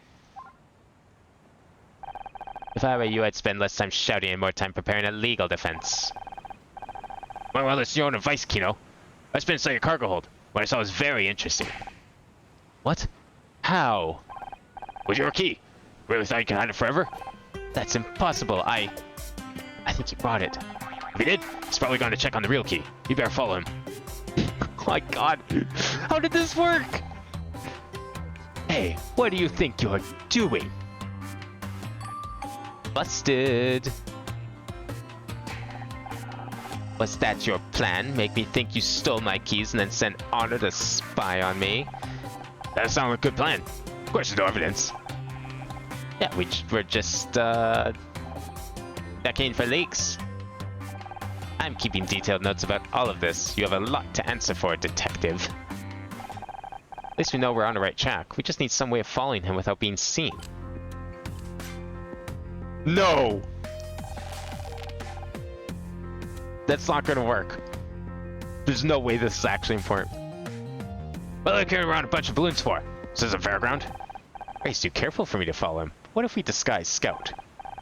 If I were you, I'd spend less time shouting and more time preparing a legal defense. Well, it's your own advice, Kino. I spent inside your cargo hold. What I saw was very interesting. What? How? With your key. Really thought you could hide it forever? That's impossible. I think he brought it. If he did, he's probably going to check on the real key. You better follow him. Oh my god. How did this work? Hey, what do you think you're doing? Busted. Was that your plan? Make me think you stole my keys and then send Honor to spy on me? That sounds like a good plan. Of course there's no evidence. Yeah, we're just, checking for leaks. I'm keeping detailed notes about all of this. You have a lot to answer for, Detective. At least we know we're on the right track. We just need some way of following him without being seen. No! That's not gonna work. There's no way this is actually important. What are they carrying around a bunch of balloons for? Is this a fairground? Ray's too careful for me to follow him. What if we disguise Scout?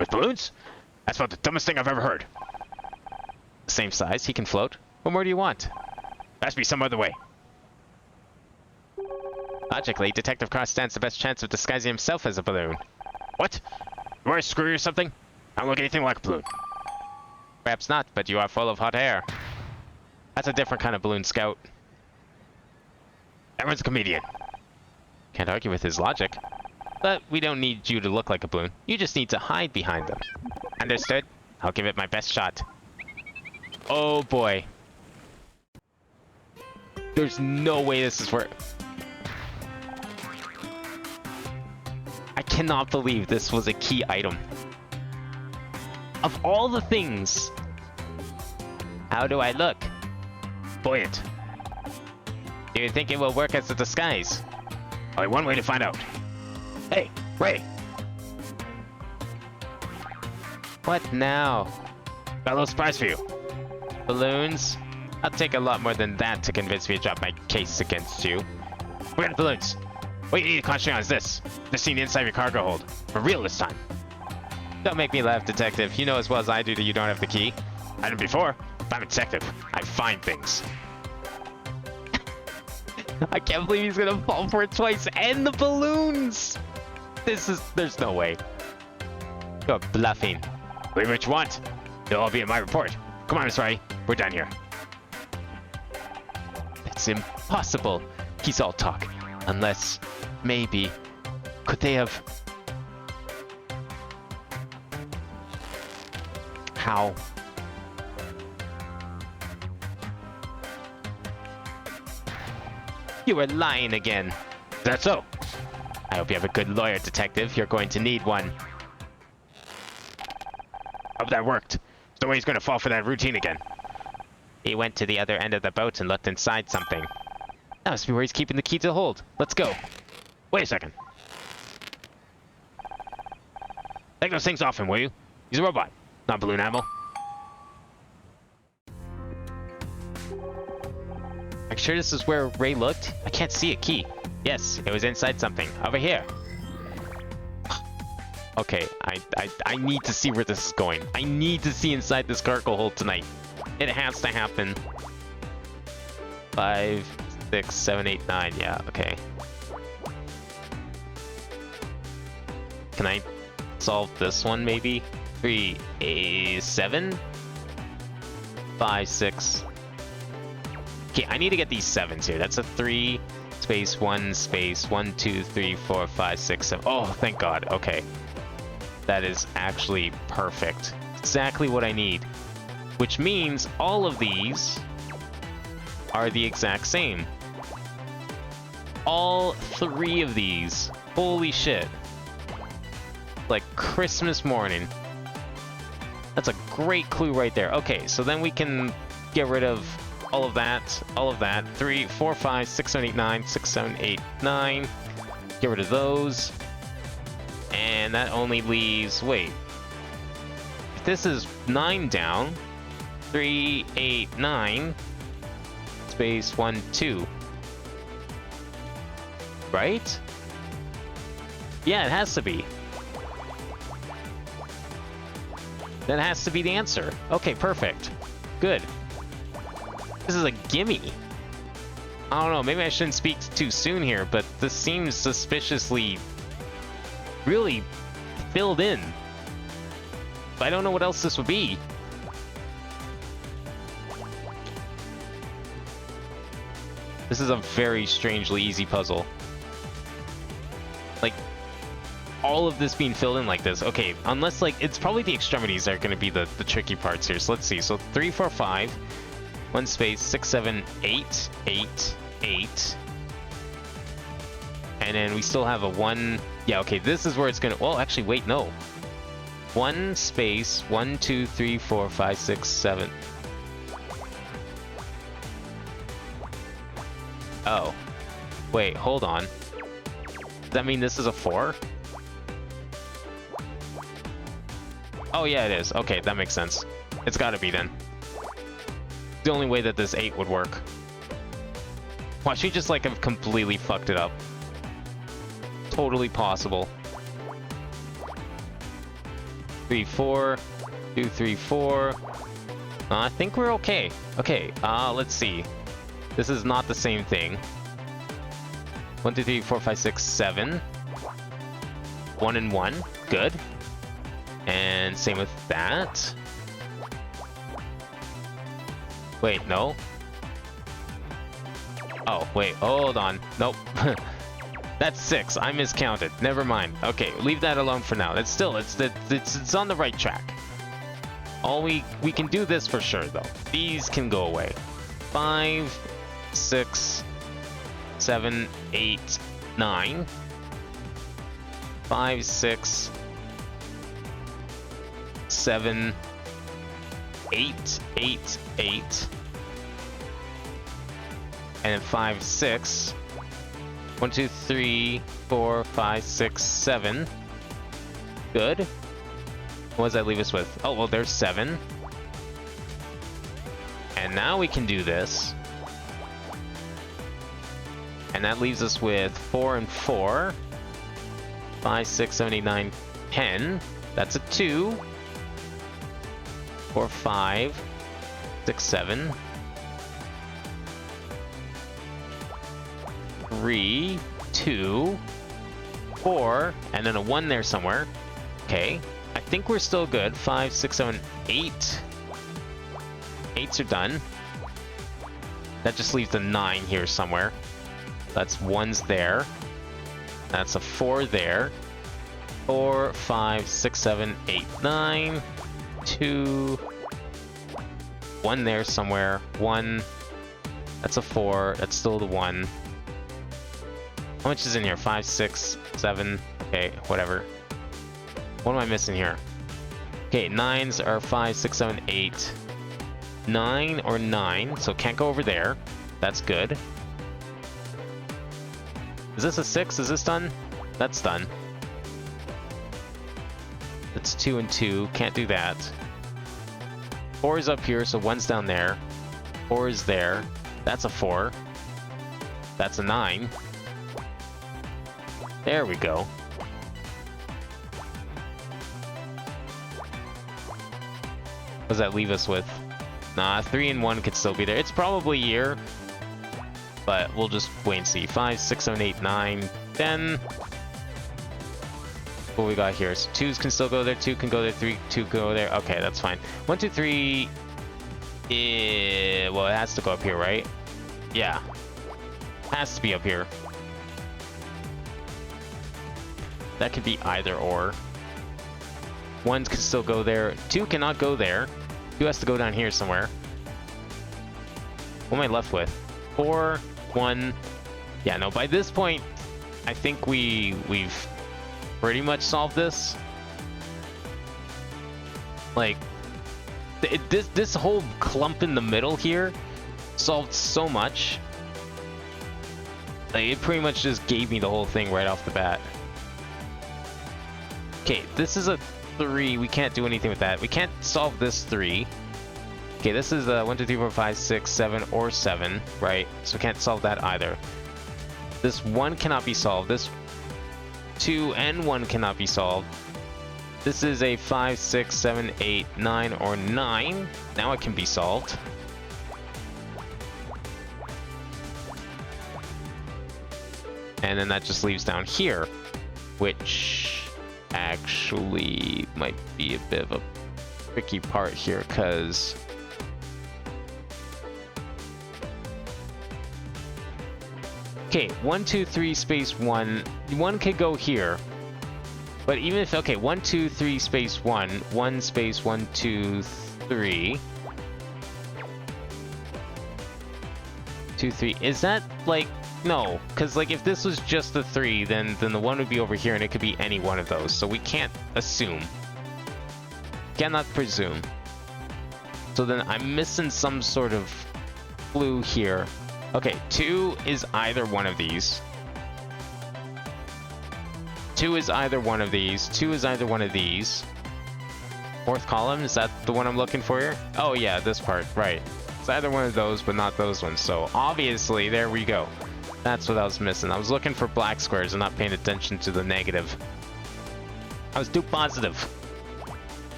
With balloons? That's about the dumbest thing I've ever heard. Same size, he can float. What more do you want? Has to be some other way. Logically, Detective Cross stands the best chance of disguising himself as a balloon. What? You want to screw you or something? I don't look anything like a balloon. Perhaps not, but you are full of hot air. That's a different kind of balloon, Scout. Everyone's a comedian. Can't argue with his logic. But we don't need you to look like a balloon. You just need to hide behind them. Understood? I'll give it my best shot. Oh boy. There's no way this is work. I cannot believe this was a key item. Of all the things. How do I look? Buoyant. Do you think it will work as a disguise? Only one way to find out. Hey, Ray! What now? Got a little surprise for you. Balloons? I'll take a lot more than that to convince me to drop my case against you. We're the balloons. What you need to concentrate on is this. The scene inside your cargo hold. For real this time. Don't make me laugh, Detective. You know as well as I do that you don't have the key. I didn't before. If I'm a detective, I find things. I can't believe he's gonna fall for it twice. And the balloons! There's no way. You're bluffing. Believe what you want. It'll all be in my report. Come on, Miss Riley. We're done here. That's impossible. He's all talk. Unless, maybe, could they have... How? You were lying again. That's so. I hope you have a good lawyer, Detective. You're going to need one. Hope that worked. There's no way he's going to fall for that routine again. He went to the other end of the boat and looked inside something. That must be where he's keeping the key to the hold. Let's go. Wait a second. Take those things off him, will you? He's a robot, not a balloon animal. Are you sure this is where Ray looked? I can't see a key. Yes, it was inside something. Over here. Okay, I need to see where this is going. I need to see inside this cargo hold tonight. It has to happen. 5, 6, 7, 8, 9. Yeah, okay. Can I solve this one maybe? 3, 7, 5, 6. Okay, I need to get these 7s here. That's a 3, space, 1, space, 1, 2, 3, 4, 5, 6, 7. Oh, thank God. Okay. That is actually perfect. Exactly what I need. Which means all of these are the exact same. All 3 of these. Holy shit. Like Christmas morning. That's a great clue right there. Okay, so then we can get rid of all of that, all of that. 3, 4, 5, 6, 7, 8, 9, 6, 7, 8, 9. Get rid of those. And that only leaves, wait. If this is 9 down, 3, 8, 9, space 1, 2. Right? Yeah, it has to be. That has to be the answer. Okay, perfect. Good. This is a gimme. I don't know, maybe I shouldn't speak too soon here, but this seems suspiciously really filled in. I don't know what else this would be. This is a very strangely easy puzzle. Like, all of this being filled in like this. Okay, unless, like, it's probably the extremities that are going to be the tricky parts here. So let's see. So 3, 4, 5. 1 space, 6, 7, 8, 8, 8. And then we still have a 1. Yeah, okay, this is where it's going to... Well, actually, wait, no. 1 space, 1, 2, 3, 4, 5, 6, 7. Oh. Wait, hold on. Does that mean this is a 4? Oh, yeah, it is. Okay, that makes sense. It's gotta be then. The only way that this 8 would work. Watch, she just, like, have completely fucked it up. Totally possible. 3, 4. 2, 3, 4. I think we're okay. Okay, let's see. This is not the same thing. 1, 2, 3, 4, 5, 6, 7. 1 and 1. Good. And same with that. Wait, no. Oh, wait, hold on. Nope. That's 6. I miscounted. Never mind. Okay, leave that alone for now. It's still, it's on the right track. All we can do this for sure, though. These can go away. 5, 6, 7, 8, 9. 5, 6, 7, 8, 8, 8. And then 5, 6. 1, 2, 3, 4, 5, 6, 7. Good. What does that leave us with? Oh, well, there's 7. And now we can do this. And that leaves us with 4 and 4. 5, 6, 7, 8, 9, 10. That's a 2. 4, 5, 6, 7. 3, 2, 4, and then a 1 there somewhere. Okay, I think we're still good. 5, 6, 7, 8. 8s are done. That just leaves a 9 here somewhere. That's 1's there. That's a 4 there. 4, 5, 6, 7, 8, 9. 2. 1 there somewhere. 1. That's a 4. That's still the 1. How much is in here? 5, 6, 7. Okay, whatever. What am I missing here? Okay, 9s are 5, 6, 7, 8. 9 or 9, so can't go over there. That's good. Is this a 6? Is this done? That's done. That's 2 and 2. Can't do that. 4 is up here, so 1's down there. 4 is there. That's a 4. That's a 9. There we go. What does that leave us with? Nah, 3 and 1 could still be there. It's probably here, but we'll just wait and see. 5, 6, 7, 8, 9, 10. What we got here? So 2s can still go there, 2 can go there, 3, 2 can go there. Okay, that's fine. 1, 2, 3. Well, it has to go up here, right? Yeah. Has to be up here. That could be either or. 1 can still go there. 2 cannot go there. 2 has to go down here somewhere. What am I left with? 4, 1. Yeah, no, by this point, I think we've pretty much solved this. Like, this whole clump in the middle here solved so much. Like, it pretty much just gave me the whole thing right off the bat. Okay, this is a 3. We can't do anything with that. We can't solve this 3. Okay, this is 1, 2, 3, 4, 5, 6, 7, or 7, right? So we can't solve that either. This 1 cannot be solved. This 2 and 1 cannot be solved. This is a 5, 6, 7, 8, 9, or 9. Now it can be solved. And then that just leaves down here, which actually might be a bit of a tricky part here, because okay, 1, 2, 3, space 1. 1 could go here. But even if, okay, 1, 2, 3, space 1. 1, space 1, 2, 3. 2, 3. Is that, like, no. Because, like, if this was just the 3, then the 1 would be over here, and it could be any one of those. So we can't assume. Cannot presume. So then I'm missing some sort of clue here. Okay, 2 is either one of these. 2 is either one of these. 2 is either one of these. Fourth column, is that the one I'm looking for here? Oh yeah, this part, right. It's either one of those, but not those ones. So obviously, there we go. That's what I was missing. I was looking for black squares and not paying attention to the negative. I was too positive.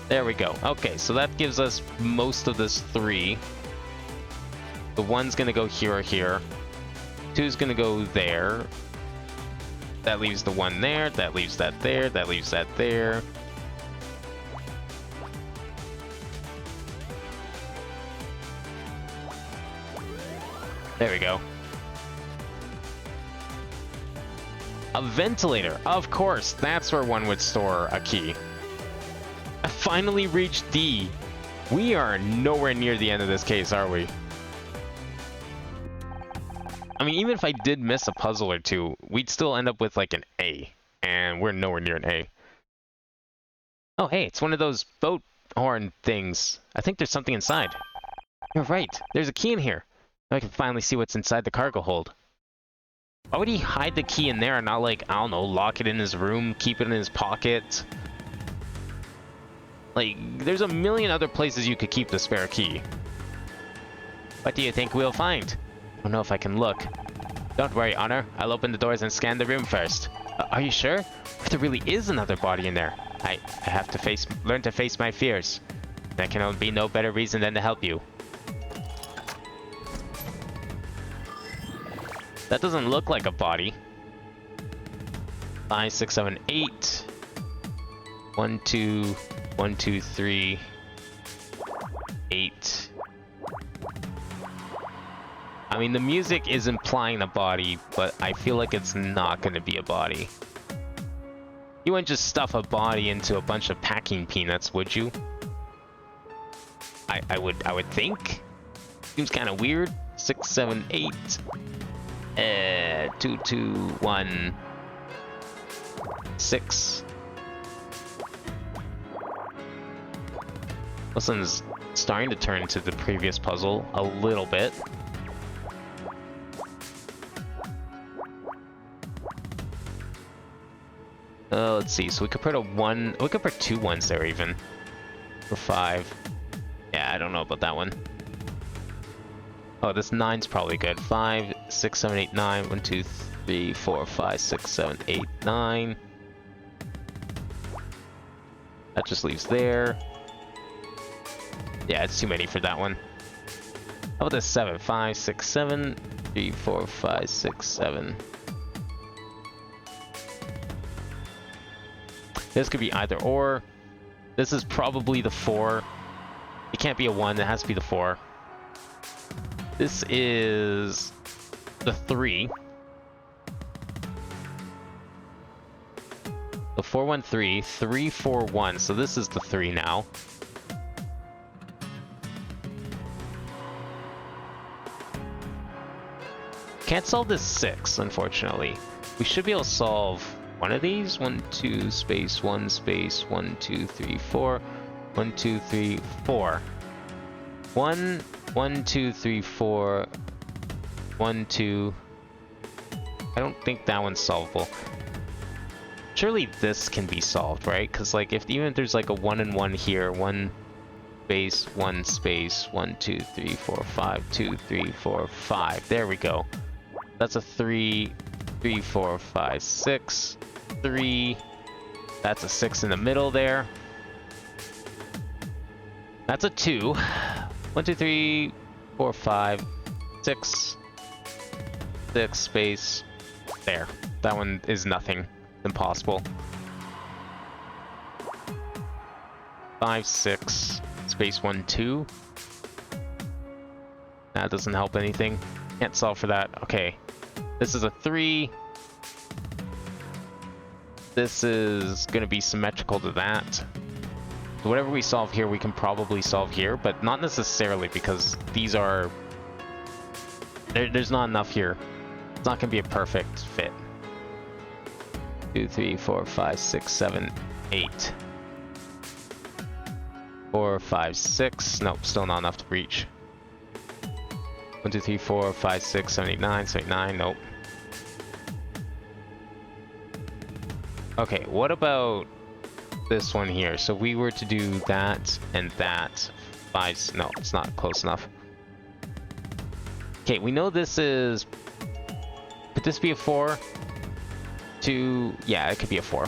There we go. Okay, so that gives us most of this 3. The 1's gonna go here or here. 2's gonna go there. That leaves the 1 there. That leaves that there. That leaves that there. There we go. A ventilator. Of course, that's where one would store a key. I finally reached D. We are nowhere near the end of this case, are we? I mean, even if I did miss a puzzle or two, we'd still end up with like an A. And we're nowhere near an A. Oh, hey, it's one of those boat horn things. I think there's something inside. You're right. There's a key in here. Now I can finally see what's inside the cargo hold. Why would he hide the key in there and not, like, I don't know, lock it in his room, keep it in his pocket? Like, there's a million other places you could keep the spare key. What do you think we'll find? I don't know if I can look. Don't worry, Honor. I'll open the doors and scan the room first. Are you sure? If there really is another body in there, I have to learn to face my fears. There can be no better reason than to help you. That doesn't look like a body. 5, 6, 7, 8. 1, 2, 1, 2, 3. 8. I mean, the music is implying a body, but I feel like it's not going to be a body. You wouldn't just stuff a body into a bunch of packing peanuts, would you? I would think. Seems kind of weird. 6, 7, 8. 2, 2, 1, 6. This one's starting to turn into the previous puzzle a little bit. Let's see. So we could put a 1. We could put 2 1s there even. For 5. Yeah, I don't know about that one. Oh, this 9's probably good. 5, 6, 7, 8, 9. 1, 2, 3, 4, 5, 6, 7, 8, 9. That just leaves there. Yeah, it's too many for that one. How about this 7? 5, 6, 7. 3, 4, 5, 6, 7. This could be either or. This is probably the 4. It can't be a 1, it has to be the 4. This is the 3. The 4, 1, 3. 3, 4, 1. So this is the 3 now. Can't solve this 6, unfortunately. We should be able to solve one of these. 1, 2, space, 1, space, 1, 2, 3, 4. 1, 2, 3, 4. 1, 1, 2, 3, 4. 1, 2. I don't think that one's solvable. Surely this can be solved, right? Because like even if there's like a 1 and 1 here, 1 space, 1 space, 1, 2, 3, 4, 5, 2, 3, 4, 5. There we go. That's a 3, 3, 4, 5, 6, 3. That's a 6 in the middle there. That's a 2. 1, 2, 3, 4, 5, 6. 6 space. There. That one is nothing. Impossible. 5, 6, space 1, 2. That doesn't help anything. Can't solve for that. Okay. This is a 3. This is going to be symmetrical to that. So whatever we solve here, we can probably solve here, but not necessarily because these are... There's not enough here. It's not going to be a perfect fit. 2, 3, 4, 5, 6, 7, 8. 4, 5, 6. Nope, still not enough to reach. 1, 2, 3, 4, 5, 6, 7, 8, 9, 7, 8, 9. Nope. Okay, what about this one here? So we were to do that and that. 5. No, it's not close enough. Okay, we know this is... Could this be a 4? 2... Yeah, it could be a 4.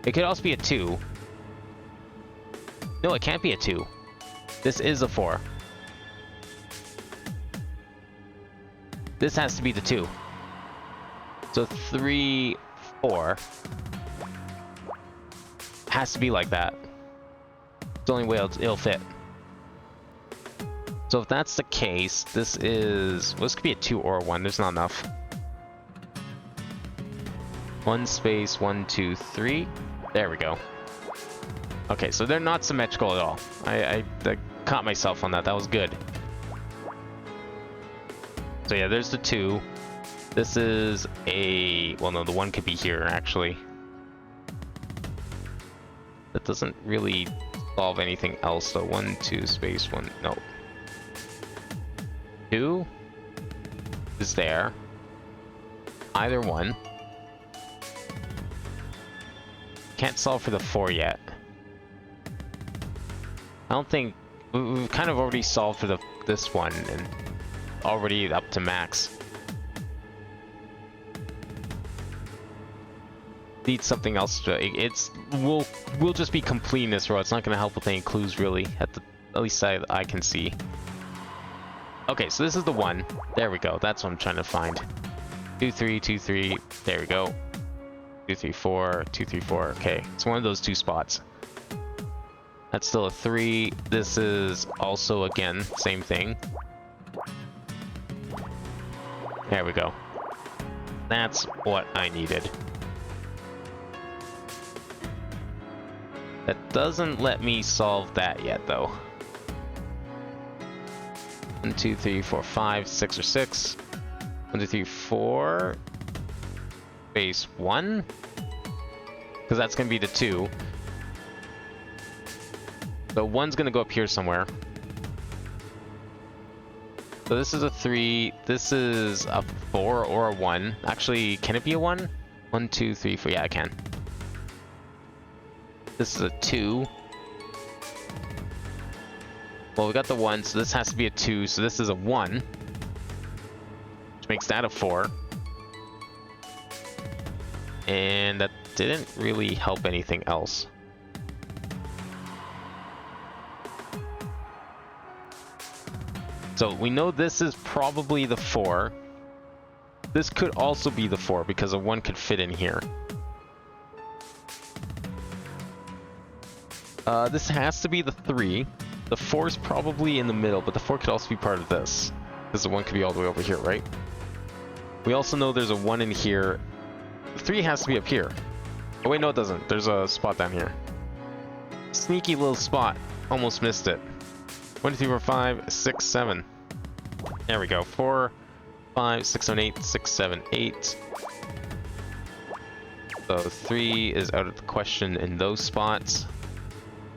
It could also be a 2. No, it can't be a 2. This is a 4. This has to be the 2. So 3, 4. Has to be like that. It's the only way it'll fit. So if that's the case, this is... Well, this could be a 2 or a 1. There's not enough. 1 space, 1, 2, 3. There we go. Okay, so they're not symmetrical at all. I caught myself on that. That was good. So yeah, there's the 2. This is a... Well, no, the 1 could be here, actually. That doesn't really solve anything else, though. 1, 2, space, 1... No. 2 is there. Either one. Can't solve for the 4 yet. I don't think... We've kind of already solved for this one, and already up to max. Need something else to... We'll just be completing this row. It's not going to help with any clues, really. At least I can see. Okay, so this is the 1. There we go. That's what I'm trying to find. 2, 3, 2, 3. There we go. 2, 3, 4. 2, 3, 4. Okay, it's one of those 2 spots. That's still a 3. This is also, again, same thing. There we go. That's what I needed. That doesn't let me solve that yet, though. 1, 2, 3, 4, 5, 6 or 6. 1, 2, 3, 4. Space 1. Because that's going to be the 2. So 1's gonna go up here somewhere. So this is a 3, this is a 4 or a 1. Actually, can it be a 1? 1, 2, 3, 4, yeah, it can. This is a 2. Well, we got the 1, so this has to be a 2, so this is a 1. Which makes that a 4. And that didn't really help anything else. So we know this is probably the 4. This could also be the 4 because a 1 could fit in here. This has to be the 3. The 4 is probably in the middle, but the 4 could also be part of this. Because the 1 could be all the way over here, right? We also know there's a 1 in here. The 3 has to be up here. Oh wait, no it doesn't. There's a spot down here. Sneaky little spot. Almost missed it. 1, 2, 3, 4, 5, 6, 7. There we go. 4, 5, 6, 7, 8, 6, 7, 8. So 3 is out of the question in those spots.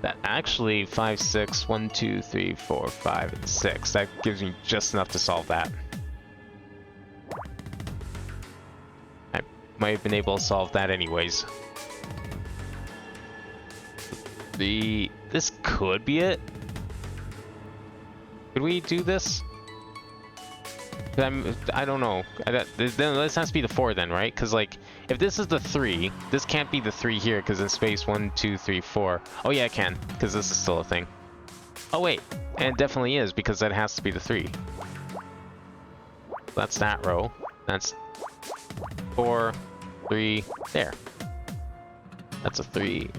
That actually 5, 6, 1, 2, 3, 4, 5, and 6. That gives me just enough to solve that. I might have been able to solve that anyways. This could be it. Could we do this? I don't know. Then this has to be the 4 then, right? Because like, if this is the 3, this can't be the 3 here because in space 1, 2, 3, 4. Oh yeah, it can because this is still a thing. Oh wait, and it definitely is because that has to be the 3. That's that row. That's 4, 3, there. That's a 3.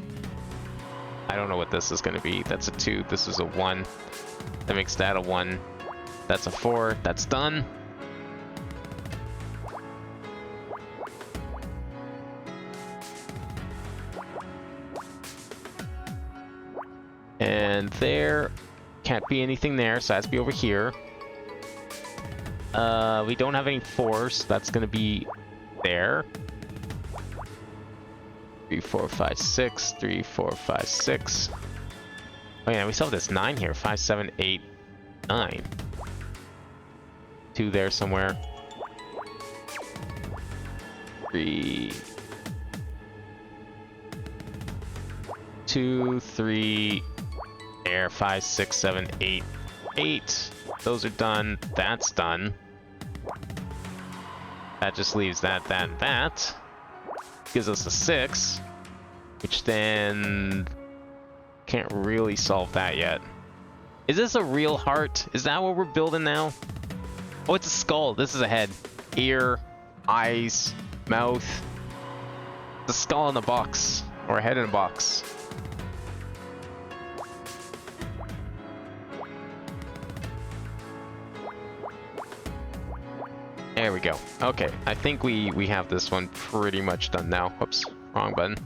I don't know what this is going to be. That's a 2. This is a 1. That makes that a 1. That's a 4. That's done. And there can't be anything there, so it has to be over here. We don't have any 4s, so that's going to be there. 3, 4, 5, 6. 3, 4, 5, 6. Oh yeah, we still have this 9 here. 5, 7, 8, 9. 2 there somewhere. 3. 2, 3. There. 5, 6, 7, 8. 8. Those are done. That's done. That just leaves that, and that. Gives us a 6. Which then... can't really solve that yet. Is this a real heart? Is that what we're building now? Oh, it's a skull. This is a head. Ear, eyes, mouth. The skull in a box. Or a head in a box. There we go. Okay, I think we have this one pretty much done now. Whoops, wrong button.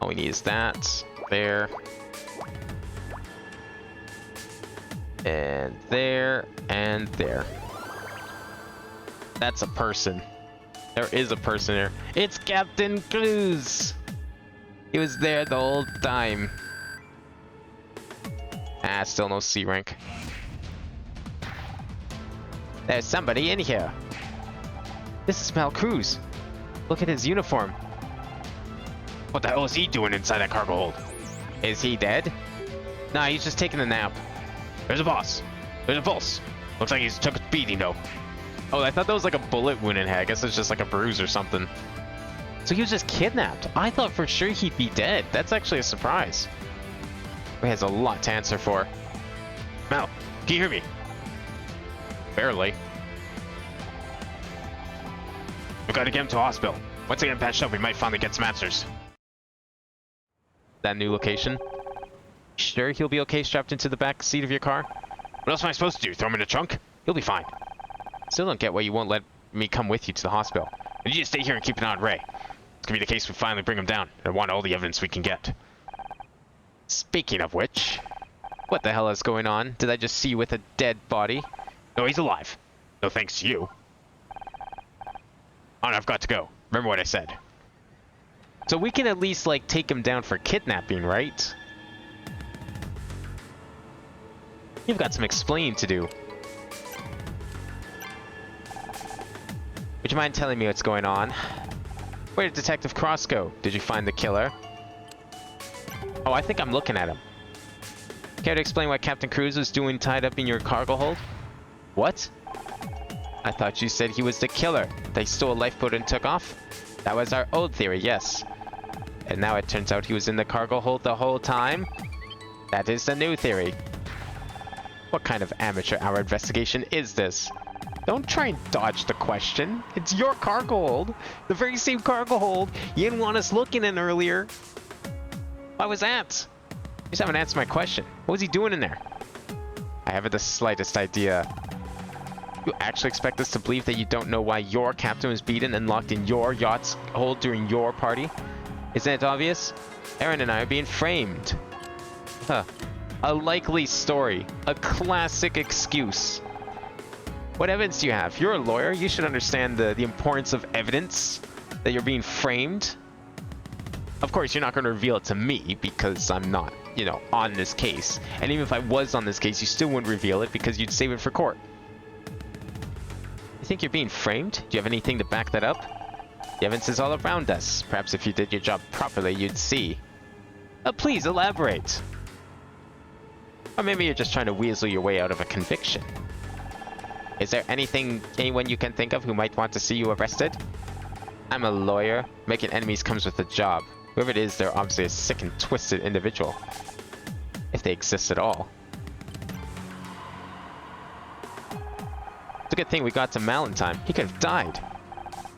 All we need is that. There. And there. And there. That's a person. There is a person there. It's Captain Cruz! He was there the whole time. Ah, still no C rank. There's somebody in here. This is Mel Cruz. Look at his uniform. What the hell is he doing inside that cargo hold? Is he dead? Nah, he's just taking a nap. There's a boss. There's a pulse. Looks like he's took a beating though. Oh, I thought that was like a bullet wound in head. I guess it's just like a bruise or something. So he was just kidnapped. I thought for sure he'd be dead. That's actually a surprise. He has a lot to answer for. Mel, can you hear me? Barely. We've got to get him to hospital. Once I get him patched up, we might finally get some answers. That new location? Sure he'll be okay strapped into the back seat of your car? What else am I supposed to do? Throw him in the trunk? He'll be fine. Still don't get why you won't let me come with you to the hospital. I need you to stay here and keep an eye on Ray. It's gonna be the case we finally bring him down. I want all the evidence we can get. Speaking of which, what the hell is going on? Did I just see you with a dead body? No, he's alive. No thanks to you. Oh, no, I've got to go. Remember what I said. So we can at least, like, take him down for kidnapping, right? You've got some explaining to do. Would you mind telling me what's going on? Where did Detective Cross go? Did you find the killer? Oh, I think I'm looking at him. Care to explain what Captain Cruz was doing tied up in your cargo hold? What? I thought you said he was the killer. They stole a lifeboat and took off? That was our old theory, yes. And now it turns out he was in the cargo hold the whole time? That is the new theory. What kind of amateur hour investigation is this? Don't try and dodge the question. It's your cargo hold. The very same cargo hold you didn't want us looking in earlier. Why was that? You just haven't answered my question. What was he doing in there? I haven't the slightest idea. You actually expect us to believe that you don't know why your captain was beaten and locked in your yacht's hold during your party? Isn't it obvious? Aaron and I are being framed. Huh. A likely story. A classic excuse. What evidence do you have? You're a lawyer. You should understand the importance of evidence that you're being framed. Of course, you're not going to reveal it to me because I'm not, you know, on this case. And even if I was on this case, you still wouldn't reveal it because you'd save it for court. You think you're being framed? Do you have anything to back that up? The evidence is all around us. Perhaps if you did your job properly, you'd see. Please elaborate. Or maybe you're just trying to weasel your way out of a conviction. Is there anyone you can think of who might want to see you arrested? I'm a lawyer. Making enemies comes with the job. Whoever it is, they're obviously a sick and twisted individual. If they exist at all. It's a good thing we got to Mal in time. He could have died.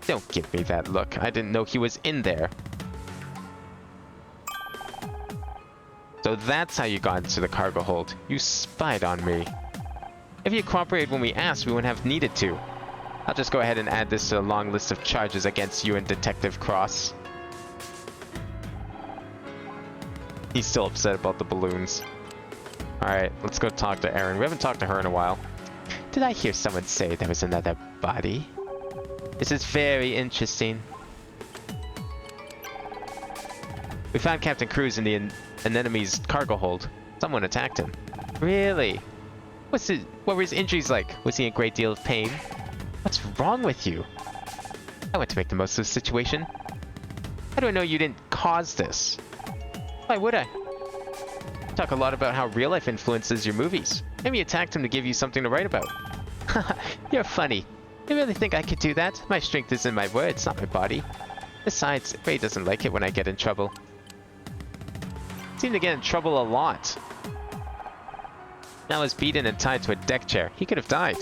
Don't give me that look. I didn't know he was in there. So that's how you got into the cargo hold. You spied on me. If you cooperated when we asked, we wouldn't have needed to. I'll just go ahead and add this to a long list of charges against you and Detective Cross. He's still upset about the balloons. Alright, let's go talk to Erin. We haven't talked to her in a while. Did I hear someone say there was another body? This is very interesting. We found Captain Cruz in an enemy's cargo hold. Someone attacked him. Really? What were his injuries like? Was he in a great deal of pain? What's wrong with you? I want to make the most of the situation. How do I know you didn't cause this? Why would I? You talk a lot about how real life influences your movies. Maybe you attacked him to give you something to write about. Haha, you're funny. You really think I could do that? My strength is in my words, not my body. Besides, Ray doesn't like it when I get in trouble. I seem to get in trouble a lot. Now was beaten and tied to a deck chair. He could have died.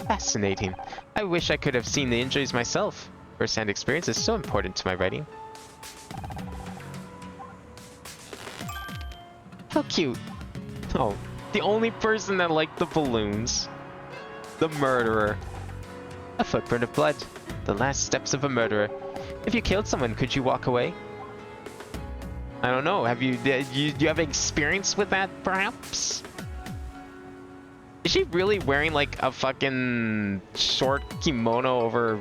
Fascinating. I wish I could have seen the injuries myself. First-hand experience is so important to my writing. How cute. Oh, the only person that liked the balloons. The murderer. A footprint of blood. The last steps of a murderer. If you killed someone, could you walk away? I don't know. Do you have experience with that, perhaps? Is she really wearing like a fucking short kimono over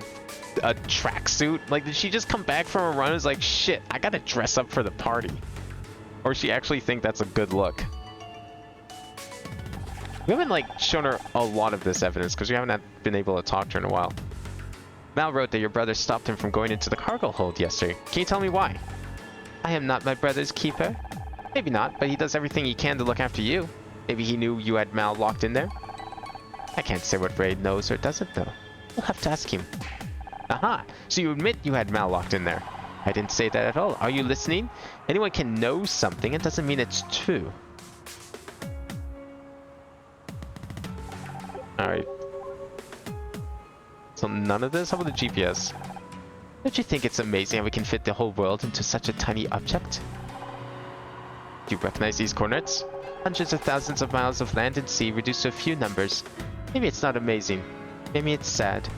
a tracksuit? Like, did she just come back from a run and was like, shit, I gotta dress up for the party? Or does she actually think that's a good look? We haven't like shown her a lot of this evidence because we haven't been able to talk to her in a while. Mal wrote that your brother stopped him from going into the cargo hold yesterday. Can you tell me why? I am not my brother's keeper. Maybe not, but he does everything he can to look after you. Maybe he knew you had Mal locked in there? I can't say what Ray knows or doesn't know. We'll have to ask him. Aha! So you admit you had Mal locked in there. I didn't say that at all. Are you listening? Anyone can know something. It doesn't mean it's true. Alright. So none of this? How about the GPS? Don't you think it's amazing how we can fit the whole world into such a tiny object? Do you recognize these coordinates? Hundreds of thousands of miles of land and sea reduced to a few numbers. Maybe it's not amazing. Maybe it's sad.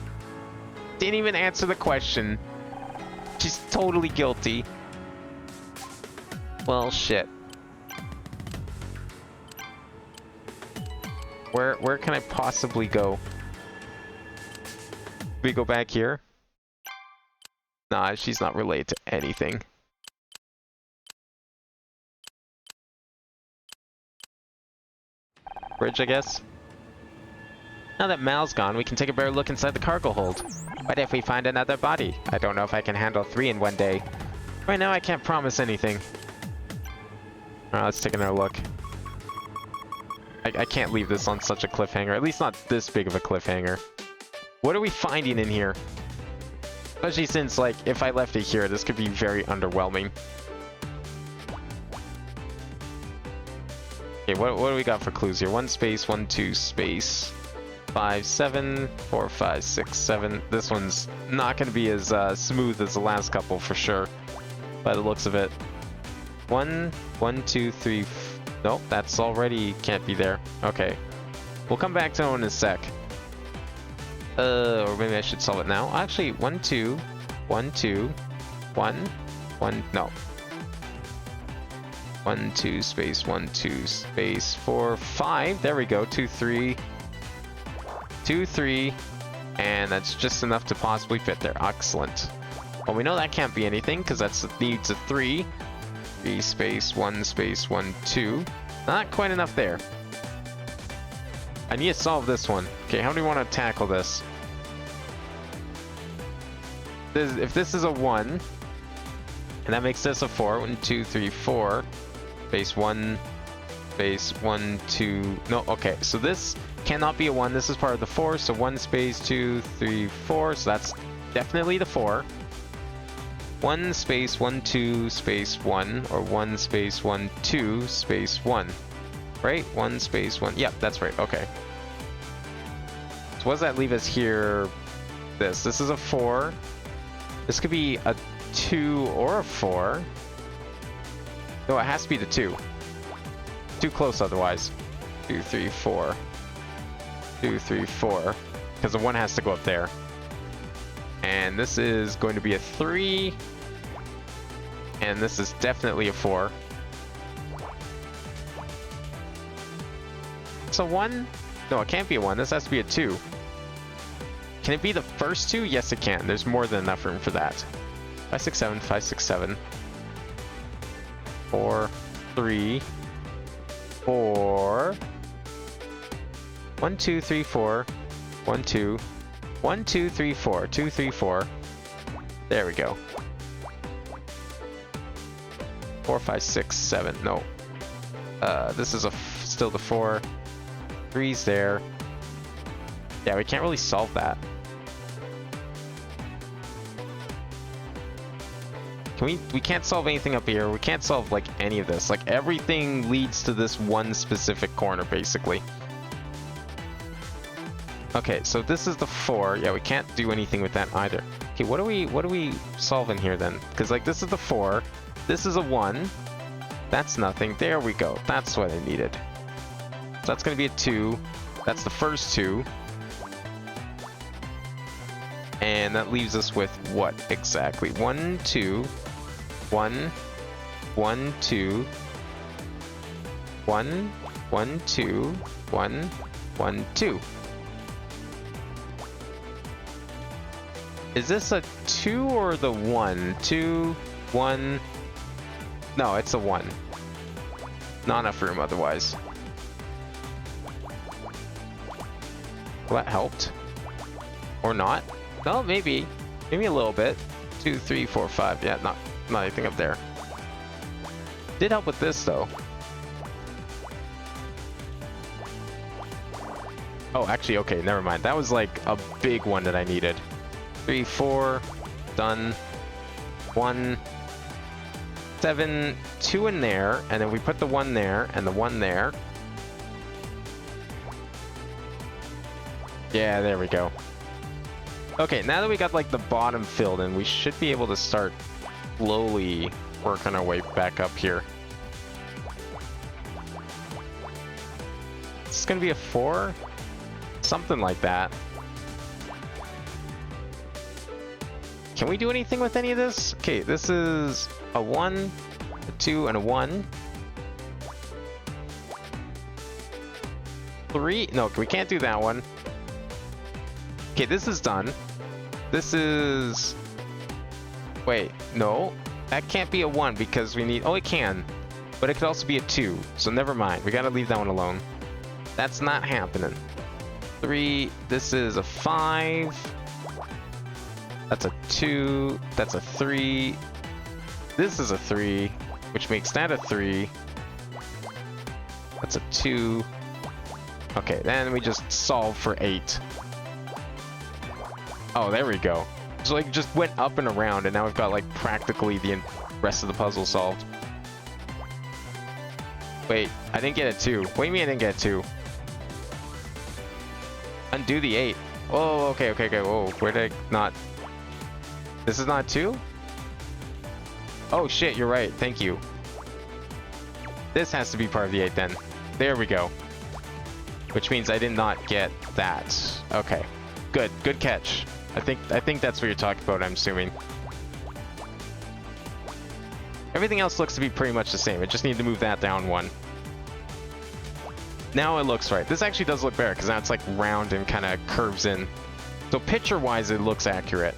Didn't even answer the question. She's totally guilty. Well, shit. Where can I possibly go? We go back here? Nah, she's not related to anything. bridge, I guess. Now that Mal's gone, we can take a better look inside the cargo hold. What if we find another body? I don't know if I can handle 3 in one day. Right now, I can't promise anything. Alright, let's take another look. I can't leave this on such a cliffhanger. At least not this big of a cliffhanger. What are we finding in here? Especially since, like, if I left it here, this could be very underwhelming. Okay, what do we got for clues here? 1 space, 1, 2 space. 5, 7, 4, 5, 6, 7. This one's not going to be as smooth as the last couple for sure, by the looks of it. 1, 1, 2, 3. Nope, that's already can't be there. Okay, we'll come back to it in a sec. Or maybe I should solve it now. Actually, 1, 2, 1, 2, 1, 1. No. 1, 2 space, 1, 2 space, 4, 5. There we go. 2, 3. 2, 3, and that's just enough to possibly fit there. Excellent. Well, we know that can't be anything because that needs a 3. 3 space, 1 space, 1, 2. Not quite enough there. I need to solve this one. Okay, how do we want to tackle this? If this is a 1, and that makes this a 4. 1, 2, 3, 4. Space 1, space 1, 2. No, okay, so this cannot be a 1. This is part of the 4, so 1 space 2, 3, 4. So that's definitely the 4. 1 space 1, 2 space 1, or 1 space 1, 2 space 1. Right? 1 space 1. Yep, that's right. Okay. So what does that leave us here? This is a 4. This could be a 2 or a 4. No, it has to be the 2. Too close otherwise. 2, 3, 4. 2, 3, 4. Because the 1 has to go up there. And this is going to be a 3. And this is definitely a 4. It's a 1? No, it can't be a 1. This has to be a 2. Can it be the first 2? Yes, it can. There's more than enough room for that. 5, 6, 7, 5, 6, 7. 4, 3, 4. 1, 2, 3, 4. 1, 2. 1, 2, 3, 4. 2, 3, 4. There we go. 4, 5, 6, 7. No. This is still the 4. 3's there. Yeah, we can't really solve that. We can't solve anything up here. We can't solve like any of this. Like everything leads to this one specific corner basically. Okay, so this is the 4. Yeah, we can't do anything with that either. Okay, what are we solving here then? Because like this is the 4. This is a 1. That's nothing. There we go. That's what I needed. So that's going to be a 2. That's the first 2. And that leaves us with what exactly? 1, 2, 1, 1, 2, 1, 1, 2, 1, 1, 2. Is this a 2 or the 1? 2, 1. No, it's a 1. Not enough room otherwise. Well, that helped. Or not. No, maybe. Maybe a little bit. 2, 3, 4, 5. Yeah, not anything up there. Did help with this, though. Oh, actually, okay, never mind. That was like a big one that I needed. 3, 4. Done. 1. 7. 2 in there. And then we put the 1 there and the 1 there. Yeah, there we go. Okay, now that we got like the bottom filled in, we should be able to start slowly working our way back up here. It's gonna be a 4? Something like that. Can we do anything with any of this? Okay, this is a 1, a 2, and a 1. 3? No, we can't do that one. Okay, this is done. This is... Wait, no. That can't be a 1 because we need... Oh, it can. But it could also be a 2. So never mind. We gotta leave that one alone. That's not happening. 3. This is a 5. That's a 2. That's a 3. This is a 3, which makes that a 3. That's a 2. Okay, then we just solve for 8. Oh, there we go. So like just went up and around, and now we've got like practically the rest of the puzzle solved. Wait, I didn't get a 2. What do you mean I didn't get a 2? Undo the 8. Oh, okay. Whoa, where did I not... This is not 2? Oh shit, you're right. Thank you. This has to be part of the 8 then. There we go. Which means I did not get that. Okay. Good catch. I think that's what you're talking about, I'm assuming. Everything else looks to be pretty much the same. I just need to move that down 1. Now it looks right. This actually does look better because now it's like round and kind of curves in. So picture-wise, it looks accurate.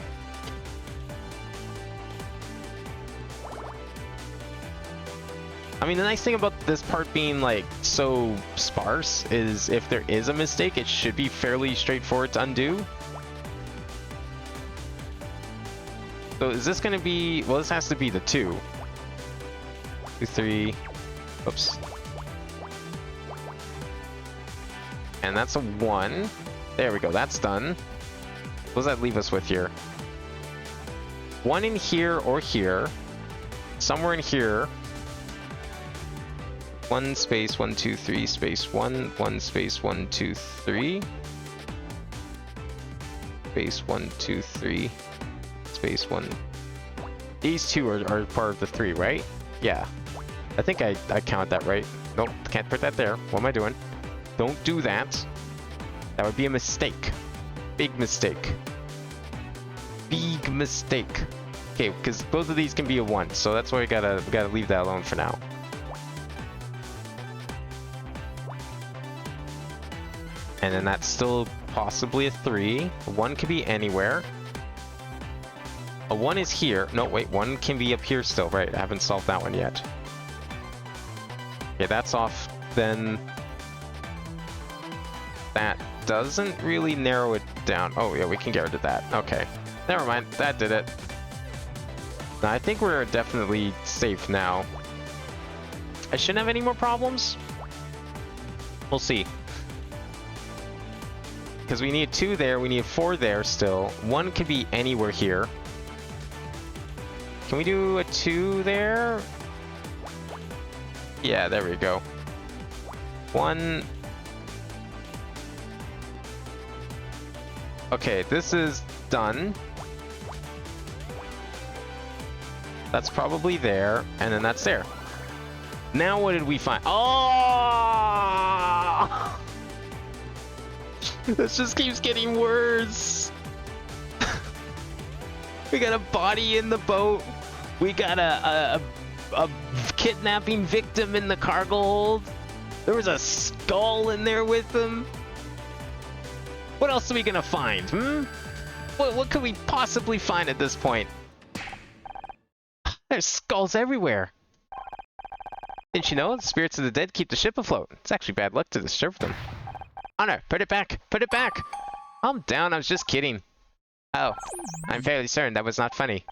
I mean, the nice thing about this part being like so sparse is if there is a mistake, it should be fairly straightforward to undo. So is this going to be... Well, this has to be the 2. 2, 3... Oops. And that's a 1. There we go, that's done. What does that leave us with here? 1 in here or here. Somewhere in here. 1 space 1 2 3 space 1 1 space 1 2 3 space 1 2 3 space 1. These 2 are part of the 3, right? Yeah. I think I counted that right. Nope, can't put that there. What am I doing? Don't do that. That would be a mistake. Big mistake. Big mistake. Okay, because both of these can be a 1, so that's why we gotta leave that alone for now. And then that's still possibly a 3. A 1 could be anywhere. A 1 is here. No, wait, 1 can be up here still. Right, I haven't solved that one yet. Okay, that's off. Then that doesn't really narrow it down. Oh, yeah, we can get rid of that. Okay. Never mind. That did it. Now, I think we're definitely safe now. I shouldn't have any more problems. We'll see. Because we need 2 there, we need 4 there still. 1 could be anywhere here. Can we do a 2 there? Yeah, there we go. 1. Okay, this is done. That's probably there, and then that's there. Now what did we find? Oh! This just keeps getting worse. We got a body in the boat. We got a kidnapping victim in the cargo hold. There was a skull in there with them. What else are we gonna find? What could we possibly find at this point? There's skulls everywhere. Didn't you know the spirits of the dead keep the ship afloat? It's actually bad luck to disturb them. Honor, put it back! Put it back! Calm down, I was just kidding. Oh, I'm fairly certain that was not funny.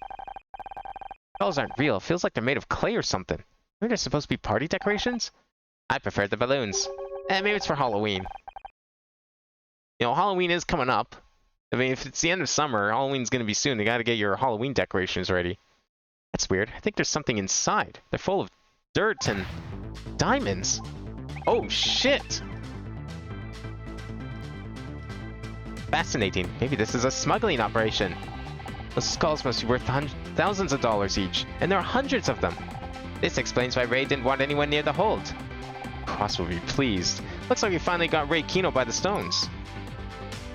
Skulls aren't real. It feels like they're made of clay or something. Maybe they're supposed to be party decorations? I prefer the balloons. Maybe it's for Halloween. You know, Halloween is coming up. I mean, if it's the end of summer, Halloween's gonna be soon. You gotta get your Halloween decorations ready. That's weird. I think there's something inside. They're full of dirt and diamonds. Oh, shit! Fascinating. Maybe this is a smuggling operation. Those skulls must be worth thousands of dollars each, and there are hundreds of them. This explains why Ray didn't want anyone near the hold. Cross will be pleased. Looks like we finally got Ray Kino by the stones.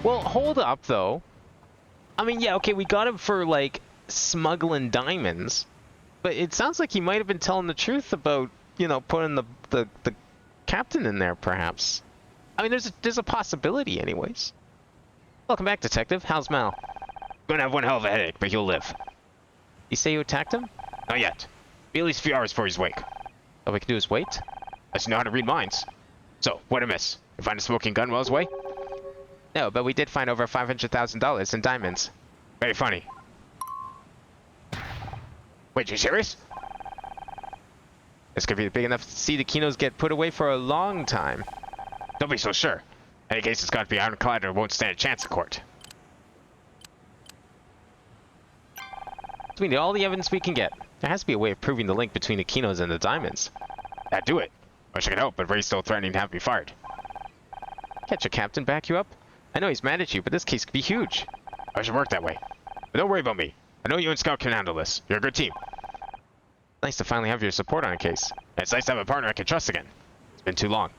Well, hold up, though. I mean, yeah, okay, we got him for, like, smuggling diamonds, but it sounds like he might have been telling the truth about, you know, putting the captain in there, perhaps. I mean, there's a possibility, anyways. Welcome back, Detective. How's Mal? Gonna have one hell of a headache, but he'll live. You say you attacked him? Not yet. Be at least a few hours before he's awake. All we can do is wait? I just know how to read minds. So, what a miss. You find a smoking gun Wells way? No, but we did find over $500,000 in diamonds. Very funny. Wait, you serious? This could be big enough to see the Kinos get put away for a long time. Don't be so sure. In any case, it's got to be ironclad or won't stand a chance in court. So we need all the evidence we can get. There has to be a way of proving the link between the Kinos and the diamonds. Yeah, do it. Wish I could help, but Ray's still threatening to have me fired. Can't your captain back you up? I know he's mad at you, but this case could be huge. I should work that way. But don't worry about me. I know you and Scout can handle this. You're a good team. Nice to finally have your support on a case. And it's nice to have a partner I can trust again. It's been too long.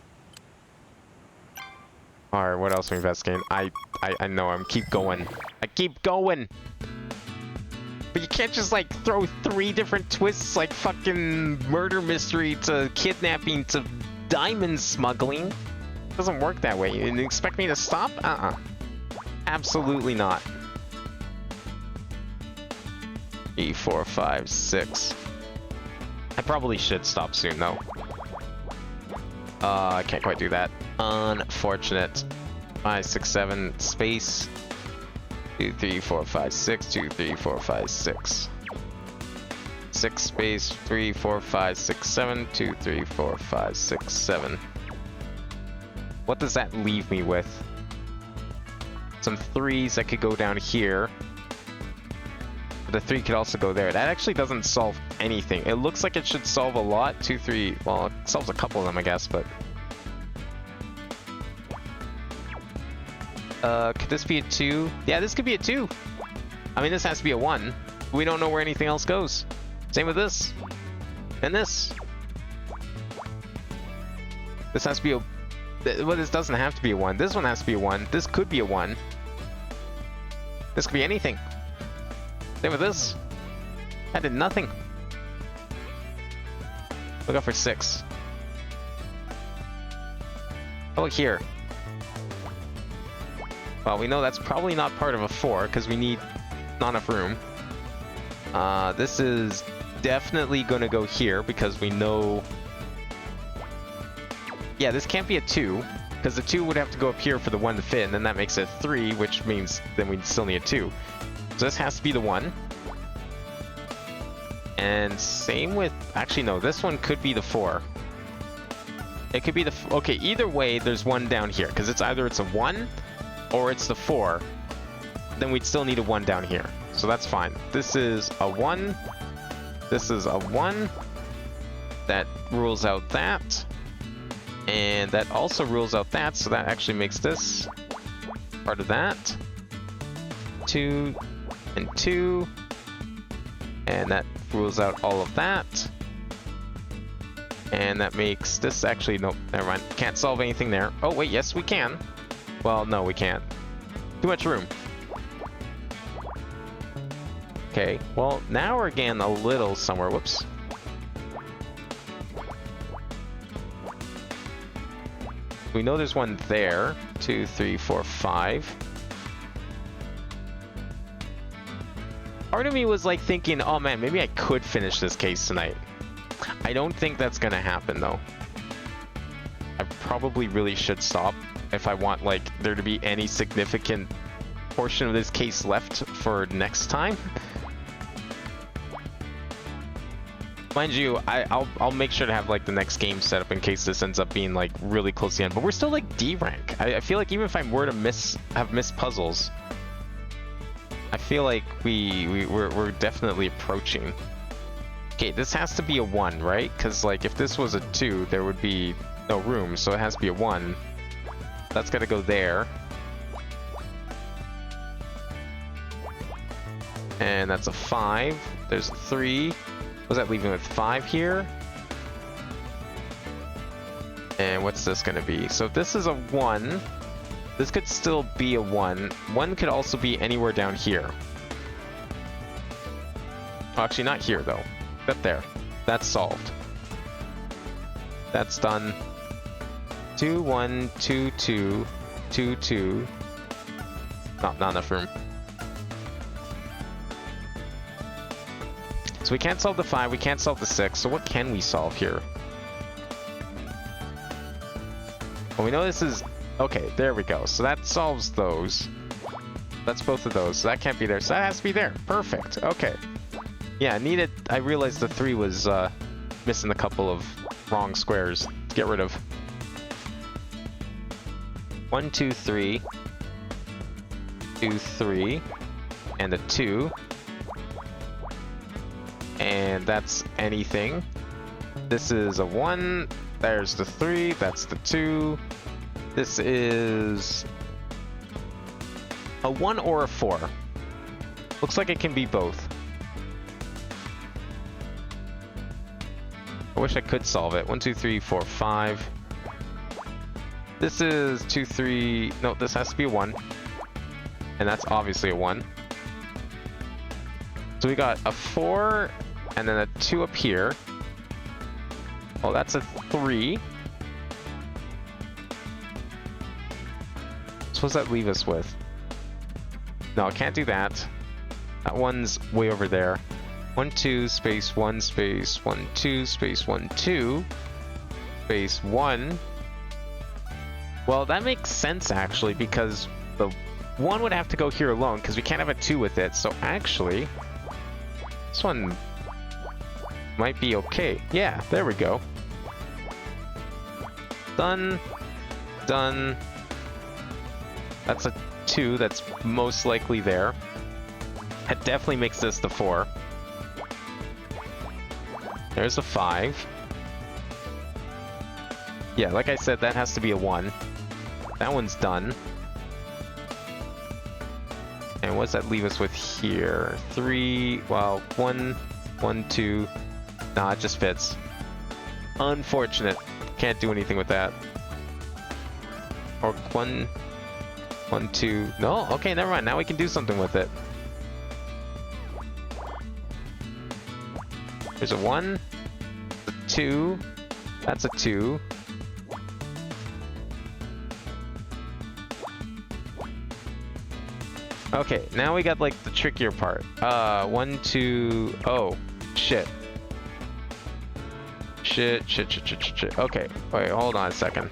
Alright, what else are we investigating? I know, keep going. I keep going! But you can't just, like, throw 3 different twists, like fucking murder mystery to kidnapping to diamond smuggling. It doesn't work that way. You expect me to stop? Absolutely not. 3, 4, 5, 6. I probably should stop soon, though. I can't quite do that. Unfortunate. 5, 6, 7, space. 2, 3, 4, 5, 6. 2, 3, 4, 5, 6. 6 space. 3, 4, 5, 6, 7. 2, 3, 4, 5, 6, 7. What does that leave me with? Some 3s that could go down here. But the 3 could also go there. That actually doesn't solve anything. It looks like it should solve a lot. 2, 3. Well, it solves a couple of them, I guess, but... could this be a 2? Yeah, this could be a 2. I mean, this has to be a 1. We don't know where anything else goes. Same with this. And this. This has to be a... Well, this doesn't have to be a 1. This one has to be a 1. This could be a 1. This could be anything. Same with this. I did nothing. Look out for 6. Oh, look here. Well, we know that's probably not part of a 4 because we need not enough room. This is definitely going to go here because we know... Yeah, this can't be a 2 because the 2 would have to go up here for the 1 to fit, and then that makes it a 3, which means then we still need a 2. So this has to be the 1. And same with... Actually, no. This one could be the 4. It could be the... Okay, either way, there's 1 down here. Because it's either it's a 1 or it's the 4. Then we'd still need a 1 down here. So that's fine. This is a 1. This is a 1. That rules out that. And that also rules out that. So that actually makes this part of that. 2... and 2, and that rules out all of that, and that makes this actually, nope, never mind, can't solve anything there. Oh wait, yes we can. Well, no we can't, too much room. Okay, well now we're getting a little somewhere. Whoops. We know there's one there. 2, 3, 4, 5. Part of me was like thinking, oh man, maybe I could finish this case tonight. I don't think that's gonna happen though. I probably really should stop if I want like there to be any significant portion of this case left for next time. Mind you, I'll make sure to have like the next game set up in case this ends up being like really close to the end. But we're still like D rank. I feel like even if I were to have missed puzzles, I feel like we're definitely approaching. Okay, this has to be a 1, right? Because like if this was a 2, there would be no room, so it has to be a 1. That's got to go there. And that's a 5. There's a 3. What does that leave me with? 5 here. And what's this going to be? So if this is a 1, this could still be a 1. 1 could also be anywhere down here. Oh, actually, not here, though. Up there. That's solved. That's done. 2, 1, 2, 2, 2, 2. Not enough room. So we can't solve the 5, we can't solve the 6, so what can we solve here? Well, we know this is... Okay, there we go. So that solves those. That's both of those. So that can't be there. So that has to be there. Perfect. Okay. Yeah, needed... I realized the 3 was missing a couple of wrong squares to get rid of. 1, 2, 3. 2, 3. And a 2. And that's anything. This is a 1. There's the 3. That's the 2. This is a 1 or a 4. Looks like it can be both. I wish I could solve it. 1, 2, 3, 4, 5. This is 2, 3. No, this has to be a 1. And that's obviously a 1. So we got a 4 and then a 2 up here. Oh, that's a 3. So what does that leave us with? No, I can't do that. That one's way over there. 1, 2, space 1, space 1, 2, space 1, 2, space 1. Well, that makes sense actually, because the 1 would have to go here alone, because we can't have a 2 with it. So actually, this one might be okay. Yeah, there we go. Done. Done. That's a 2. That's most likely there. That definitely makes this the 4. There's a 5. Yeah, like I said, that has to be a 1. That one's done. And what does that leave us with here? 3, well, 1, 1, 2. Nah, it just fits. Unfortunate. Can't do anything with that. Or 1, 1, 2. No, okay, never mind. Now we can do something with it. There's a 1, a 2. That's a 2. Okay, now we got like the trickier part. 1, 2. Oh, shit. Shit. Okay, wait, hold on a second.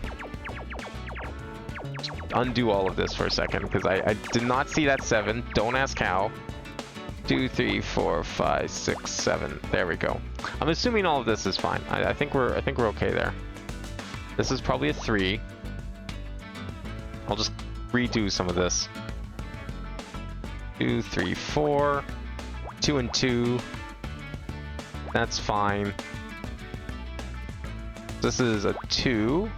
Undo all of this for a second, because I did not see that 7. Don't ask how. 2, 3, 4, 5, 6, 7. There we go. I'm assuming all of this is fine. I think we're okay there. This is probably a 3. I'll just redo some of this. 2, 3, 4. 2 and 2. That's fine. This is a 2.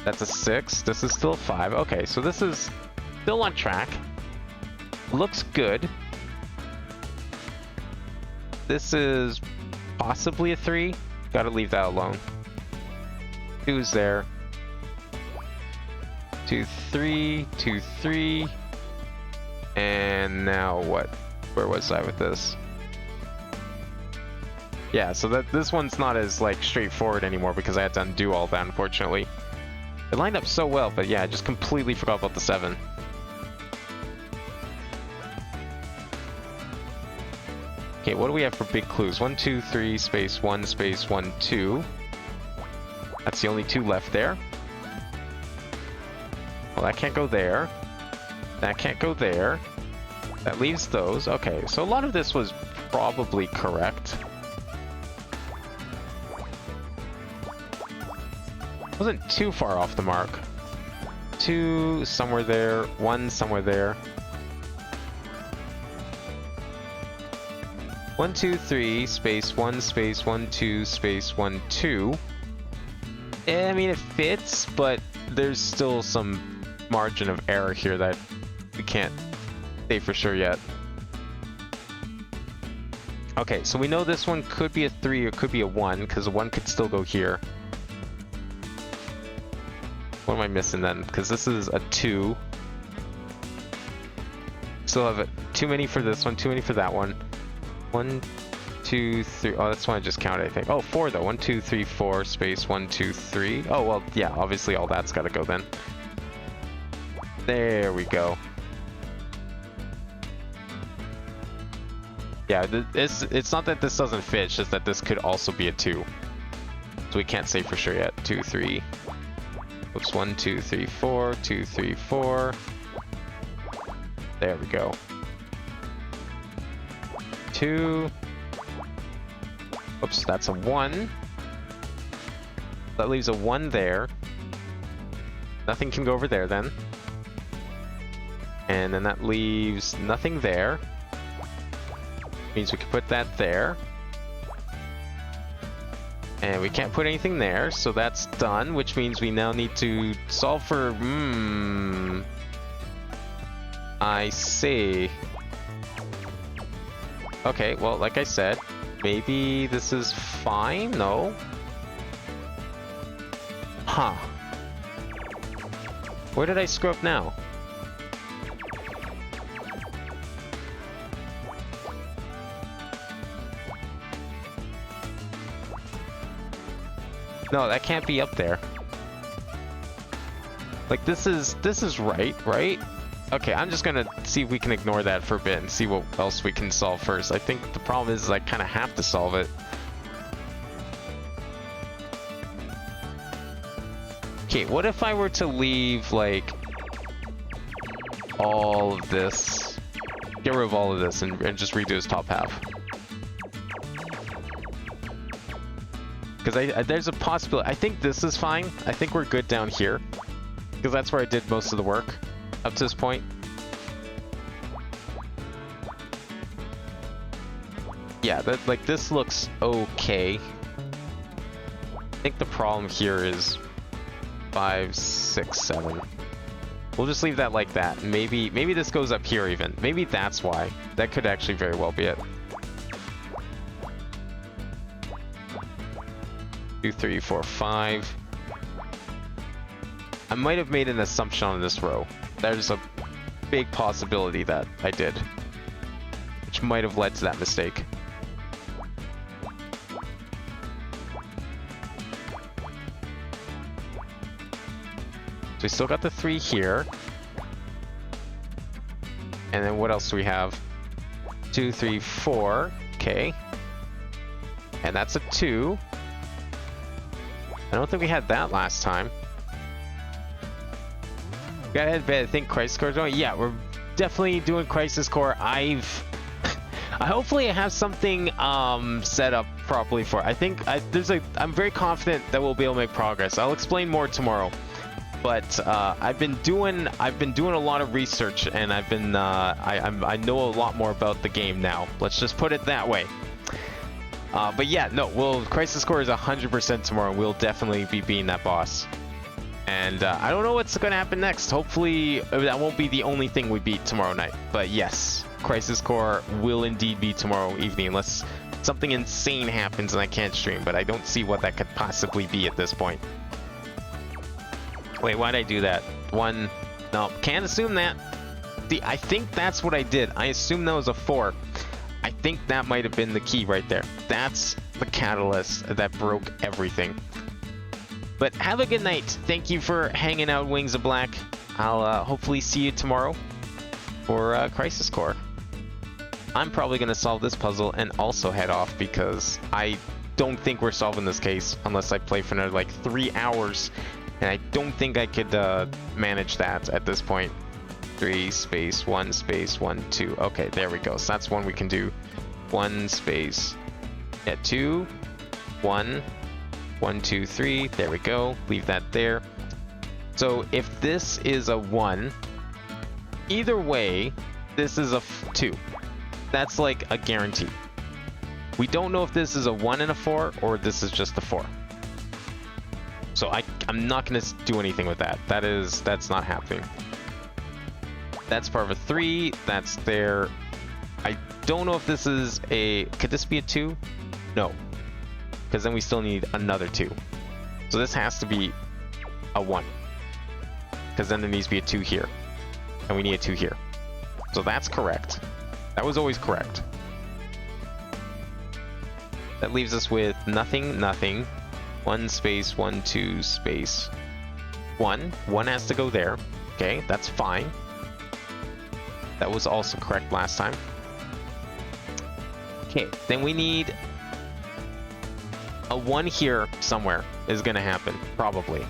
That's a 6. This is still a 5. Okay, so this is still on track. Looks good. This is possibly a 3. Gotta leave that alone. 2's there. 2, 3. 2, 3. And now what? Where was I with this? Yeah, so this one's not as like straightforward anymore because I had to undo all that, unfortunately. It lined up so well, but yeah, I just completely forgot about the 7. Okay, what do we have for big clues? 1, 2, 3, space 1, space 1, 2. That's the only 2 left there. Well, that can't go there. That can't go there. That leaves those. Okay, so a lot of this was probably correct. Wasn't too far off the mark. 2 somewhere there, 1 somewhere there. 1, 2, 3, space 1, space 1, 2, space 1, 2. I mean, it fits, but there's still some margin of error here that we can't say for sure yet. Okay, so we know this one could be a 3 or could be a 1, because a 1 could still go here. What am I missing then? Because this is a 2. Still have too many for this one, too many for that one. 1, 2, 3. Oh, that's one I just counted, I think. Oh, 4 though. 1, 2, 3, 4, space 1, 2, 3. Oh, well, yeah, obviously all that's got to go then. There we go. Yeah, it's not that this doesn't fit, it's just that this could also be a 2. So we can't say for sure yet. 2, 3. Oops, 1, 2, 3, 4, 2, 3, 4. There we go. 2. Oops, that's a 1. That leaves a 1 there. Nothing can go over there then. And then that leaves nothing there. Means we can put that there. And we can't put anything there, so that's done, which means we now need to solve for... I see. Okay, well, like I said, maybe this is fine? No? Huh. Where did I screw up now? No, that can't be up there. Like, this is right? Okay, I'm just gonna see if we can ignore that for a bit and see what else we can solve first. I think the problem is I kind of have to solve it. Okay, what if I were to leave, like, all of this? Get rid of all of this and just redo his top half. Because there's a possibility. I think this is fine. I think we're good down here. Because that's where I did most of the work up to this point. Yeah, like this looks okay. I think the problem here is 5, 6, 7. We'll just leave that like that. Maybe this goes up here even. Maybe that's why. That could actually very well be it. 2, 3, 4, 5. I might have made an assumption on this row. There's a big possibility that I did, which might have led to that mistake. So we still got the 3 here. And then what else do we have? 2, 3, 4. Okay. And that's a 2. I don't think we had that last time. Go ahead, but I think Crisis Core is going. Yeah, we're definitely doing Crisis Core. Hopefully I have something set up properly for it. I think I'm very confident that we'll be able to make progress. I'll explain more tomorrow. But I've been doing a lot of research, and I know a lot more about the game now. Let's just put it that way. But yeah, no, Crisis Core is 100% tomorrow. We'll definitely be beating that boss. And I don't know what's going to happen next. Hopefully that won't be the only thing we beat tomorrow night. But yes, Crisis Core will indeed be tomorrow evening, unless something insane happens and I can't stream. But I don't see what that could possibly be at this point. Wait, why'd I do that? No, can't assume that. I think that's what I did. I assumed that was a 4. I think that might have been the key right there. That's the catalyst that broke everything. But have a good night. Thank you for hanging out, Wings of Black. I'll hopefully see you tomorrow for Crisis Core. I'm probably going to solve this puzzle and also head off because I don't think we're solving this case unless I play for another like 3 hours. And I don't think I could manage that at this point. 3 space 1 space 1 2. Okay, there we go. So that's one we can do. 1 space. Yeah, 2 1 1 2 3. There we go. Leave that there. So if this is a 1, either way, this is a 2. That's like a guarantee. We don't know if this is a 1 and a 4 or this is just a 4. So I'm not going to do anything with that. That's not happening. That's part of a 3. That's there. I don't know if this is a... Could this be a 2? No. Because then we still need another 2. So this has to be a 1. Because then there needs to be a 2 here. And we need a 2 here. So that's correct. That was always correct. That leaves us with nothing, nothing. 1 space, 1 2 space 1. 1 has to go there. Okay, that's fine. That was also correct last time. Okay, then we need a 1 here somewhere is going to happen, probably.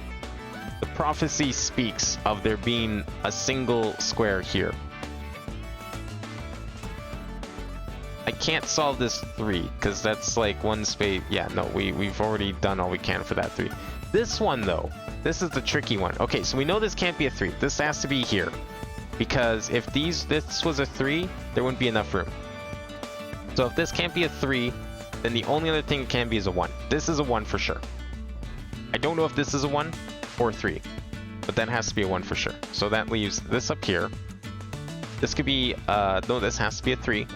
The prophecy speaks of there being a single square here. I can't solve this 3 because that's like one space. Yeah, no, we've already done all we can for that 3. This one though, this is the tricky one. Okay, so we know this can't be a 3. This has to be here because if this was a 3, there wouldn't be enough room. So if this can't be a 3, then the only other thing it can be is a 1. This is a 1 for sure. I don't know if this is a 1 or 3, but that has to be a 1 for sure. So that leaves this up here. This could be, no, this has to be a 3.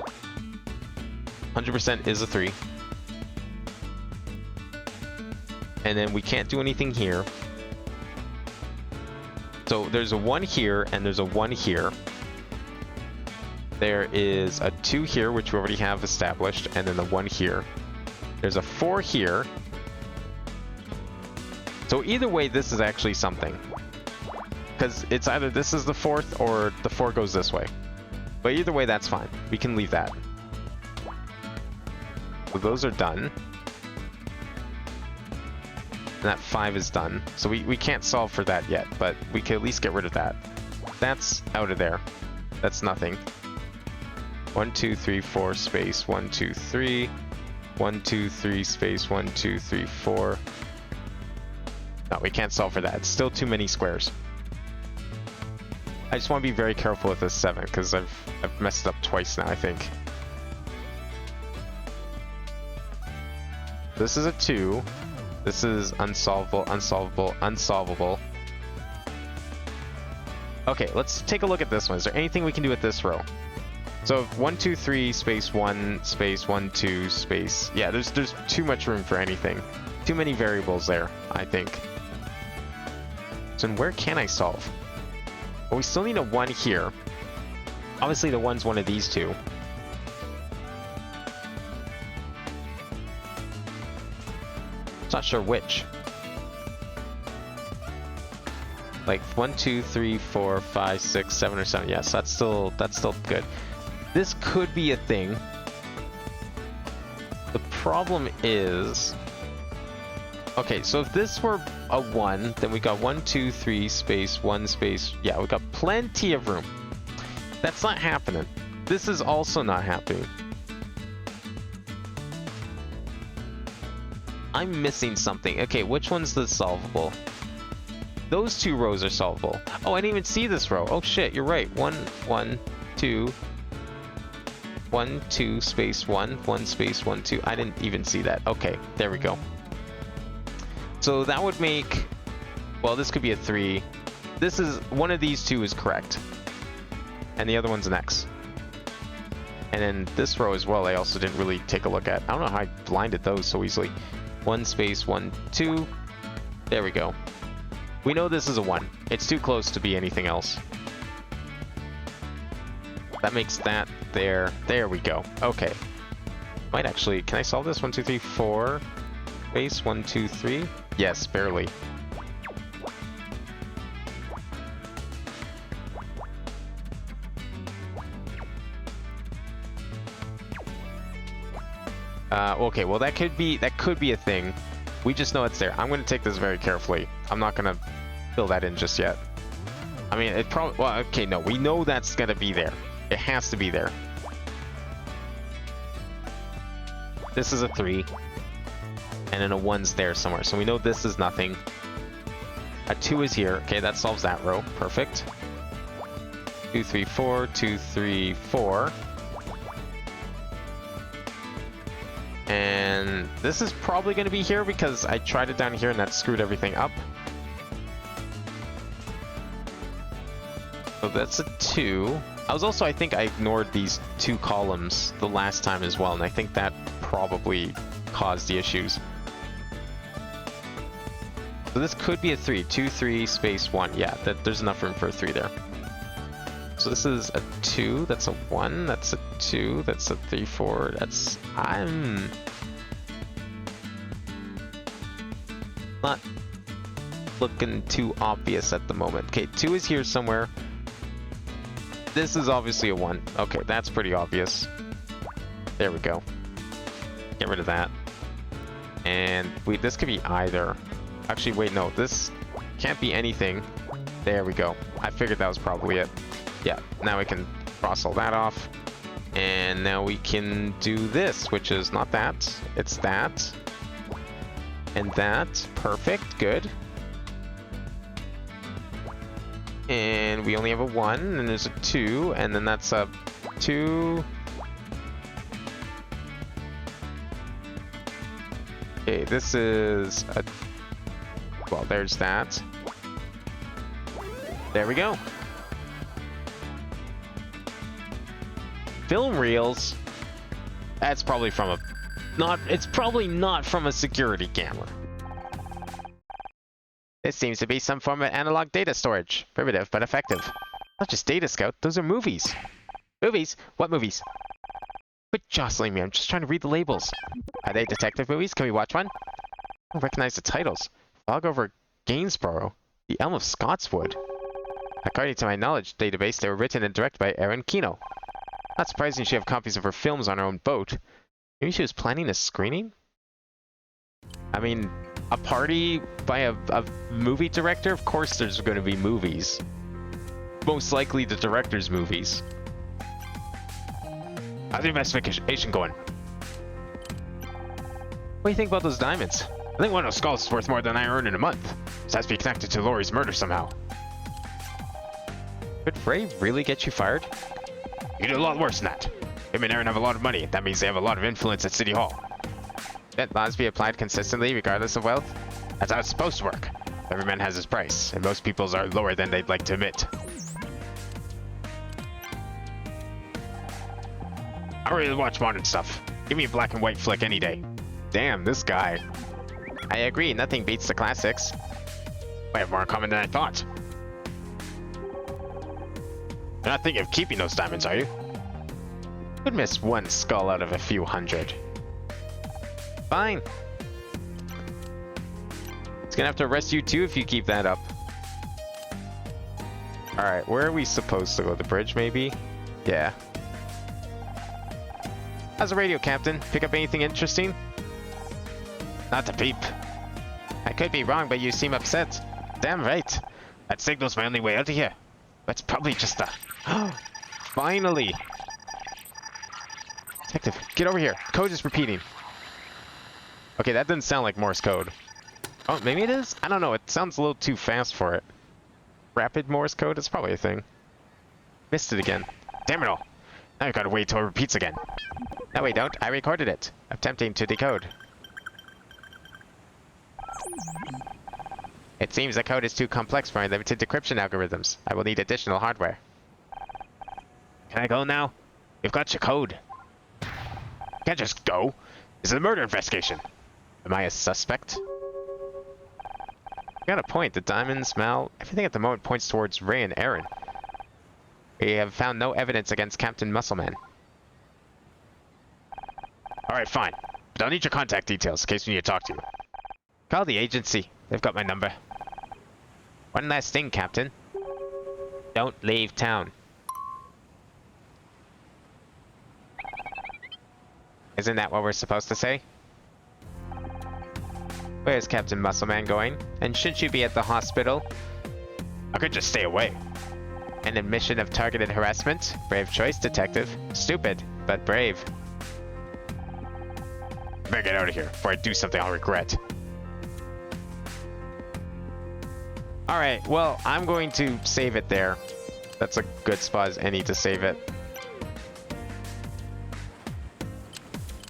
100% is a 3. And then we can't do anything here. So there's a 1 here, and there's a 1 here. There is a 2 here, which we already have established, and then the 1 here. There's a 4 here. So either way, this is actually something. Because it's either this is the 4th, or the 4 goes this way. But either way, that's fine. We can leave that. So those are done. And that 5 is done. So we can't solve for that yet, but we can at least get rid of that. That's out of there. That's nothing. 1, 2, 3, 4, space, 1, 2, 3. 1, 2, 3, space, 1, 2, 3, 4. No, we can't solve for that. It's still too many squares. I just want to be very careful with this 7, because I've messed it up twice now, I think. This is a 2. This is unsolvable, unsolvable, unsolvable. Okay, let's take a look at this one. Is there anything we can do with this row? So 1, 2, 3, space 1, space 1, 2, space. Yeah, there's too much room for anything. Too many variables there, I think. So where can I solve? Well, we still need a 1 here. Obviously the 1's one of these two. Not sure which. Like 1, 2, 3, 4, 5, 6, 7, or 7. Yes, that's still good. This could be a thing. The problem is, okay, so if this were a 1, then we got 1, 2, 3, space, 1, space. Yeah, we got plenty of room. That's not happening. This is also not happening. I'm missing something. Okay, which one's the solvable? Those 2 rows are solvable. Oh, I didn't even see this row. Oh shit, you're right. 1, 1, 2. 1, 2, space 1, 1, space 1, 2. I didn't even see that. Okay, there we go. So that would make, well, this could be a 3. This is, one of these 2 is correct. And the other one's an X. And then this row as well, I also didn't really take a look at. I don't know how I blinded those so easily. 1, space 1, 2. There we go. We know this is a 1. It's too close to be anything else. That makes that there. There we go. Okay. Might actually, can I solve this? 1, 2, 3, 4. Space 1, 2, 3. Yes, barely. Okay, well that could be a thing. We just know it's there. I'm going to take this very carefully. I'm not going to fill that in just yet. I mean, it probably, well, okay, no, we know that's going to be there. It has to be there. This is a 3. And then a 1's there somewhere. So we know this is nothing. A 2 is here. Okay, that solves that row. Perfect. 2, 3, 4, 2, 3, 4. And this is probably going to be here because I tried it down here and that screwed everything up. So that's a 2. I think I ignored these 2 columns the last time as well, and I think that probably caused the issues. So this could be a 3. 2, 3, space 1. Yeah, there's enough room for a 3 there. So this is a 2, that's a 1, that's a 2, that's a 3, 4, that's... I'm not looking too obvious at the moment. Okay, 2 is here somewhere. This is obviously a 1. Okay, that's pretty obvious. There we go. Get rid of that. And wait, this could be either. Actually, wait, no, this can't be anything. There we go. I figured that was probably it. Yeah, now we can cross all that off. And now we can do this, which is not that. It's that. And that. Perfect. Good. And we only have a 1, and there's a 2, and then that's a 2. Okay, this is a... Well, there's that. There we go. Film reels. That's probably from a... It's probably not from a security camera. This seems to be some form of analog data storage. Primitive, but effective. Not just data scout, those are movies. Movies? What movies? Quit jostling me, I'm just trying to read the labels. Are they detective movies? Can we watch one? I don't recognize the titles. Fog over Gainsborough. The Elm of Scotswood. According to my knowledge database, they were written and directed by Erin Kino. Not surprising she have copies of her films on her own boat. Maybe she was planning a screening? I mean, a party by a movie director? Of course there's going to be movies. Most likely the director's movies. How's the investigation going? What do you think about those diamonds? I think one of those skulls is worth more than I earn in a month. This has to be connected to Laurie's murder somehow. Could Frey really get you fired? You do a lot worse than that. Him and Aaron have a lot of money. That means they have a lot of influence at City Hall. Let laws be applied consistently regardless of wealth? That's how it's supposed to work. Every man has his price, and most people's are lower than they'd like to admit. I really watch modern stuff. Give me a black and white flick any day. Damn, this guy. I agree, nothing beats the classics. We have more in common than I thought. You're not thinking of keeping those diamonds, are you? Could miss one skull out of a few hundred. Fine. It's gonna have to arrest you too if you keep that up. Alright, where are we supposed to go? The bridge, maybe? Yeah. How's the radio, Captain? Pick up anything interesting? Not a peep. I could be wrong, but you seem upset. Damn right. That signal's my only way out of here. But it's probably just a... Finally! Detective, get over here. Code is repeating. Okay, that didn't sound like Morse code. Oh, maybe it is? I don't know. It sounds a little too fast for it. Rapid Morse code? It's probably a thing. Missed it again. Damn it all. Now you gotta wait till it repeats again. No, we don't. I recorded it. Attempting to decode. It seems the code is too complex for my limited decryption algorithms. I will need additional hardware. Can I go now? We've got your code. Can't just go. This is a murder investigation. Am I a suspect? You got a point. The diamonds, Mal, everything at the moment points towards Ray and Aaron. We have found no evidence against Captain Muscleman. Alright, fine. But I'll need your contact details in case we need to talk to you. Call the agency. They've got my number. One last thing, Captain. Don't leave town. Isn't that what we're supposed to say? Where's Captain Muscleman going? And shouldn't you be at the hospital? I could just stay away. An admission of targeted harassment? Brave choice, Detective. Stupid, but brave. Better get out of here before I do something I'll regret. Alright, well, I'm going to save it there. That's a good spot as any to save it.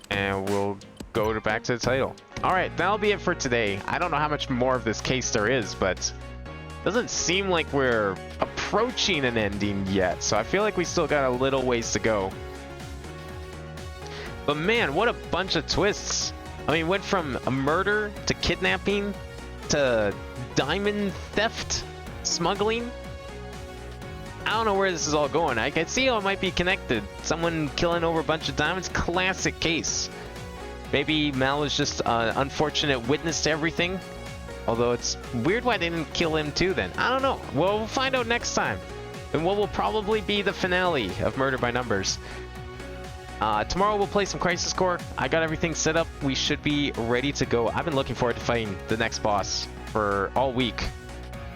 And we'll go back to the title. Alright, that'll be it for today. I don't know how much more of this case there is, but doesn't seem like we're approaching an ending yet. So I feel like we still got a little ways to go. But man, what a bunch of twists. I mean, went from a murder to kidnapping to diamond theft, smuggling. I don't know where this is all going. I can see how it might be connected. Someone killing over a bunch of diamonds. Classic case. Maybe Mal was just an unfortunate witness to everything. Although it's weird why they didn't kill him too then. I don't know. Well, we'll find out next time. And what will probably be the finale of Murder by Numbers. Tomorrow we'll play some Crisis Core. I got everything set up. We should be ready to go. I've been looking forward to fighting the next boss for all week.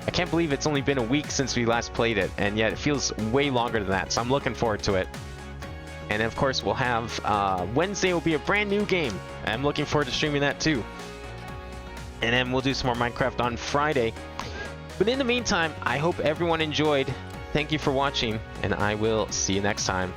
I can't believe it's only been a week since we last played it, and yet it feels way longer than that, so I'm looking forward to it. And of course, we'll have Wednesday will be a brand new game. I'm looking forward to streaming that too. And then we'll do some more Minecraft on Friday. But in the meantime, I hope everyone enjoyed. Thank you for watching, and I will see you next time.